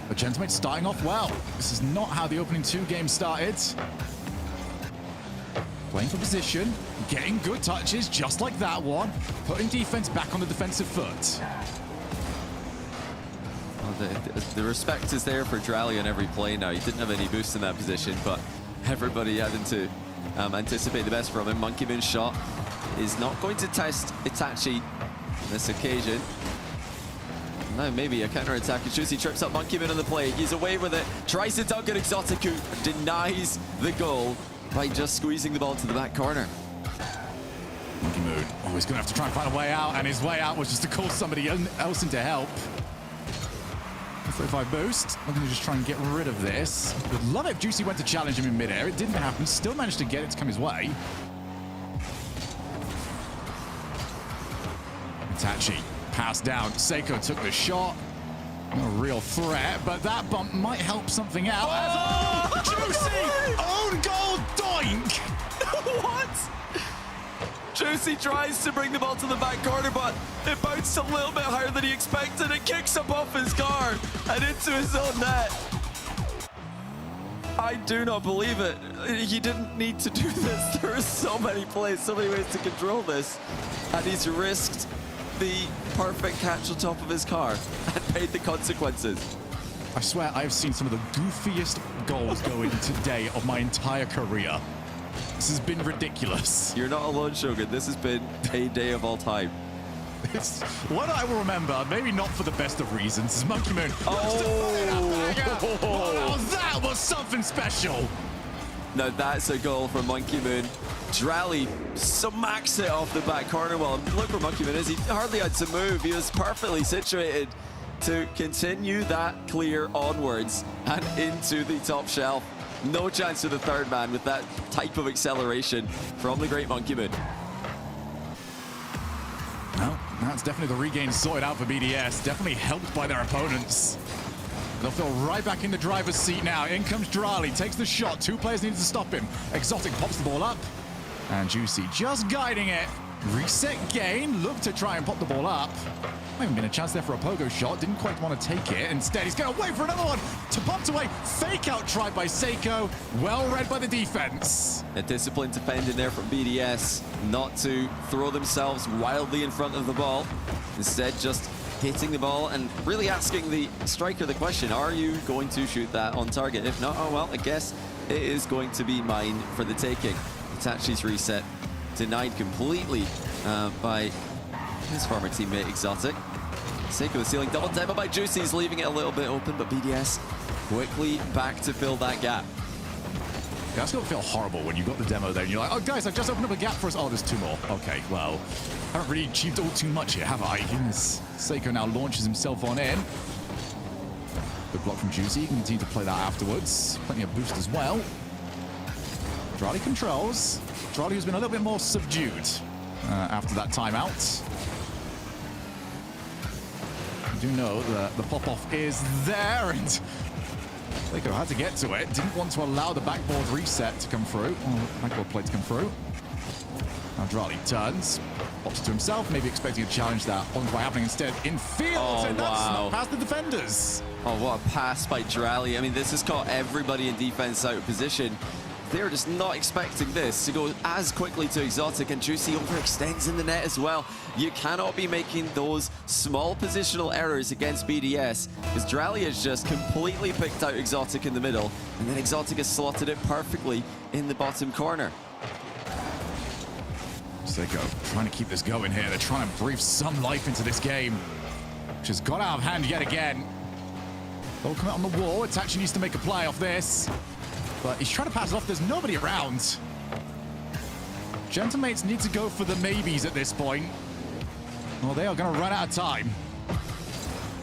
But Gentlemates starting off well. This is not how the opening 2 games started. Playing for position, getting good touches, just like that one. Putting defense back on the defensive foot.
Well, the respect is there for Drally on every play now. He didn't have any boost in that position, but everybody having to anticipate the best from him. Monkeyman's shot is not going to test Itachi on this occasion. Now maybe a counter-attack. Juicy trips up Monkeyman on the play. He's away with it. Tries to dunk at Exotiku. Denies the goal by just squeezing the ball to the back corner.
Monkey Moon. Oh, he's going to have to try and find a way out, and his way out was just to call somebody else in to help. 35 boost. I'm going to just try and get rid of this. Would love it if Juicy went to challenge him in midair. It didn't happen. Still managed to get it to come his way. Itachi. Pass down. Seiko took the shot. No real threat, but that bump might help something out.
Oh!
Juicy! Own goal doink!
What? Juicy tries to bring the ball to the back corner, but it bounced a little bit higher than he expected. It kicks up off his car and into his own net. I do not believe it. He didn't need to do this. There are so many plays, so many ways to control this. And he's risked the perfect catch on top of his car and paid the consequences.
I swear I've seen some of the goofiest goals going today of my entire career. This has been ridiculous.
You're not alone, Shogun. This has been a day of all time.
It's what I will remember, maybe not for the best of reasons, is Monkey Moon. Oh, that was something special.
Now that's a goal from Monkey Moon. Drally smacks it off the back corner. Well, look where Monkey Moon is. He hardly had to move. He was perfectly situated to continue that clear onwards and into the top shelf. No chance for the third man with that type of acceleration from the great Monkey Moon.
Well, that's definitely the regain sorted out for BDS. Definitely helped by their opponents. They'll feel right back in the driver's seat now. In comes Drali, takes the shot. Two players need to stop him. Exotic pops the ball up. And Juicy just guiding it. Reset gain, look to try and pop the ball up. Might even been a chance there for a pogo shot. Didn't quite want to take it. Instead, he's going to wait for another one. To pumped away. Fake out try by Seiko. Well read by the defense.
A disciplined defending there from BDS. Not to throw themselves wildly in front of the ball. Instead, just hitting the ball and really asking the striker the question, are you going to shoot that on target? If not, oh well, I guess it is going to be mine for the taking. Itachi's reset denied completely by his former teammate Exotic. Seiko the ceiling, double demo by Juicy. He's leaving it a little bit open, but BDS quickly back to fill that gap.
That's going to feel horrible when you got the demo there and you're like, oh guys, I've just opened up a gap for us. Oh, there's two more. Okay, well, I haven't really achieved all too much here, have I? As Seiko now launches himself on in. Good block from Juicy. He can continue to play that afterwards. Plenty of boost as well. Drali controls. Drali has been a little bit more subdued after that timeout. I do know that the pop-off is there, and Seiko had to get to it. Didn't want to allow the backboard reset to come through. Or backboard plate to come through. Now Drali turns, pops to himself, maybe expecting a challenge that wasn't quite happening. Instead, in field, and that's not past the defenders.
Oh, what a pass by Drali. I mean, this has caught everybody in defense out of position. They're just not expecting this to go as quickly to Exotic, and Juicy overextends in the net as well. You cannot be making those small positional errors against BDS, because Drali has just completely picked out Exotic in the middle, and then Exotic has slotted it perfectly in the bottom corner.
Seiko trying to keep this going here. They're trying to breathe some life into this game, which has got out of hand yet again. Ball come out on the wall. Itachi needs to make a play off this. But he's trying to pass it off. There's nobody around. Gentlemates need to go for the maybes at this point. Well, they are going to run out of time.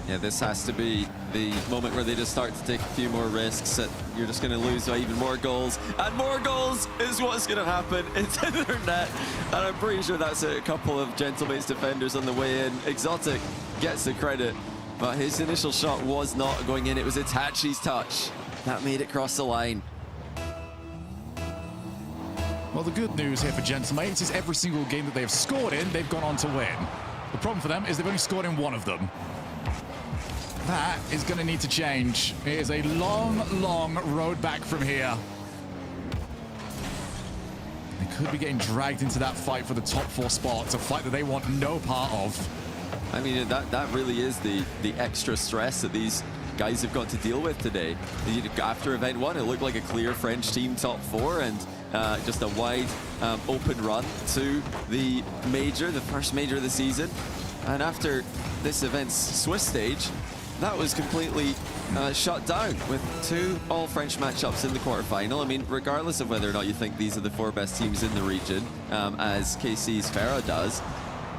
Yeah, this has to be the moment where they just start to take a few more risks. That you're just going to lose by even more goals. And more goals is what's going to happen into their net. And I'm pretty sure that's a couple of Gentlemates defenders on the way in. Exotic gets the credit, but his initial shot was not going in. It was Itachi's touch that made it cross the line.
Well, the good news here for Gentlemates is every single game that they have scored in, they've gone on to win. The problem for them is they've only scored in one of them. That is going to need to change. It is a long, long road back from here. They could be getting dragged into that fight for the top 4 spots, a fight that they want no part of.
I mean, that really is the extra stress that these guys have got to deal with today. After event 1, it looked like a clear French team top 4, and just a wide open run to the major, the first major of the season. And after this event's Swiss stage, that was completely shut down with 2 all-French matchups in the quarterfinal. I mean, regardless of whether or not you think these are the 4 best teams in the region, as KC's Farah does,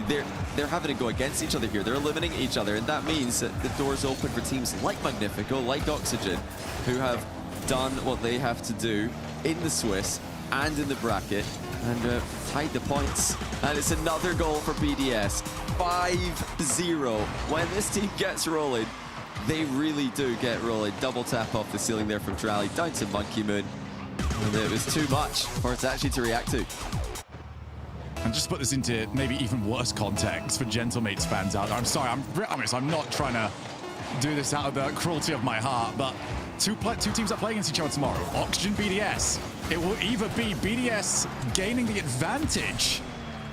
they're having to go against each other here. They're eliminating each other, and that means that the door's open for teams like Magnifico, like Oxygen, who have done what they have to do in the Swiss and in the bracket, and tied the points. And it's another goal for BDS. 5-0. When this team gets rolling, they really do get rolling. Double tap off the ceiling there from Drali down to Monkey Moon. And it was too much for Itachi to react to.
And just to put this into maybe even worse context for Gentlemates fans out there, I'm sorry, I'm honest, I'm not trying to do this out of the cruelty of my heart, but two teams that play against each other tomorrow, Oxygen, BDS. It will either be BDS gaining the advantage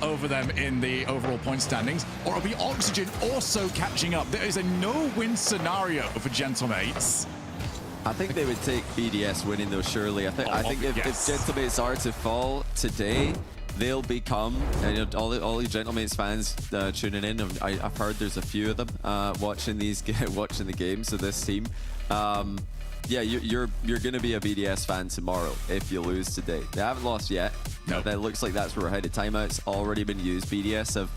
over them in the overall point standings, or it'll be Oxygen also catching up. There is a no-win scenario for Gentlemates.
I think they would take BDS winning though, surely. I think if Gentlemates are to fall today, they'll become, and you know, all the Gentlemates fans tuning in, I've heard there's a few of them watching the games of this team. Yeah, you're going to be a BDS fan tomorrow if you lose today. They haven't lost yet.
No.
It looks like that's where we're headed. Timeout's already been used. BDS have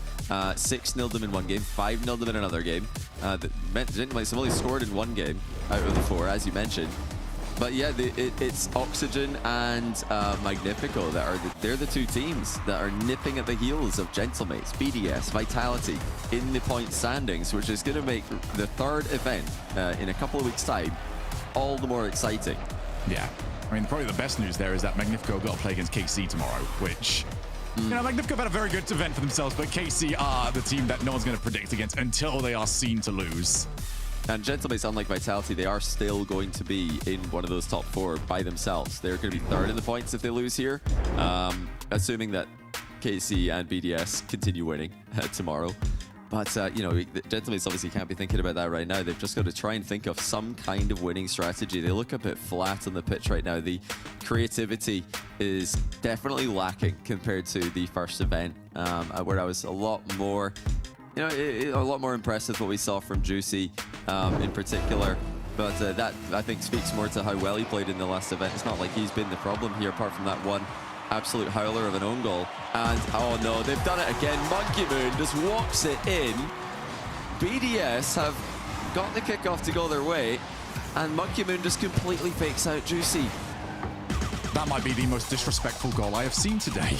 6-0'd them in one game, 5-0'd them in another game. Gentlemates have only scored in one game out of the 4, as you mentioned. But yeah, it's Oxygen and Magnifico they're the two teams that are nipping at the heels of Gentlemates, BDS, Vitality in the point standings, which is going to make the third event in a couple of weeks' time all the more exciting.
Yeah. I mean, probably the best news there is that Magnifico got to play against KC tomorrow, which, you know, Magnifico have had a very good event for themselves, but KC are the team that no one's going to predict against until they are seen to lose.
And Gentlemates, unlike Vitality, they are still going to be in one of those top 4 by themselves. They're going to be third in the points if they lose here, assuming that KC and BDS continue winning tomorrow. But, you know, Gentlemates obviously can't be thinking about that right now. They've just got to try and think of some kind of winning strategy. They look a bit flat on the pitch right now. The creativity is definitely lacking compared to the first event, where I was a lot more, you know, a lot more impressed with what we saw from Juicy in particular. But that, I think, speaks more to how well he played in the last event. It's not like he's been the problem here, apart from that one absolute howler of an own goal. And oh no, they've done it again. Monkey Moon just walks it in. BDS have got the kickoff to go their way, and Monkey Moon just completely fakes out Juicy.
That might be the most disrespectful goal I have seen today.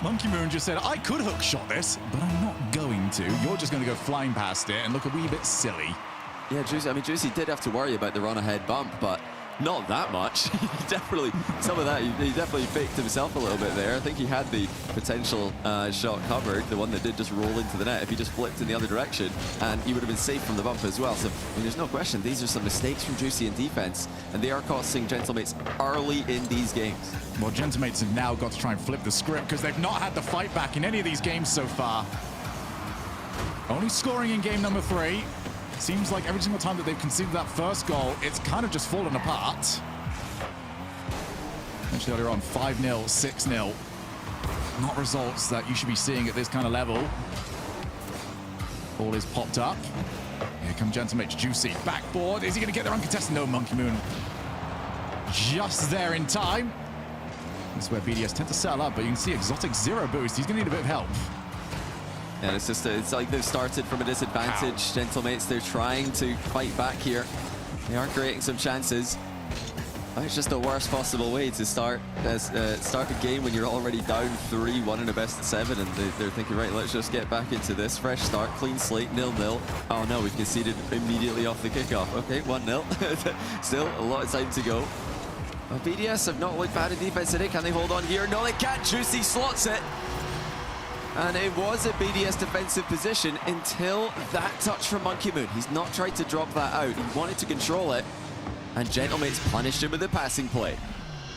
Monkey Moon just said, I could hook shot this, but I'm not going to. You're just going to go flying past it and look a wee bit silly.
Yeah, Juicy did have to worry about the run-ahead bump, but not that much. Definitely, some of that, he definitely faked himself a little bit there. I think he had the potential shot covered, the one that did just roll into the net. If he just flipped in the other direction, and he would have been safe from the bump as well. So, I mean, there's no question, these are some mistakes from Juicy in defense, and they are costing Gentlemates early in these games.
Well, Gentlemates have now got to try and flip the script because they've not had the fight back in any of these games so far. Only scoring in game number 3. Seems like every single time that they've conceded that first goal, it's kind of just fallen apart. Mentioned earlier on, 5-0, 6-0. Not results that you should be seeing at this kind of level. Ball is popped up. Here come Gentlemates, Juicy. Backboard, is he going to get there uncontested? No, Monkey Moon just there in time. This is where BDS tend to settle up, but you can see Exotic 0 boost. He's going to need a bit of help.
And it's just, it's like they've started from a disadvantage. Gentlemates, they're trying to fight back here. They are creating some chances. But it's just the worst possible way to start a game when you're already down 3-1 in a best of 7, and they're thinking, right, let's just get back into this. Fresh start, clean slate, 0-0. Oh no, we've conceded immediately off the kickoff. Okay, 1-0. Still a lot of time to go. Well, BDS have not looked bad in defense today. Can they hold on here? No, they can't. Juicy slots it. And it was a BDS defensive position until that touch from Monkey Moon. He's not tried to drop that out. He wanted to control it. And Gentlemates punished him with a passing play.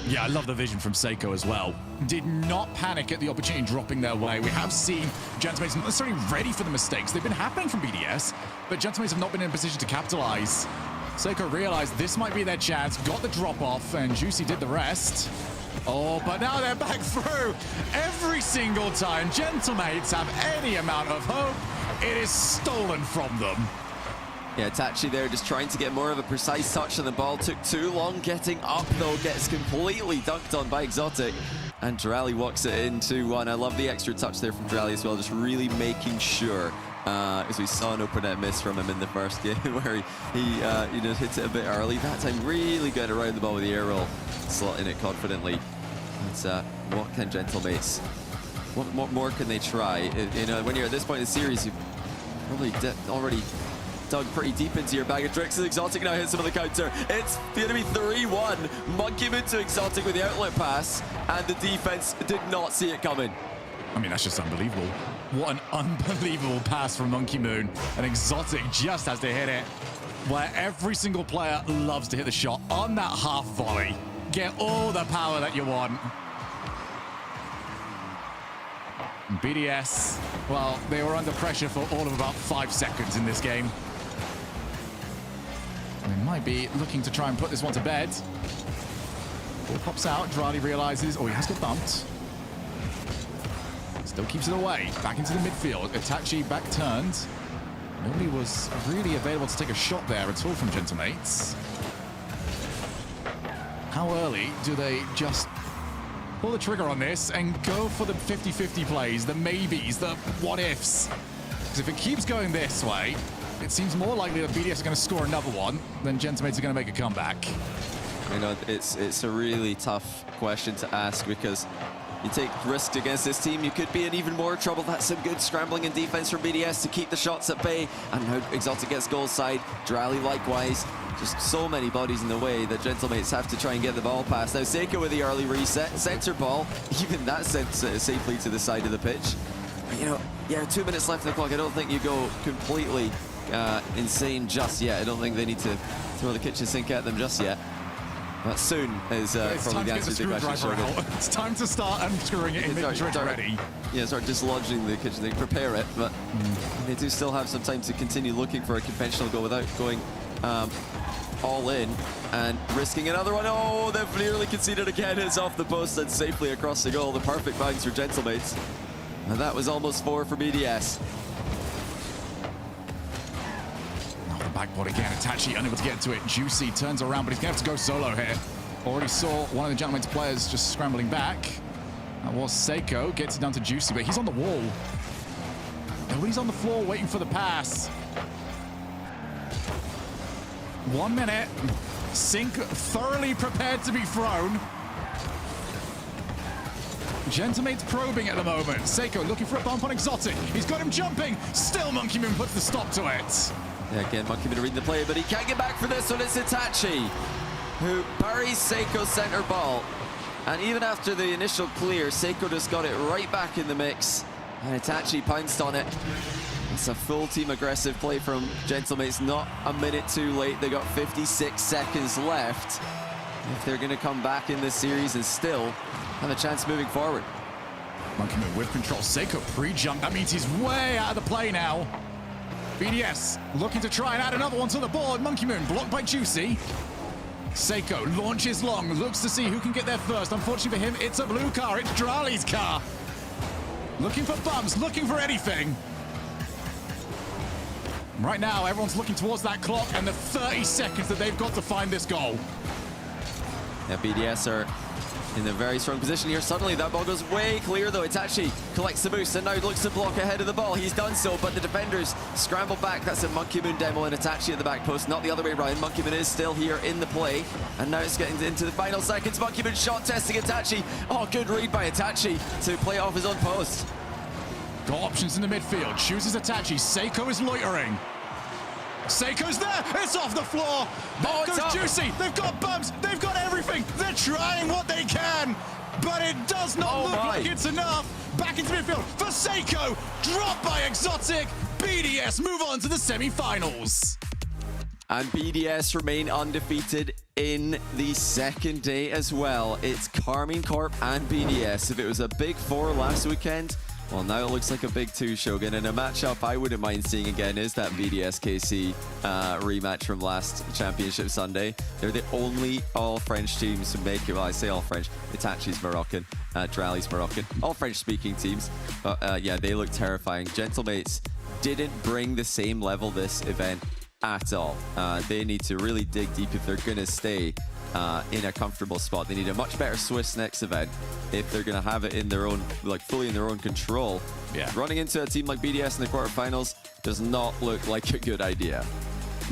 Yeah, I love the vision from Seiko as well. Did not panic at the opportunity dropping their way. We have seen Gentlemates not necessarily ready for the mistakes. They've been happening from BDS, but Gentlemates have not been in a position to capitalize. Seiko realized this might be their chance, got the drop off, and Juicy did the rest. Oh, but now they're back through every single time Gentlemates have any amount of hope. It is stolen from them.
Yeah, Tachi there just trying to get more of a precise touch on the ball. Took too long getting up, though. Gets completely dunked on by Exotic. And Drally walks it in 2-1. I love the extra touch there from Drally as well, just really making sure. As we saw an open net miss from him in the first game where he just hit it a bit early. That time really good around the ball with the air roll, slotting it confidently. And what can Gentlemates, what more can they try? You know, when you're at this point in the series, you've probably already dug pretty deep into your bag of tricks. Exotic now hits him on the counter. It's going to be 3-1. Monkey Moon to Exotic with the outlet pass, and the defense did not see it coming.
I mean, that's just unbelievable. What an unbelievable pass from Monkey Moon. An exotic just has to hit it, where every single player loves to hit the shot on that half volley. Get all the power that you want. BDS, well, they were under pressure for all of about 5 seconds in this game. They might be looking to try and put this one to bed. Ball pops out, Drali realizes, oh, he has got bumped. Still keeps it away, back into the midfield. Itachi back turned. Nobody was really available to take a shot there at all from Gentlemates. How early do they just pull the trigger on this and go for the 50-50 plays, the maybes, the what-ifs? Because if it keeps going this way, it seems more likely that BDS are going to score another one than Gentlemates are going to make a comeback.
You know, it's a really tough question to ask because you take risk against this team, you could be in even more trouble. That's some good scrambling and defense from BDS to keep the shots at bay. And now Exotic gets goal side. Drali likewise. Just so many bodies in the way that Gentlemates have to try and get the ball past. Now Seiko with the early reset. Center ball. Even that sent safely to the side of the pitch. But, you know, yeah, 2 minutes left on the clock. I don't think you go completely insane just yet. I don't think they need to throw the kitchen sink at them just yet. But soon is probably the answer to the question.
It's time to start unscrewing it and making sure it's ready.
Yeah, start dislodging the kitchen sink, prepare it, but they do still have some time to continue looking for a conventional goal without going all in and risking another one. Oh, they've nearly conceded again. It's off the post and safely across the goal. The perfect bounce for Gentlemates. And that was almost 4 for BDS.
Backboard again, Itachi unable to get to it. Juicy turns around, but he's going to have to go solo here. Already saw one of the Gentleman's players just scrambling back. That was Seiko, gets it down to Juicy, but he's on the wall. Nobody's on the floor waiting for the pass. 1 minute. Sink thoroughly prepared to be thrown. Gentlemates probing at the moment. Seiko looking for a bump on Exotic. He's got him jumping. Still Monkey Moon puts the stop to it.
Yeah, again, Monkey Moon reading the play, but he can't get back for this one. It's Itachi who buries Seiko's center ball. And even after the initial clear, Seiko just got it right back in the mix. And Itachi pounced on it. It's a full team aggressive play from Gentlemates, not a minute too late. They got 56 seconds left. If they're going to come back in this series and still have a chance moving forward.
Monkey Moon with control. Seiko pre-jump. That means he's way out of the play now. BDS looking to try and add another one to the board. Monkey Moon blocked by Juicy. Seiko launches long, looks to see who can get there first. Unfortunately for him, it's a blue car. It's Drali's car. Looking for bumps, looking for anything. Right now, everyone's looking towards that clock and the 30 seconds that they've got to find this goal.
Yeah, BDS are in a very strong position here. Suddenly that ball goes way clear though. Itachi collects the boost and now looks to block ahead of the ball. He's done so, but the defenders scramble back. That's a Monkey Moon demo and Itachi at the back post, not the other way around. Monkey Moon is still here in the play, and now it's getting into the final seconds. Monkey Moon shot testing Itachi. Oh, good read by Itachi to play off his own post.
Got options in the midfield, chooses Itachi. Seiko is loitering. Seiko's there, it's off the floor. There goes Juicy, they've got bumps, they've got everything. They're trying what they can, but it does not look like it's enough. Back into midfield for Seiko, dropped by Exotic. BDS move on to the semi-finals.
And BDS remain undefeated in the second day as well. It's Carmine Corp and BDS. If it was a big 4 last weekend, well, now it looks like a big 2, Shogun. And a matchup I wouldn't mind seeing again is that BDS-KC rematch from last Championship Sunday. They're the only all-French teams to make it. Well, I say all-French. Itachi's Moroccan. Drali's Moroccan. All French-speaking teams. But yeah, they look terrifying. Gentlemates didn't bring the same level this event at all. They need to really dig deep if they're going to stay in a comfortable spot. They need a much better Swiss next event if they're going to have it in their own, like fully in their own control.
Yeah.
Running into a team like BDS in the quarterfinals does not look like a good idea.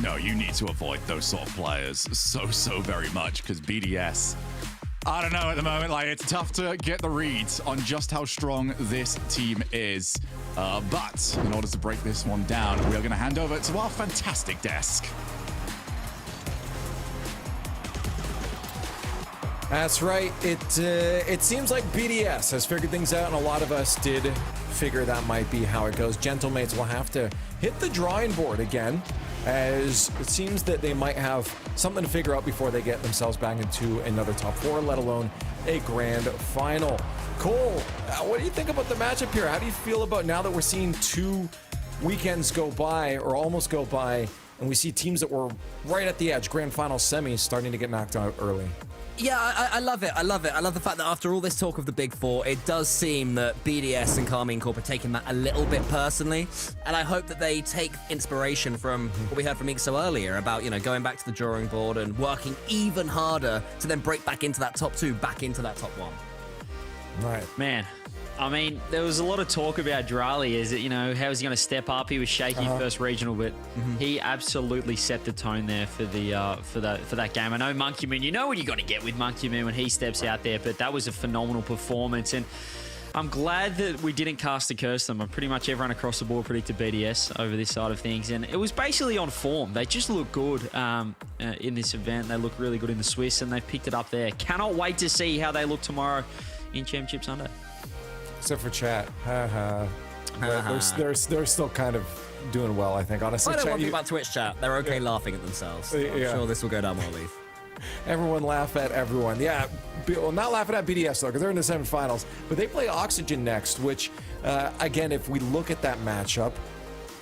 No, you need to avoid those sort of players so very much, because BDS, I don't know at the moment, like it's tough to get the reads on just how strong this team is. But in order to break this one down, we are going to hand over to our fantastic desk.
That's right. It seems like BDS has figured things out, and a lot of us did figure that might be how it goes. Gentlemates will have to hit the drawing board again, as it seems that they might have something to figure out before they get themselves back into another top 4, let alone a grand final. Cole, what do you think about the matchup here? How do you feel about now that we're seeing 2 weekends go by, or almost go by, and we see teams that were right at the edge, grand final semis, starting to get knocked out early?
Yeah, I love it. I love it. I love the fact that after all this talk of the Big Four, it does seem that BDS and Carmine Corp are taking that a little bit personally. And I hope that they take inspiration from what we heard from Ixo earlier about, going back to the drawing board and working even harder to then break back into that top 2, back into that top 1.
Right.
Man, I mean, there was a lot of talk about Drali. Is it, how is he going to step up? He was shaky first regional, but he absolutely set the tone there for the for that game. I know Monkey Moon. You know what you're going to get with Monkey Moon when he steps out there, but that was a phenomenal performance, and I'm glad that we didn't cast a curse on them. Pretty much everyone across the board predicted BDS over this side of things, and it was basically on form. They just look good in this event. They look really good in the Swiss, and they've picked it up there. Cannot wait to see how they look tomorrow in Championship Sunday.
Except for chat. They're still kind of doing well, I think. Honestly,
I don't
chat,
want to think about Twitch chat. They're okay laughing at themselves. I'm sure this will go down well, Leaf.
Everyone laugh at everyone. Yeah, well, not laughing at BDS, though, because they're in the semifinals. But they play Oxygen next, which, again, if we look at that matchup,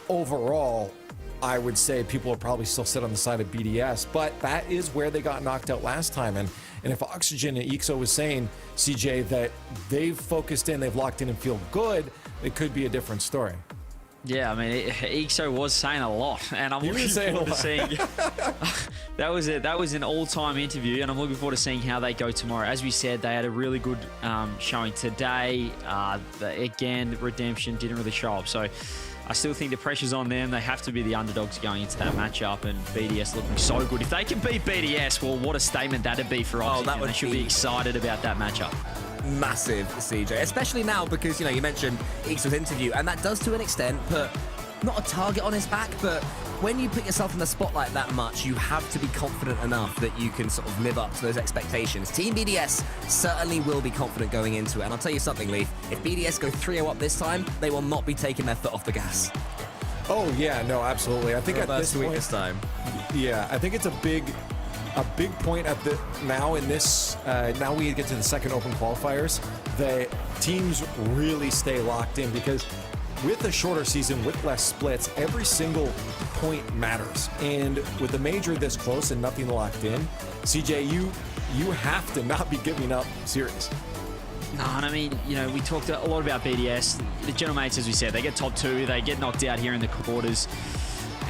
overall, I would say people will probably still sit on the side of BDS. But that is where they got knocked out last time. And if Oxygen and Ixo was saying, CJ, that they've focused in, they've locked in and feel good, it could be a different story.
Yeah, I mean, Ixo was saying a lot, and I'm looking forward to seeing. That was an all-time interview, and I'm looking forward to seeing how they go tomorrow. As we said, they had a really good showing today. Again, Redemption didn't really show up, so I still think the pressure's on them. They have to be the underdogs going into that matchup, and BDS looking so good. If they can beat BDS, well, what a statement that'd be for Oxygen. They should be excited about that matchup.
Massive, CJ, especially now because you mentioned Ixo's interview, and that does to an extent put not a target on his back, but when you put yourself in the spotlight that much, you have to be confident enough that you can sort of live up to those expectations. Team BDS certainly will be confident going into it, and I'll tell you something, Leaf, if BDS go 3-0 up this time, they will not be taking their foot off the gas.
Oh yeah, no, absolutely. I think at this point, yeah, I think it's a big point at the now in this now we get to the second open qualifiers. The teams really stay locked in because with a shorter season, with less splits, every single point matters. And with the major this close and nothing locked in, CJ, you have to not be giving up series.
No, and I mean, we talked a lot about BDS. The Gentlemates, as we said, they get top 2, they get knocked out here in the quarters.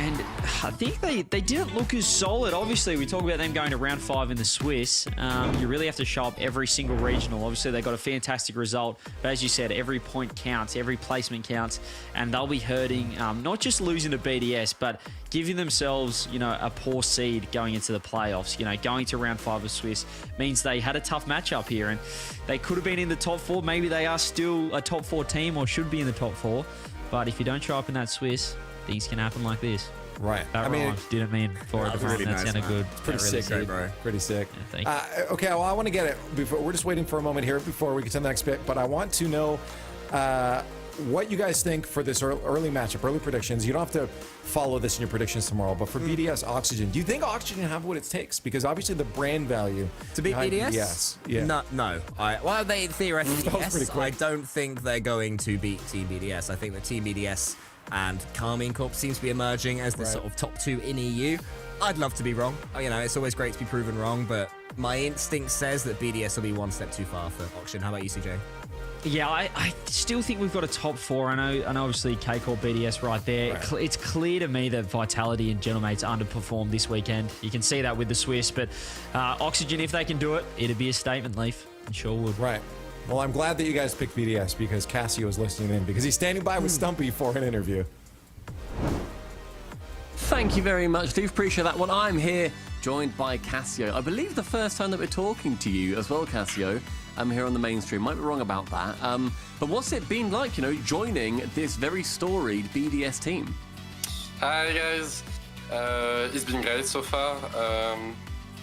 And I think they didn't look as solid. Obviously, we talk about them going to round 5 in the Swiss. You really have to show up every single regional. Obviously, they got a fantastic result. But as you said, every point counts, every placement counts. And they'll be hurting, not just losing to BDS, but giving themselves, a poor seed going into the playoffs. Going to round 5 of Swiss means they had a tough matchup here. And they could have been in the top 4. Maybe they are still a top 4 team or should be in the top 4. But if you don't show up in that Swiss, things can happen like this.
Right.
I mean, didn't mean for it.
Really
that
nice,
sounded
man.
good.
It's pretty
That really
sick,
did.
bro. Pretty sick.
Yeah, thank you.
Okay, well, I want to get it. We're just waiting for a moment here before we get to the next bit, but I want to know what you guys think for this early matchup, early predictions. You don't have to follow this in your predictions tomorrow, but for BDS Oxygen, do you think Oxygen have what it takes? Because obviously the brand value
to beat BDS?
BDS. Yeah.
No. Well, they theoretically
That was
yes.
pretty quick.
I don't think they're going to beat Team BDS. I think that Team BDS and Carmine Corp seems to be emerging as the sort of top 2 in EU. I'd love to be wrong. It's always great to be proven wrong, but my instinct says that BDS will be one step too far for Oxygen. How about you, CJ?
Yeah, I still think we've got a top 4. I know obviously K-Corp BDS right there.
Right.
It's clear to me that Vitality and Gentlemates underperformed this weekend. You can see that with the Swiss, but Oxygen, if they can do it, it'd be a statement, Leaf. It sure would.
Right. Well, I'm glad that you guys picked BDS because Cassio is listening in because he's standing by with Stumpy for an interview.
Thank you very much, Steve. Appreciate that one. I'm here, joined by Cassio. I believe the first time that we're talking to you as well, Cassio. I'm here on the mainstream. Might be wrong about that. But what's it been like, joining this very storied BDS team?
Hi, guys. It's been great so far.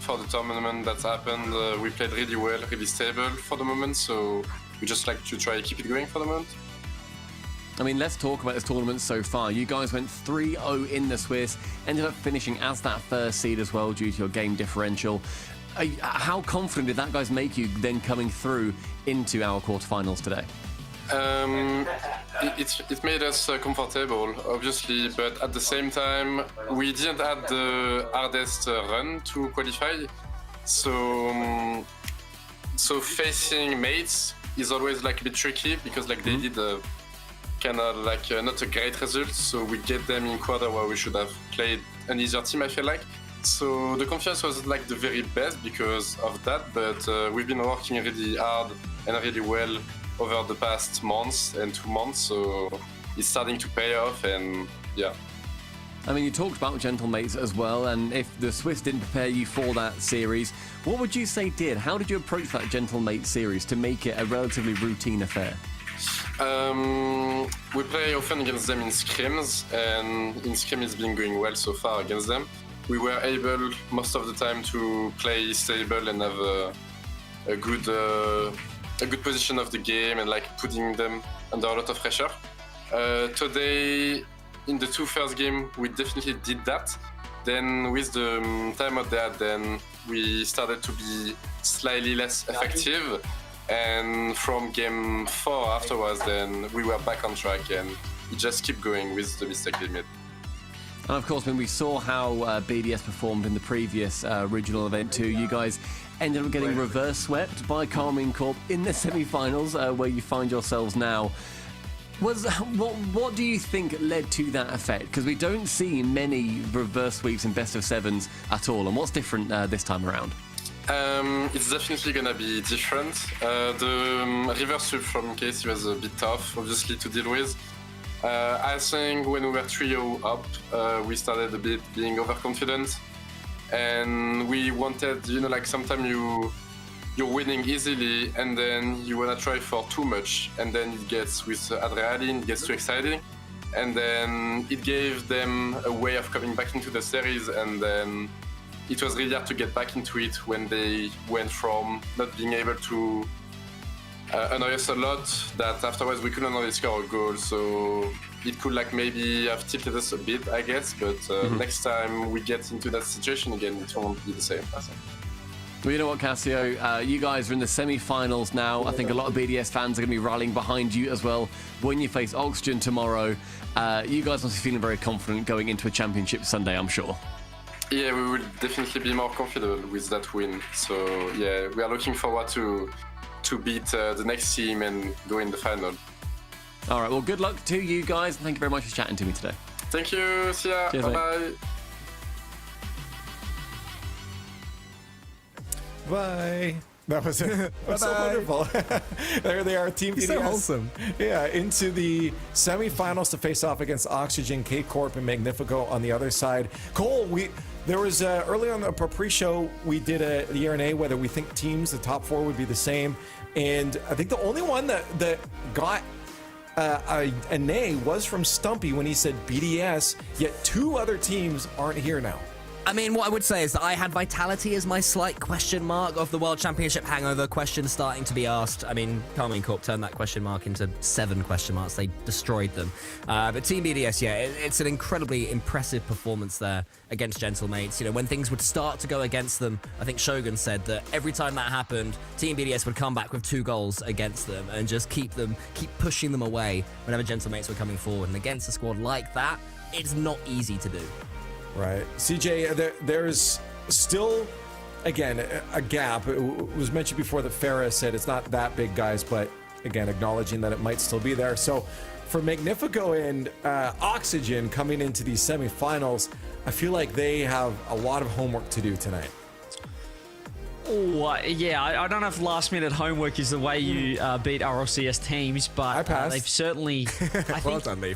for the tournament that happened. We played really well, really stable for the moment, so we just like to try to keep it going for the moment.
I mean, let's talk about this tournament so far. You guys went 3-0 in the Swiss, ended up finishing as that first seed as well due to your game differential. How confident did that guys make you then coming through into our quarterfinals today?
It made us comfortable, obviously, but at the same time, we didn't have the hardest run to qualify. So facing mates is always like a bit tricky because like they did kind of like not a great result. So we get them in quarter where we should have played an easier team, I feel like. So the confiance was like the very best because of that, but we've been working really hard and really well over the past months and 2 months, so it's starting to pay off, and yeah.
I mean, you talked about Gentlemates as well, and if the Swiss didn't prepare you for that series, what would you say did? How did you approach that Gentlemate series to make it a relatively routine affair?
We play often against them in scrims, and in scrim it's been going well so far against them. We were able most of the time to play stable and have a good position of the game and like putting them under a lot of pressure. Today, in the 2 first games, we definitely did that. Then with the time out there, then we started to be slightly less effective. And from game 4 afterwards, then we were back on track and it just kept going with the mistake they made.
And of course, when we saw how BDS performed in the previous regional event too, you guys ended up getting reverse swept by Carmine Corp in the semi-finals, where you find yourselves now. What do you think led to that effect? Because we don't see many reverse sweeps in best of sevens at all. And what's different this time around?
It's definitely gonna be different. The reverse sweep from Casey was a bit tough, obviously, to deal with. I think when we were 3-0 up, we started a bit being overconfident. And we wanted, like sometimes you're winning easily and then you want to try for too much, and then it gets with adrenaline, it gets too exciting, and then it gave them a way of coming back into the series, and then it was really hard to get back into it when they went from not being able to annoy us a lot, that afterwards we couldn't really score a goal, so it could like maybe have tilted us a bit, I guess, but next time we get into that situation again, it won't be the same, I think.
Well, you know what, Cassio? You guys are in the semi-finals now. I think a lot of BDS fans are going to be rallying behind you as well when you face Oxygen tomorrow. You guys must be feeling very confident going into a championship Sunday, I'm sure.
Yeah, we will definitely be more comfortable with that win. So yeah, we are looking forward to beat the next team and go in the final.
All right, well, good luck to you guys, and thank you very much for chatting to me today.
Thank you. See ya.
Cheers,
bye-bye.
Bye. That was it. That's so wonderful. There they are, Team BDS.
So wholesome.
Yeah, into the semifinals to face off against Oxygen, K-Corp, and Magnifico on the other side. Cole, there was earlier on the pre-show, we did the R&A whether we think teams, the top 4 would be the same, and I think the only one that got a nay was from Stumpy when he said BDS, yet 2 other teams aren't here now.
I mean, what I would say is that I had Vitality as my slight question mark of the World Championship hangover question starting to be asked. I mean, Carmine Corp turned that question mark into 7 question marks. They destroyed them. But Team BDS, yeah, it's an incredibly impressive performance there against Gentlemates. You know, when things would start to go against them, I think Shogun said that every time that happened, Team BDS would come back with 2 goals against them and just keep pushing them away whenever Gentlemates were coming forward. And against a squad like that, it's not easy to do.
Right. CJ, there's still, again, a gap. It was mentioned before that Farah said it's not that big, guys, but again, acknowledging that it might still be there. So for Magnifico and Oxygen coming into these semifinals, I feel like they have a lot of homework to do tonight.
Oh, yeah, I don't know if last-minute homework is the way you beat RLCS teams, but
I passed.
They've certainly...
Well done, Lee.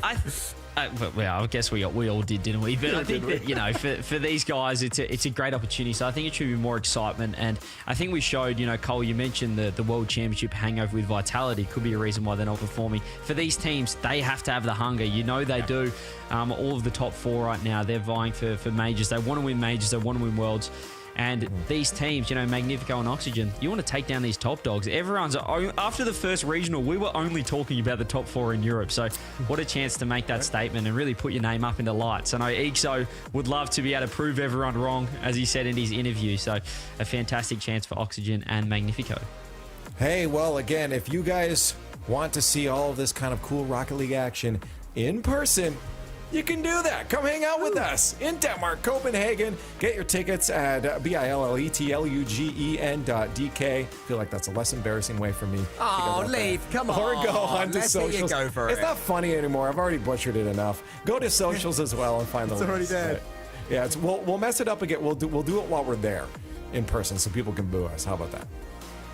Well, I guess we all did, didn't we? But I think that, for these guys, it's a great opportunity. So I think it should be more excitement. And I think we showed, Cole, you mentioned the World Championship hangover with Vitality could be a reason why they're not performing. For these teams, they have to have the hunger. They do. All of the top 4 right now, they're vying for majors. They want to win majors. They want to win worlds. And these teams, Magnifico and Oxygen, you want to take down these top dogs. After the first regional, we were only talking about the top 4 in Europe. So what a chance to make that statement and really put your name up into lights. I know Exo would love to be able to prove everyone wrong, as he said in his interview. So a fantastic chance for Oxygen and Magnifico.
Hey, well, again, if you guys want to see all of this kind of cool Rocket League action in person, you can do that. Come hang out with us in Denmark, Copenhagen. Get your tickets at BILLETLUGEN.DK. I feel like that's a less embarrassing way for me to go
Oh,
about
Leaf,
that.
come on.
Or go on to
Let's let you
socials.
go for
It's
it.
not funny anymore. I've already butchered it enough. Go to socials as well and find the
It's already
links.
dead.
But, yeah, we'll mess it up again. We'll do it while we're there in person so people can boo us. How about that?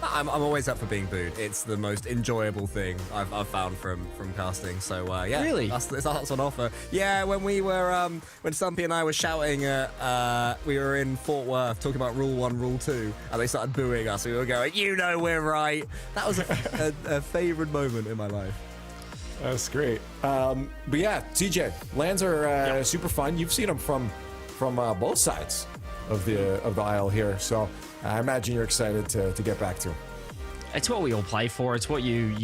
I'm always up for being booed. It's the most enjoyable thing I've found from casting. So yeah,
Really?
that's on offer. Yeah, when we were when Stumpy and I were shouting at we were in Fort Worth talking about Rule 1, Rule 2, and they started booing us. We were going, we're right. That was a favorite moment in my life.
That's great. But yeah, TJ, lands are super fun. You've seen them from both sides of the aisle here, so I imagine you're excited to get back to.
It's what we all play for. It's what you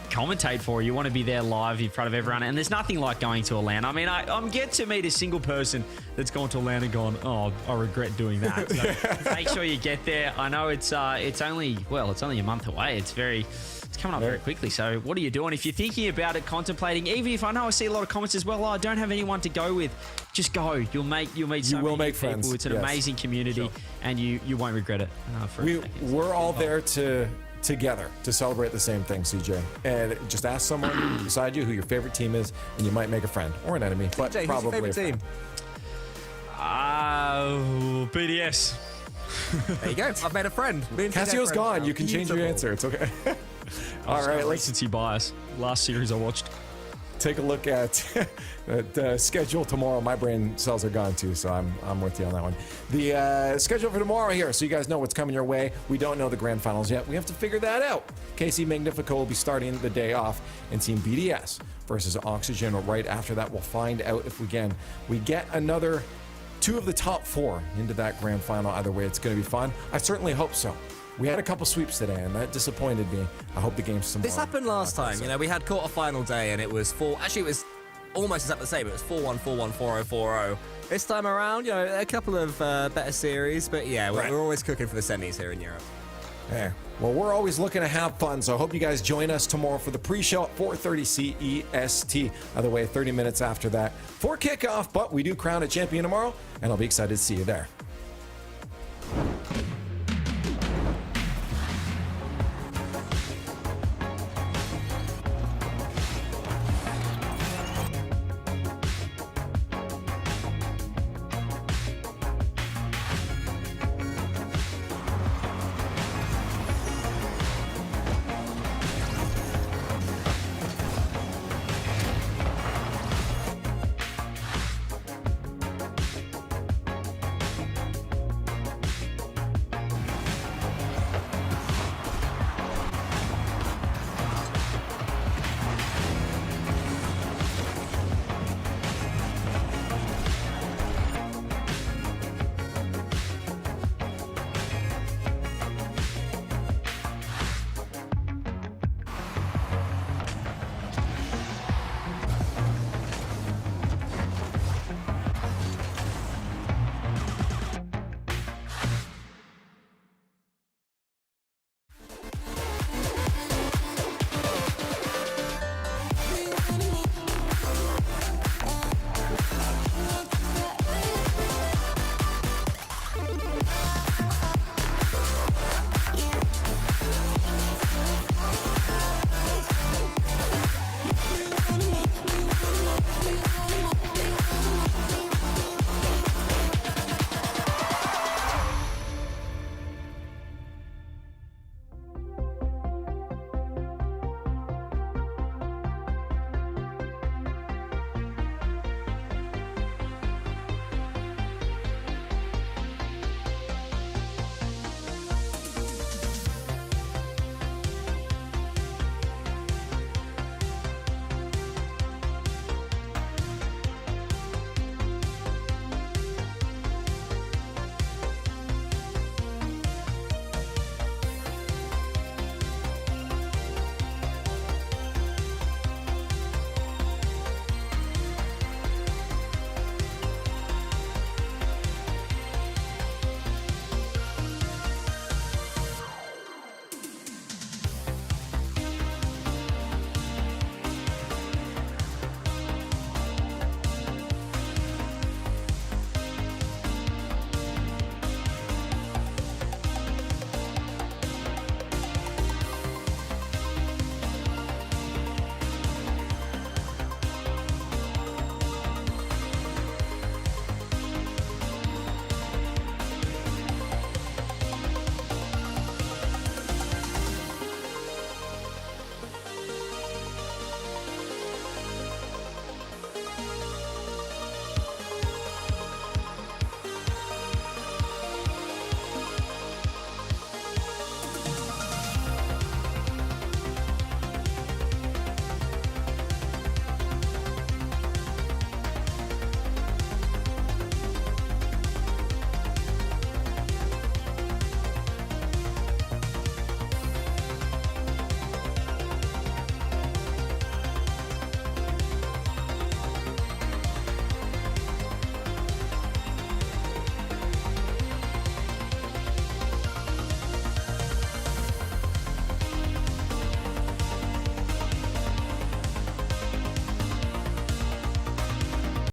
commentate for. You want to be there live in front of everyone. And there's nothing like going to a LAN. I mean, I'm yet to meet a single person that's gone to a LAN and gone, oh, I regret doing that. So make sure you get there. I know it's only a month away. It's coming up very quickly. So what are you doing? If you're thinking about it, contemplating, even if I know I see a lot of comments as well, I don't have anyone to go with, just go. You'll meet so many people.
Friends.
It's an amazing community, and you won't regret it.
We're all there together to celebrate the same thing, CJ. And just ask someone beside you who your favorite team is, and you might make a friend or an enemy, but
CJ,
probably
who's your favorite
a friend.
team?
BDS.
There you go. I've made a friend.
Cassio's gone. You can change your answer. It's okay. All right, let's
Recency bias. Last series I watched.
take a look at the schedule tomorrow. My brain cells are gone too, so I'm with you on that one. The schedule for tomorrow here, so you guys know what's coming your way. We don't know the grand finals yet. We have to figure that out. KC Magnifico will be starting the day off, and Team BDS versus Oxygen. Right after that, we'll find out if we get another 2 of the top 4 into that grand final. Either way, it's going to be fun. I certainly hope so. We had a couple sweeps today, and that disappointed me. I hope the game's tomorrow.
This happened last time. We had quarterfinal day, and it was 4. Actually, it was almost exactly the same. It was 4-1, 4-1, 4-0, 4-0. This time around, a couple of better series, but yeah, we're always cooking for the semis here in Europe.
Yeah. Well, we're always looking to have fun, so I hope you guys join us tomorrow for the pre-show at 4:30 CEST. By the way, 30 minutes after that for kickoff, but we do crown a champion tomorrow, and I'll be excited to see you there.